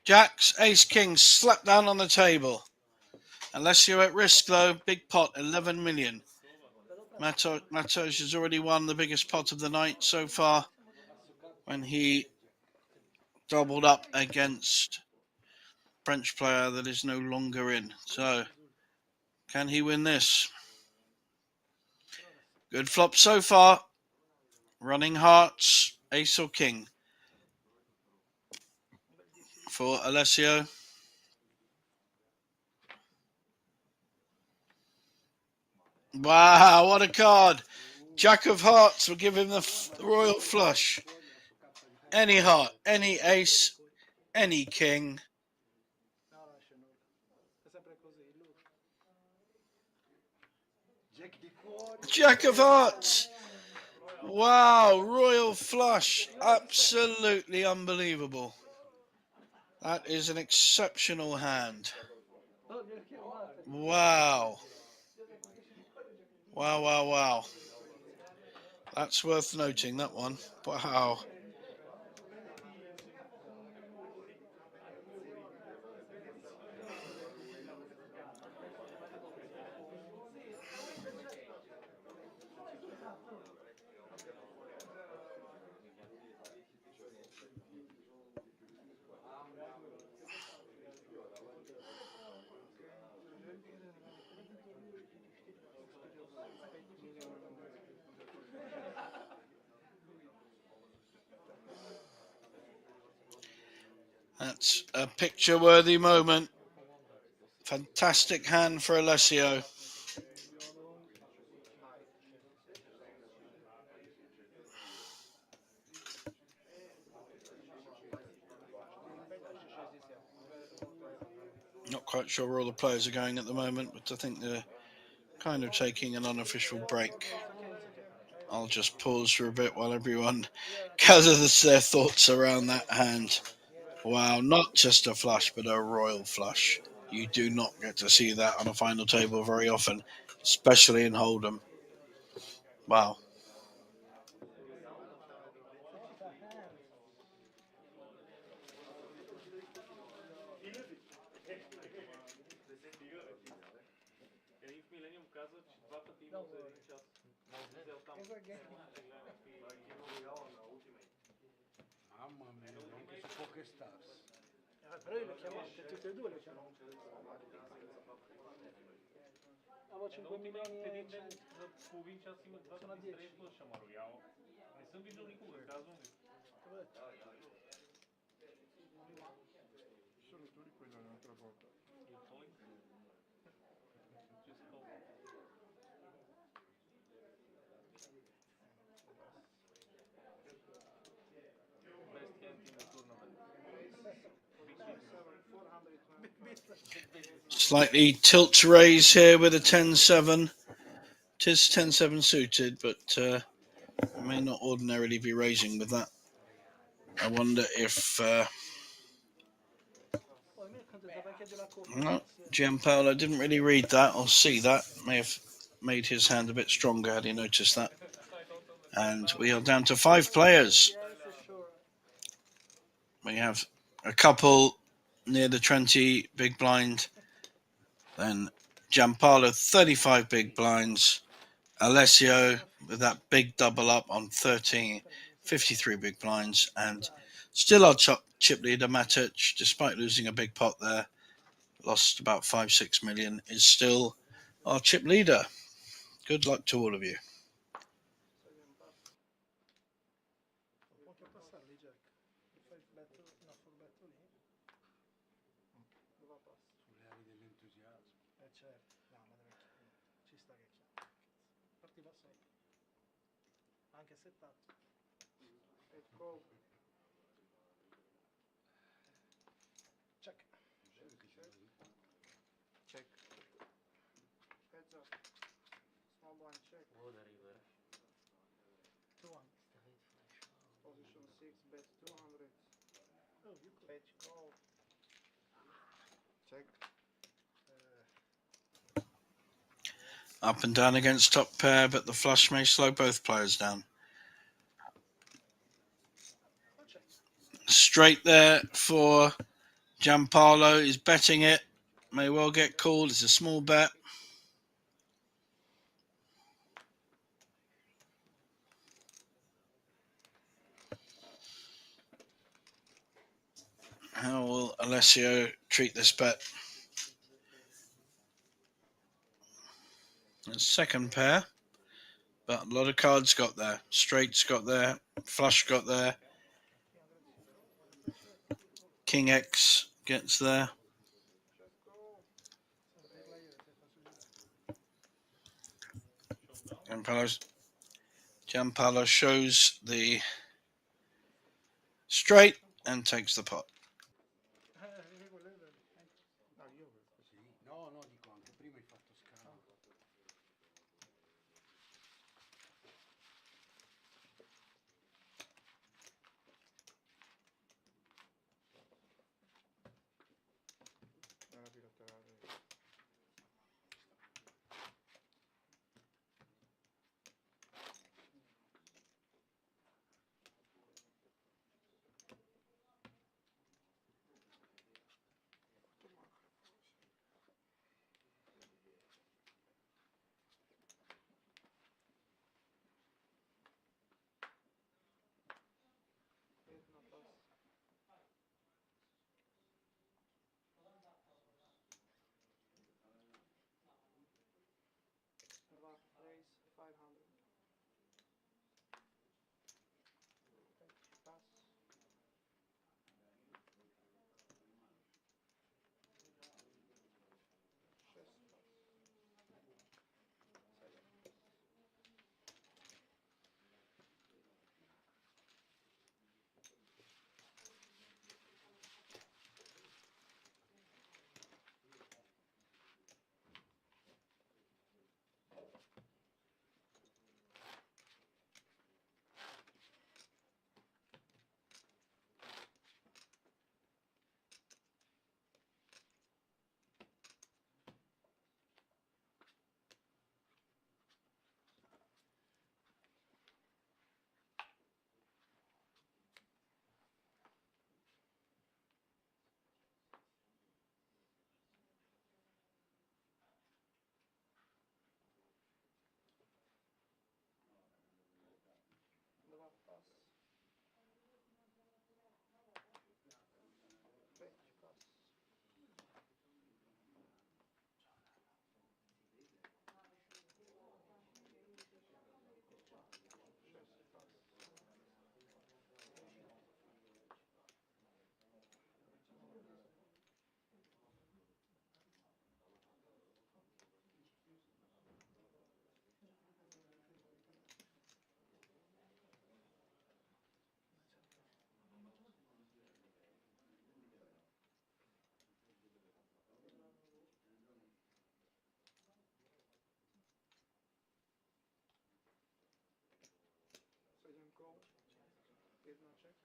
Jacks, ace king, slap down on the table. Alessio at risk though, big pot, 11 million. Matos has already won the biggest pot of the night so far when he doubled up against French player that is no longer in. So, can he win this? Good flop so far. Running hearts, ace or king for Alessio. Wow, what a card. Jack of hearts will give him the royal flush. Any heart, any ace, any king. No, non esce nulla. È sempre così, lui. Jack di cuori. Jack of hearts. Wow, royal flush. Absolutely unbelievable. That is an exceptional hand. Oh, glielo chiamate. Wow. Wow, wow, wow. That's worth noting, that one. Wow. That's a picture-worthy moment. Fantastic hand for Alessio. Not quite sure where all the players are going at the moment, but I think they're kind of taking an unofficial break. I'll just pause for a bit while everyone gathers their thoughts around that hand. Wow, not just a flush, but a royal flush. You do not get to see that on a final table very often, especially in Hold'em. Wow. Един в Millennium каза, че 2 пъти има за един час. Взел там дилема Mamma mia, anche su poche stars. Però io le chiamate, tutte e due le chiamate. Avevo 5 milioni e един ден 100. за половин час имах 2 Sono a пъти 10. среща, ама роял. Не съм виждал никога, казвам ви. Sono tu di quella un'altra volta. You're calling? Just call. Best hand in the tournament. Slightly tilt raise here with a 10-7. Tis 10-7 suited, but may not ordinarily be raising with that. I wonder if no, Gianpaolo didn't really read that or see that. May have made his hand a bit stronger had he noticed that. And we are down to 5 players. We have a couple near the 20 big blind. Then Gianpaolo 35 big blinds. Alessio with that big double up on 13, 53 big blinds. And still our chip leader Matic, despite losing a big pot there, lost about 5-6 million, is still our chip leader. Good luck to all of you. Sulle ali dell'entusiasmo. Certo, no, ma deve ci sta che chiama. Partiva sopra. Anche settato. Ecco. Check. Check. Heads up. Small blind check. What a river. 2-1. Position 6, bet 200. Oh, you could. Fetch call. Check. Up and down against top pair, but the flush may slow both players down. Straight there for Gianpaolo. He's betting it. May well get called. It's a small bet. How will Alessio treat this bet? A second pair, but a lot of cards got there. Straights got there. Flush got there. King X gets there. Gianpaolo shows the straight and takes the pot. No, io sì. No, no, dico anche prima hai fatto scalo. Nella bilaterale. Jedna pas. Dva, raise 500. Peć pas. Šest pas. Sedam pas. Dva pas. Peć pas. Šest pas. Sedem kol. Jedna check.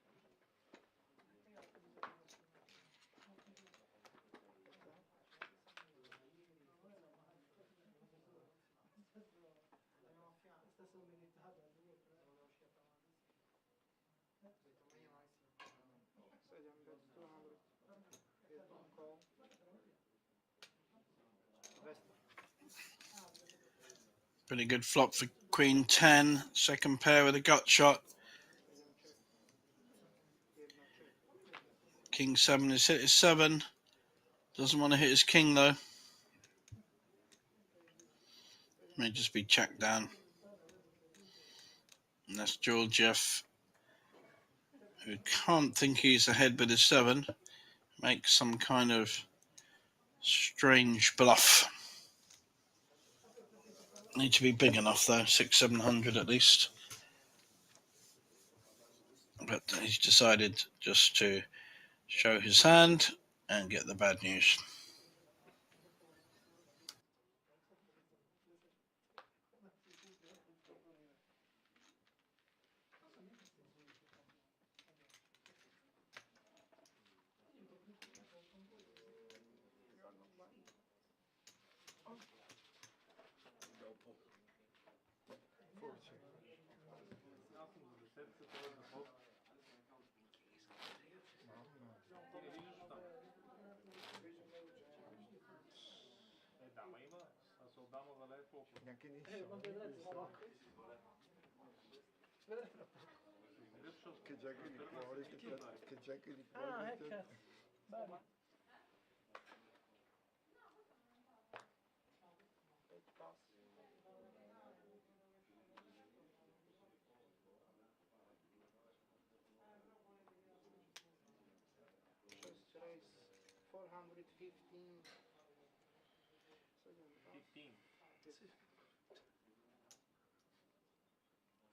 Stessa umidità da 2-3 non è uscita Sedem bet 200. Jedna call. Pretty good flop for Queen 10. Second pair with a gut shot. Sedem check. Jedna check. King 7 has hit his 7. Doesn't want to hit his king though. May just be checked down. And that's Georgiev, who can't think he's ahead with his 7. Makes some kind of strange bluff. Need to be big enough though, 600-700 at least. But he's decided just to show his hand and get the bad news. Dama ima, a se od dama vale poco. Neanche nei ma vedrete tra poco. Vedrete tra poco. Che già che di fuori, che già che di fuori. Ah, cazzo. Bello. Peć pas. Šest raise 415. Sedem pas. 15.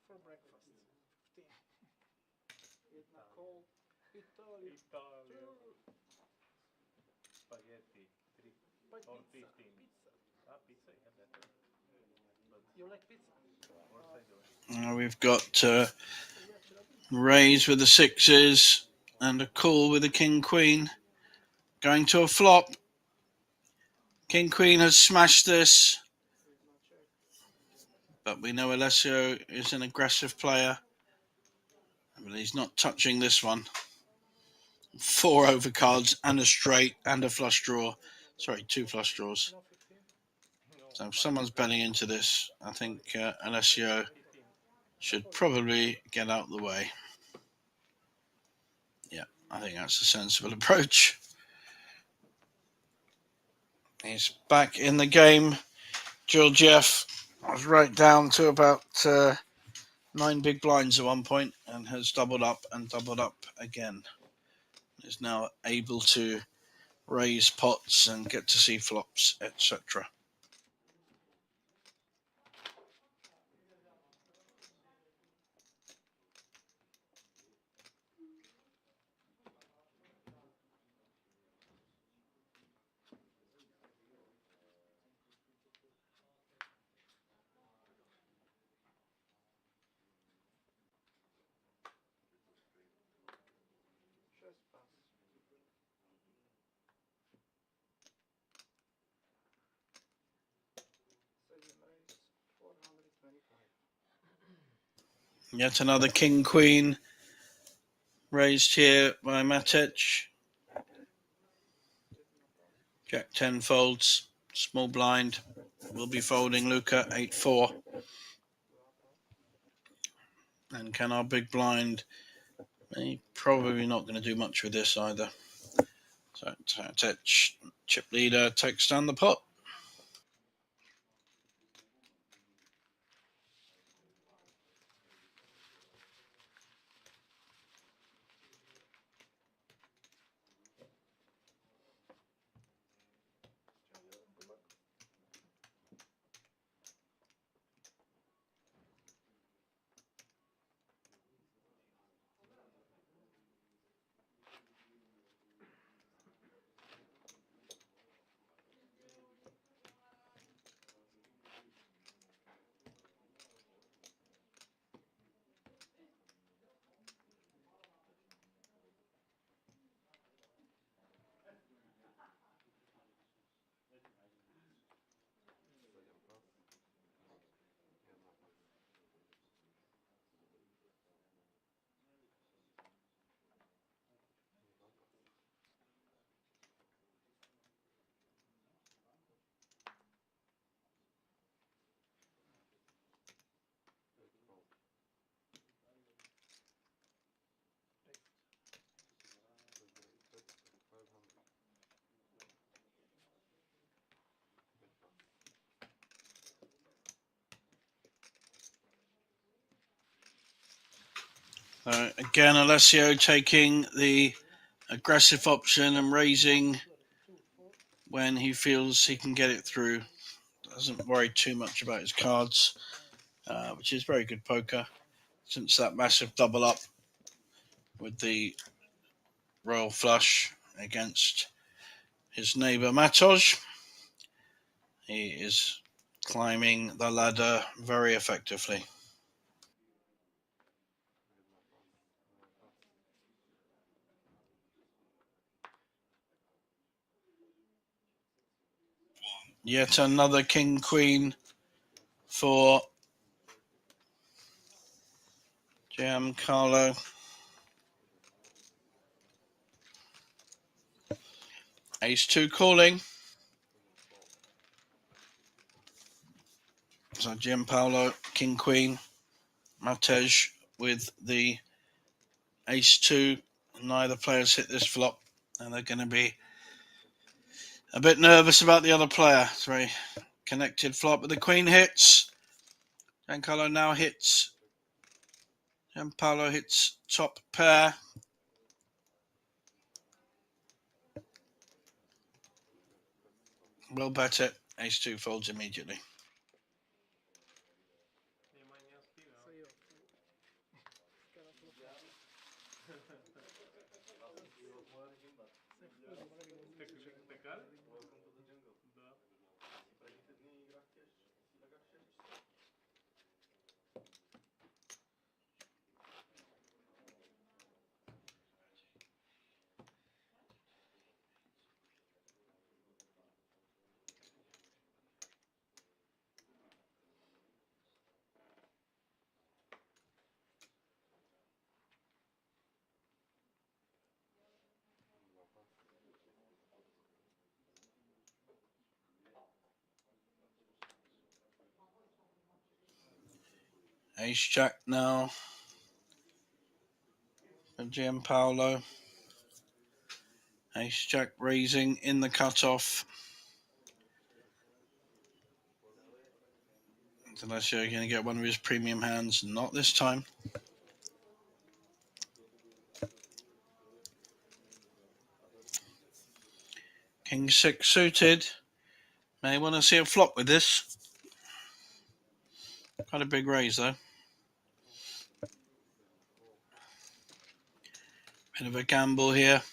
For breakfast. 15. Jedna call. Vittorio. Italia. Spaghetti. Poi Or pizza. 15. Pizza. Ah, pizza, yeah, better. But You like pizza? of course I do. We've got Se piace la pizza. raise with the sixes and a call with a king queen. Going to a flop. King queen has smashed this, but we know Alessio is an aggressive player. But he's not touching this one. 4 overcards and a straight and a flush draw. Sorry, 2 flush draws. No 15. So if someone's betting into this, I think Alessio 15. should probably get out of the way. Yeah, I think that's a sensible approach. He's back in the game. Georgiev was right down to about 9 big blinds at one point and has doubled up and doubled up again. Is now able to raise pots and get to see flops, etc. Just pass. Second raise, 425. Yet another king queen raised here by Matic. Jack 10 folds, small blind. Will be folding Luca 8-4. And can our big blind? Probably not going to do much with this either. So Matic, chip leader, takes down the pot. Good luck. Again, Alessio taking the aggressive option and raising when he feels he can get it through. Doesn't worry too much about his cards, which is very good poker. Since that massive double up with the royal flush against his neighbour Matoj, he is climbing the ladder very effectively. Yet another king queen for Giancarlo. Ace 2 calling. So Gianpaolo, king queen. Matej with the ace 2. Neither player's hit this flop, and they're going to be a bit nervous about the other player. It's very connected flop, but the queen hits. Giancarlo now hits. Gianpaolo hits top pair. We'll bet it. Ace 2 folds immediately. Così magari non dice c'è Tekkale? Да. Ace Jack now for Gianpaolo. Ace Jack raising in the cutoff. Unless you're going to get one of his premium hands. Not this time. King 6 suited. May want to see a flop with this. Quite a big raise though. Bit of a gamble here.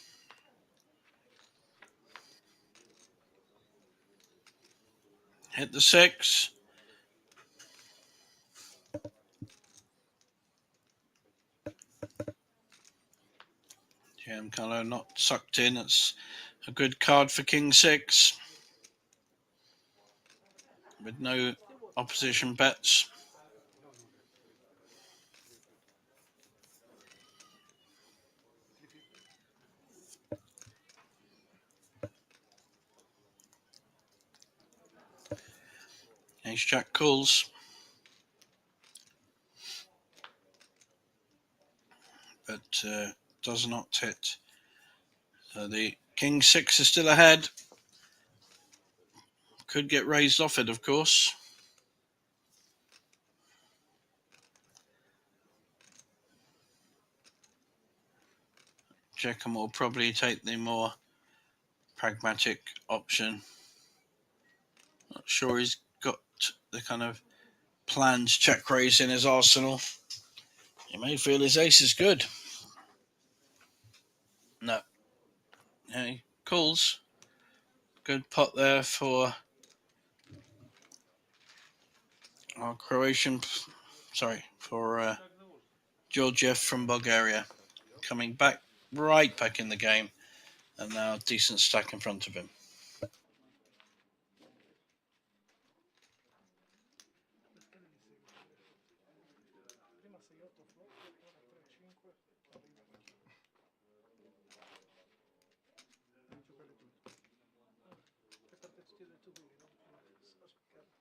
Hit the 6. Giancarlo not sucked in. It's a good card for King 6. With no opposition bets. Ace Jack calls. But does not hit. So the King 6 is still ahead. Could get raised off it, of course. Jackham will probably take the more pragmatic option. Not sure he's got the kind of planned check raise in his arsenal. He may feel his ace is good. No. Yeah, he calls. Good pot there for our Croatian, for Georgiev from Bulgaria. Coming back, right back in the game. And now a decent stack in front of him. prima 6-8 flop, ora 3-5 arriva. Devi giocarle tutte. Che parte tutti e detto quelli, non sta spiccando.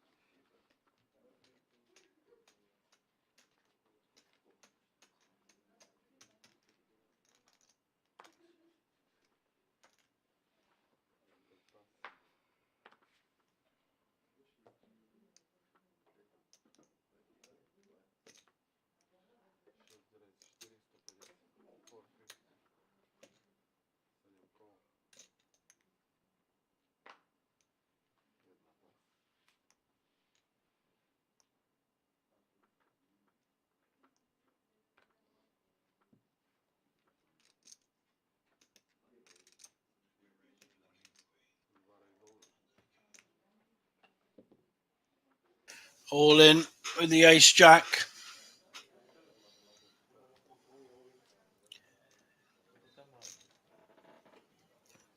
All in with the ace jack.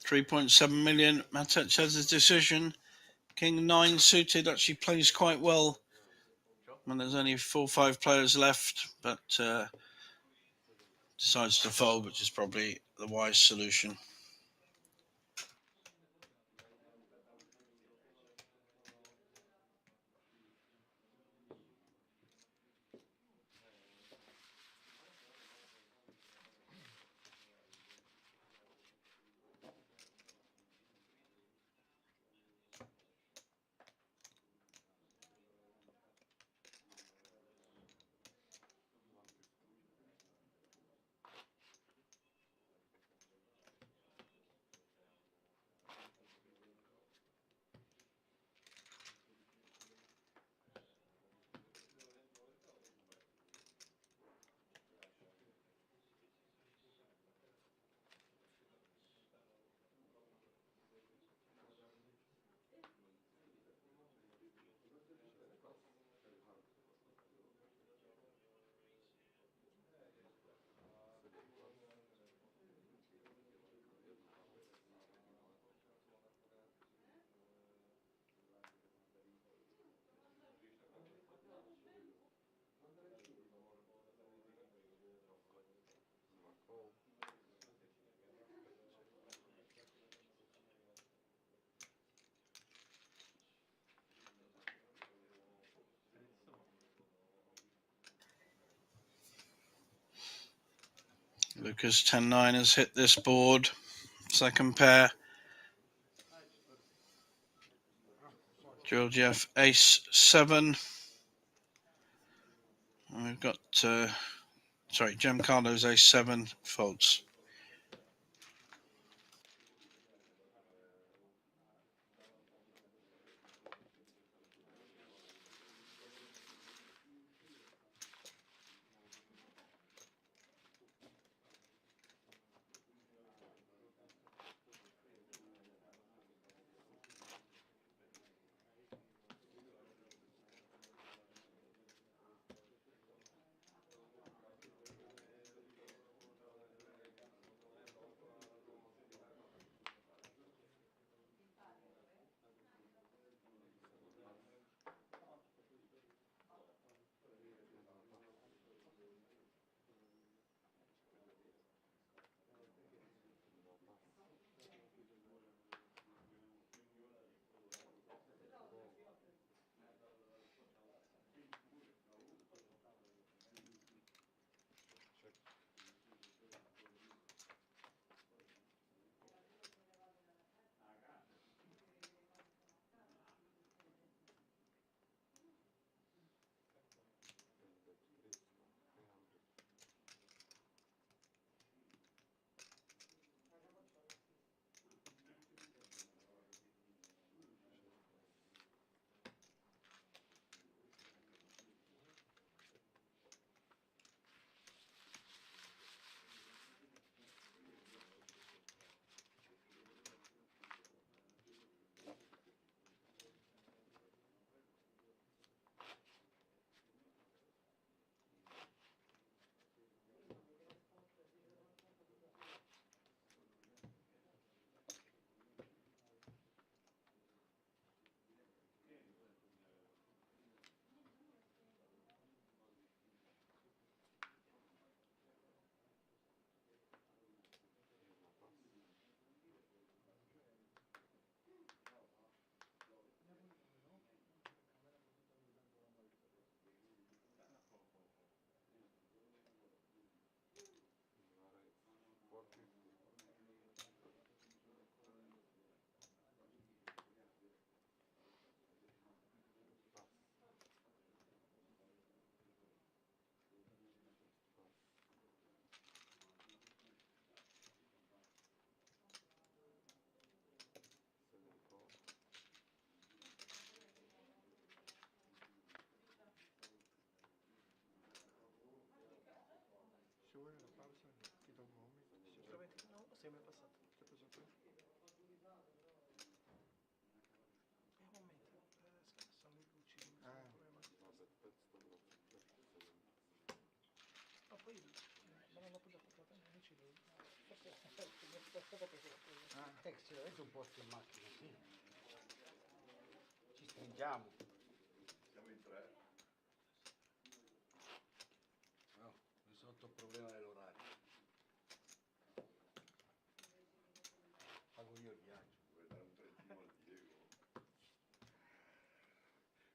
3.7 million. Matic has his decision. King 9 suited actually plays quite well when there's only 4 or 5 players left, but decides to fold, which is probably the wise solution. Lucas 10-9 has hit this board. Second pair. Georgiev Ace 7. And we've got, Giancarlo's Ace 7 folds. Se vuole la pausa, ti do un momento. No, sei mai passato. Che cosa fai? Un momento, sono le luci, non so il problema. Ma poi me l'hanno appoggiato tra te, amici, forse mi aspettavo perché l'ho preso. Ah, se avete un posto in macchina, sì. Ci stringiamo. Siamo in 3. No, risolto il problema dell'orario. Pago io il viaggio. Vuoi dare un trentino al Diego?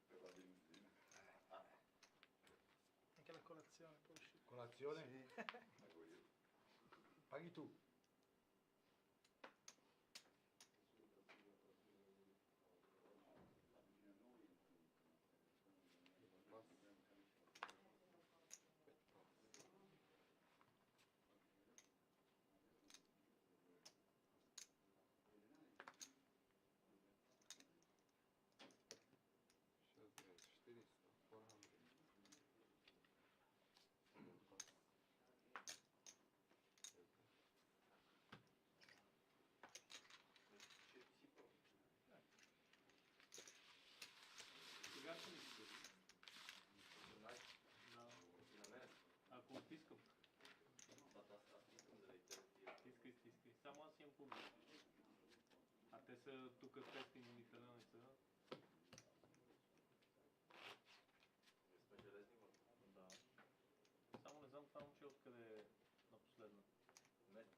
Per la benzina. Anche la colazione può uscire. Colazione? Sì. Pago io. Paghi tu. Acum piscă. Tiscă. Samo si în public. Até să tu că stai în italiano să. Da. Само не знам това момче откъде е напоследно. Мет.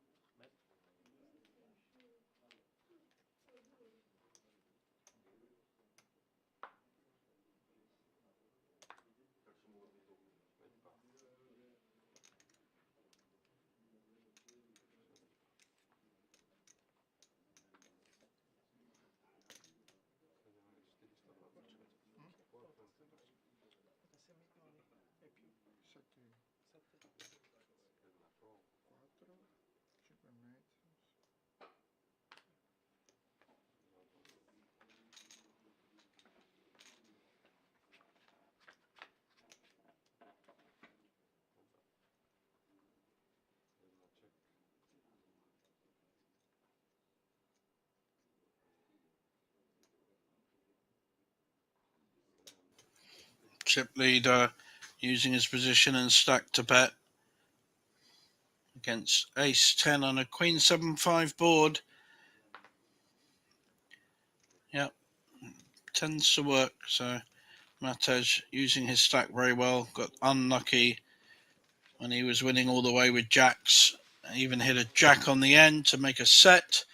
chip leader, using his position and stack to bet against ace 10 on a queen 7-5 board. Yep, tends to work. So Matej using his stack very well. Got unlucky when he was winning all the way with jacks. Even hit a jack on the end to make a set,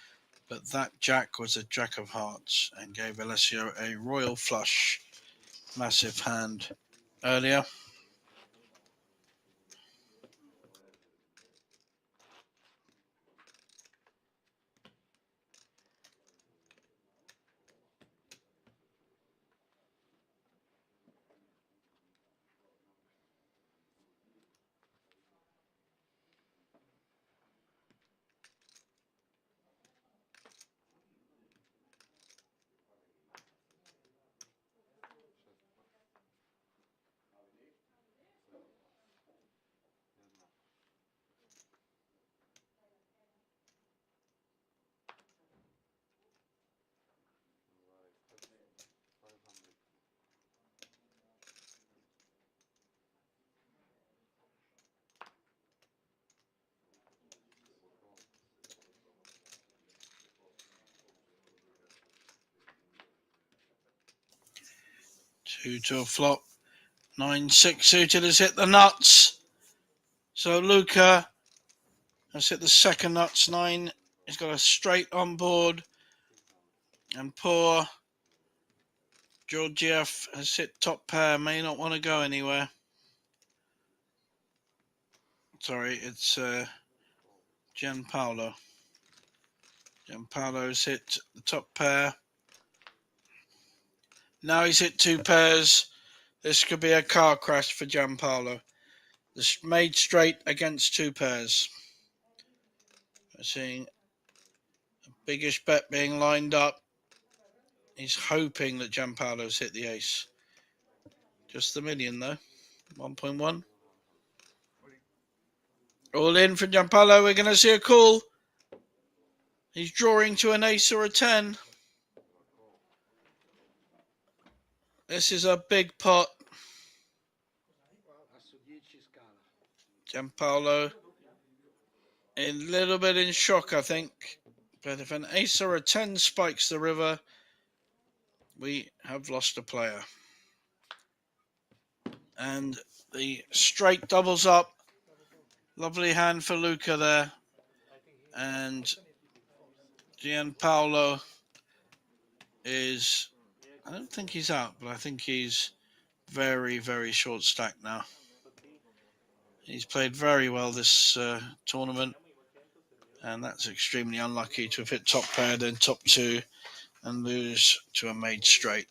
but that jack was a jack of hearts and gave Alessio a royal flush. Massive hand earlier. Two to a flop. 9-6 suited has hit the nuts. So Luca has hit the second nuts. 9. He's got a straight on board. And poor Georgiev has hit top pair. May not want to go anywhere. Sorry, it's Gianpaolo. Gianpaolo's hit the top pair. Now he's hit two pairs. This could be a car crash for Gianpaolo. This made straight against two pairs. We're seeing a biggish bet being lined up. He's hoping that Gianpaolo's hit the ace. Just the million though. 1.1. All in for Gianpaolo. We're going to see a call. He's drawing to an ace or a 10. This is a big pot. Gianpaolo a little bit in shock, I think. But if an ace or a 10 spikes the river, we have lost a player. And the straight doubles up. Lovely hand for Luca there. And Gianpaolo is, I don't think he's out, but I think he's very, very short stack now. He's played very well this tournament, and that's extremely unlucky to have hit top pair, then top two, and lose to a made straight.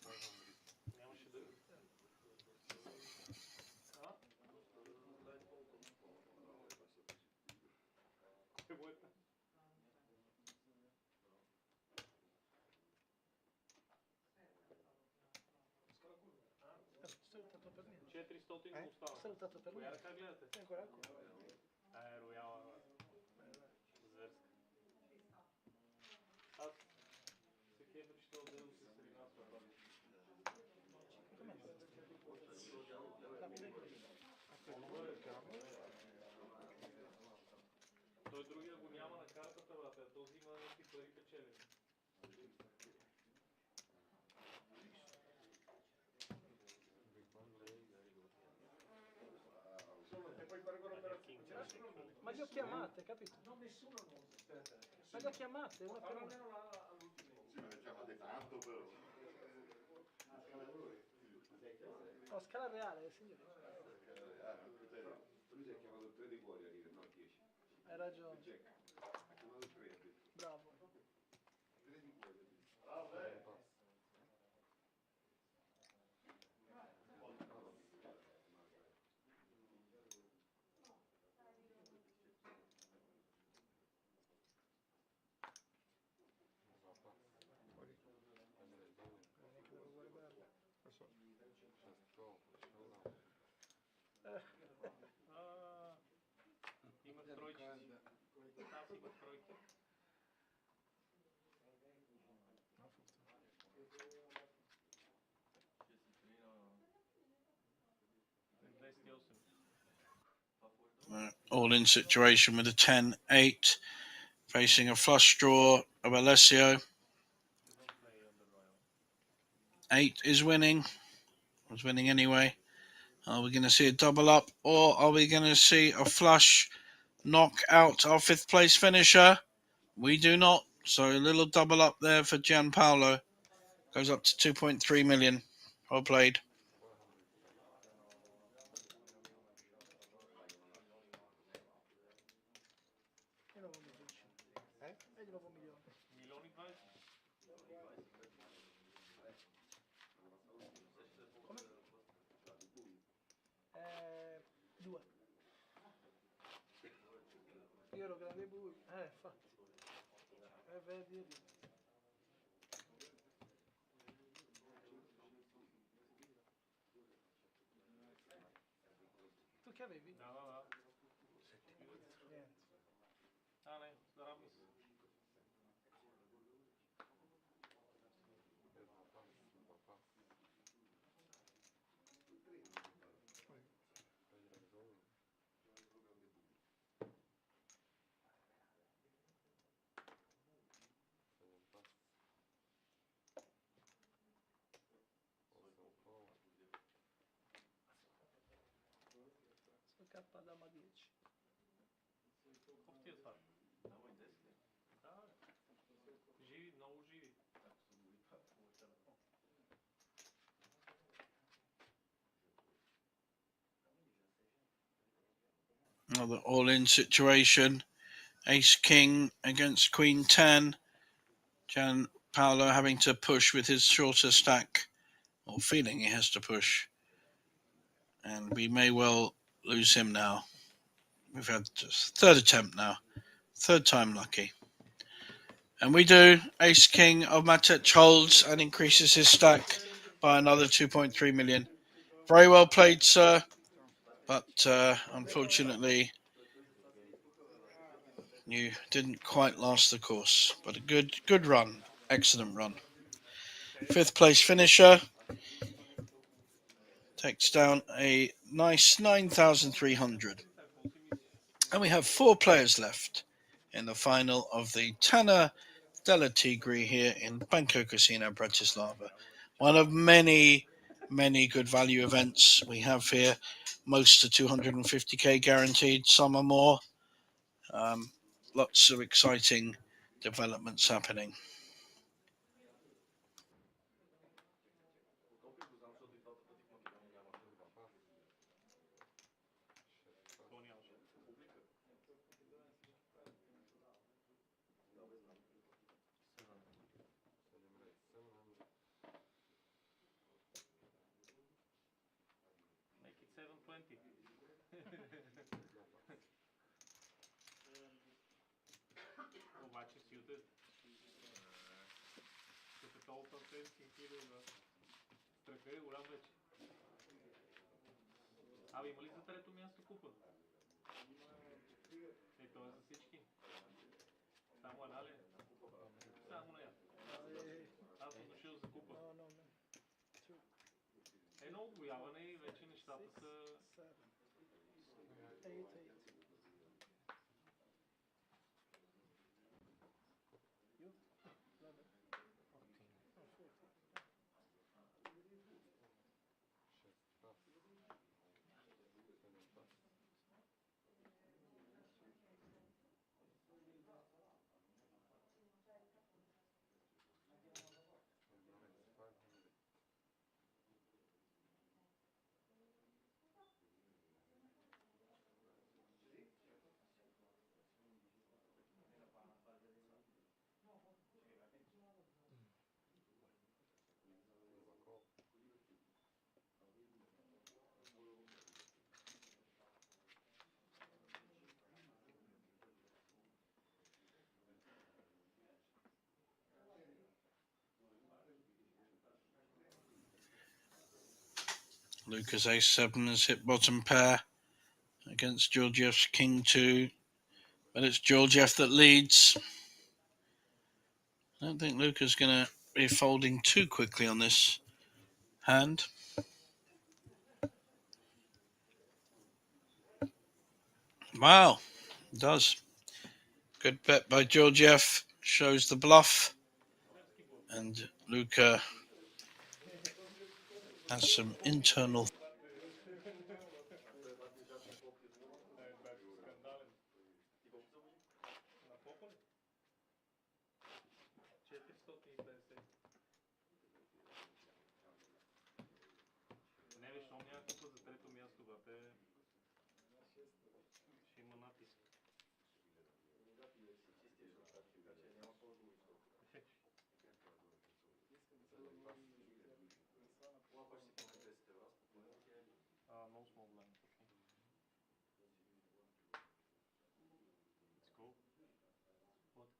Salutato per lui. Ancora qua. Той другия го няма на картата, брате, а този има някакви пари печелени. Ma li ho chiamate, capito? No, nessuno non. Ma li ho chiamate, una per una. Sì, ma le chiamate tanto però. No, scala reale, signore. Lui si è chiamato 3 di cuori a dire, no 10. Hai ragione. Jack. Ha chiamato 3 ha detto. Bravo. 3 di cuori ha detto. Имах тройчици. Аз имах тройки. All-in situation with a 10-8, facing a flush draw of Alessio. 8 is winning. Was winning anyway. Are we going to see a double up, or are we going to see a flush knock out our 5th place finisher? We do not. So a little double up there for Gianpaolo. Goes up to 2.3 million. Well played. Milioni 20. Due. Io ero grande buio. Infatti. Vedi. Tu che avevi? Da. Niente. Ne, zaramis. Sono K dama 10. Какво ти е това? Да, живи, много живи. Another all-in situation. Ace King against Queen 10. Gianpaolo having to push with his shorter stack, or feeling he has to push. And we may well lose him now. We've had just 3rd attempt now. 3rd time lucky. And we do. Ace King of Matic holds and increases his stack by another 2.3 million. Very well played, sir. But unfortunately, you didn't quite last the course. But a good run. Excellent run. 5th place finisher. Takes down a nice 9,300. And we have 4 players left in the final of the Tana delle Tigri here in Banco Casino, Bratislava. One of many good value events we have here. Most are 250k guaranteed, some are more. Lots of exciting developments happening. Make it 720. Обаче сюда. Като толкова френски хиляди, страха е голям вече. Абе, има ли за 3-то място купа? То е за всички. Само една ли? Само нея. Аз съм дошъл за купа. На отбояване и вече нещата са... 8. You? 11. 14. Lucas Ace-7 has hit bottom pair against Georgiev's King 2. But it's Georgiev that leads. I don't think Lucas going to be folding too quickly on this hand. Wow, it does. Good bet by Georgiev. Shows the bluff. And Luca has some internal. На Попoli? 450. Не бе, щом някакво за трето място, бате, ще има натиск. No small blind, okay. Let's go. What?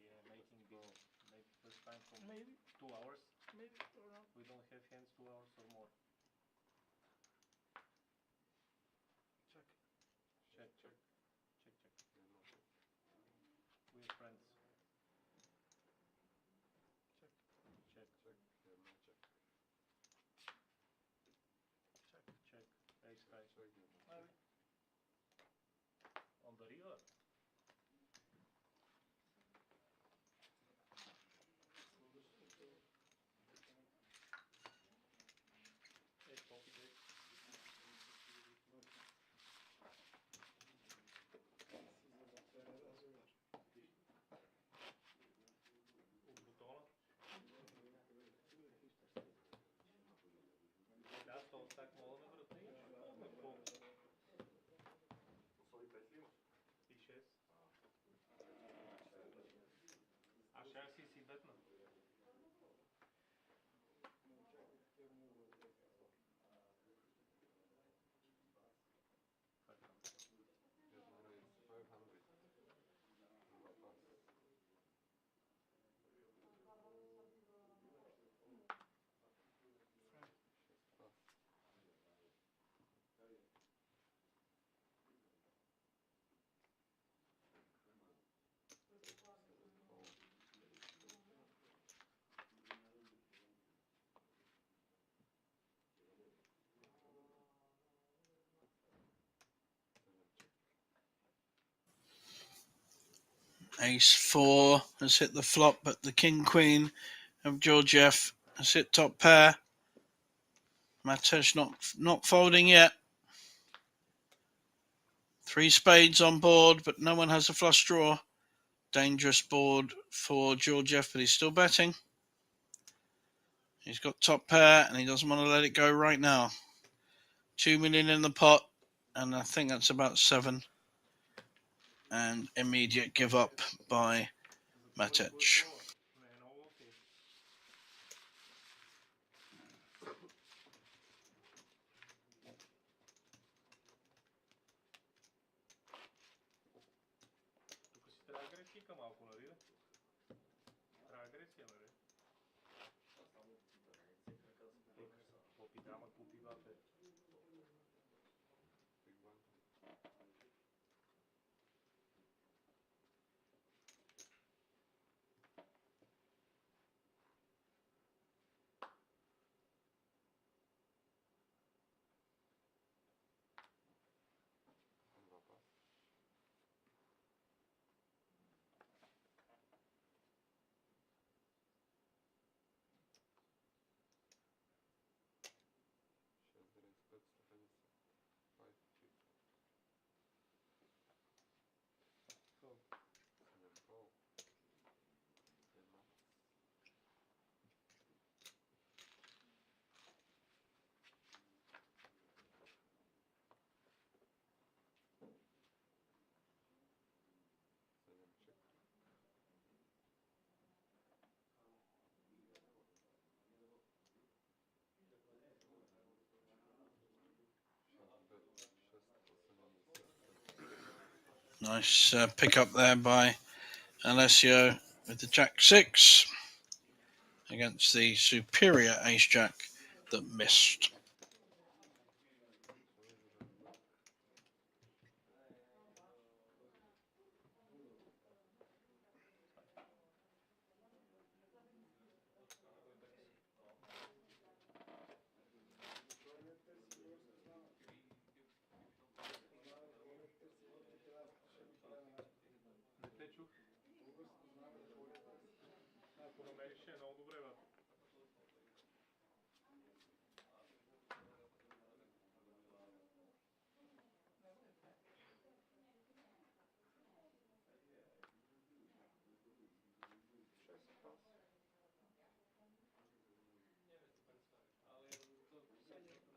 Yeah, making big. Maybe first time from Maybe. 2 hours. Maybe. Or not. We don't have hands 2 hours or more. Check. Check, check. Check, check. We're friends. Check. Check. Check. Check. Ace high. Maybe. On the river. Ace pocket ace. У бутона. Да, то так мога да ме вратиш. Ама какво? И 6. А ще си бетна. Ace 4 has hit the flop, but the king queen of Georgiev has hit top pair. Matej not folding yet. 3 spades on board, but no one has a flush draw. Dangerous board for Georgiev, but he's still betting. He's got top pair, and he doesn't want to let it go right now. 2 million in the pot, and I think that's about 7. And immediate give up by Matej. Тук си трябва агресийка малко, нали? Трябва агресия, нали? Попи дама купи бате. Nice pick up there by Alessio with the Jack 6 against the superior Ace Jack that missed. Puno meriše, no dobre, brate.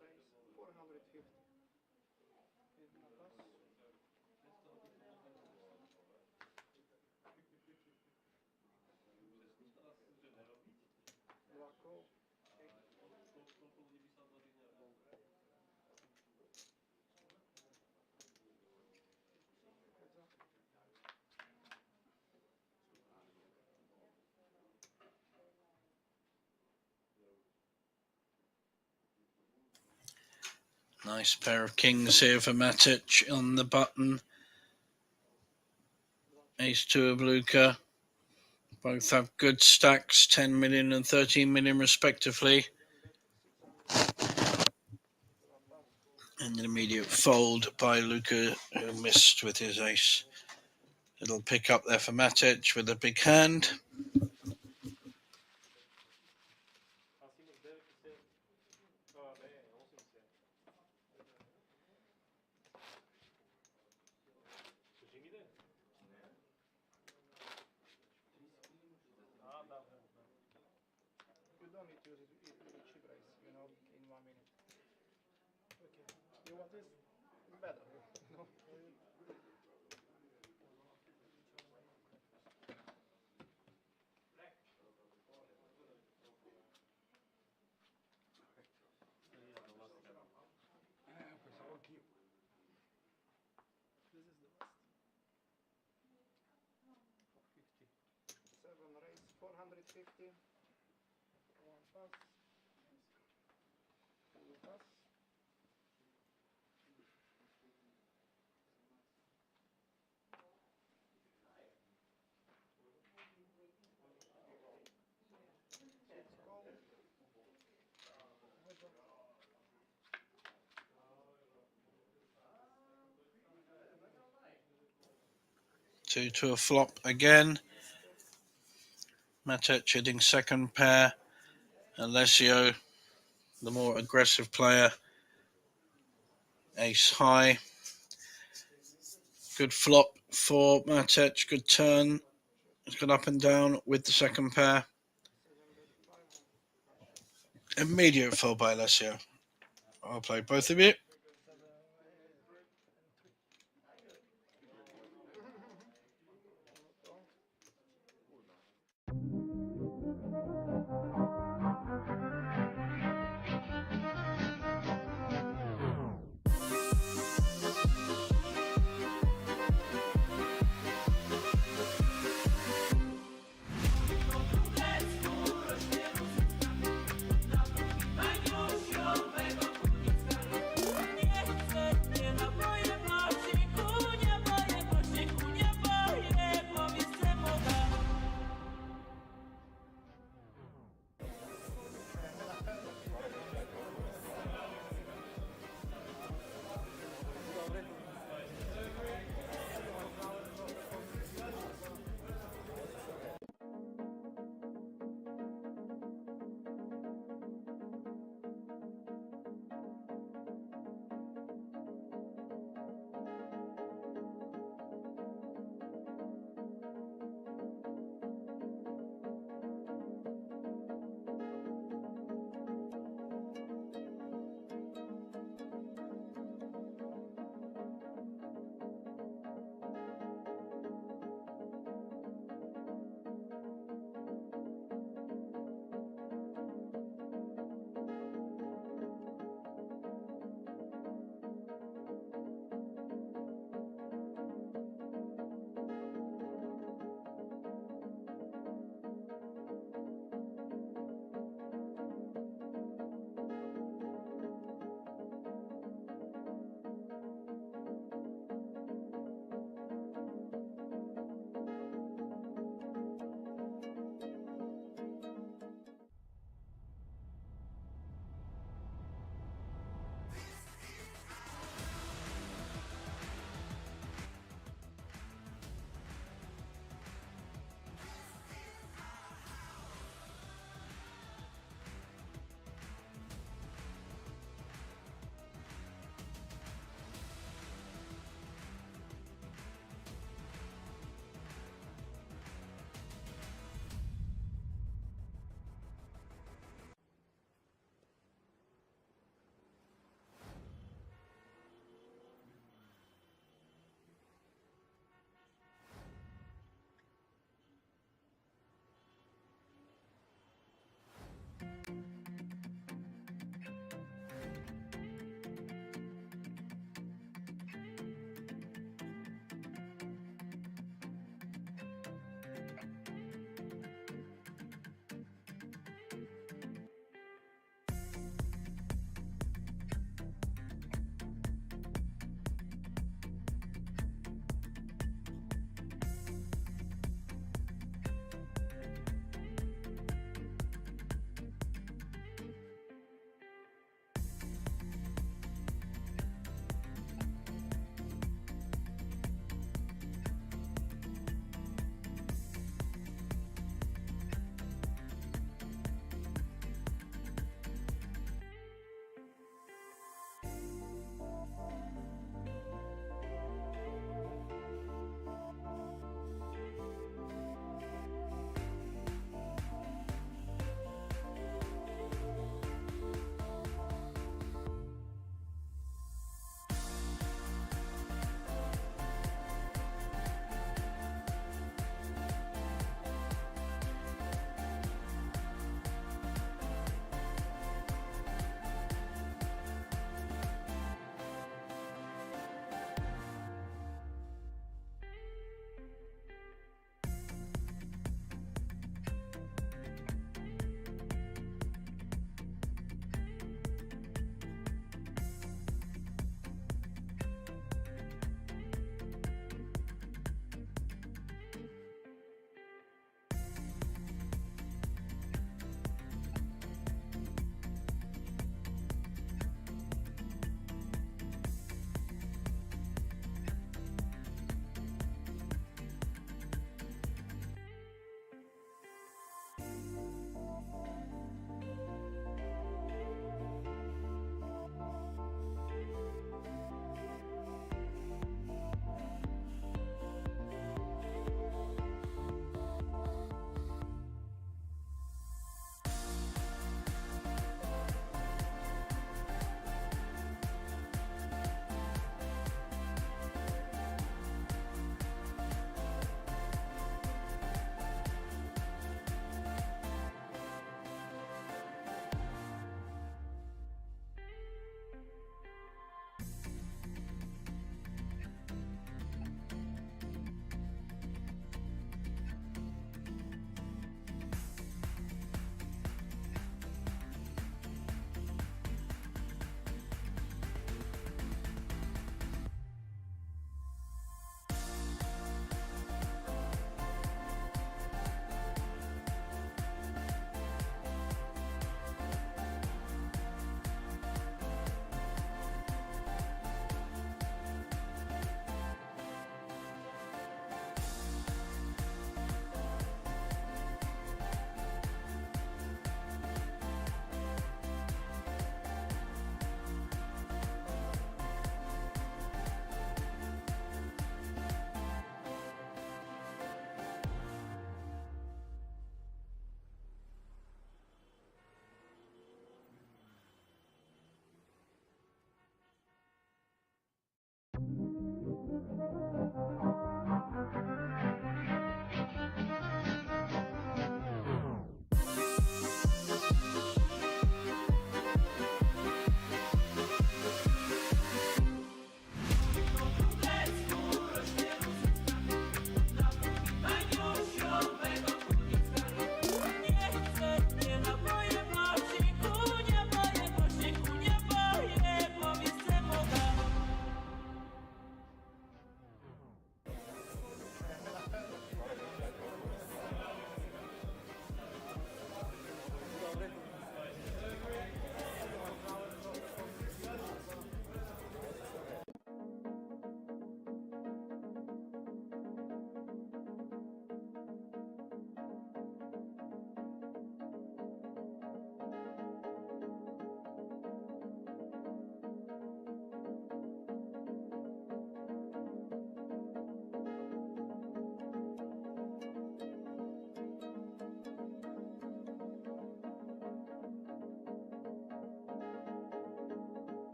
Race 450. Jedna pas. Dva kol. Nice pair of kings here for Matic on the button. Ace 2 of Luca. Both have good stacks, 10 million and 13 million respectively. And an immediate fold by Luca, who missed with his ace. Little pick up there for Matic with a big hand. Acima de 9%. Ah, ne, 8%. Što mi ide? Ah, da. You don't need to use it cheap race, in 1 minute. Okay. You want this? It's better. No. 7 race 450. One pass. Two pass. Six call. Middle. 2 to a flop again. Matic hitting second pair. Alessio, the more aggressive player. Ace high. Good flop for Matic. Good turn. It's gone up and down with the second pair. Immediate fold by Alessio. I'll play both of you.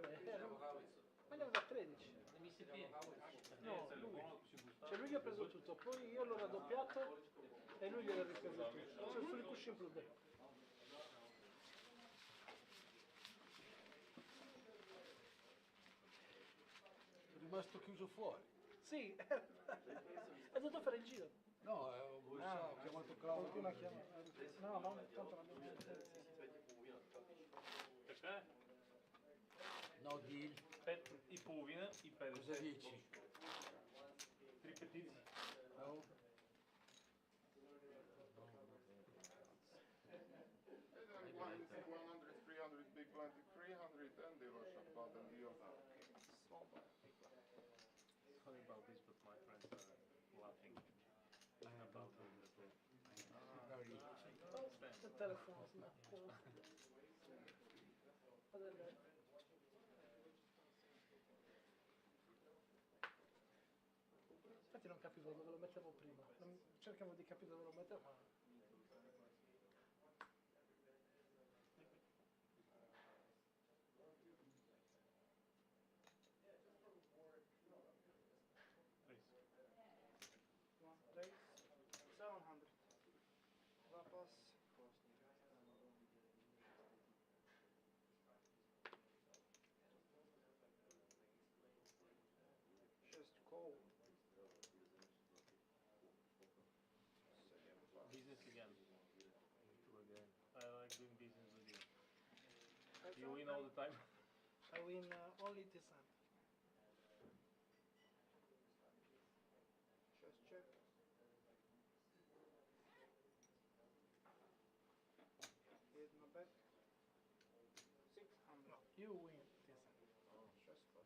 Ma ne aveva 13. No, lui. Cioè lui gli ha preso tutto, poi io l'ho raddoppiato e lui gliel'ha ripreso tutto. Cioè sul cuscino più de. È rimasto chiuso fuori. Sì, è dovuto fare il giro. No, ho chiamato Claudio. Qualcuno ha chiamato. No, ma tanto l'abbiamo detto. Така е. No deal. 5,5 и 50. Cosa dici? 3 петиции. No? And then blinds 100, 300, big blind 300, and dealer shot button deal. Small blind, big blind. Sorry about this, but my friends are laughing about the Il telefono si Infatti non capivo dove lo mettevo prima. Cercavo di capire dove lo mettevo, ma... One, raise, 700. Lapas, just call. business again. I like doing business with you. You win all the time. I win only this hand. Just check. Here's my bet. 600. No, you win this hand. Just pass.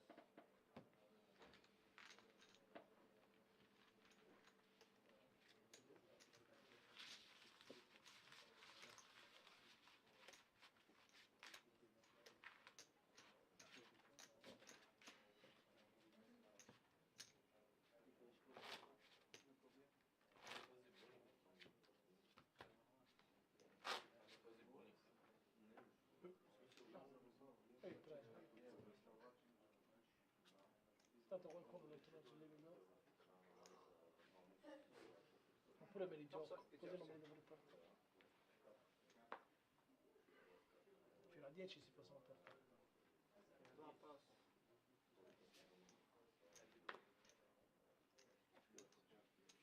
Ehi, prego. Tanto qualcuno l'ha trovato lì, no? Oppure me li gioco, così non me li devo riportare. Fino a 10 si possono portare. Lapas.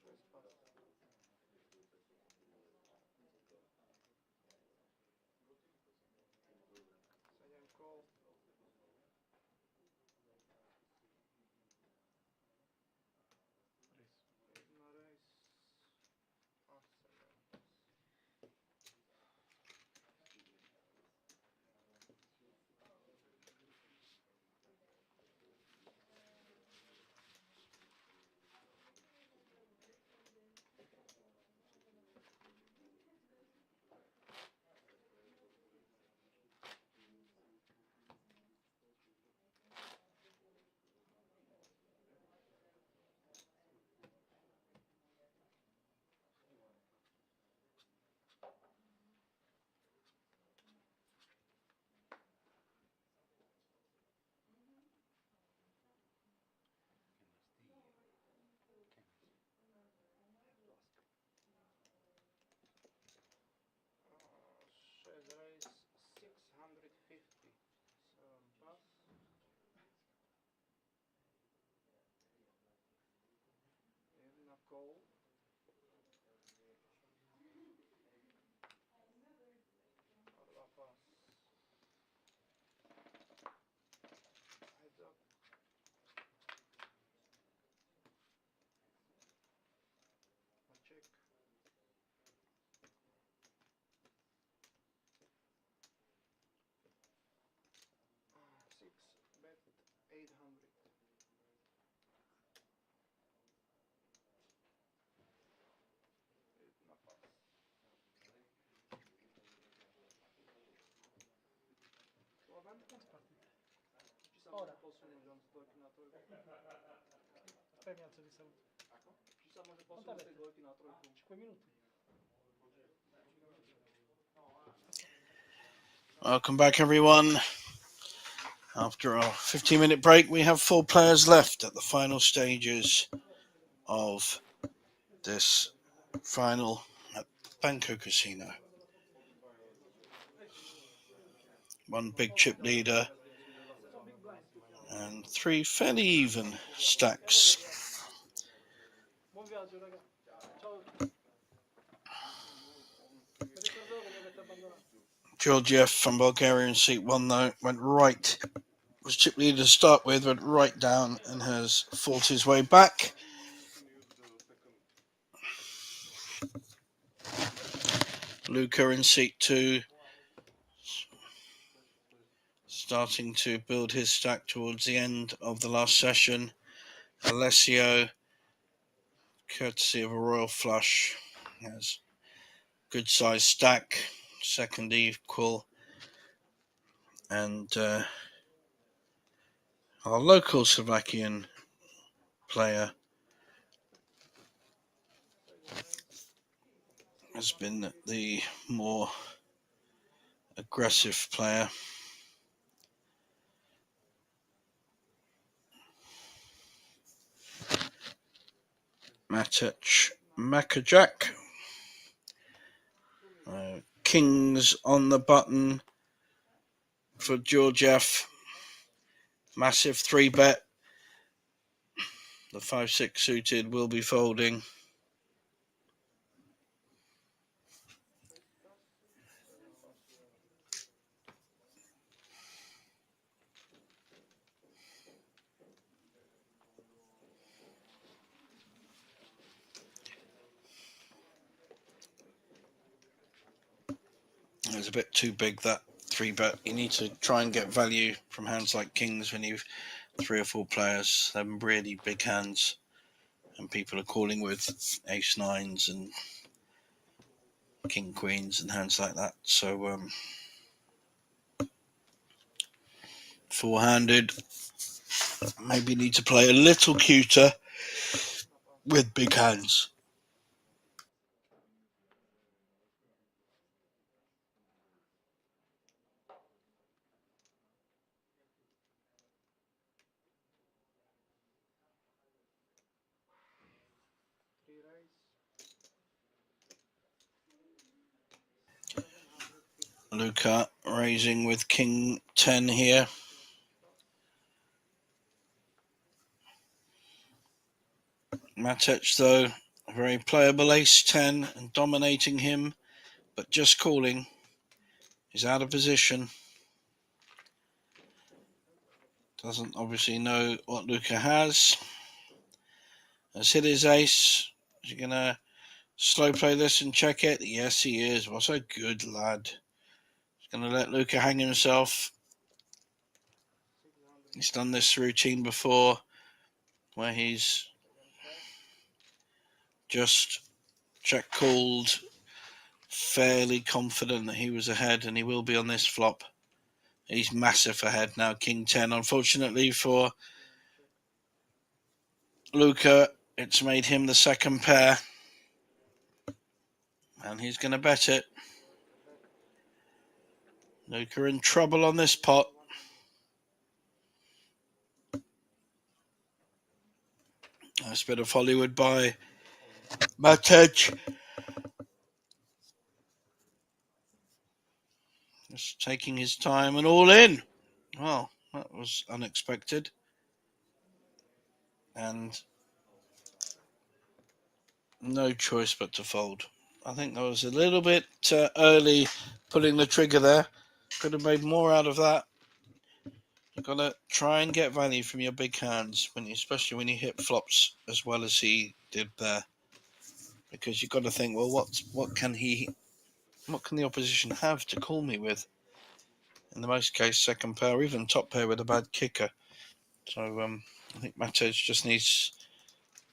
Just pass. Second call. Here's my raise. Pass, second pass. Shares raise 650. Pass. Jedna call. Parla pass. Heads up. A check. Six bet 800. Jedna pass. Slovan? Quante partite? Či sa Ora. môže posunúť on z dvojky na trojku? Poi mi alzo di salute. Či sa môže Quanto posunúť z tej avete? dvojky na trojku? 5 minuti. Welcome back, everyone. After our 15-minute break, we have 4 players left at the final stages of this final at Banco Casino. 1 big chip leader and 3 fairly even stacks. Buon viaggio, raga. Ciao. Mi ricordavo che mi avete abbandonato. Georgiev from Bulgaria in seat 1 though went right, was chip leader to start with, went right down and has fought his way back. Luca in seat 2, starting to build his stack towards the end of the last session. Alessio, courtesy of a royal flush, has good sized stack, second equal, and our local Slovakian player has been the more aggressive player. Matic, Makajak. Kings on the button for Georgiev. Massive 3-bet. The 5-6 suited will be folding. It's a bit too big, that 3-bet. You need to try and get value from hands like Kings when you've 3 or 4 players. They're really big hands, and people are calling with ace 9s and king queens and hands like that. So 4-handed, maybe need to play a little cuter with big hands. Luca raising with king 10 here. Matic, though, a very playable ace 10 and dominating him, but just calling. He's out of position. Doesn't obviously know what Luca has. Has hit his ace. Is he going to slow play this and check it? Yes, he is. What a good lad. He's going to let Luca hang himself. He's done this routine before where he's just check called, fairly confident that he was ahead, and he will be on this flop. He's massive ahead now, king 10. Unfortunately for Luca, it's made him the second pair, and he's going to bet it. Luca in trouble on this pot. Nice bit of Hollywood by Matic. Just taking his time and all in. Well, that was unexpected. And no choice but to fold. I think that was a little bit early pulling the trigger there. Could have made more out of that. You've got to try and get value from your big hands, especially when you hit flops as well as he did there. Because you've got to think, well, what can the opposition have to call me with? In the most case, second pair, or even top pair with a bad kicker. So I think Matic just needs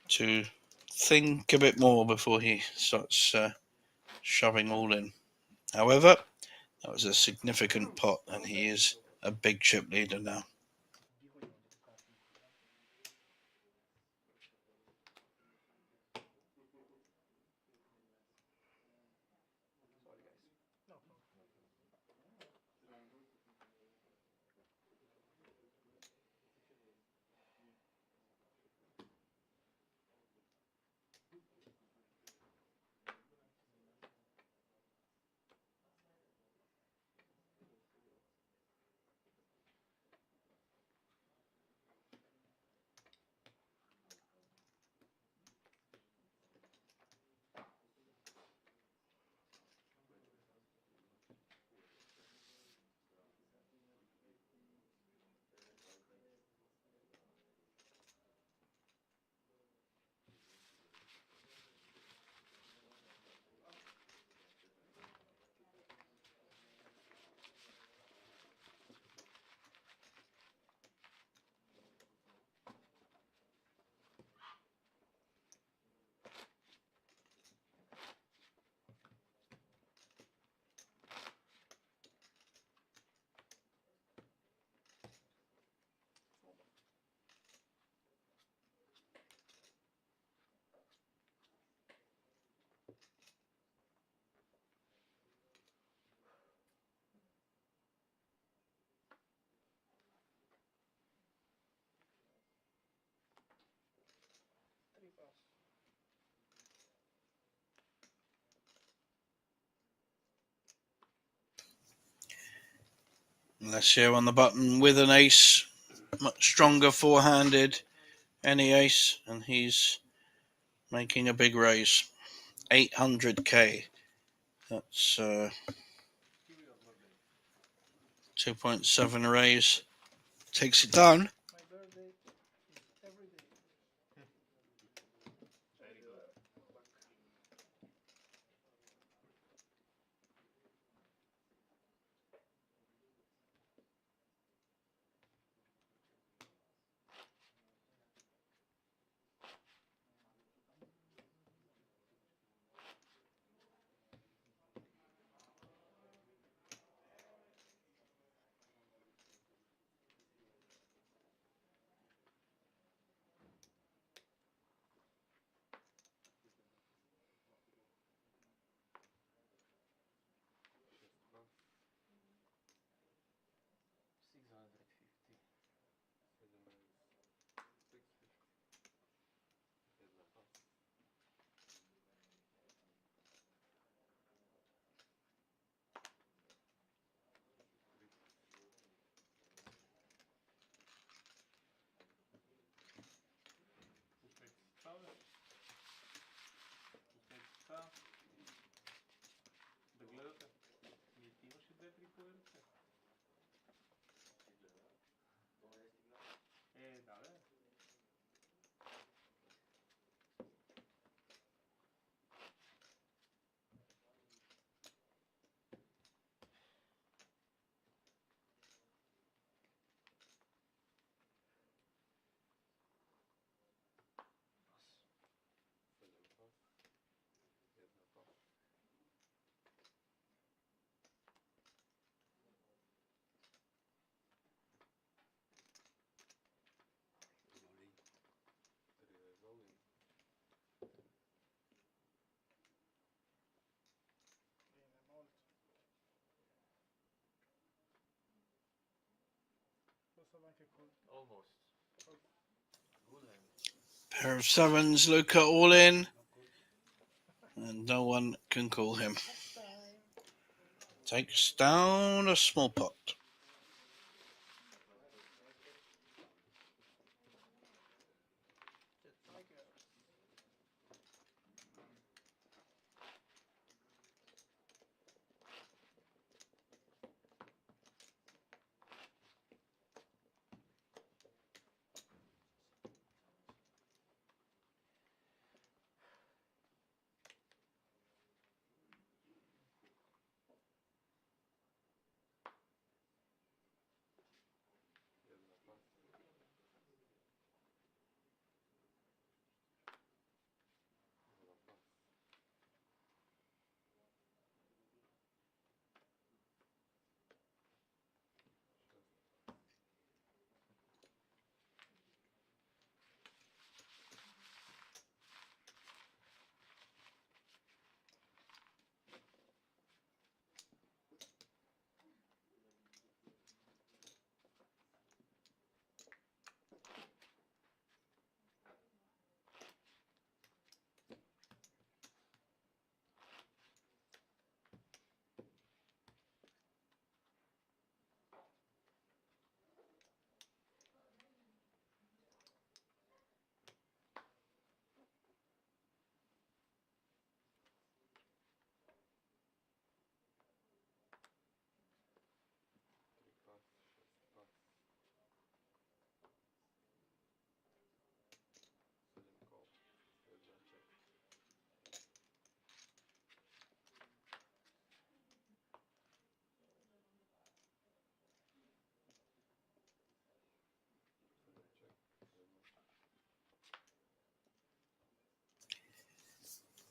to think a bit more before he starts shoving all in. However, that was a significant pot, and he is a big chip leader now. Alessio on the button with an ace, much stronger four-handed, any ace, and he's making a big raise. 800k. That's 2.7 raise. Takes it down. My birthday is every day. Very good. De glöte. Niet die als je 2-3 poeerte. Dale. Bene, molto. Passava anche col... Almost. Good hand. Pair of sevens, Luca all in. And no one can call him. Time. Takes down a small pot. The Tigers.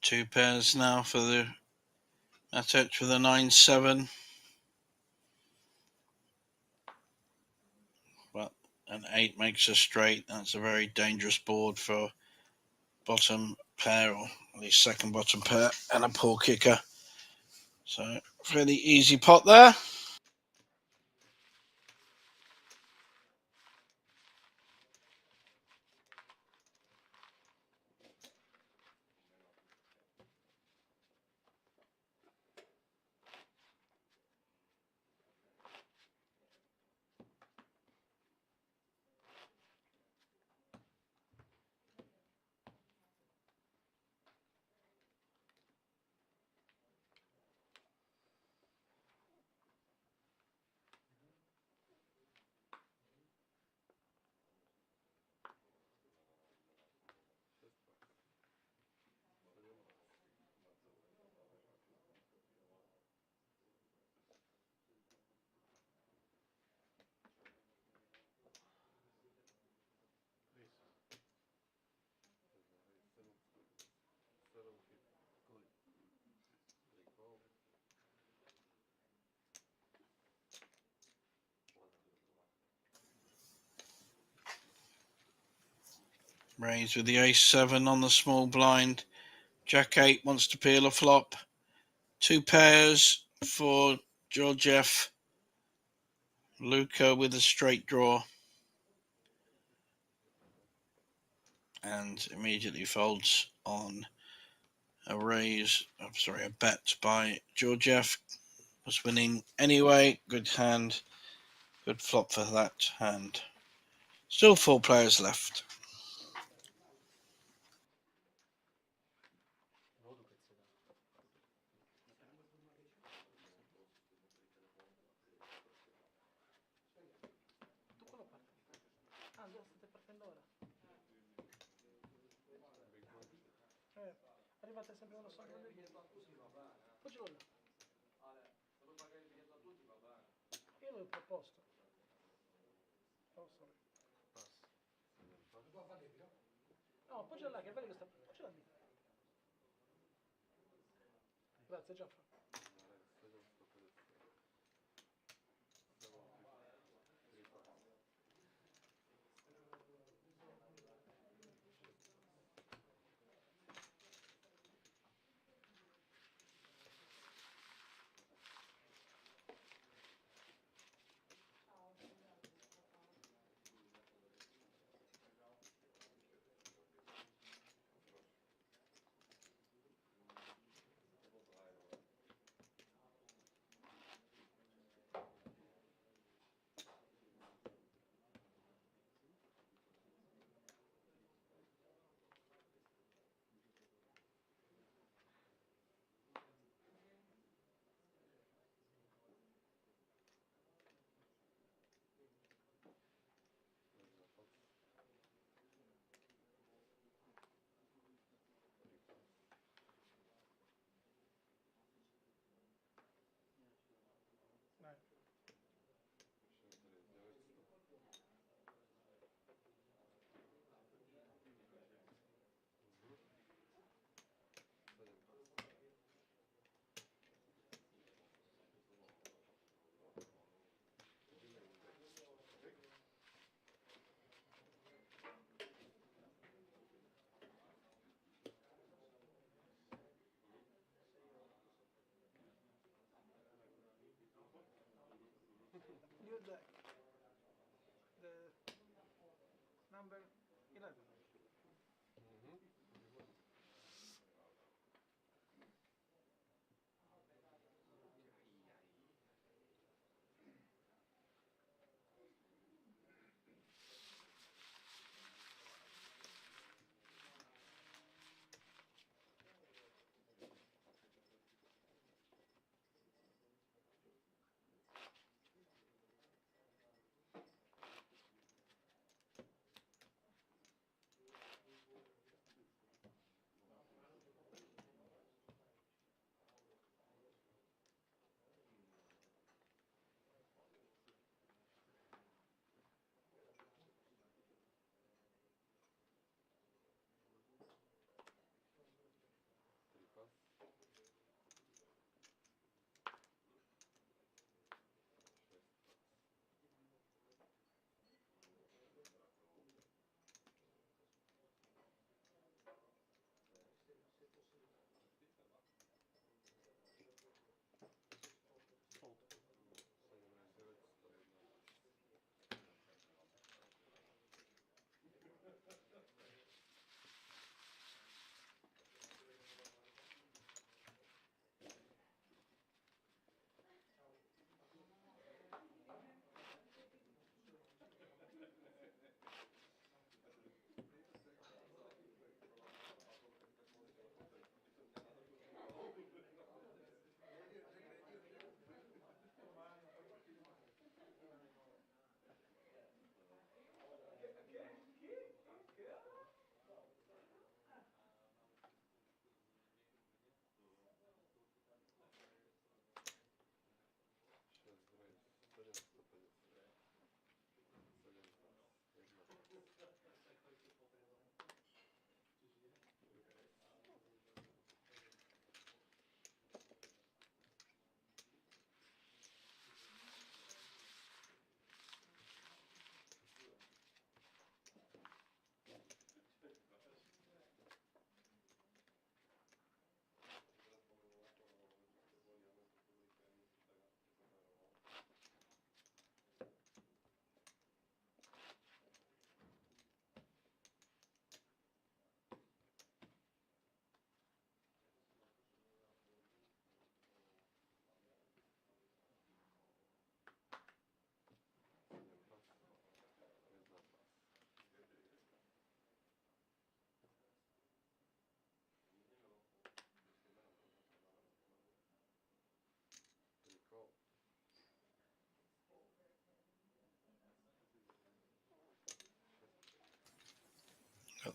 Two pairs now for the Matic for the 9-7. Well, an 8 makes a straight. That's a very dangerous board for bottom pair, or at least second bottom pair, and a poor kicker. So, fairly easy pot there. Raise with the ace-7 on the small blind. Jack-8 wants to peel a flop. 2 pairs for Georgiev. Luca with a straight draw. And immediately folds on a a bet by Georgiev. Was winning anyway. Good hand. Good flop for that hand. Still 4 players left. Tu quello parte. Ah, dove state partendo ora? Arrivate sempre uno solo di poi ce l'ho là. Io l'avevo proposto. Oh, sorry. No, appoggia là, che vedi questa. Appoggia lì. Grazie, Giaffa. New deck. The number 11.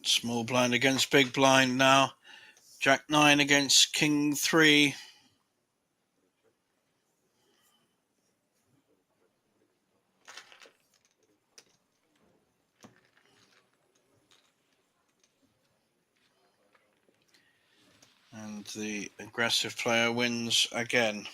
Got small blind against big blind now. Jack 9 against King 3. And the aggressive player wins again.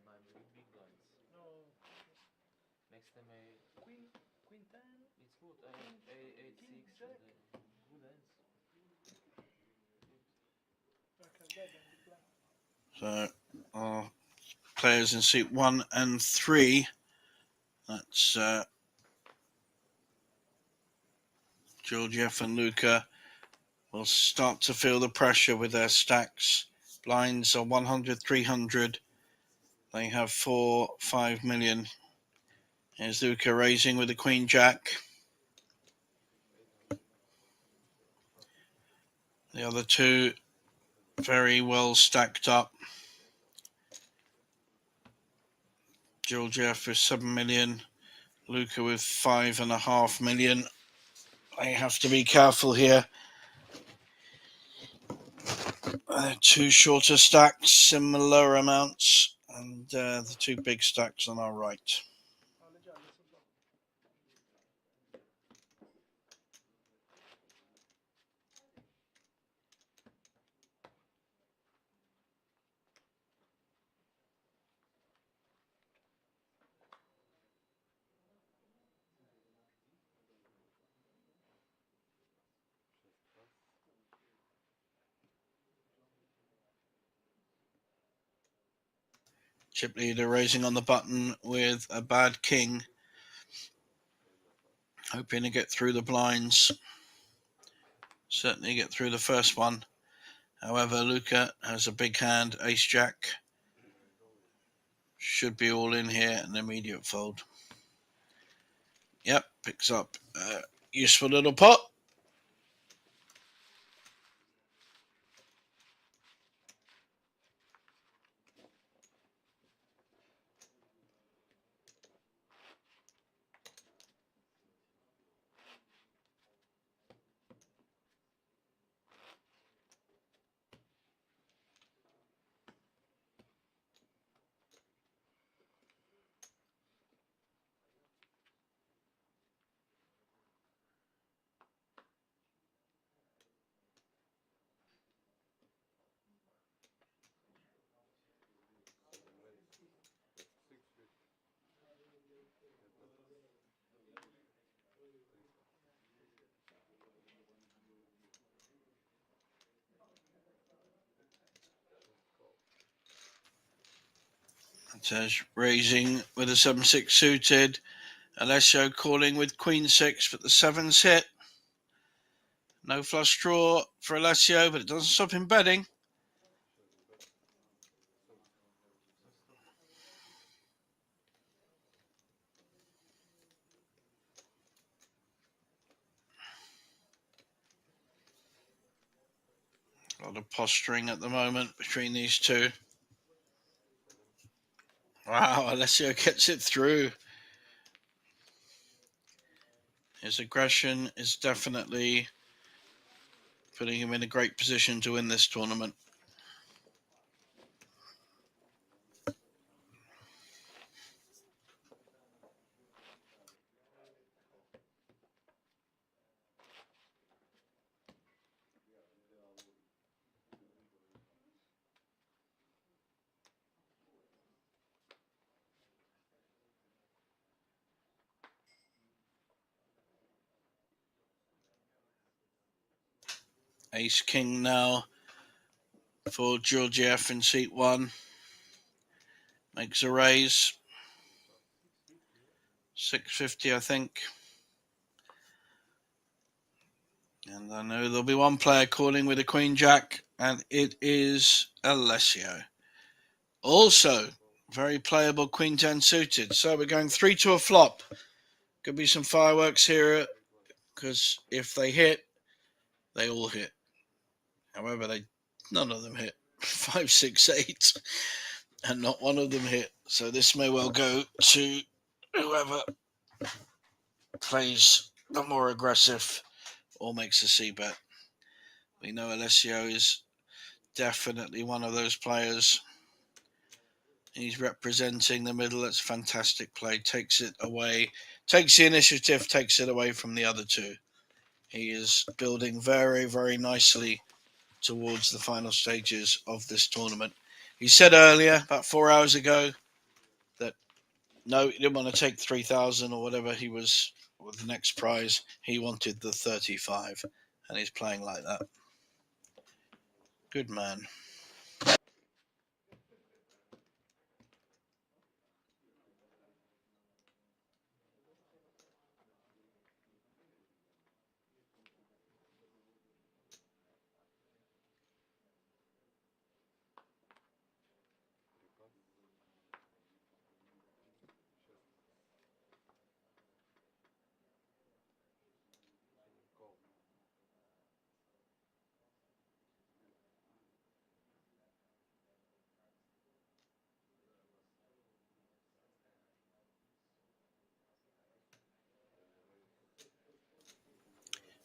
My big blinds. No. Next time Queen 10. it's good. I 8 King 6 Jack. and good hands. Okay, dead and big blind. So our players in suit 1 and 3. That's Georgiev and Luca will start to feel the pressure with their stacks. Blinds are 100, 300. They have 4, 5 million. Here's Luca raising with the Queen Jack. The other two very well stacked up. Georgiev with 7 million. Luca with 5.5 million. They have to be careful here. Two shorter stacks, similar amounts, and the two big stacks on our right. No, le gialle sono sopra. Chip leader raising on the button with a bad king, hoping to get through the blinds. Certainly get through the first one. However, Luca has a big hand, ace jack. Should be all in here, an immediate fold. Yep, picks up a useful little pot. It says raising with a 7-6 suited. Alessio calling with Queen 6, but the 7's hit. No flush draw for Alessio, but it doesn't stop him betting. A lot of posturing at the moment between these two. Wow, Alessio gets it through. His aggression is definitely putting him in a great position to win this tournament. Ace King now for Georgiev in seat 1. Makes a raise. 650, I think. And I know there'll be one player calling with a Queen Jack, and it is Alessio. Also, very playable Queen 10 suited. So we're going 3 to a flop. Could be some fireworks here, because if they hit, they all hit. However, none of them hit. 5, 6, 8, and not one of them hit. So this may well go to whoever plays the more aggressive or makes a C bet. We know Alessio is definitely one of those players. He's representing the middle. That's a fantastic play. Takes it away, takes the initiative, takes it away from the other two. He is building very, very nicely towards the final stages of this tournament. He said earlier, about 4 hours ago, that no, he didn't want to take 3,000 or whatever he was with the next prize. He wanted the 35, and he's playing like that. Good man.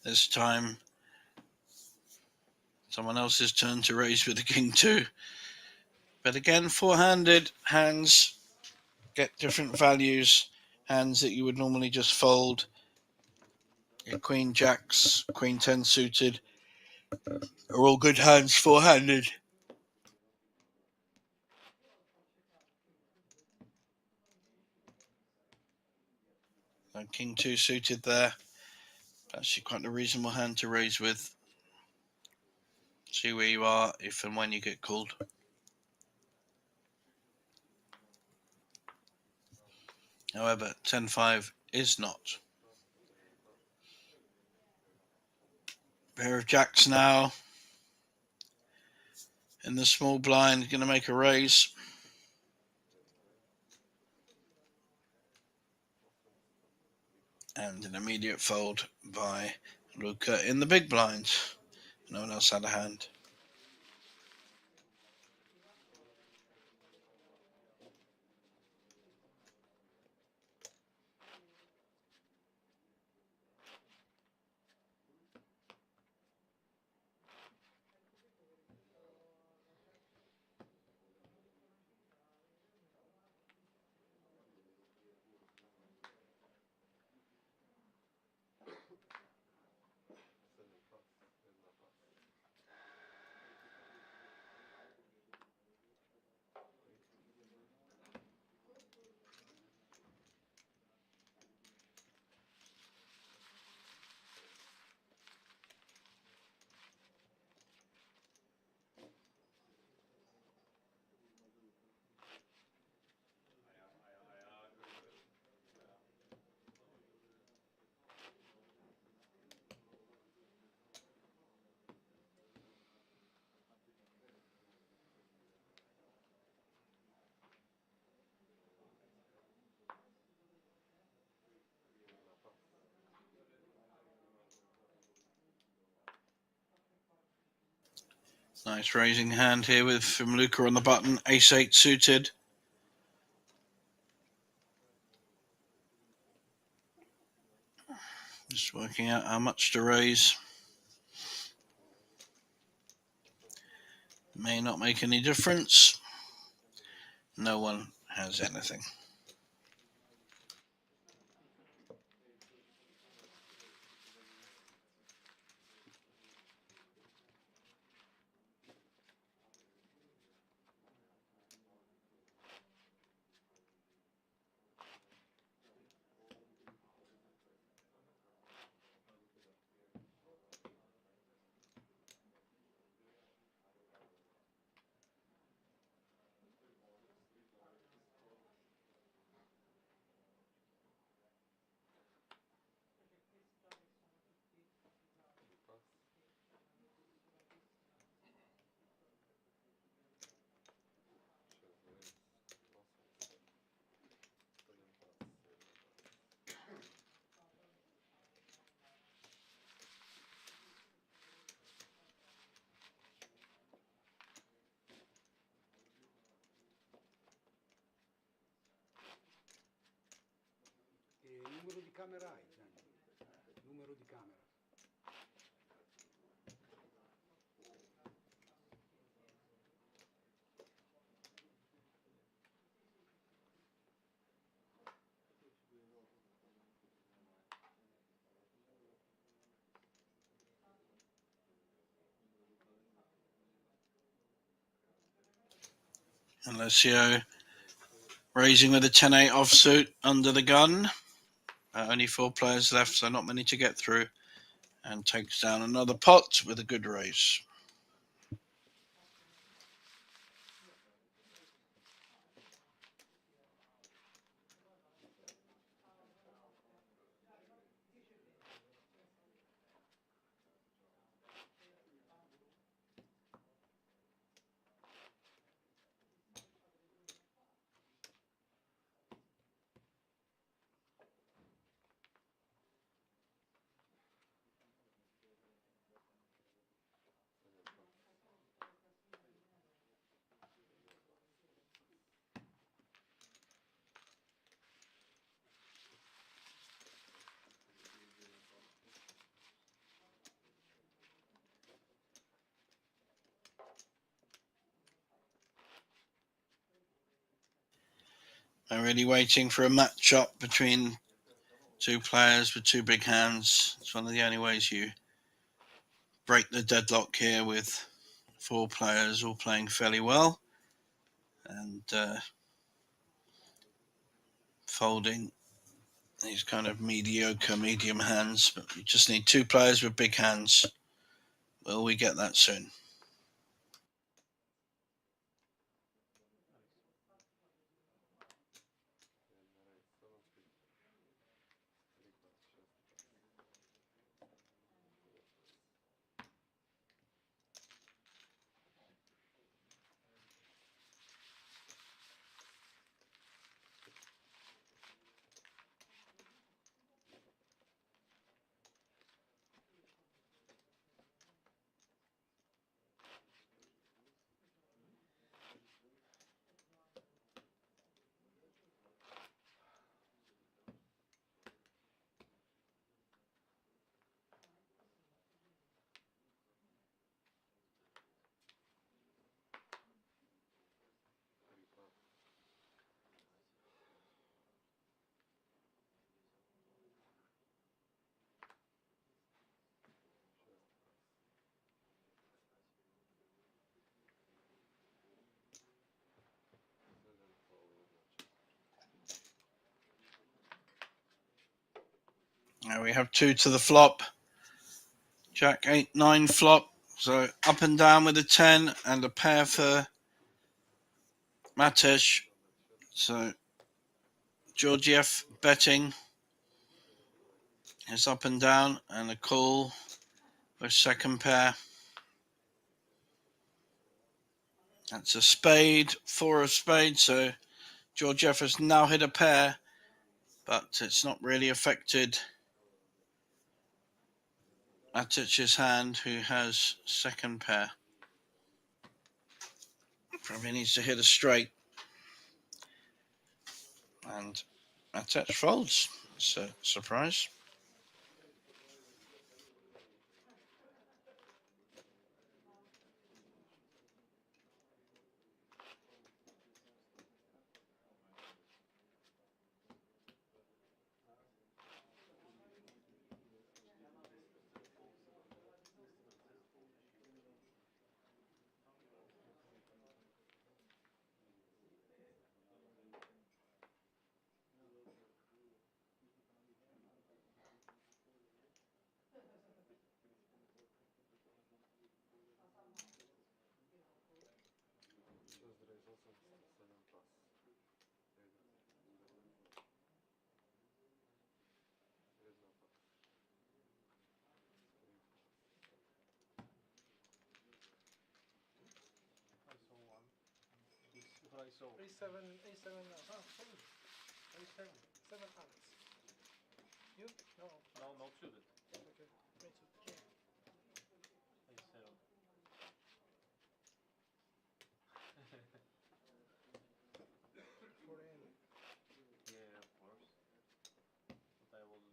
This time, someone else's turn to raise with the king 2. But again, four-handed hands get different values. Hands that you would normally just fold. Your queen jacks, queen 10 suited are all good hands four-handed. And king 2 suited there. Actually quite a reasonable hand to raise with. See where you are if and when you get called. However, 10-5 is not. Pair of jacks now. In the small blind, going to make a raise. And an immediate fold by Luca in the big blind. No one else had a hand. Nice raising hand here with from Luca on the button. Ace-8 suited. Just working out how much to raise. May not make any difference. No one has anything. camere hai, Gianni? Numero di camera. Alessio raising with a 10-8 offsuit under the gun. Only 4 players left, so not many to get through. And takes down another pot with a good raise. I'm really waiting for a match-up between 2 players with 2 big hands. It's one of the only ways you break the deadlock here, with 4 players all playing fairly well and folding these kind of mediocre medium hands. But we just need 2 players with big hands. Will we get that soon? Now we have 2 to the flop. Jack 8, 9 flop. So up and down with a 10 and a pair for Matesh. So Georgiev betting is up and down, and a call with second pair. That's a spade, 4 of spades. So Georgiev has now hit a pair, but it's not really affected Matech's hand, who has second pair. Probably needs to hit a straight. And Matech folds. It's a surprise. I saw. A7, A7, A7, 7 hands. You? No. No, not suited. Okay, me too. A7. For in. Yeah, of course. But I will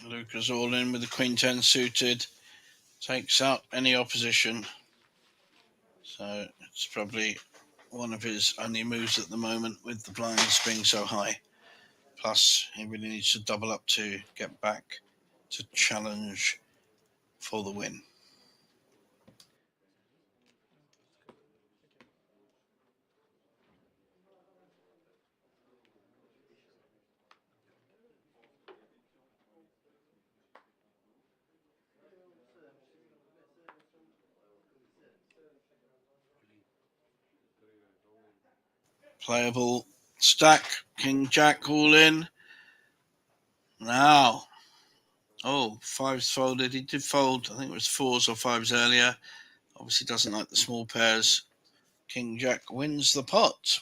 Luca's all in with the Queen 10 suited. Takes out any opposition. So it's probably one of his only moves at the moment with the blinds being so high. Plus, he really needs to double up to get back to challenge for the win. Playable stack, King Jack all in. Now, oh, fives folded. He did fold, I think it was fours or fives earlier. Obviously doesn't like the small pairs. King Jack wins the pot.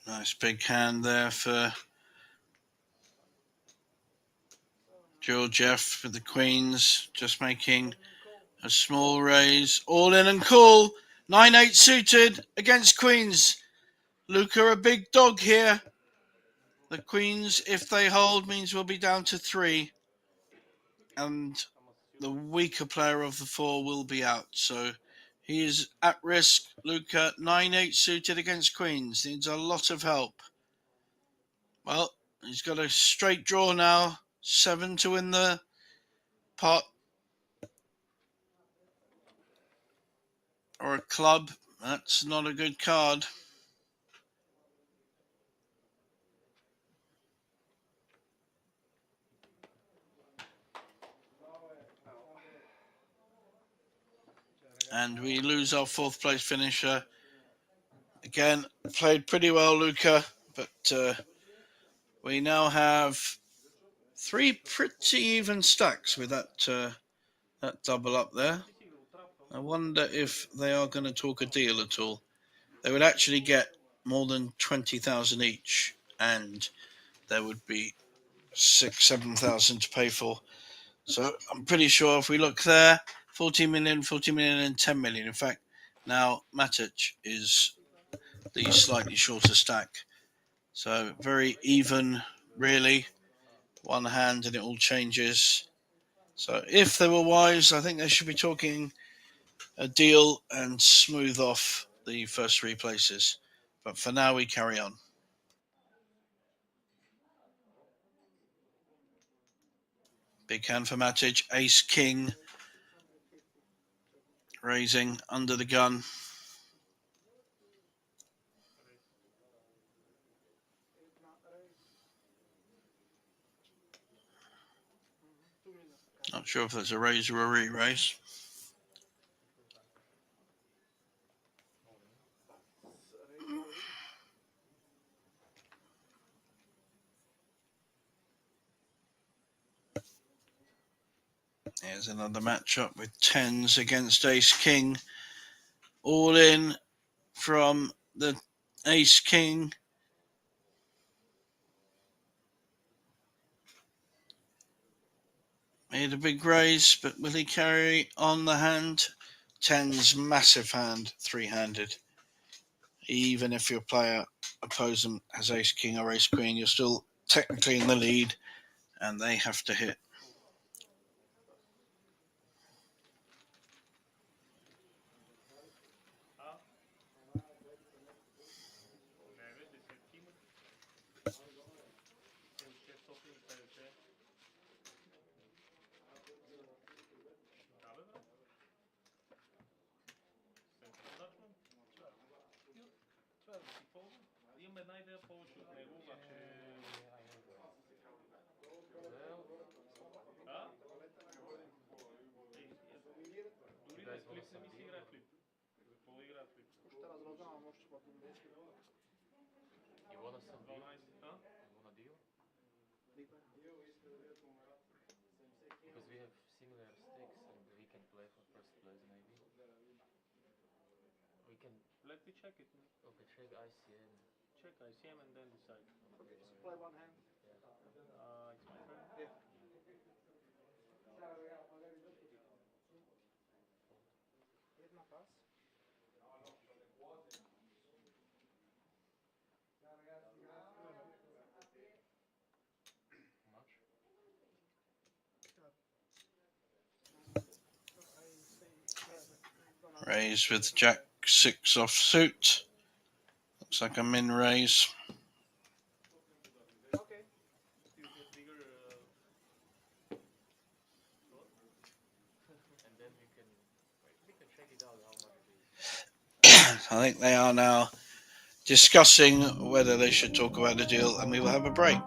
Nice big hand there for Georgiev with the queens, just making a small raise. All in and call. 9-8 suited against queens. Luca a big dog here. The queens, if they hold, means we'll be down to 3. And the weaker player of the 4 will be out. So he is at risk. Luca, 9-8 suited against queens. Needs a lot of help. Well, he's got a straight draw now. 7 to win the pot. Or a club. That's not a good card. And we lose our 4th place finisher. Again, played pretty well, Luca, but we now have 3 pretty even stacks with that double up there. I wonder if they are going to talk a deal at all. They would actually get more than 20,000 each, and there would be 6,000-7,000 to pay for. So I'm pretty sure if we look there, 40 million, and 10 million. In fact, now Matic is the slightly shorter stack. So very even, really. One hand and it all changes. So if they were wise, I think they should be talking a deal and smooth off the first 3 places. But for now, we carry on. Big hand for Matic. Ace, king. Raising under the gun. Not sure if that's a raise or a re-raise. Here's another matchup with 10s against Ace King. All in from the Ace King. Made a big raise, but will he carry on the hand? 10's massive hand, 3-handed. Even if your player opposing has Ace King or Ace Queen, you're still technically in the lead, and they have to hit. Flip se misli igra flip. Poligra flip. Pošto teraz rozdávam, môžete potom You wanna some deal? 12, huh? You wanna deal? Because we have similar stakes and we can play for first place maybe. We can, Let me check it. okay, check ICM. Check ICM and then decide. play one hand. It's my turn. Yeah. Jedna pas. Much? Raise with Jack 6 offsuit. Looks like a min raise. Okay. You get bigger. And then we can check it out how much it is. I think they are now discussing whether they should talk about the deal, and we will have a break.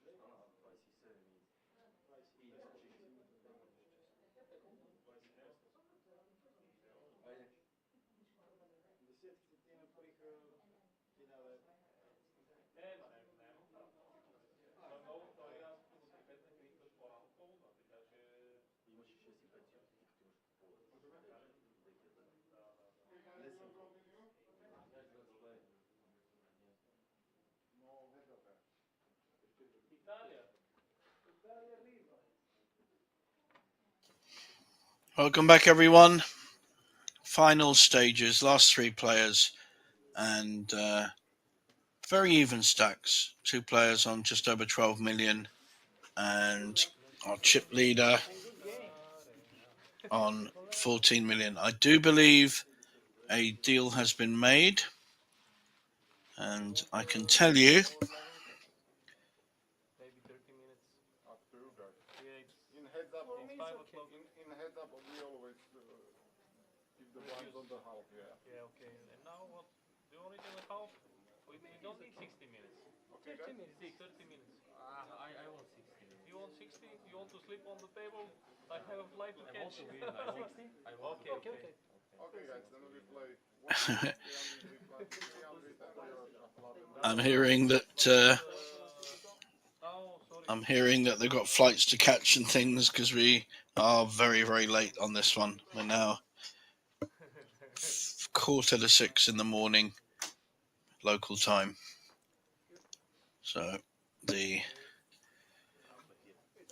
Desettine prvih finale. Welcome back, everyone. Final stages, last three players, and very even stacks. Two players on just over 12 million, and our chip leader on 14 million. I do believe a deal has been made, and I can tell you Maybe 30 minutes. Up to you guys. Yeah, In heads up, it's 5 o'clock. in heads up, we always keep the blinds on the half. Yeah. Yeah, okay. And now what? The original half? We don't need 60 minutes. Okay, guys. 30 minutes. I want 60 minutes. You want 60? You want to sleep on the table? I have life to I want catch. to win. I want 60? I want Okay, to win. okay. Okay, guys. Then we play 100, 300, we play 300, and you're shuffle up and down. I'm hearing that Oh, sorry. I'm hearing that they've got flights to catch and things because we are very, very late on this one. We're now 5:45 in the morning local time. So the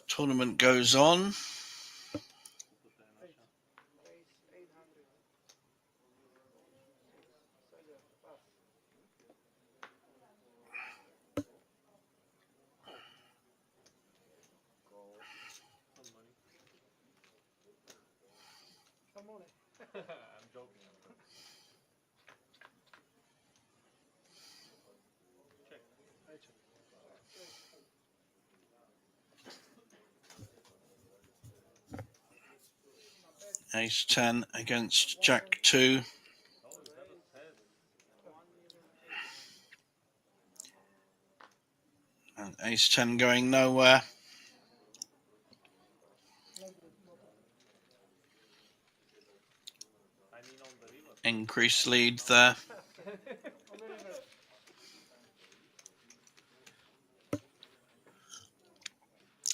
tournament goes on. Ace 800. Seller, pass. Some money. Some money. I'm joking. Check. I check. Ace 10 against Jack 2. Oh, you have a head. 1,800,000. And Ace 10 going nowhere. Not good. Not I mean on the river. Increased lead there. on the river.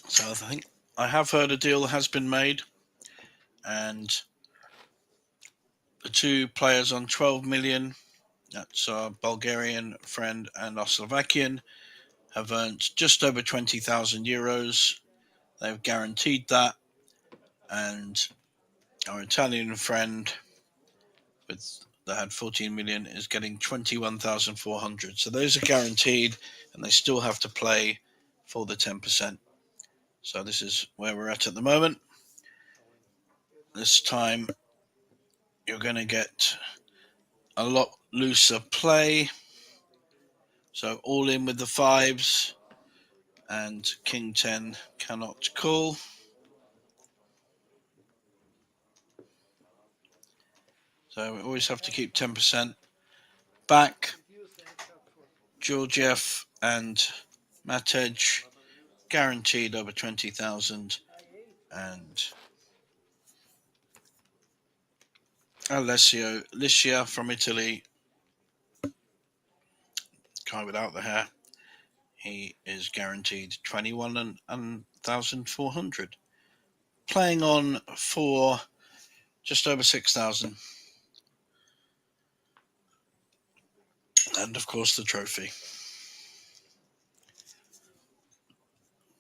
So I think I have heard a deal has been made, and the two players on 12 million, that's our Bulgarian friend and our Slovakian, have earned just over 20,000 euros. They've guaranteed that, and our Italian friend that had 14 million is getting 21,400. So those are guaranteed, and they still have to play for the 10%. So this is where we're at the moment. This time you're going to get a lot looser play. So all in with the fives, and King 10 cannot call. So we always have to keep 10% back. Reduce and cut for. Georgiev and Matej guaranteed over 20,000, and Alessio Licia from Italy, guy without the hair, he is guaranteed 21,400, playing on for just over 6,000, and of course the trophy.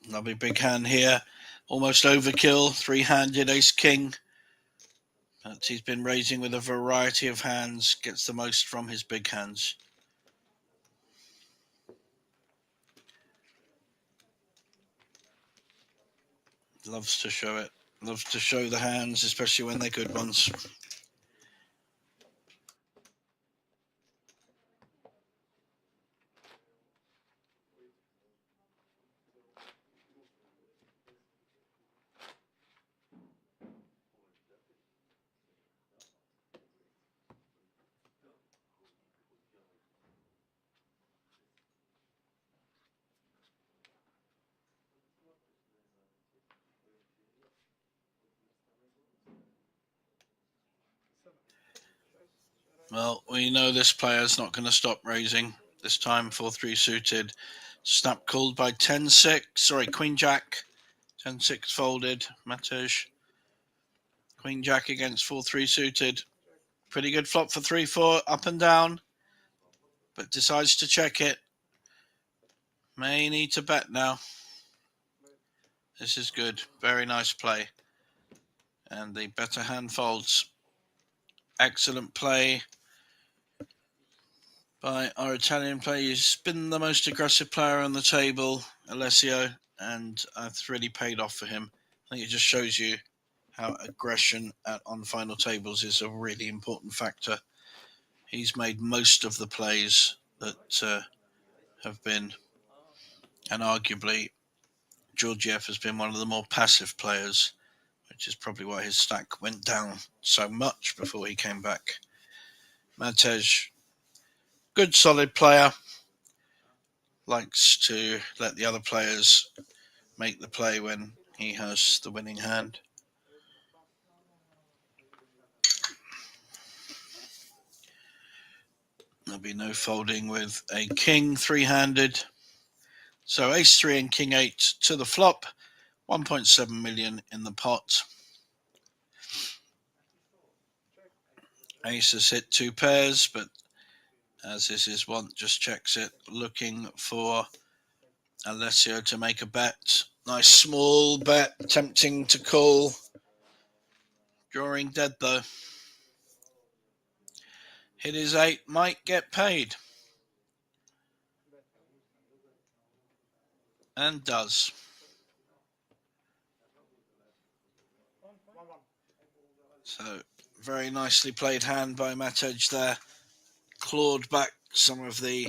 Lovely big hand here, almost overkill, three-handed ace king. But he's been raising with a variety of hands, gets the most from his big hands. Loves to show it. Loves to show the hands, especially when they're good ones. Well, we know this player's not going to stop raising. This time 4-3 suited. Snap called by 10-6. Sorry, Queen Jack. 10-6 folded. Matej. Queen Jack against 4-3 suited. Pretty good flop for 3-4. Up and down. But decides to check it. May need to bet now. This is good. Very nice play. And the better hand folds. Excellent play by our Italian player. He's been the most aggressive player on the table, Alessio, and it's really paid off for him. I think it just shows you how aggression on final tables is a really important factor. He's made most of the plays that have been, and arguably Georgiev has been one of the more passive players, which is probably why his stack went down so much before he came back. Matej, good solid player, likes to let the other players make the play when he has the winning hand. There'll be no folding with a king three-handed. So ace-3 and king-8 to the flop. 1.7 million in the pot. Ace has hit two pairs, but as this is wont, just checks it, looking for Alessio to make a bet. Nice small bet, tempting to call. Drawing dead though. Hit his 8, might get paid. And does. So, very nicely played hand by Matej there. Clawed back some of the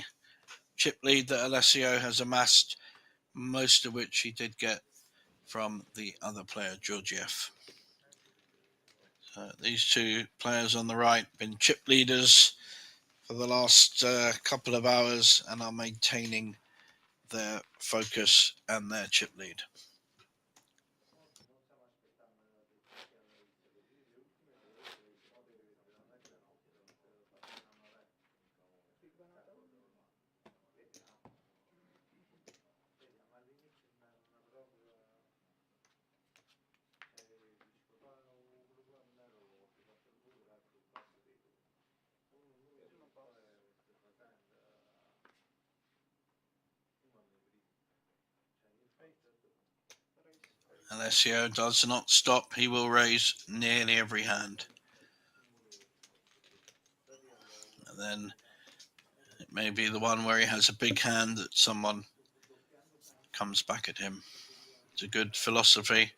chip lead that Alessio has amassed, most of which he did get from the other player, Georgiev. These two players on the right been chip leaders for the last couple of hours and are maintaining their focus and their chip lead. Alessio does not stop. He will raise nearly every hand. And then it may be the one where he has a big hand that someone comes back at him. It's a good philosophy.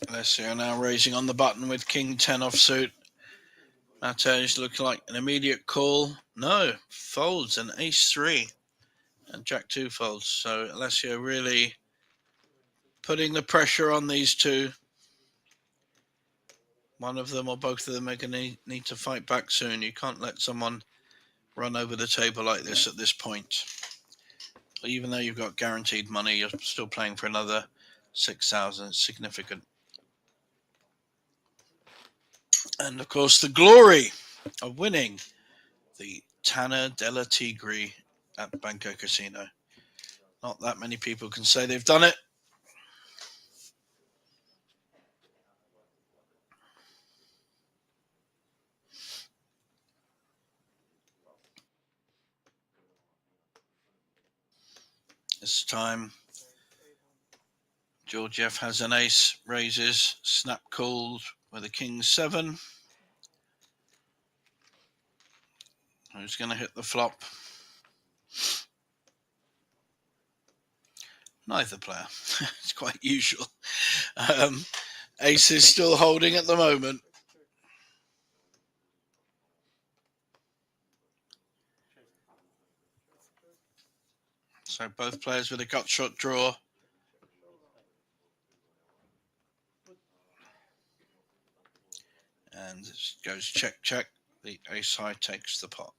Alessio now raising on the button with king 10 offsuit. Matej looks like an immediate call. No, folds an ace 3 and jack 2 folds. So Alessio really putting the pressure on these two. One of them or both of them are going to need to fight back soon. You can't let someone run over the table like this at this point. Even though you've got guaranteed money, you're still playing for another 6,000. It's significant. And of course, the glory of winning the Tana delle Tigri at Banco Casino. Not that many people can say they've done it. This time, Georgiev has an ace, raises, snap called with a king 7. Who's going to hit the flop? Neither player. It's quite usual. Ace is still holding at the moment. So both players with a gut shot draw. And it goes check, check. The ace high takes the pot.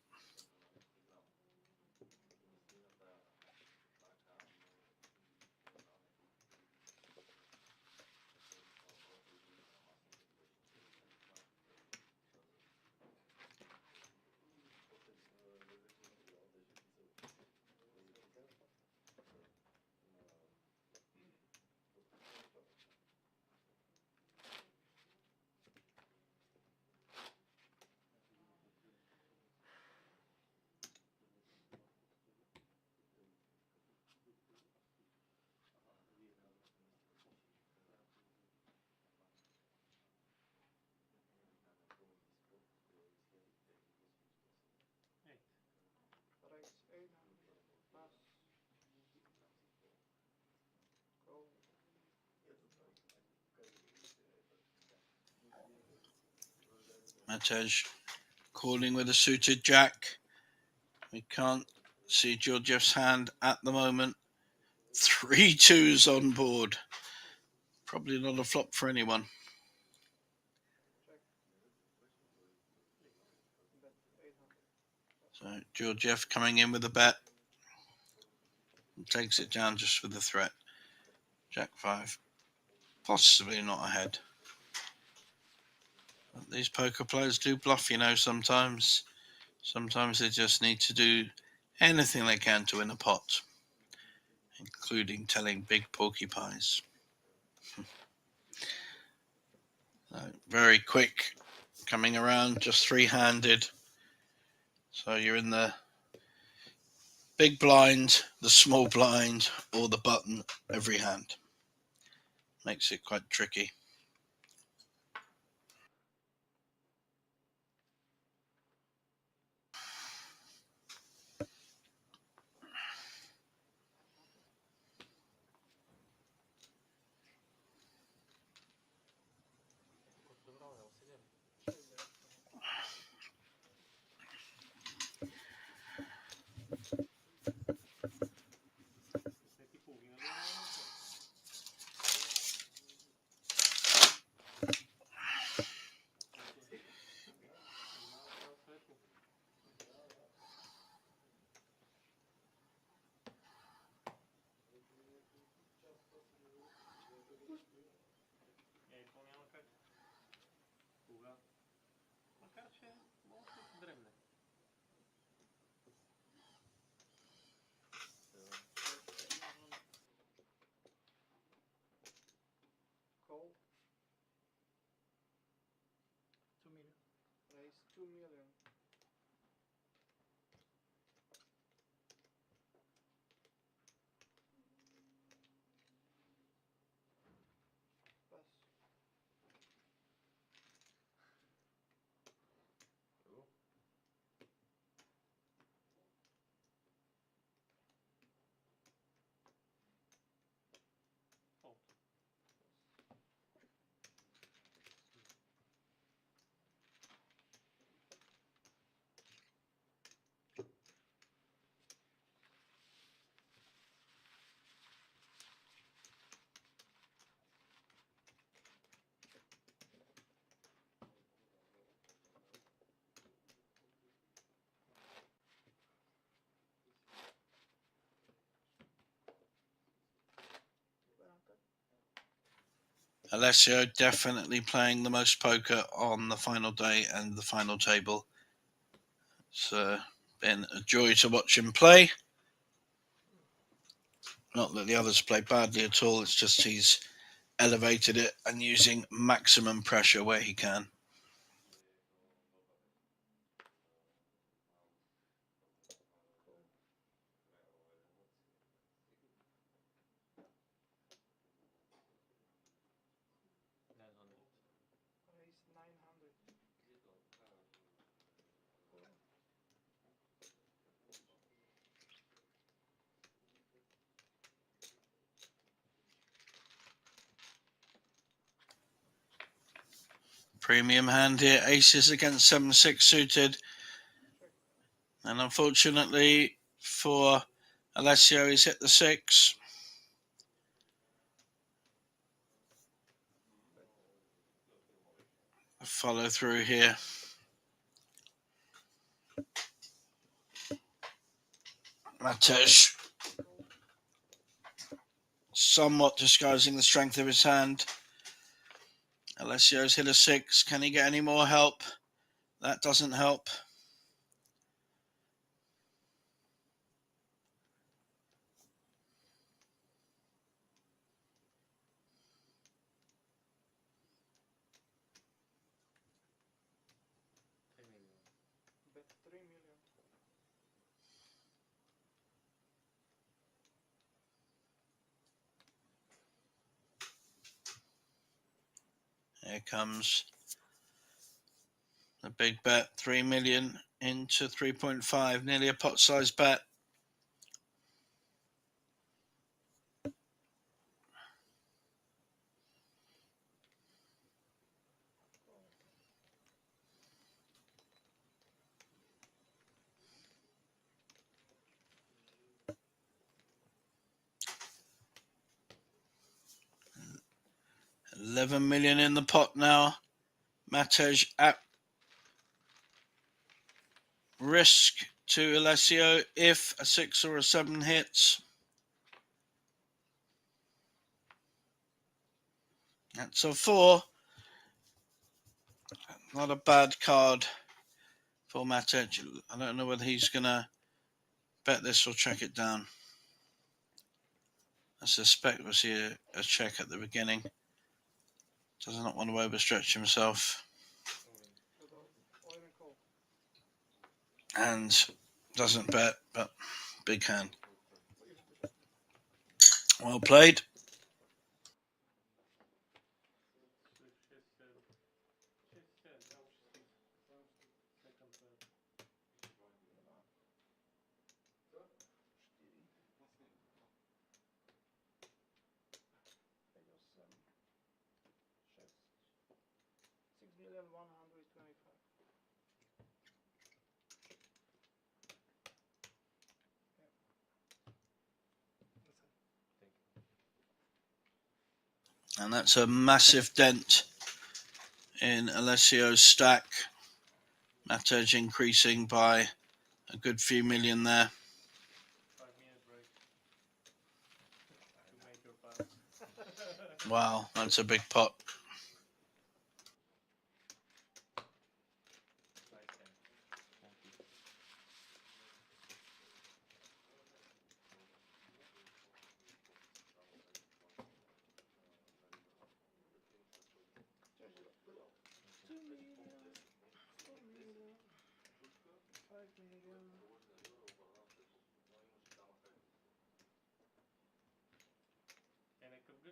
Raise 800. Pass. Call. Matej calling with a suited jack. We can't see Georgiev's hand at the moment. 3 2s on board. Probably not a flop for anyone. Check. Bet 800. So Georgiev coming in with a bet. And takes it down just with the threat. Jack 5. Possibly not ahead. But these poker players do bluff, you know, sometimes. Sometimes they just need to do anything they can to win a pot, including telling big porcupines. Very quick, coming around, just 3-handed. So you're in the big blind, the small blind, or the button every hand. Makes it quite tricky. Call. 2 million. Raise 2 million. Pass. Alessio definitely playing the most poker on the final day and the final table. It's been a joy to watch him play. Not that the others play badly at all, it's just he's elevated it and using maximum pressure where he can. Raise 900. Call. Premium hand here, aces against 7-6 suited. And unfortunately for Alessio, he's hit the 6. Follow through here. Matej somewhat disguising the strength of his hand. Alessio's hit a 6. Can he get any more help? That doesn't help. Bet 3 million. Here comes the big bet, 3 million into 3.5, nearly a pot-sized bet. $11 million in the pot now. Matej at risk to Alessio if a 6 or a 7 hits. That's a 4. Not a bad card for Matej. I don't know whether he's going to bet this or check it down. I suspect we'll see a check at the beginning. Does not want to overstretch himself. And doesn't bet, but big hand. Well played. And that's a massive dent in Alessio's stack. Matej increasing by a good few million there. 5-minute break to make your pile. Wow, that's a big pot.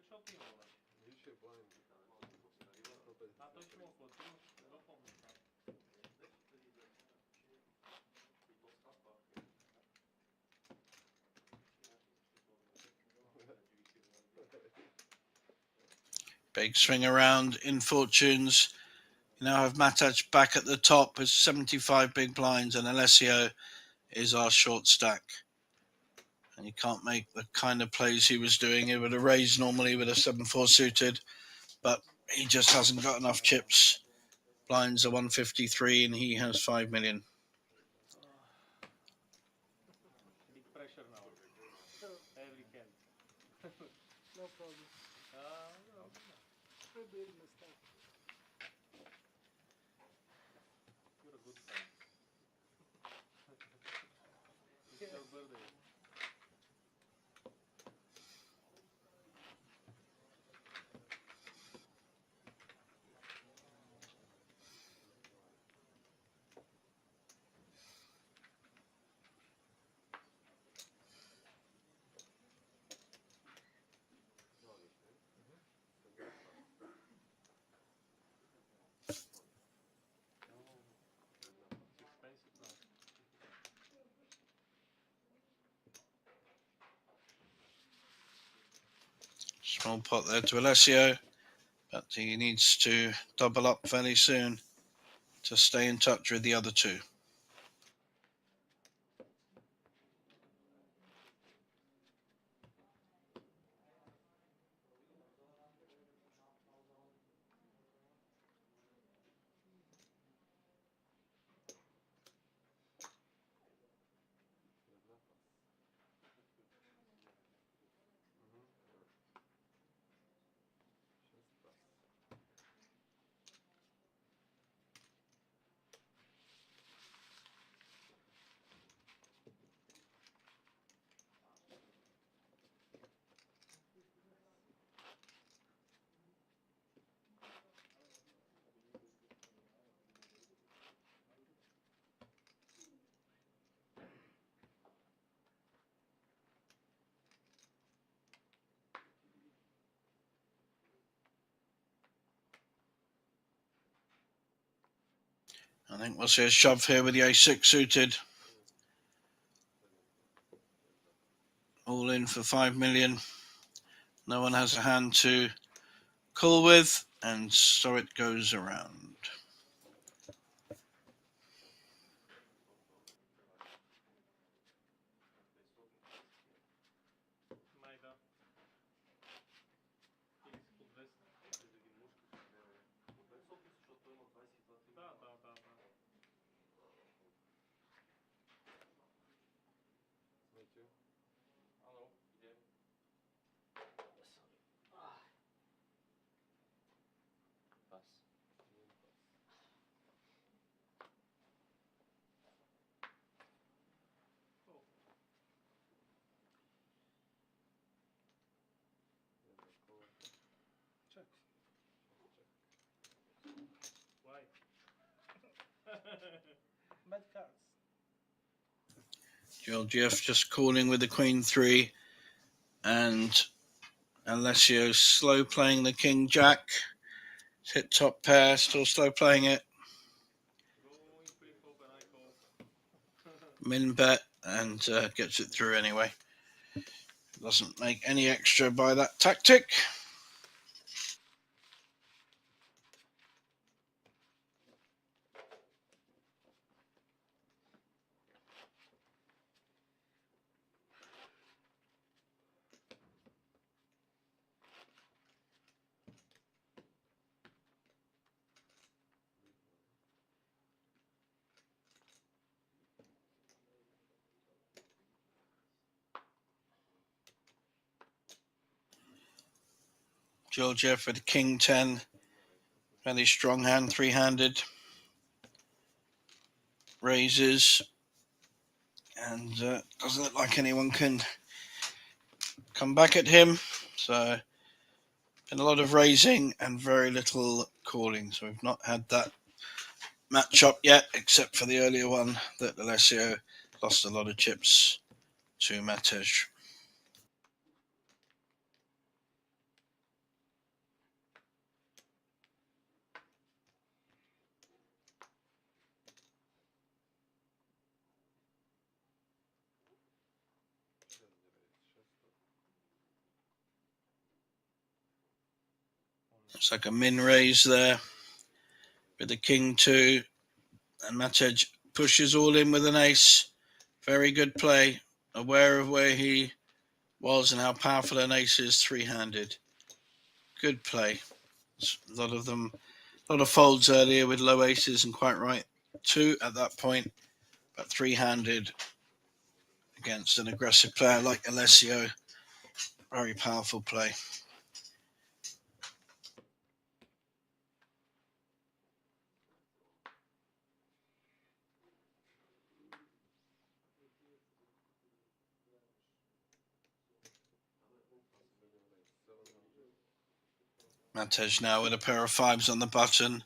Čo ty voláš? Nič je blind. A to čo okolo, ty už doplnú sa. Big swing around in fortunes. You now have Matej back at the top with 75 big blinds, and Alessio is our short stack. And you can't make the kind of plays he was doing. He would have raised normally with a 7-4 suited, but he just hasn't got enough chips. Blinds are 153 and he has 5 million. Big pressure now. Every hand. No problem. No. I did mistake. You're a good friend. It's your birthday. Small pot there to Alessio, But he needs to double up fairly soon to stay in touch with the other two. I think we'll see a shove here with the ace-6 suited. All in for 5 million. No one has a hand to call with, and so it goes around. Majda. Или си по 200. Да. Ало, где? Пас. Check. Why? Bad cards. Georgiev just calling with the queen 3, and Alessio slow playing the king jack. Hit top pair, still slow playing it. Going pre-flop and I call. Min bet and gets it through anyway. Doesn't make any extra by that tactic. Georgiev with king 10. Fairly strong hand, three-handed. Raises. And doesn't look like anyone can come back at him. So, been a lot of raising and very little calling. So we've not had that matchup yet, except for the earlier one that Alessio lost a lot of chips to Matej. It's like a min raise there with the king 2, and Matej pushes all in with an ace. Very good play, aware of where he was and how powerful an ace is three-handed. Good play. A lot of folds earlier with low aces, and quite right. 2 at that point, but three-handed against an aggressive player like Alessio. Very powerful play. Matej now with a pair of 5s on the button.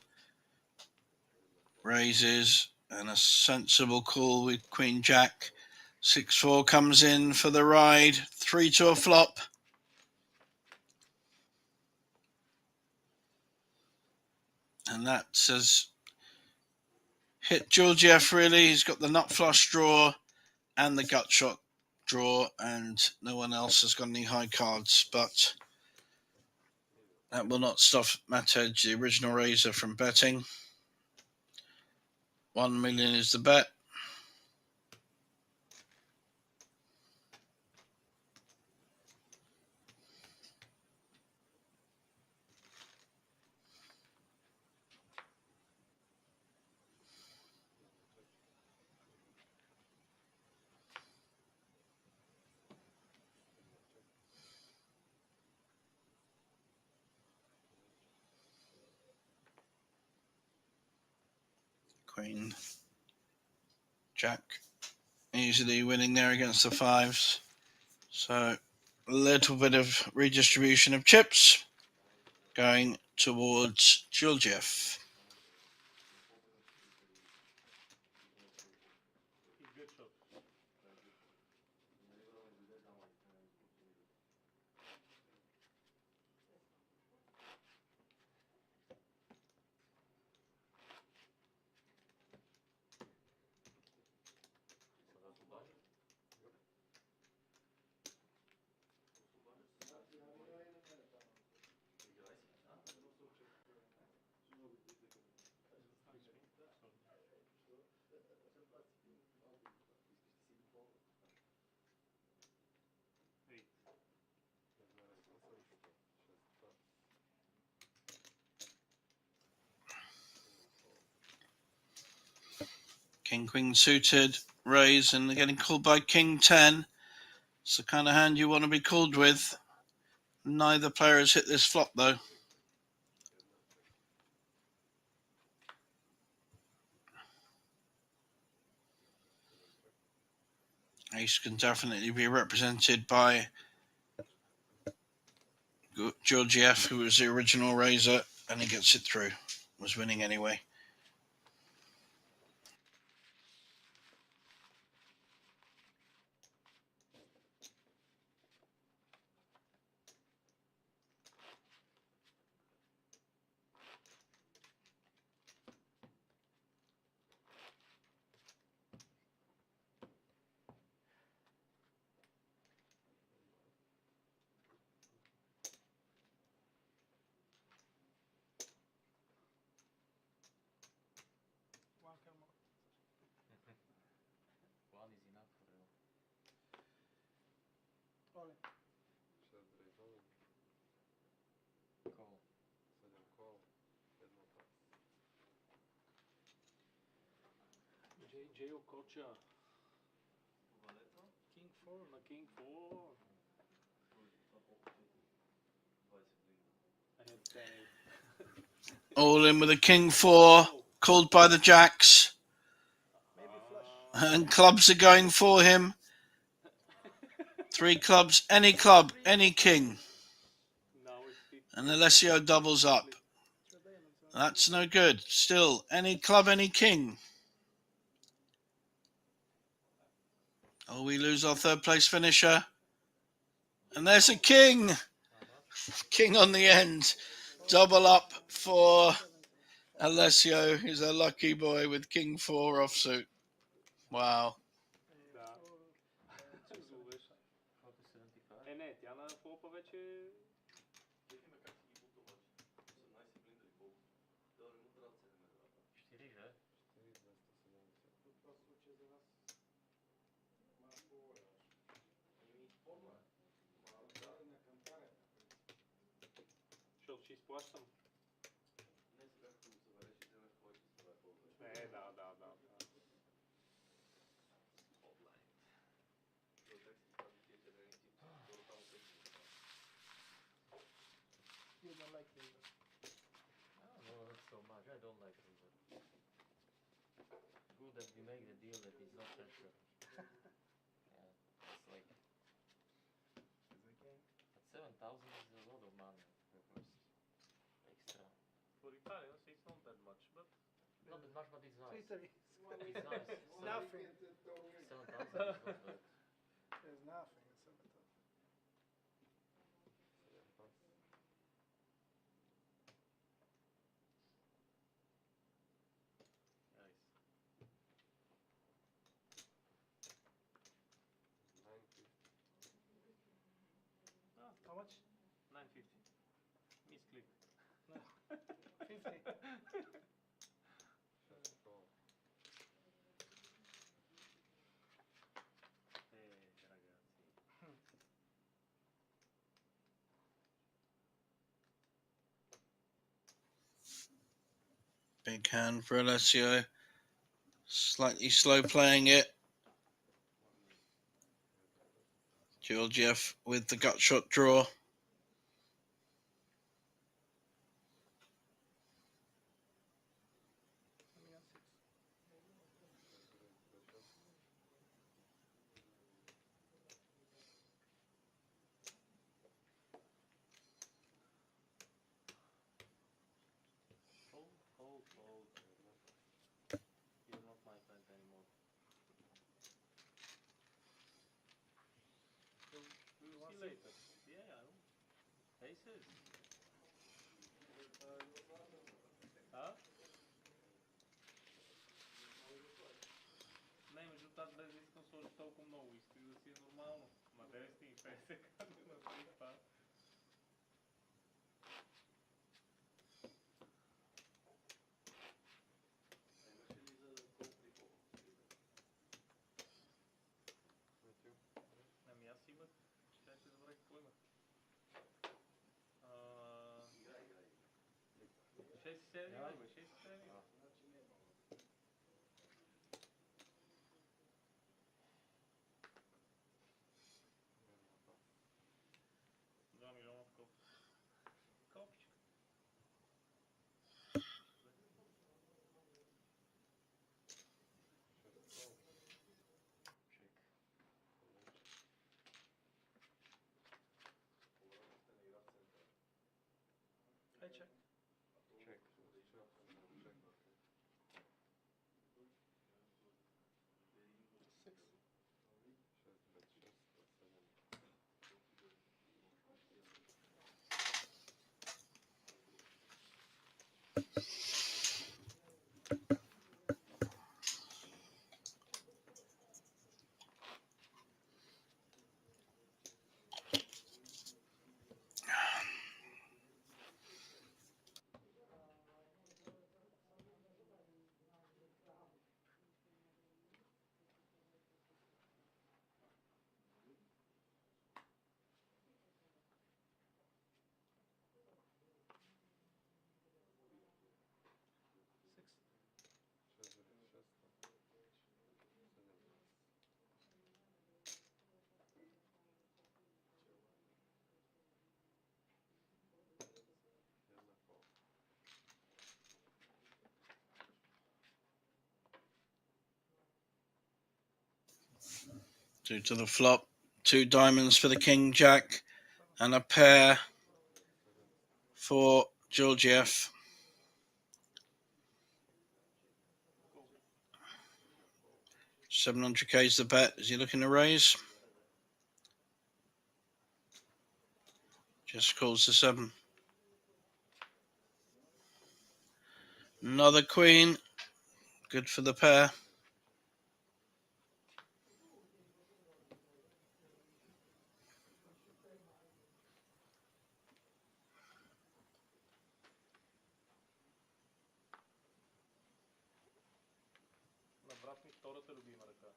Raises and a sensible call with Queen Jack. 6-4 comes in for the ride. 3 to a flop. And that says hit Georgiev really. He's got the nut flush draw and the gut shot draw, and no one else has got any high cards. But That will not stop Matej, the original raiser, from betting. 1 million is the bet. Queen, Jack, easily winning there against the fives. So a little bit of redistribution of chips going towards Georgiev. Good shot. King, queen suited, raise, and they're getting called by King 10. It's the kind of hand you want to be called with. Neither player has hit this flop, though. Ace can definitely be represented by Georgiev, who was the original raiser, and he gets it through. Was winning anyway. One can more. One is enough for real. All in. Call. JJ Okocha. King 4 na King 4. I had 10-8. All in with a King 4, called by the Jacks. Maybe flush. And clubs are going for him. 3 clubs, any king. Now it's 50. And Alessio doubles up. Three diamonds. That's no good. Still, any club, any king. Oh, we lose our third place finisher. And there's a king. King on the end. Double up for Alessio. He's a lucky boy with King 4 offsuit. Wow. Da. Zuveš. 475. Ne, tя на флопа вече... Čtyři, že? Защото ще изплащам. Да. You don't like the No, not so much. I don't like river. Good that we make the deal that it's not pressure. Yeah, it's like... But 7,000 is a lot of money for first extra. For Italians it's not that much, but... Not that much, but it's nice. Italy. It's nice. Nothing. 7,000 is not bad. There's nothing. It's 7,000. Nice. How much? 950. Misclick. ragazzi. Big hand for Alessio. Slightly slow playing it. Georgiev with the gut shot draw. Fold. You're not my friend anymore. We'll see later. Yeah, I know. Aces. Hã? Не, между тази без да искам сложи толкова много. Исках да си е нормално. Ма 950 карти на 3 това. Ами аз имах. Чакай се забравих какво имах. 6-7 имах, бе. 6-7 имах. Милиона в коп. Копчик. I check. Check. Six. Two to the flop. 2 diamonds for the king jack. And a pair for Georgiev. $700k is the bet. Is he looking to raise? Just calls the 7. Another queen. Good for the pair. На брат ми втората любима ръка.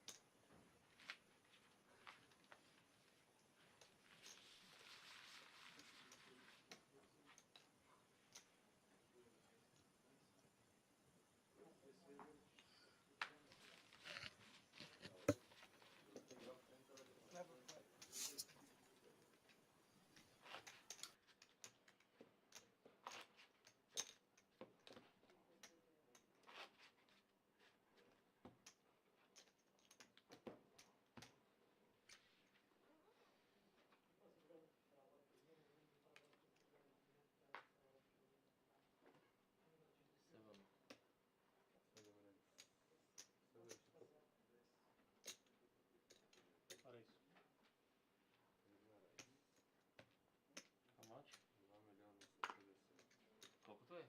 How much? 2 милиона 150. Колкото е?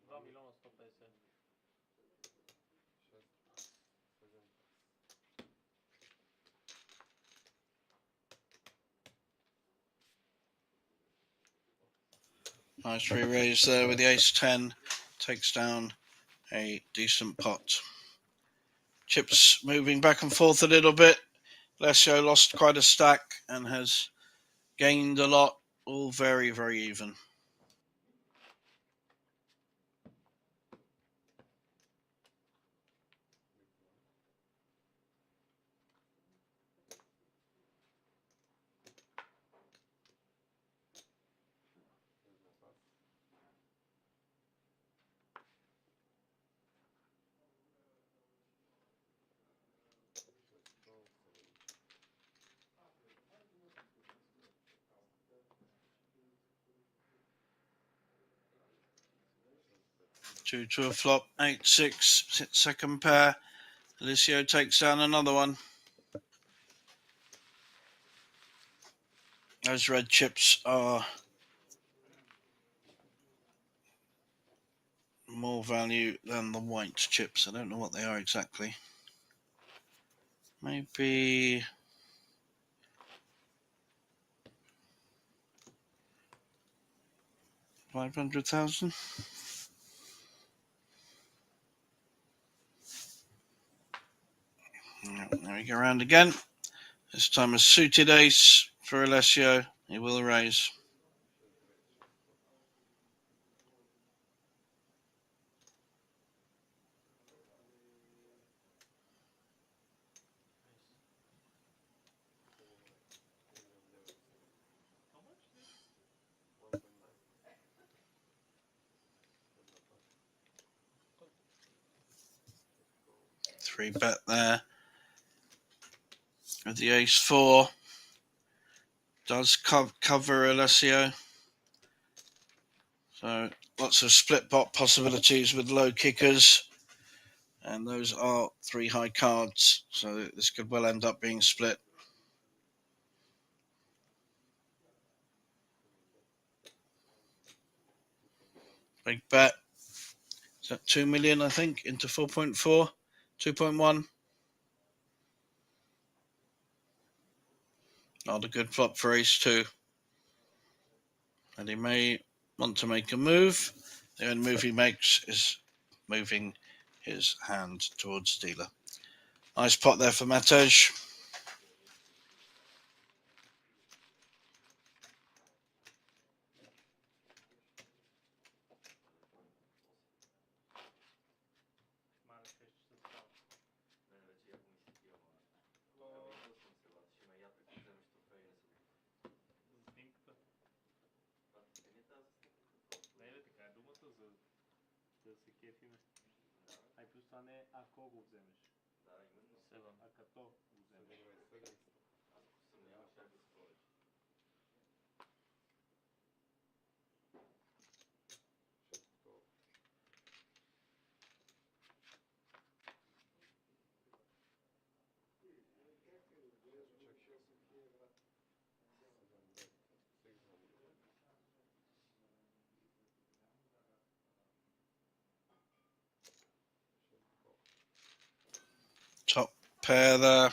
2 милиона 150. Nice re-raise there with the ace 10 takes down a decent pot. Chips moving back and forth a little bit. Alessio lost quite a stack and has gained a lot. All very, very even. Two to a flop, 8-6, second pair. Alessio takes down another one. Those red chips are more value than the white chips. I don't know what they are exactly. Maybe 500,000. There we go around again. This time a suited ace for Alessio. He will raise. Three bet there. With the ace four. Does cover Alessio. So lots of split pot possibilities with low kickers. And those are three high cards. So this could well end up being split. Big bet. Is that 2 million, I think, into 4.4? 2.1? Not a good flop for ace two. And he may want to make a move. The only move he makes is moving his hand towards dealer. Nice pot there for Matej. Да се кефиме. Ай плюс това не е ако го вземеш. Да, именно. 7. А като го вземеш. 7 Аз ако съм няма как да се повече. Top pair there.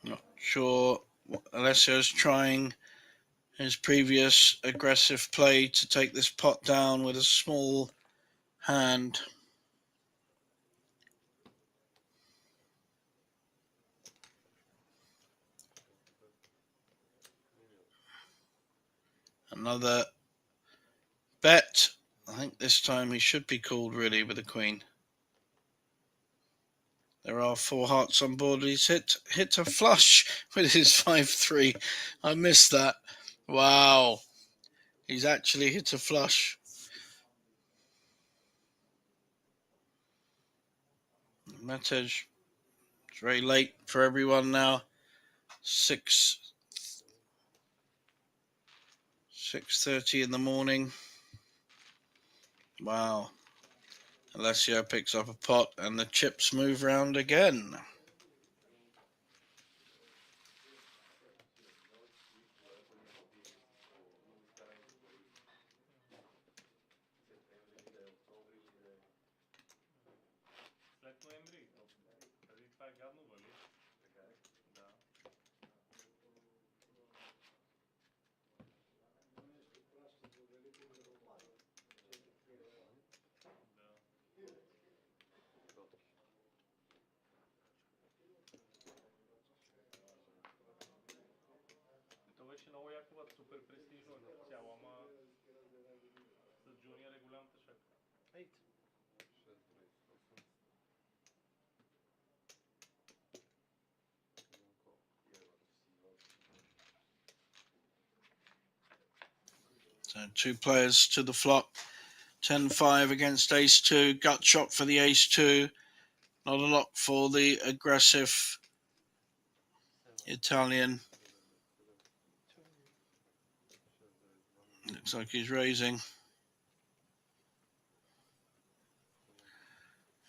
Not sure what Alessio's trying his previous aggressive play to take this pot down with a small hand. Another bet. I think this time he should be called really with a queen. There are four hearts on board. He's hit a flush with his 5-3. I missed that. Wow. He's actually hit a flush. Matej. It's very late for everyone now. 6:30 in the morning. Wow. Alessio picks up a pot and the chips move round again. След ноември. Преди това гадно вали. Two players to the flop. 10-5 against ace-2. Gut shot for the ace-2. Not a lot for the aggressive Italian. Looks like he's raising.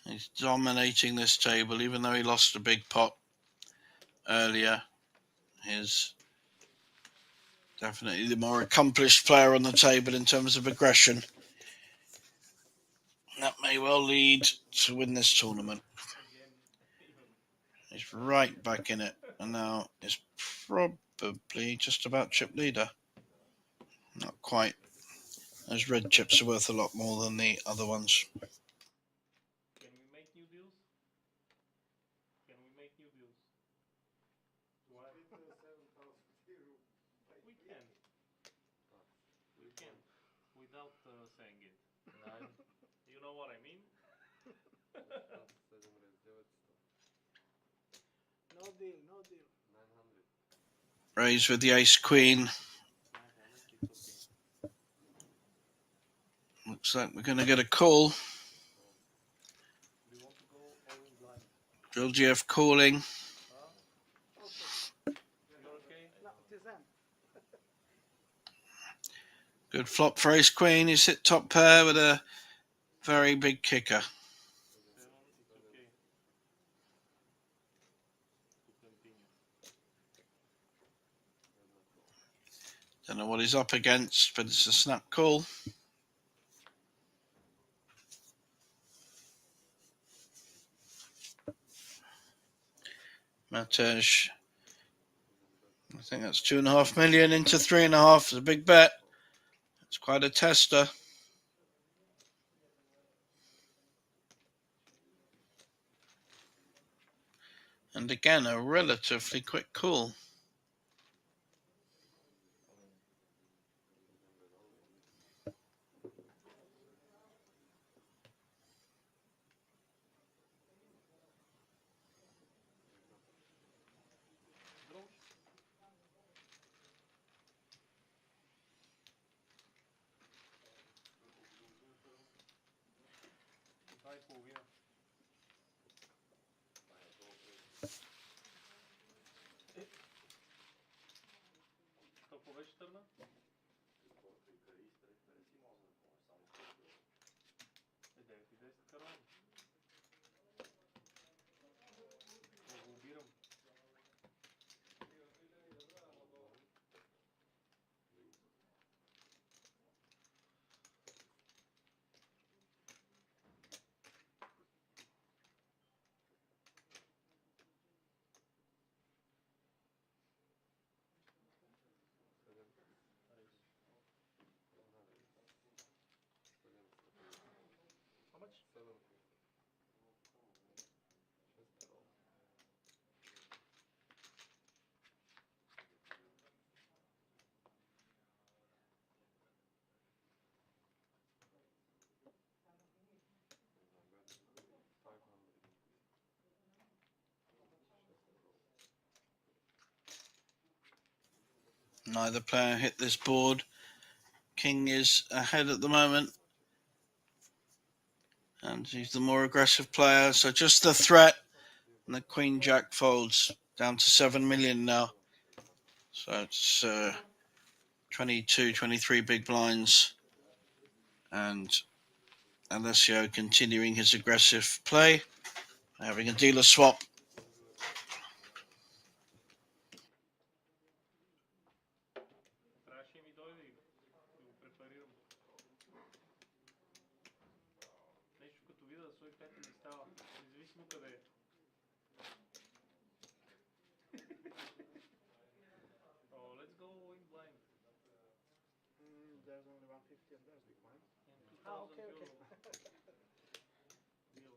He's dominating this table, even though he lost a big pot earlier. He's definitely the more accomplished player on the table in terms of aggression. That may well lead to win this tournament. He's right back in it, and now is probably just about chip leader. Not quite. Those red chips are worth a lot more than the other ones. Can we make new deals? Can we make new deals? Why? We can. We can. Without saying it. Nine. You know what I mean? No deal, no deal. 900. Raise with the ace-queen. 900, it's okay. Looks like we're going to get a call. Do you want to go all in blind? Georgiev calling. You're okay? No, it is end. Good flop for ace-queen. He's hit top pair with a very big kicker. 7, it's okay. To continue. Don't know what he's up against, but it's a snap call. Matej. I think that's 2.5 million into 3.5. It's a big bet. It's quite a tester. And again, a relatively quick call. Дай половина. Толкова беше търна? 9 и 10 карон. Да го обирам. How much? 7. Neither player hit this board. King is ahead at the moment. And he's the more aggressive player. So just the threat. And the Queen Jack folds down to 7 million now. So it's 22, 23 big blinds. And Alessio continuing his aggressive play. Having a dealer swap. Трябваше ми дойде и го препарирам. Нещо като вида да свой 5 ми става. Независимо къде е. Oh, let's go in blind. There's only 150 and there's big blind. And 2000 Ah, okay, euro. okay. Deal.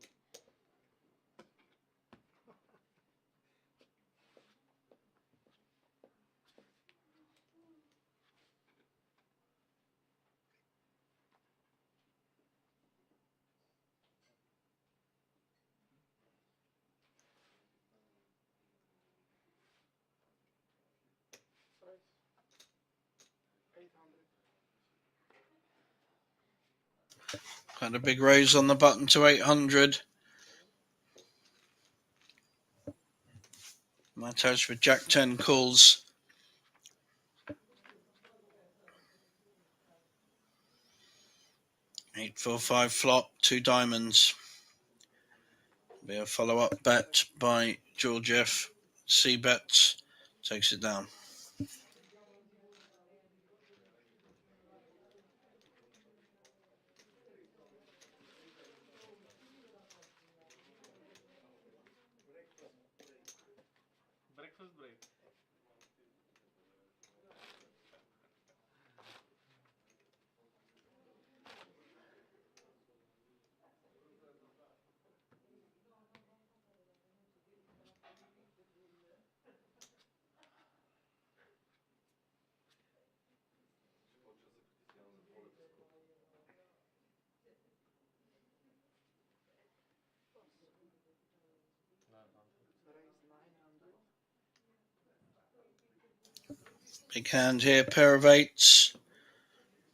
Size 800. Had a big raise on the button to 800. Matej with Jack 10 calls. Eight, 4, 5 flop, 2 diamonds. Be a follow-up bet by Georgiev. C bets, takes it down. Breakfast break. Raise 900. Big hand here, pair of eights.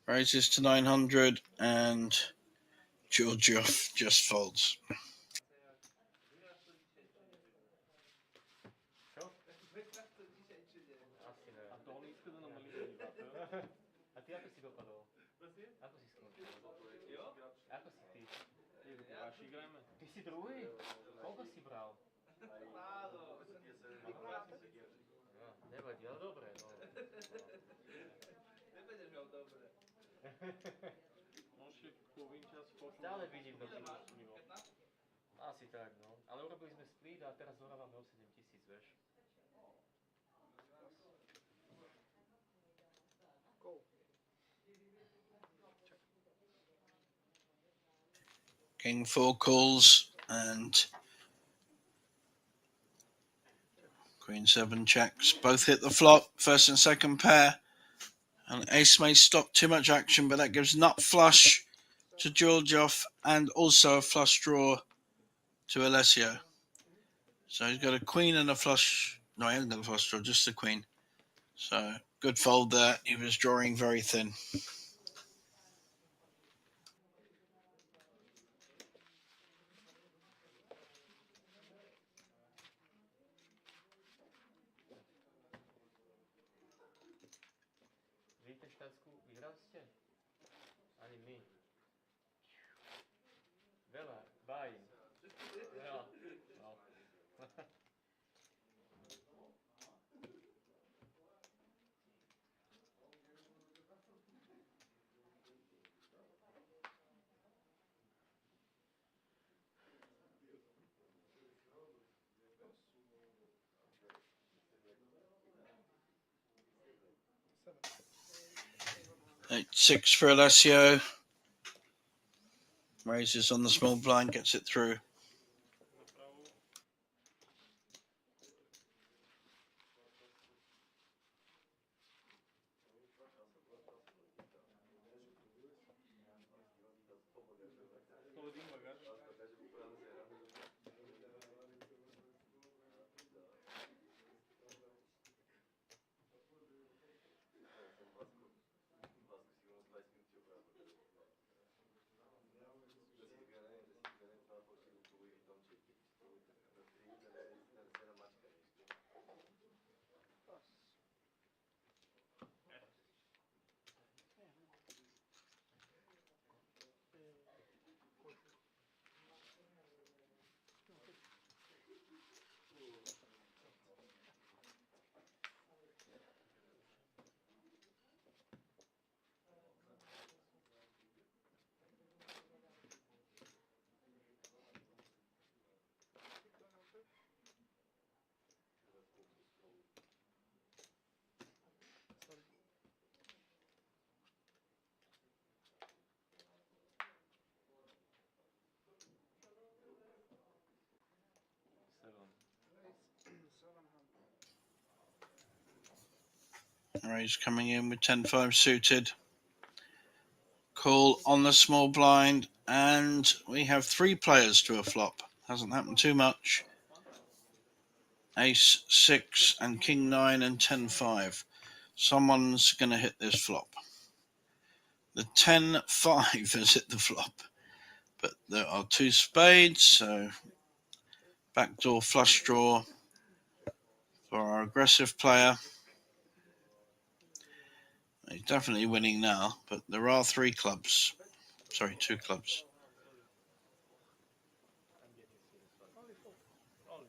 Raises to 900 and Georgiev just folds. Asi ne. A to on iskal da nam liga. A ty ako si dopadol? Ako si skončil? Jo? Ako si ty? Až igrajme. Ty si druhý? Koľko si bral? Málo. No, nevadí, ale dobre, no. Nevedeš ho dobre. Môžeš povím čas foku. Stále vidím do Ile máš? mimo. 15? Asi tak, no. Ale urobili sme split a teraz dohrávame o 7000, vieš. Go. King 4 calls and Queen 7 checks. Both hit the flop, first and second pair. And ace may stop too much action, but that gives nut flush to Georgiev and also a flush draw to Alessio. So he's got a queen and a flush. No, he hasn't got a flush draw, just a queen. So good fold there. He was drawing very thin. Vidíte štátsku, vyhrali ste? Ani my. Veľa, bájim. No, no. Eight, 6 for Alessio. Raises on the small blind, gets it through. Raise coming in with 10-5 suited. Call on the small blind, and we have 3 players to a flop. Hasn't happened too much. Ace 6 and King 9 and 10-5. Someone's going to hit this flop. The 10-5 has hit the flop. But there are 2 spades, so backdoor flush draw for our aggressive player. He's definitely winning now, but there are 3 clubs. Sorry, 2 clubs. I'm getting serious. Sorry. Only 4. Only. Oh.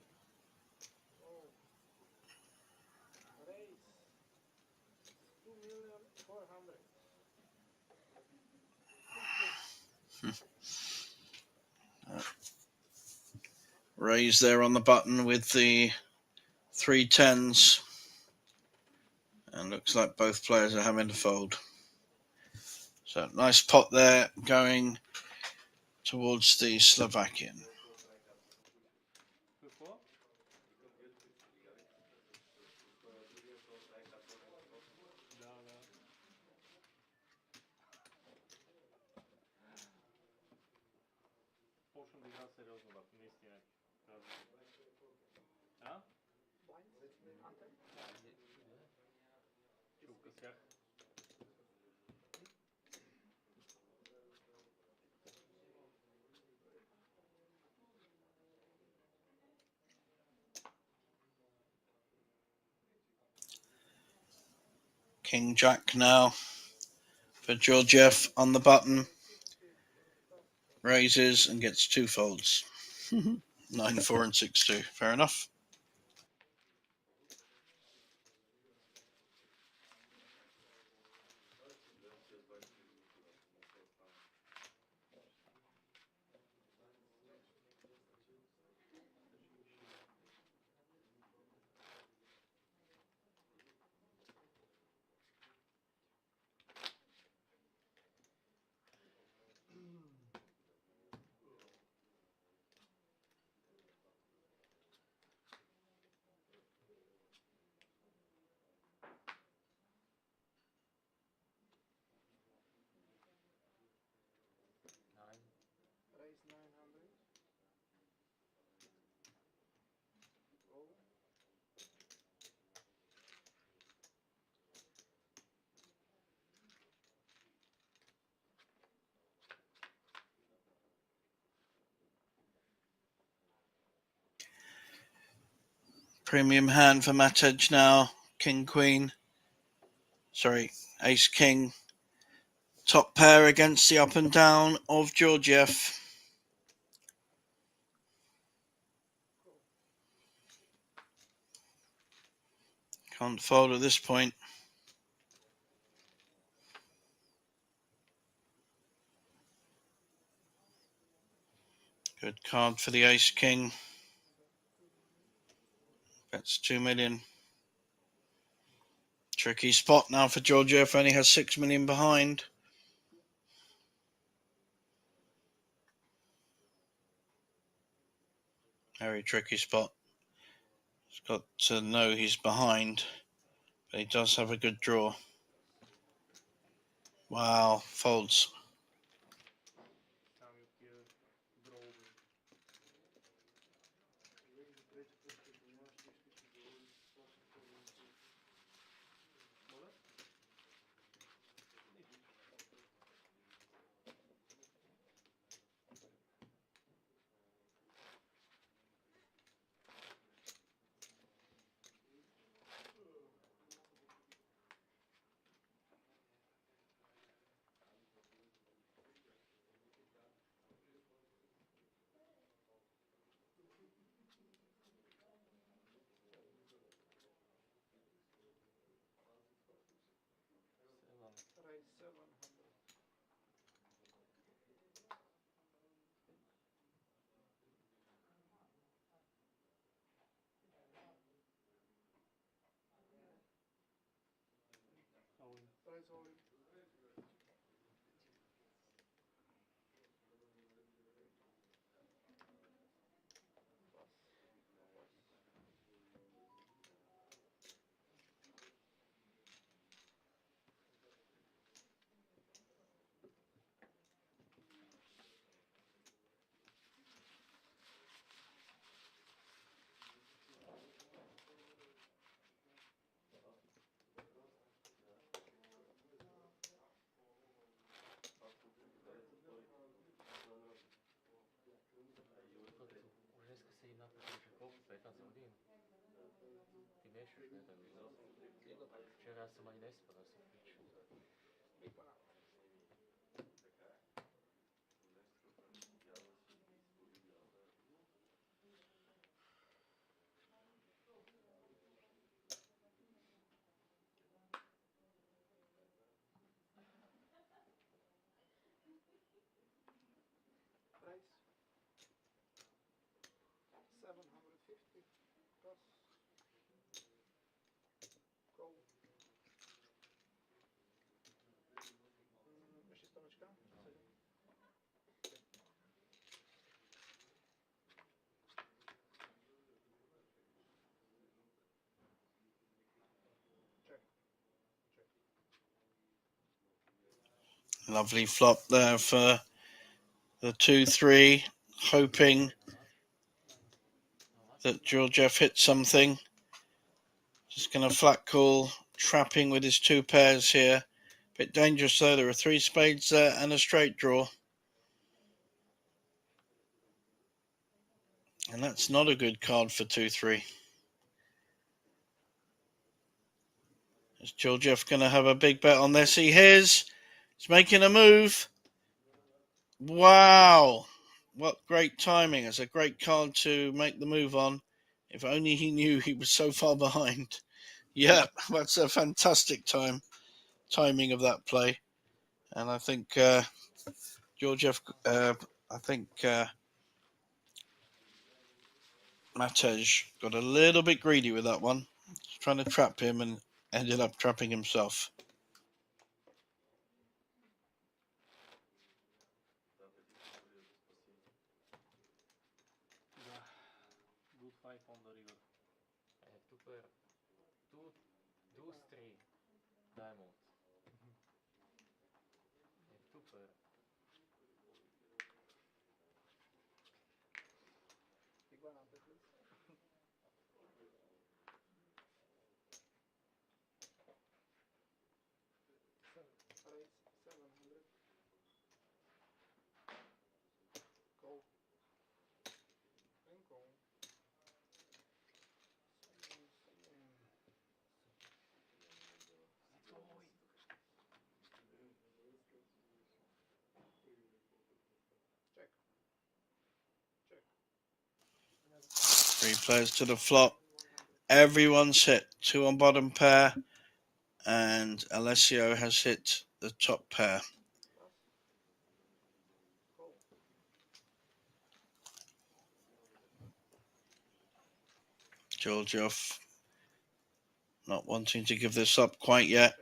Raise. 2,400,000. Raise there on the button with the 3 tens. And looks like both players are having to fold. So nice pot there going towards the Slovakian. 2-4. Да. Почвам да играм сериозно, бат. Наистина. А? Ще укъсях. King Jack now for Georgiev on the button. Raises and gets 2 folds. 9-4 and 6-2. Fair enough. Raise 900. Roll. Premium hand for Matej now. King Queen. Sorry, Ace King. Top pair against the up and down of Georgiev. Can't fold at this point. Good card for the Ace King. That's 2 million. Tricky spot now for Georgiev. Only has 6 million behind. Very tricky spot. He's got to know he's behind. But he does have a good draw. Wow, folds. Самият тия дроуве. Моля? Нищо. Raise 700. All in. Raise all in. Pass. No pass. Stefan Saudin. Ti mešaš, ne tako izlazi. Včeraj sam aj ne spala sa pričom. Big banana. Price 750 plus go. Ještě stovečka? Sedm. Check. Check. Lovely flop there for the 2-3, hoping that Georgiev hits something. Just going to flat call, trapping with his two pairs here. Bit dangerous though, there are 3 spades there and a straight draw. And that's not a good card for 2-3. Is Georgiev going to have a big bet on this? He is. He's making a move. Wow. What great timing. It's a great card to make the move on. If only he knew he was so far behind. Yeah, that's a fantastic timing of that play. And I think Georgiev, Matej got a little bit greedy with that one. Trying to trap him and ended up trapping himself. Good 5 on the river. I have two pair. Deuce 3 diamond. I have two pair. Big banana, please. Price 700. Go. And go. Check. Check. 3 players to the flop. Everyone's hit 2 on bottom pair. And Alessio has hit the top pair. Plus. Go. Georgiev not wanting to give this up quite yet.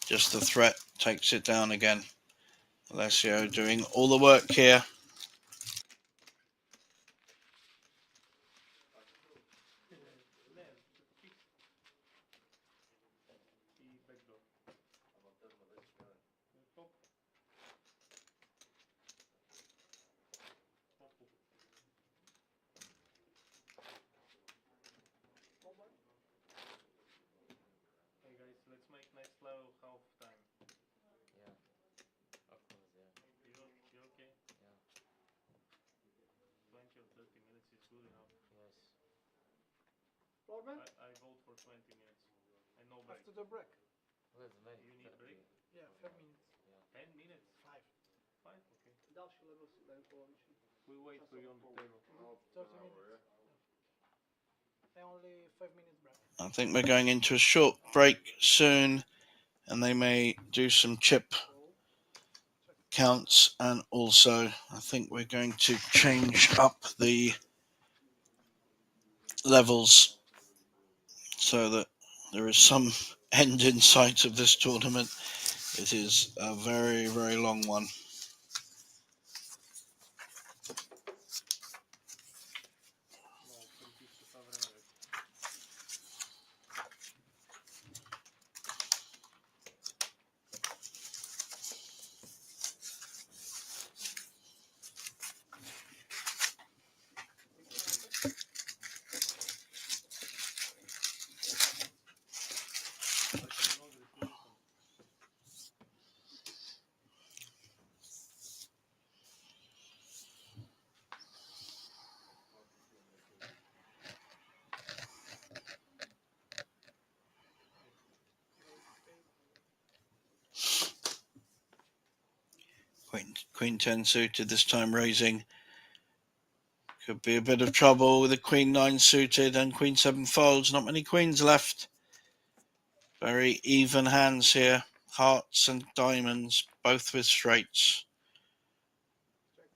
Just the threat takes it down again. Alessio doing all the work here. I backdoor. Top. Hey guys, let's make next level half time. Yeah. Of course, yeah. You're okay? Yeah. 20 or 30 minutes is good enough. Yes. Floor man? I vote for 20 minutes. And no break. After the break. Let's make You need break? Yeah, 5 minutes. 10 minutes? 5. 5? Okay. Další level si dají poloviční. We'll wait for you on the table. 30 minutes. And only 5 minutes break. I think we're going into a short break soon. And they may do some chip counts. And also, I think we're going to change up the levels so that there is some end in sight of this tournament. It is a very, very long one. No, 350 sovereign rate. Queen 10 suited this time raising. Could be a bit of trouble with the Queen 9 suited and Queen 7 folds. Not many queens left. Very even hands here. Hearts and diamonds, both with straights.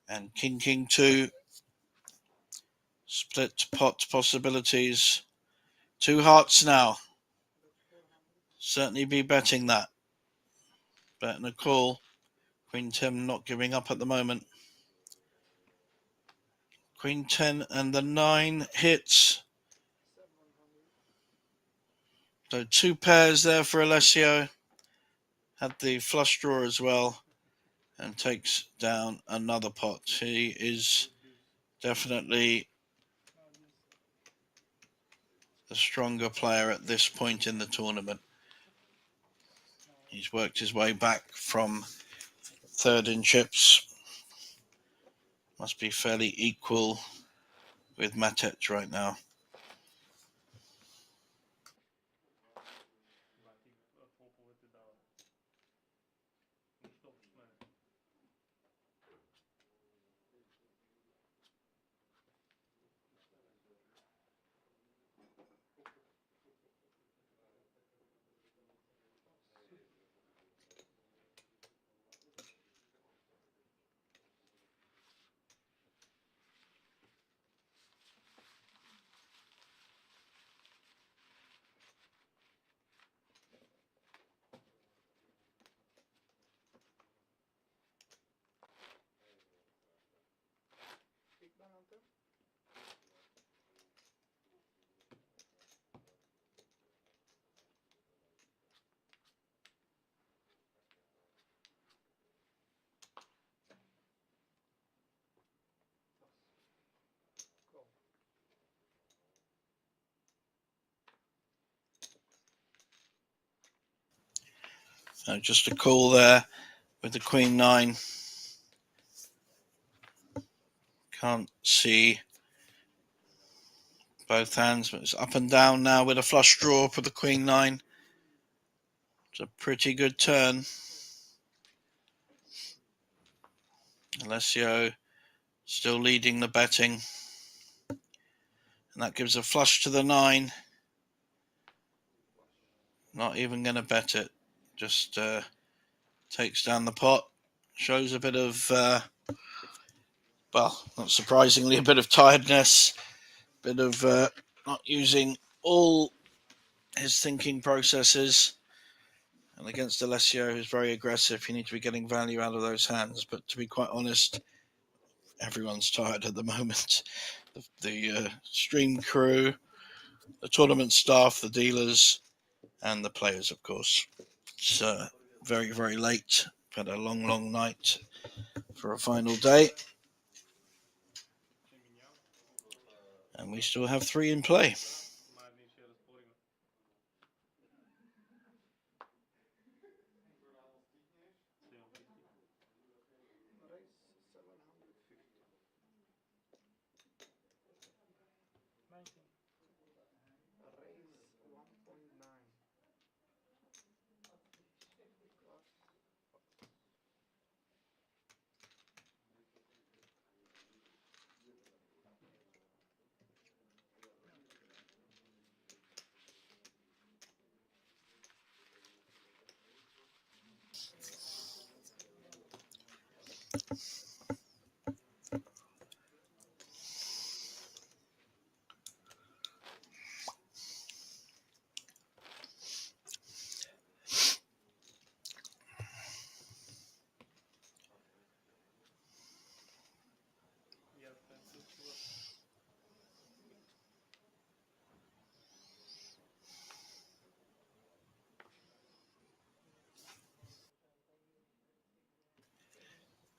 And King 2. Split pot possibilities. 2 hearts now. Certainly be betting that. Betting a call. Queen 10 not giving up at the moment. Queen 10 and the 9 hits. So 2 pairs there for Alessio. Had the flush draw as well. And takes down another pot. He is definitely the stronger player at this point in the tournament. He's worked his way back from third in chips. Must be fairly equal with Matet right now. So just a call there with the Queen 9. Can't see both hands, but it's up and down now with a flush draw for the Queen 9. It's a pretty good turn. Alessio still leading the betting. And that gives a flush to the 9. Not even going to bet it. Just takes down the pot. Shows a bit of, well, not surprisingly, a bit of tiredness. Bit of not using all his thinking processes. And against Alessio, who's very aggressive, you need to be getting value out of those hands. But to be quite honest, everyone's tired at the moment. The stream crew, the tournament staff, the dealers, and the players, of course. It's very, very late. Had a long, long night for a final day. And we still have 3 in play.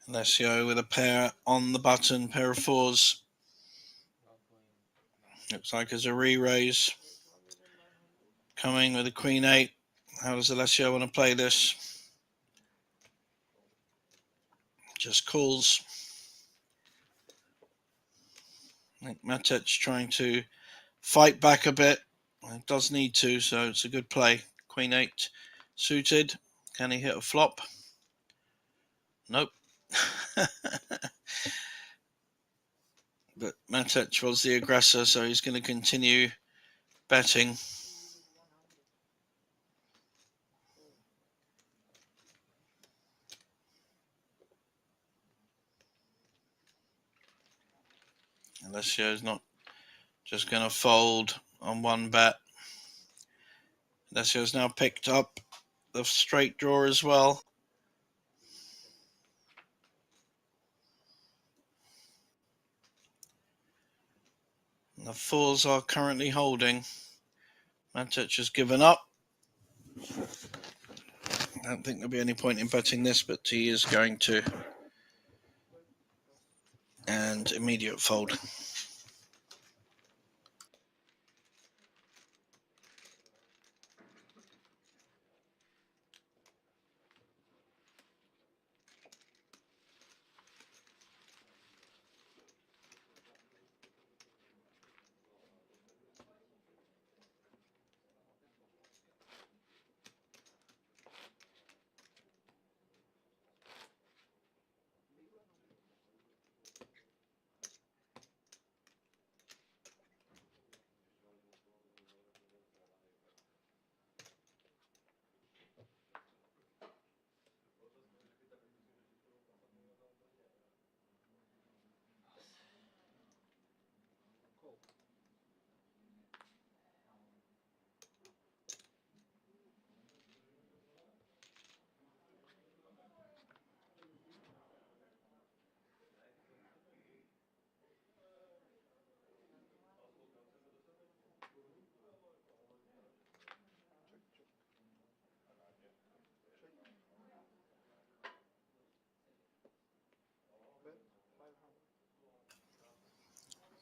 Alessio with a pair on the button, pair of 4s. Looks like there's a re-raise. Coming with a Queen 8. How does Alessio want to play this? Just calls. I think Matet's trying to fight back a bit. It does need to, so it's a good play. Queen 8 suited. Can he hit a flop? Nope. But Matic was the aggressor, so he's going to continue betting. Alessio's not just going to fold on one bet. Alessio's now picked up the straight draw as well. And the fours are currently holding. Matic has given up. I don't think there'll be any point in betting this, but he is going to. And immediate fold.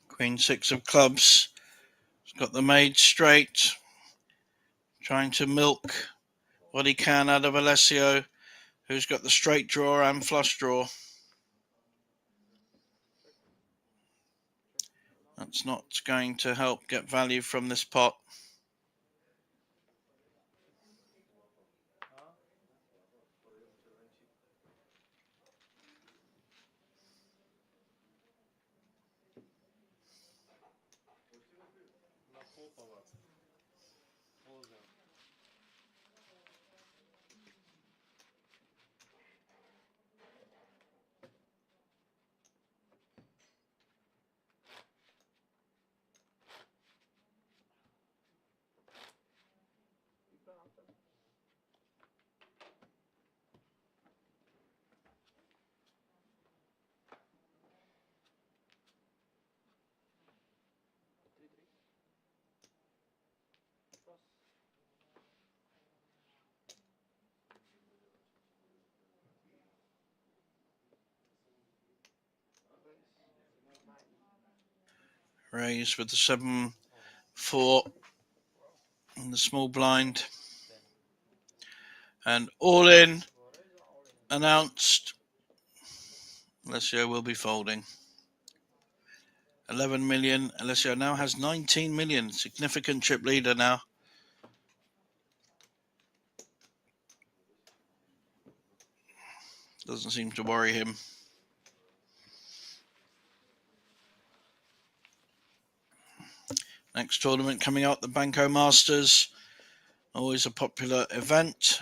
Queen six of clubs. He's got the made straight. Trying to milk what he can out of Alessio, who's got the straight draw and flush draw. That's not going to help get value from this pot. Raise with the 7-4 and the small blind. And all in announced. Alessio will be folding. 11 million. Alessio now has 19 million. Significant chip leader now. Doesn't seem to worry him. Next tournament coming up, the Banco Masters. Always a popular event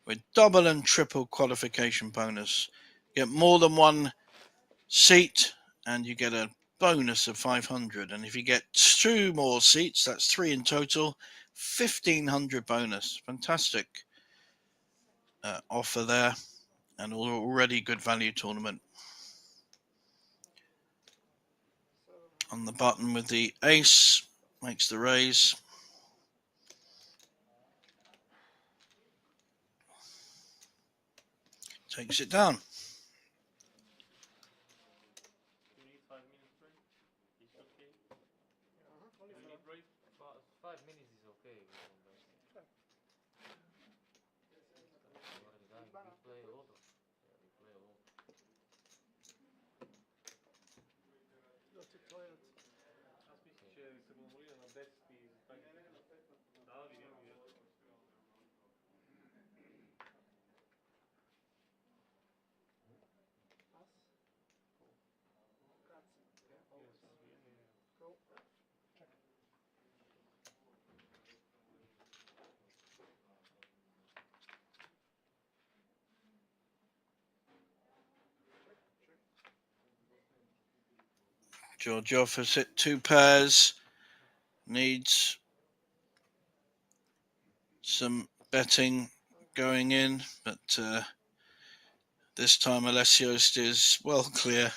with double and triple qualification bonus. Get more than one seat and you get a bonus of 500. And if you get 2 more seats, that's 3 in total, 1,500 bonus. Fantastic offer there, and already good value tournament. On the button with the ace, makes the raise. Takes it down. You need 5 minutes break? It's okay? Only You for need break? 5 minutes is okay. We play a lot of. Yeah, we play a lot. go to toilet. Аз мислих, че се меморира на 10 и затова ги питам. Да, видях. Georgioff has hit 2 pairs. Needs some betting going in, but this time Alessio is well clear.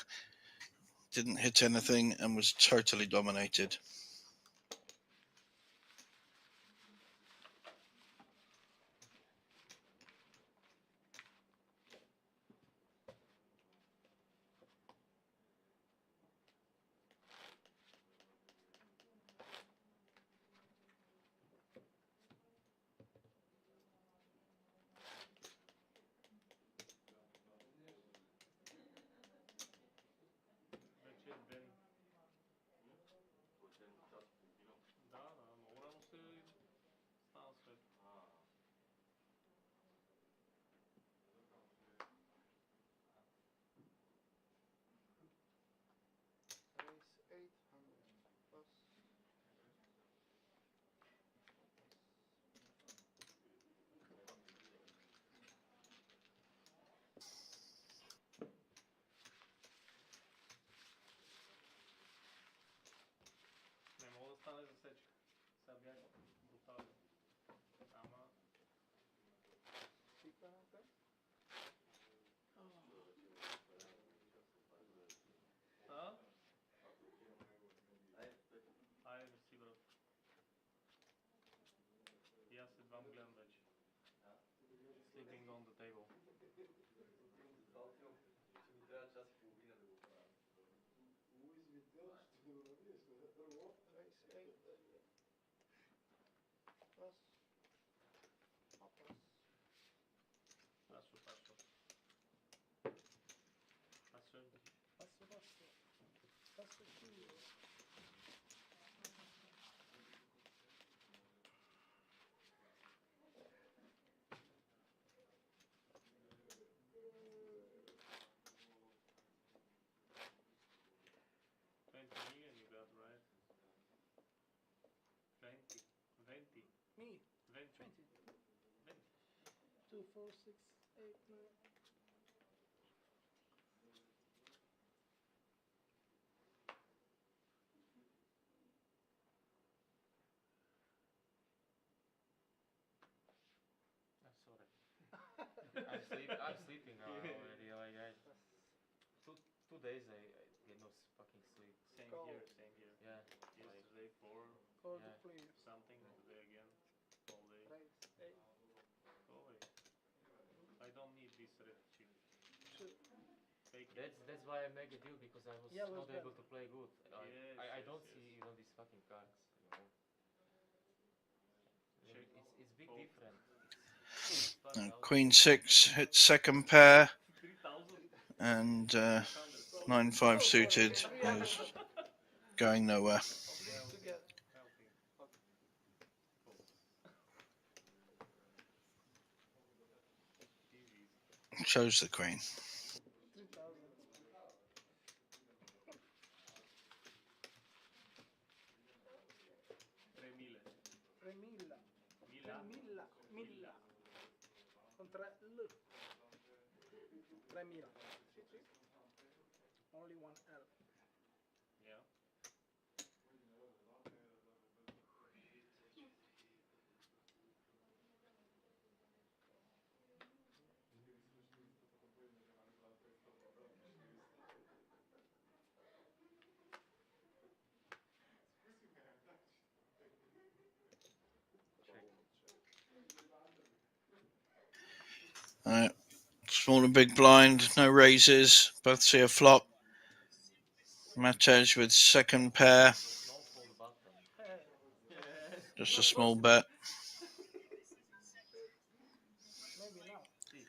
Didn't hit anything and was totally dominated. Već je den. Da, moramo se stan sve. Raise 800 plus. Ne mogu da stane za sečka. Sad bi ja brutalio. Ama, Sicuramente. a? Ajde si brat. Ja se vam gledam već. Sleeping on the table. Raise 8 plus. Plus. Passo. Passo. Passo 2. $20 million you got, right? 20. Me. 20. 20. 2, 4, 6, 8, 9. I'm sorry. I'm sleeping now already. Like 2 days I get no fucking sleep. Same Call. here. Yeah. Yesterday 4 Call Yeah. please. something, today again, all day. Raise 8. Go away. I don't need this red chip. 2. Take it. That's why I make a deal because I was Yeah, not was able better. to play good. Yes, I yes, don't yes. see even these fucking cards. You know. Check. It's big Fold. different. It's fucked And out. Queen 6 hits second pair, 3,000. and 600. 9-5 suited is going nowhere. Please together. Healthy. Okay. Fold. Easy. Shows the Queen. 3,000. 3.000. 3.000. Mila. 3.000. Con 3 L. 3.000. Only 1 L. Yeah. Small and big blind, no raises. Both see a flop. Matej with second pair, No fold button. just a small bet. Maybe now. 6.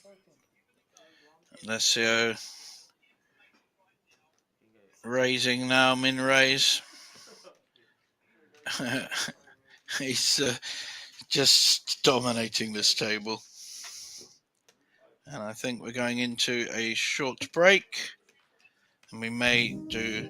13. Alessio Think raising now, min raise. He's just dominating this table. And I think we're going into a short break. And we may do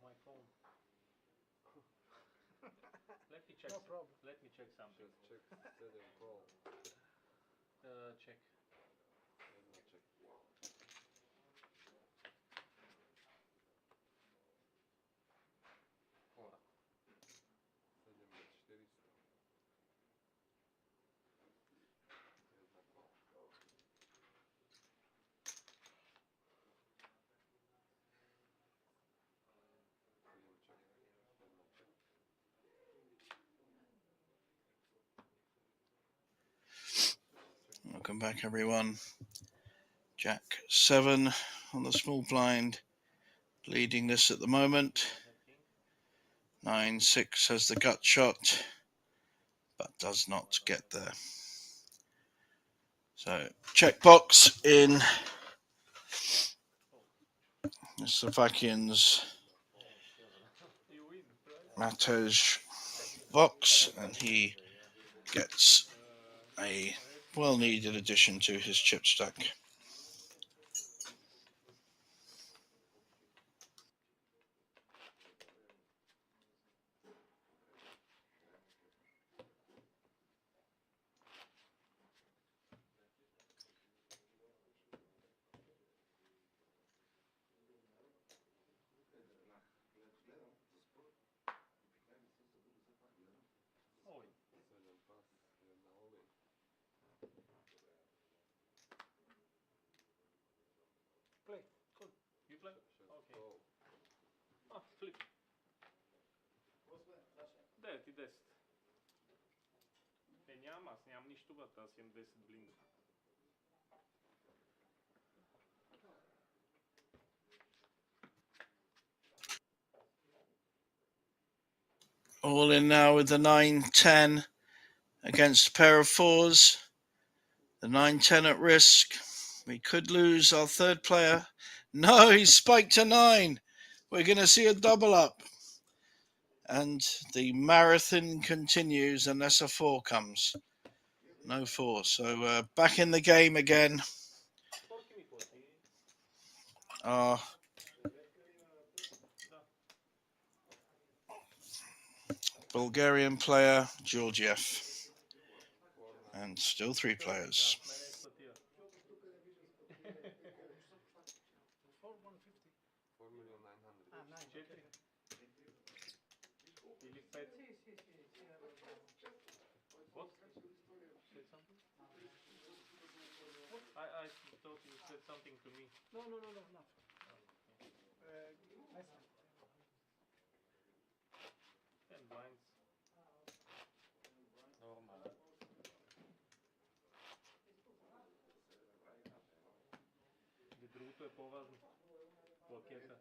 my phone. Let me check. No problem. Let me check something. Just check set and call. Check. Odmah check. Ora. 7 400. Jedna call. Jedan check. Jedna check. Welcome back, everyone. Jack 7 on the small blind, leading this at the moment. 9-6 has the gut shot, but does not get there. So, checkbox in the Slovakian's You win, right? Matej box, and he gets a well-needed addition to his chip stack. Oj. 7 pas, jedna all-in. Play. Cool. You play? Šest Okay. call. Ah, flip. 9 и 10. Нямам нищо бат, аз имам 10 блинда. All in now with the 9-10 against a pair of fours. The 9-10 at risk. We could lose our third player. No, he's spiked to 9. We're going to see a double up. And the marathon continues unless a 4 comes. No 4. So back in the game again. Our Bulgarian player, Georgiev. And still 3 players. 4,150. 4,900,000. Ah, 9. Okay. Или 5. Sì, sì, sì, sì, What? Said something? I thought you said something to me. No, nothing. Nice one. 10 blinds. Normal. Другото е по-важно. Плакета.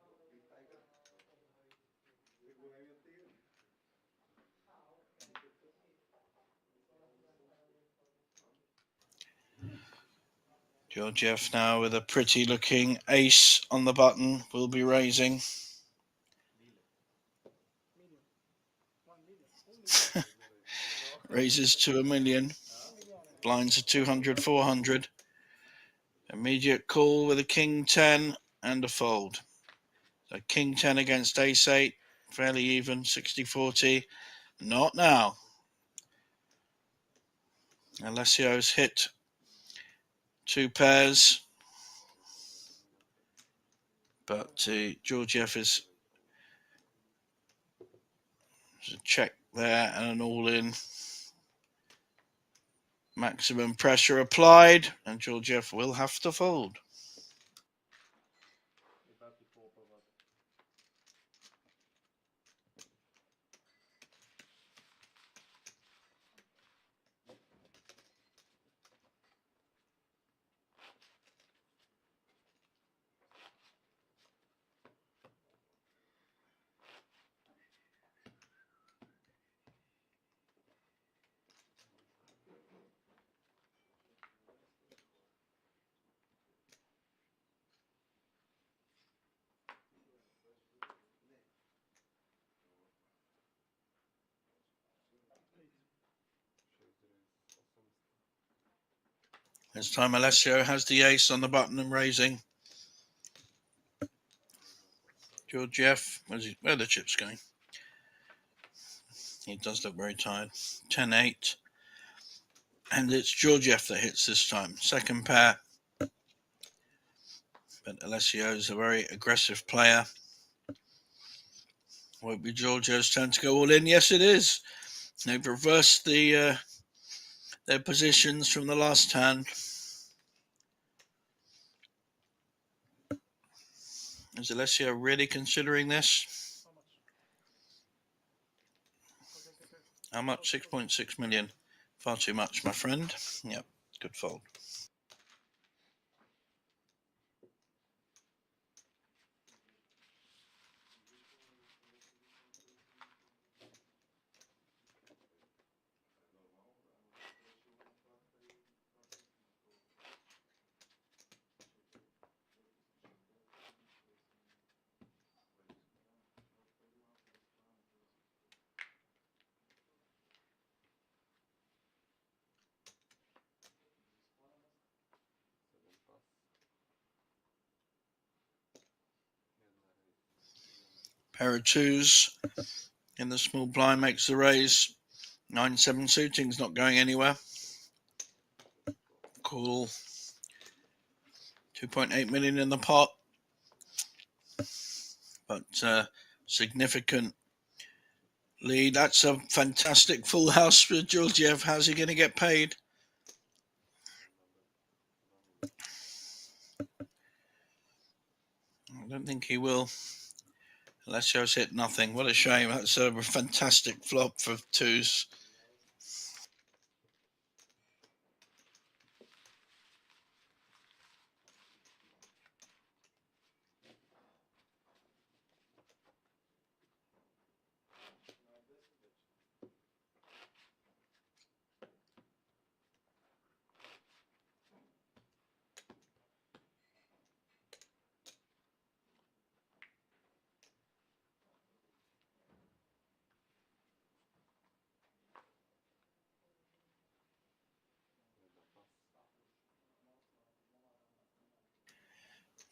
Georgiev now with a pretty looking ace on the button will be raising. Medium. 1 million. Raises to $1 million. Blinds are 200, 400. Immediate call with a king 10 and a fold. So king 10 against ace 8. Fairly even, 60-40. Not now. Alessio's hit 2 pairs. But Georgiev is a check there and an all-in. Maximum pressure applied, and Georgiev will have to fold. This time Alessio has the ace on the button and raising. Georgiev, where are the chips going? He does look very tired. 10-8. And it's Georgiev that hits this time. Second pair. But Alessio is a very aggressive player. Will it be Georgiev's turn to go all in? Yes, it is. They've reversed their positions from the last hand. Is Alessio really considering this? How much? 6.6 million. Far too much, my friend. Yep, good fold. Pair of twos in the small blind makes the raise. 9-7 suiting's not going anywhere. Cool. 2.8 million in the pot. But significant lead. That's a fantastic full house for Georgiev. How's he going to get paid? I don't think he will. Alessio's hit nothing. What a shame. That's a fantastic flop for twos.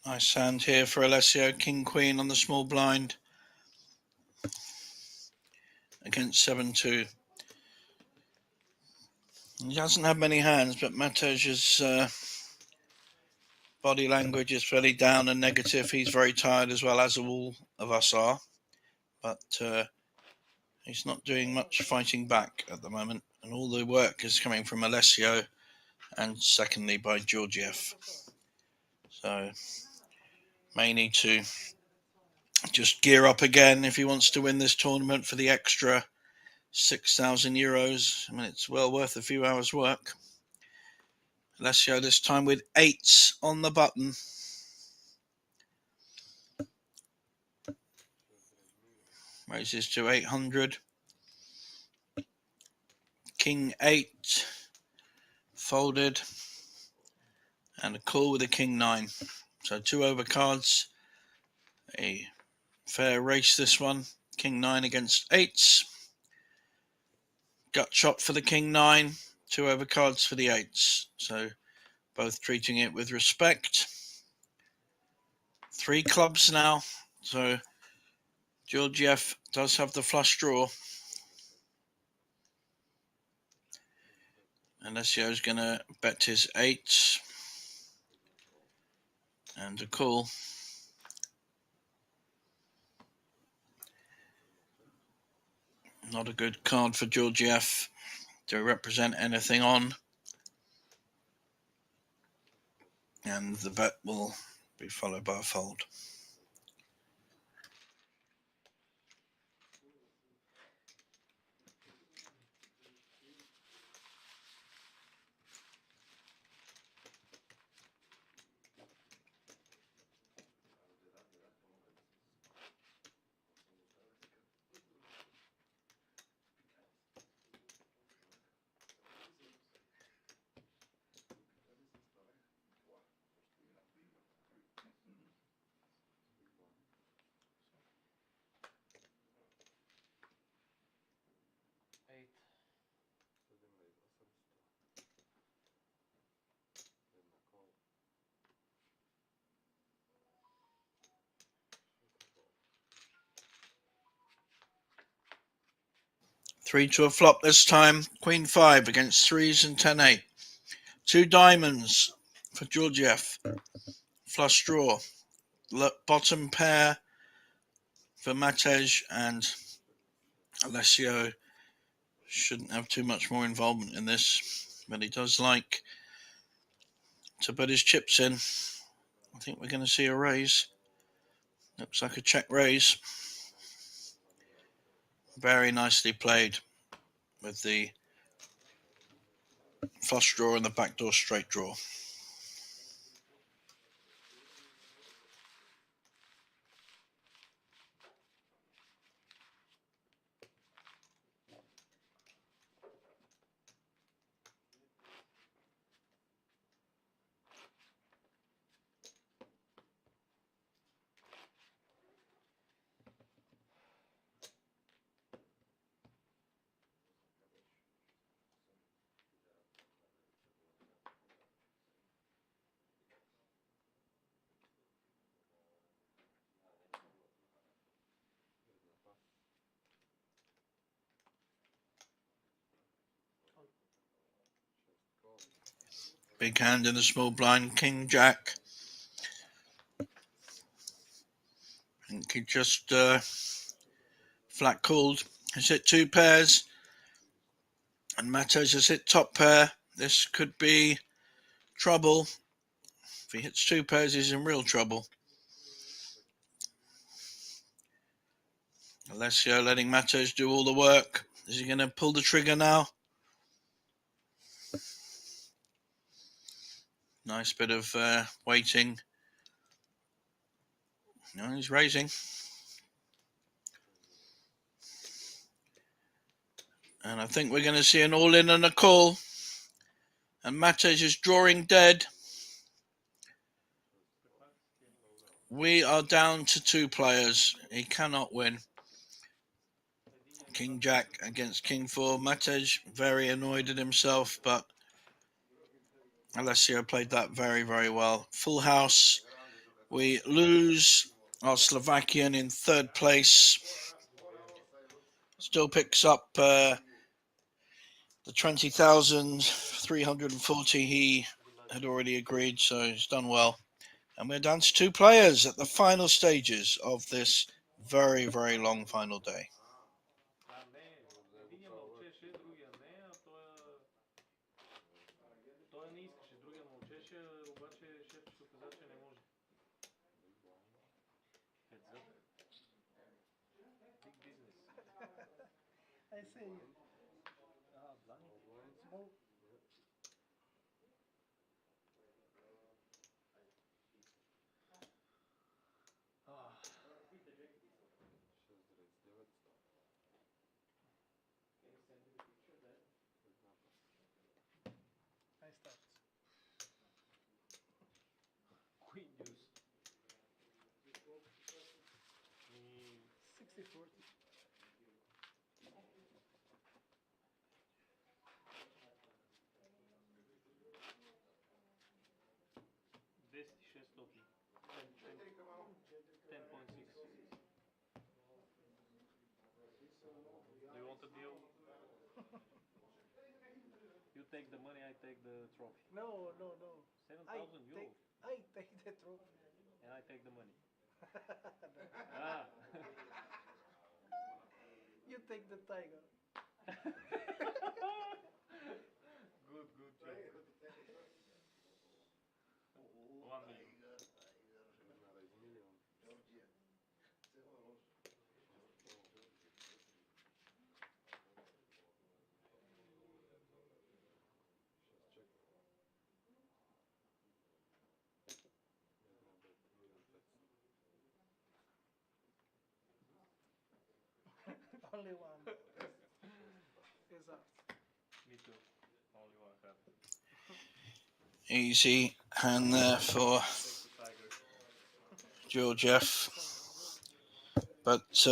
Nice hand here for Alessio. King Queen on the small blind against 7-2. He hasn't had many hands, but Matej's body language is fairly down and negative. He's very tired as well, as all of us are. But he's not doing much fighting back at the moment. And all the work is coming from Alessio and secondly by Georgiev. So may need to just gear up again if he wants to win this tournament for the extra 6,000 euros. I mean, it's well worth a few hours work. Alessio this time with 8s on the button. Raises to 800. King 8 folded. And a call with a King 9. So 2 overcards. A fair race this one. King 9 against 8s. Gut shot for the King 9. 2 overcards for the 8s. So both treating it with respect. 3 clubs now. So Georgiev does have the flush draw. Alessio's going to bet his 8s. And a call. Not a good card for Georgiev to represent anything on. And the bet will be followed by a fold. 3 to a flop this time. Queen 5 against 3s and 10-8. 2 diamonds for Georgiev. Flush draw. Bottom pair for Matej, and Alessio shouldn't have too much more involvement in this, but he does like to put his chips in. I think we're going to see a raise. Looks like a check raise. Very nicely played with the flush draw and the backdoor straight draw. Big hand in the small blind, King Jack. I think he just flat called. He's hit 2 pairs, and Matej has hit top pair. This could be trouble. If he hits 2 pairs, he's in real trouble. Alessio letting Matej do all the work. Is he going to pull the trigger now? Nice bit of waiting. No, he's raising. And I think we're going to see an all-in and a call. And Matej is drawing dead. We are down to 2 players. He cannot win. King Jack against King 4. Matej very annoyed at himself, but Alessio played that very, very well. Full house. We lose our Slovakian in 3rd place. Still picks up the 20,340 he had already agreed, so he's done well. And we're down to 2 players at the final stages of this very, very long final day. I see. Small. I start. Queen deuce. 60-40. Stopi. 10.6. Do you want a deal? You take the money, I take the trophy. No. 7,000 euros. I take the trophy. And I take the money. Ah. You take the tiger. Good job. 1 million. Only one. Is up. Me too. Only 1 card. Easy hand there for Georgiev. But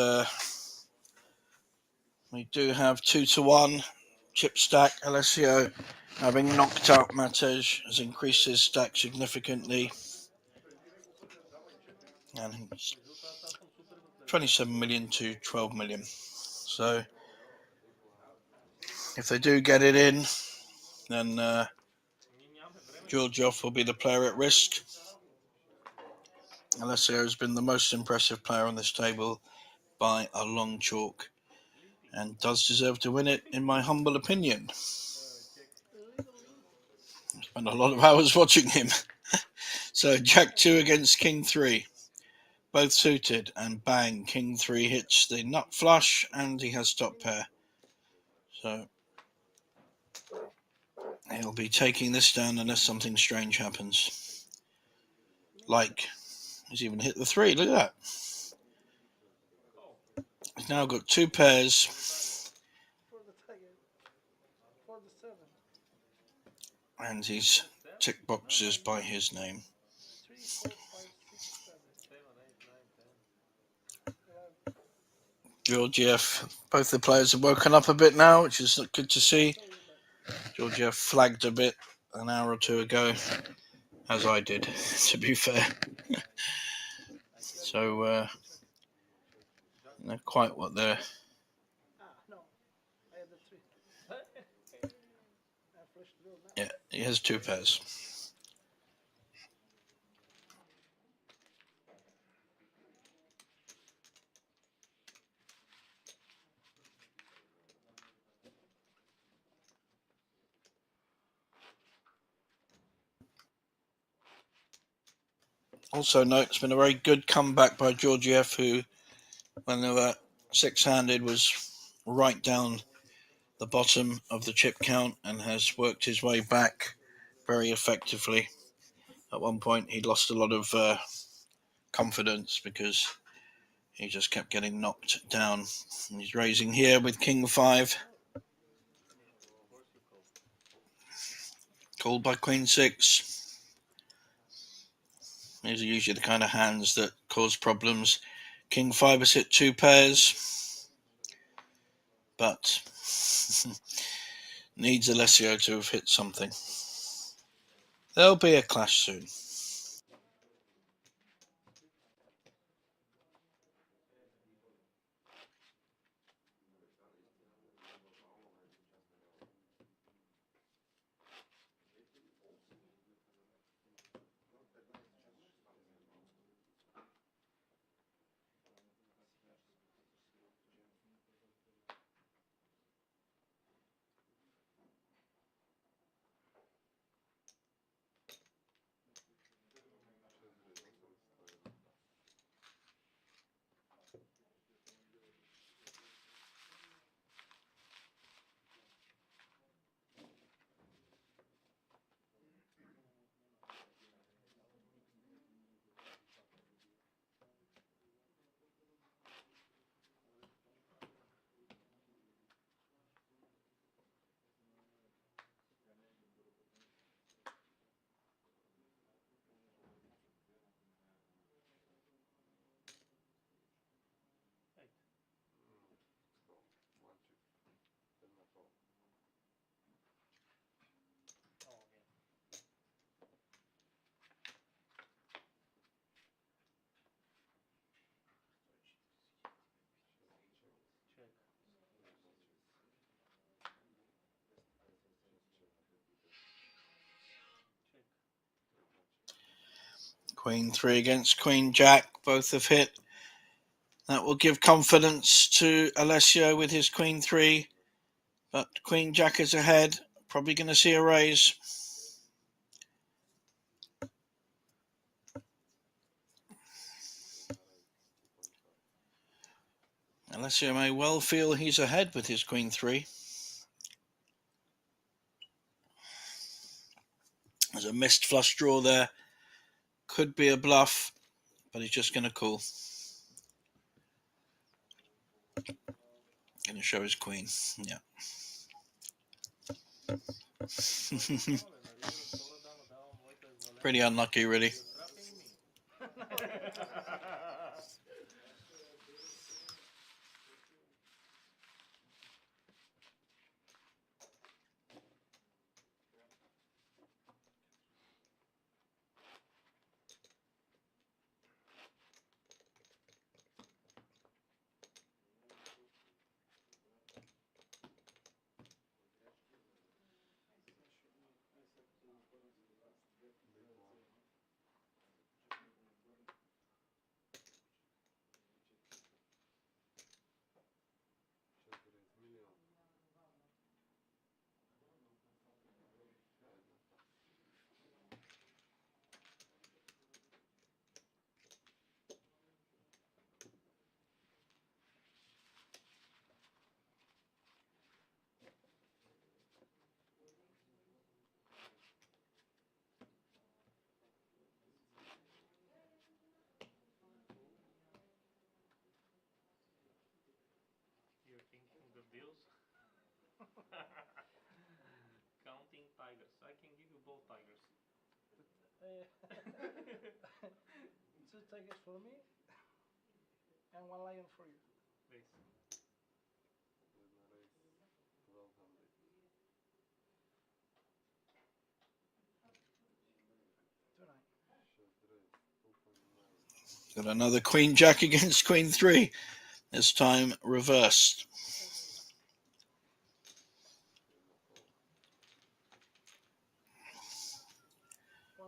we do have 2 to 1 chip stack. Alessio, having knocked out Matej, has increased his stack significantly. And he's 27 million to 12 million. So If they do get it in, then Georgiev will be the player at risk. Alessio has been the most impressive player on this table by a long chalk and does deserve to win it, in my humble opinion. I spent a lot of hours watching him. So Jack 2 against King 3. Both suited, and bang, King 3 hits the nut flush and he has top pair. So he'll be taking this down unless something strange happens. Like, he's even hit the 3, look at that. He's now got 2 pairs. For the Tiger. For the 7. And he's tick boxes by his name. 3, 4, 5, 6, 7. Georgiev, both the players have woken up a bit now, which is good to see. Georgiev flagged a bit an hour or two ago, as I did, to be fair. So, not quite what they're... No, I had the 3. Yeah, he has 2 pairs. Also note, it's been a very good comeback by Georgiev, who, when they were 6-handed, was right down the bottom of the chip count and has worked his way back very effectively. At one point, he'd lost a lot of confidence because he just kept getting knocked down. And he's raising here with King 5. Called by Queen 6. These are usually the kind of hands that cause problems. King 5 has hit 2 pairs, but needs Alessio to have hit something. There'll be a clash soon. Queen 3 against Queen Jack, both have hit. That will give confidence to Alessio with his Queen 3, but Queen Jack is ahead, probably going to see a raise. Alessio may well feel he's ahead with his Queen 3. There's a missed flush draw there. Could be a bluff, but he's just going to call. Going to show his queen. Yeah. Pretty unlucky, really. deals? Counting tigers. I can give you both tigers. Two tigers for me and one lion for you. Please. Jedna race, 1200. Tonight. Šest race, 2.9. Got another Queen Jack against Queen 3. This time reversed.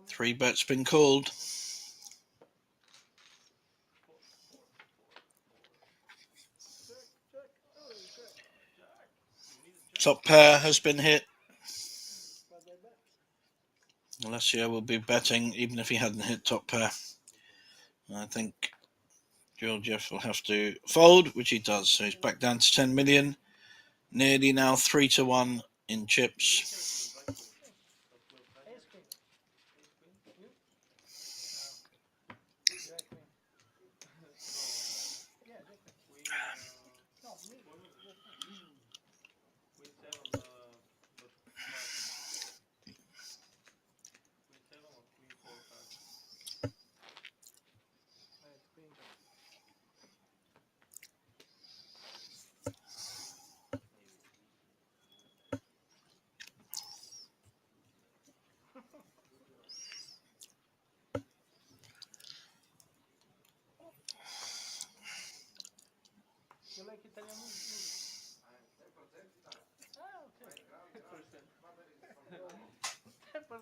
Three bets been called. Check. Oh, check. Jack. You need a jack. Top pair has been hit. But they bet. Alessio will be betting even if he hadn't hit top pair. I think Georgiev will have to fold, which he does. So he's back down to 10 million. Nearly now 3-1 in chips. Ace queen. You? No. Jack queen. No. Yeah, Jack queen. Queen. No, me. What was it? Jack queen. Queen 7. But five. Queen 7 or Queen 4 5. It's queen jack. You like Italian music? 10% Italia. Ah, okay. 10%. 10%. 3%.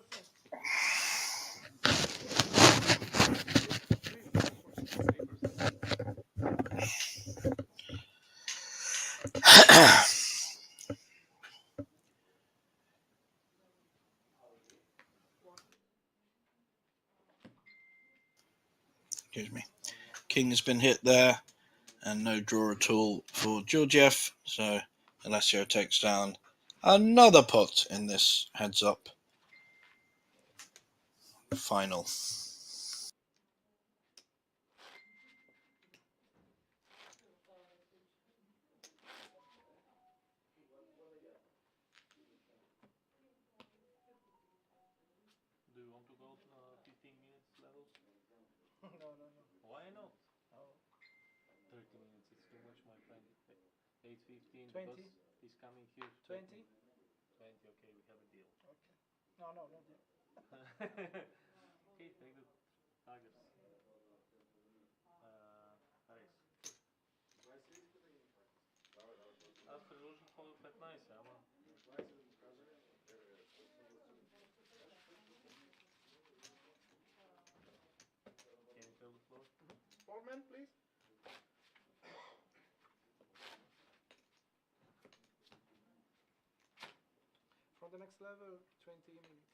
Excuse me. King has been hit there, and no draw at all for Georgiev. So Alessio takes down another pot in this heads up final. Do you want to go 15 minutes levels? No. Why not? Oh. 30 minutes, it's too much, my friend. 8:15 20? because he's coming here. 20? 20, okay, we have a deal. Okay. No deal. Okay, take the tigers. Race. Аз предложих по 15, ама... Can you tell the floor? Four men, please. For the next level, 20 minutes.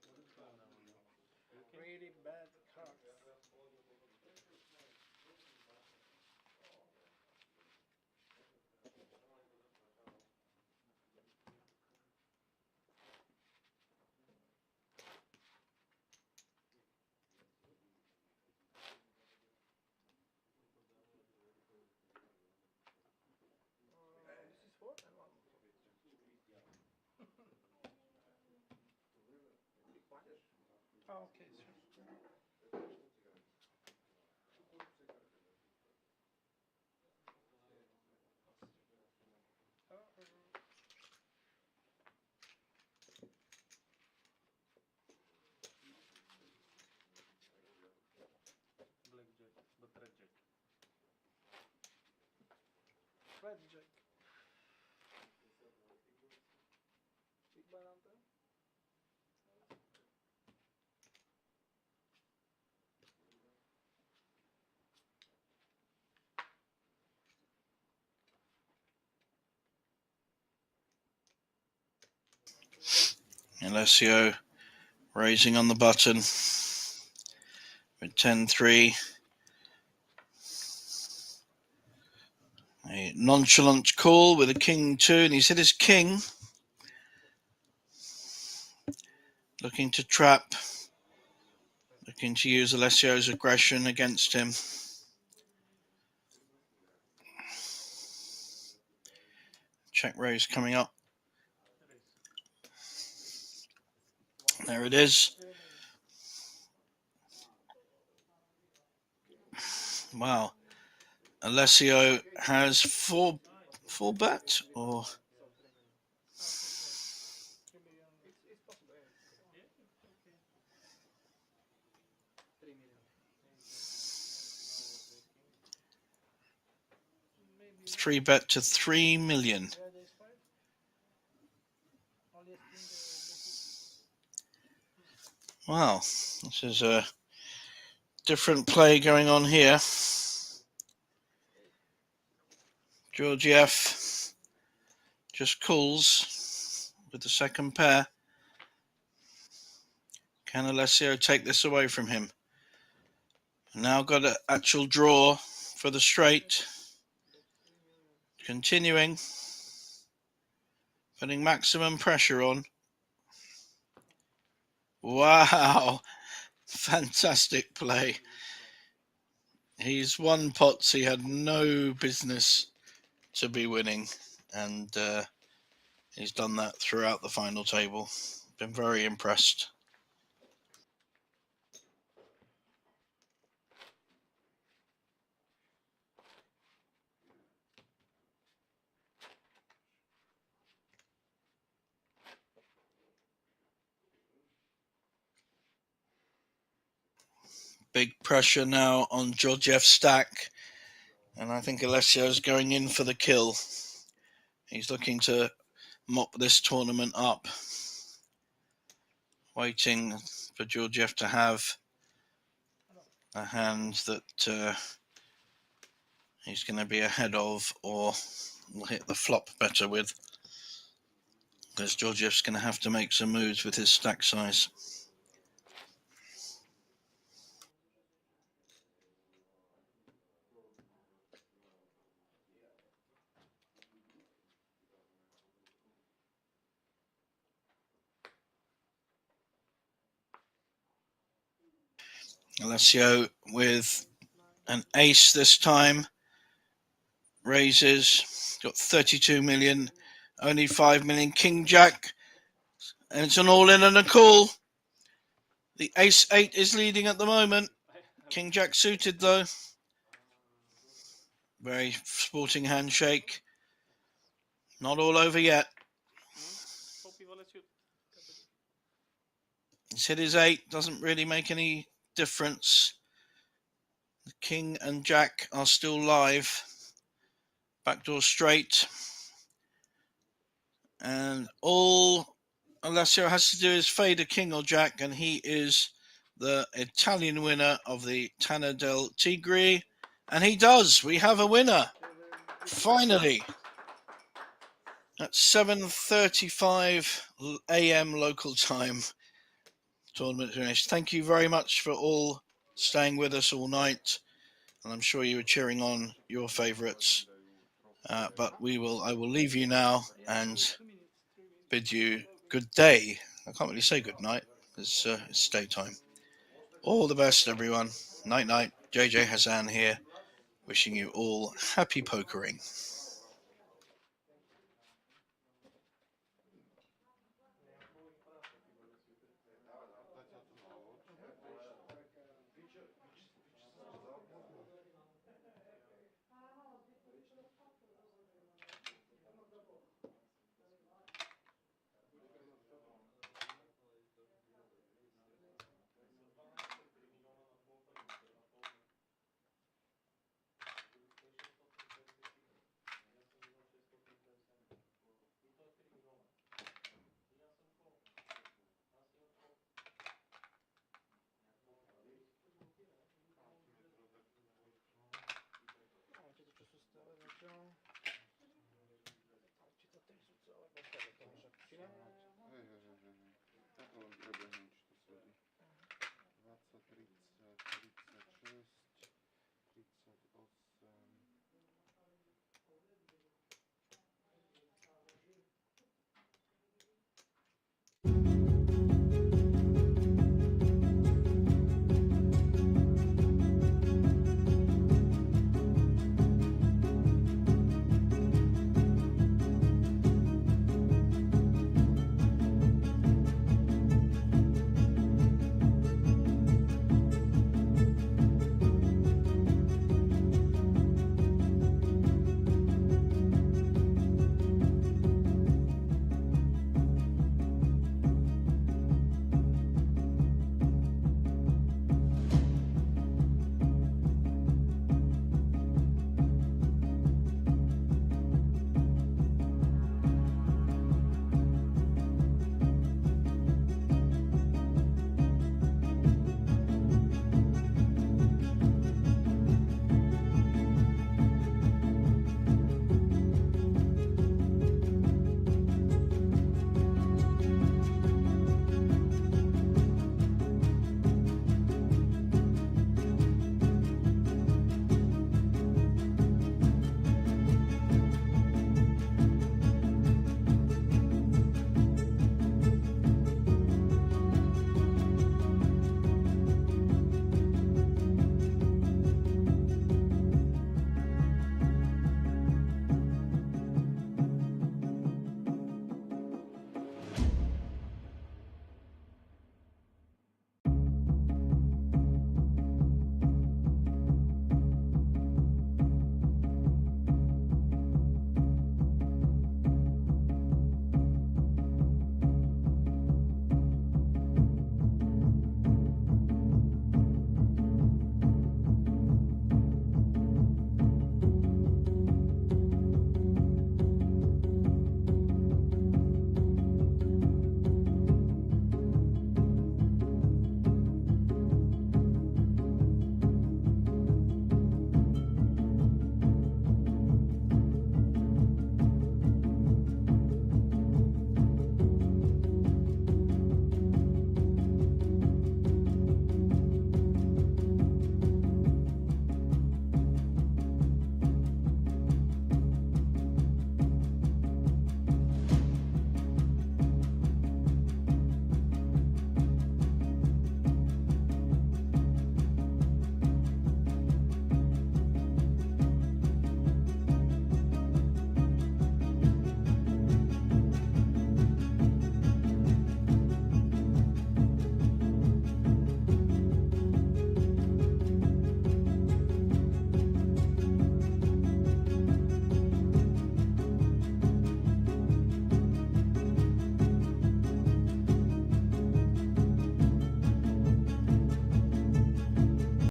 What is going on with you? You okay? Really bad cards. This is 4 and 1. Oh, okay, sure. Blackjack, but red jack. Red jack. Big blind on turn. Alessio Raising on the button with 10-3. A nonchalant call with a king-2, and he's hit his king. Looking to trap. Looking to use Alessio's aggression against him. Check raise coming up. There it is. Wow. Alessio has four bet, or It's possible, yeah. 3 million. Maybe 3-bet to 3 million. you had ace 5? Only ace king, Wow, this is a different play going on here. Georgiev just calls with the second pair. Can Alessio take this away from him? Now got an actual draw for the straight. Continuing. Putting maximum pressure on. Wow. Fantastic play. He's won pots he had no business to be winning. And he's done that throughout the final table. Been very impressed. Big pressure now on Georgiev's stack. And I think Alessio's going in for the kill. He's looking to mop this tournament up. Waiting for Georgiev to have a hand that he's going to be ahead of, or will hit the flop better with. Because Georgiev's going to have to make some moves with his stack size. Alessio with an ace this time. Raises. Got 32 million. Only 5 million. King Jack. And it's an all-in and a call. The ace-8 is leading at the moment. King Jack suited though. Very sporting handshake. Not all over yet. He's hit his 8. Doesn't really make any difference. The King and Jack are still live. Backdoor straight. And all Alessio has to do is fade a King or Jack, and he is the Italian winner of the Tana del Tigri. And he does. We have a winner. Finally. At 7:35 a.m. local time. Tournament finished. Thank you very much for all staying with us all night. And I'm sure you were cheering on your favourites. But I will leave you now and bid you good day. I can't really say good night. It's daytime. All the best, everyone. Night, night. JJ Hassan here. Wishing you all happy pokering.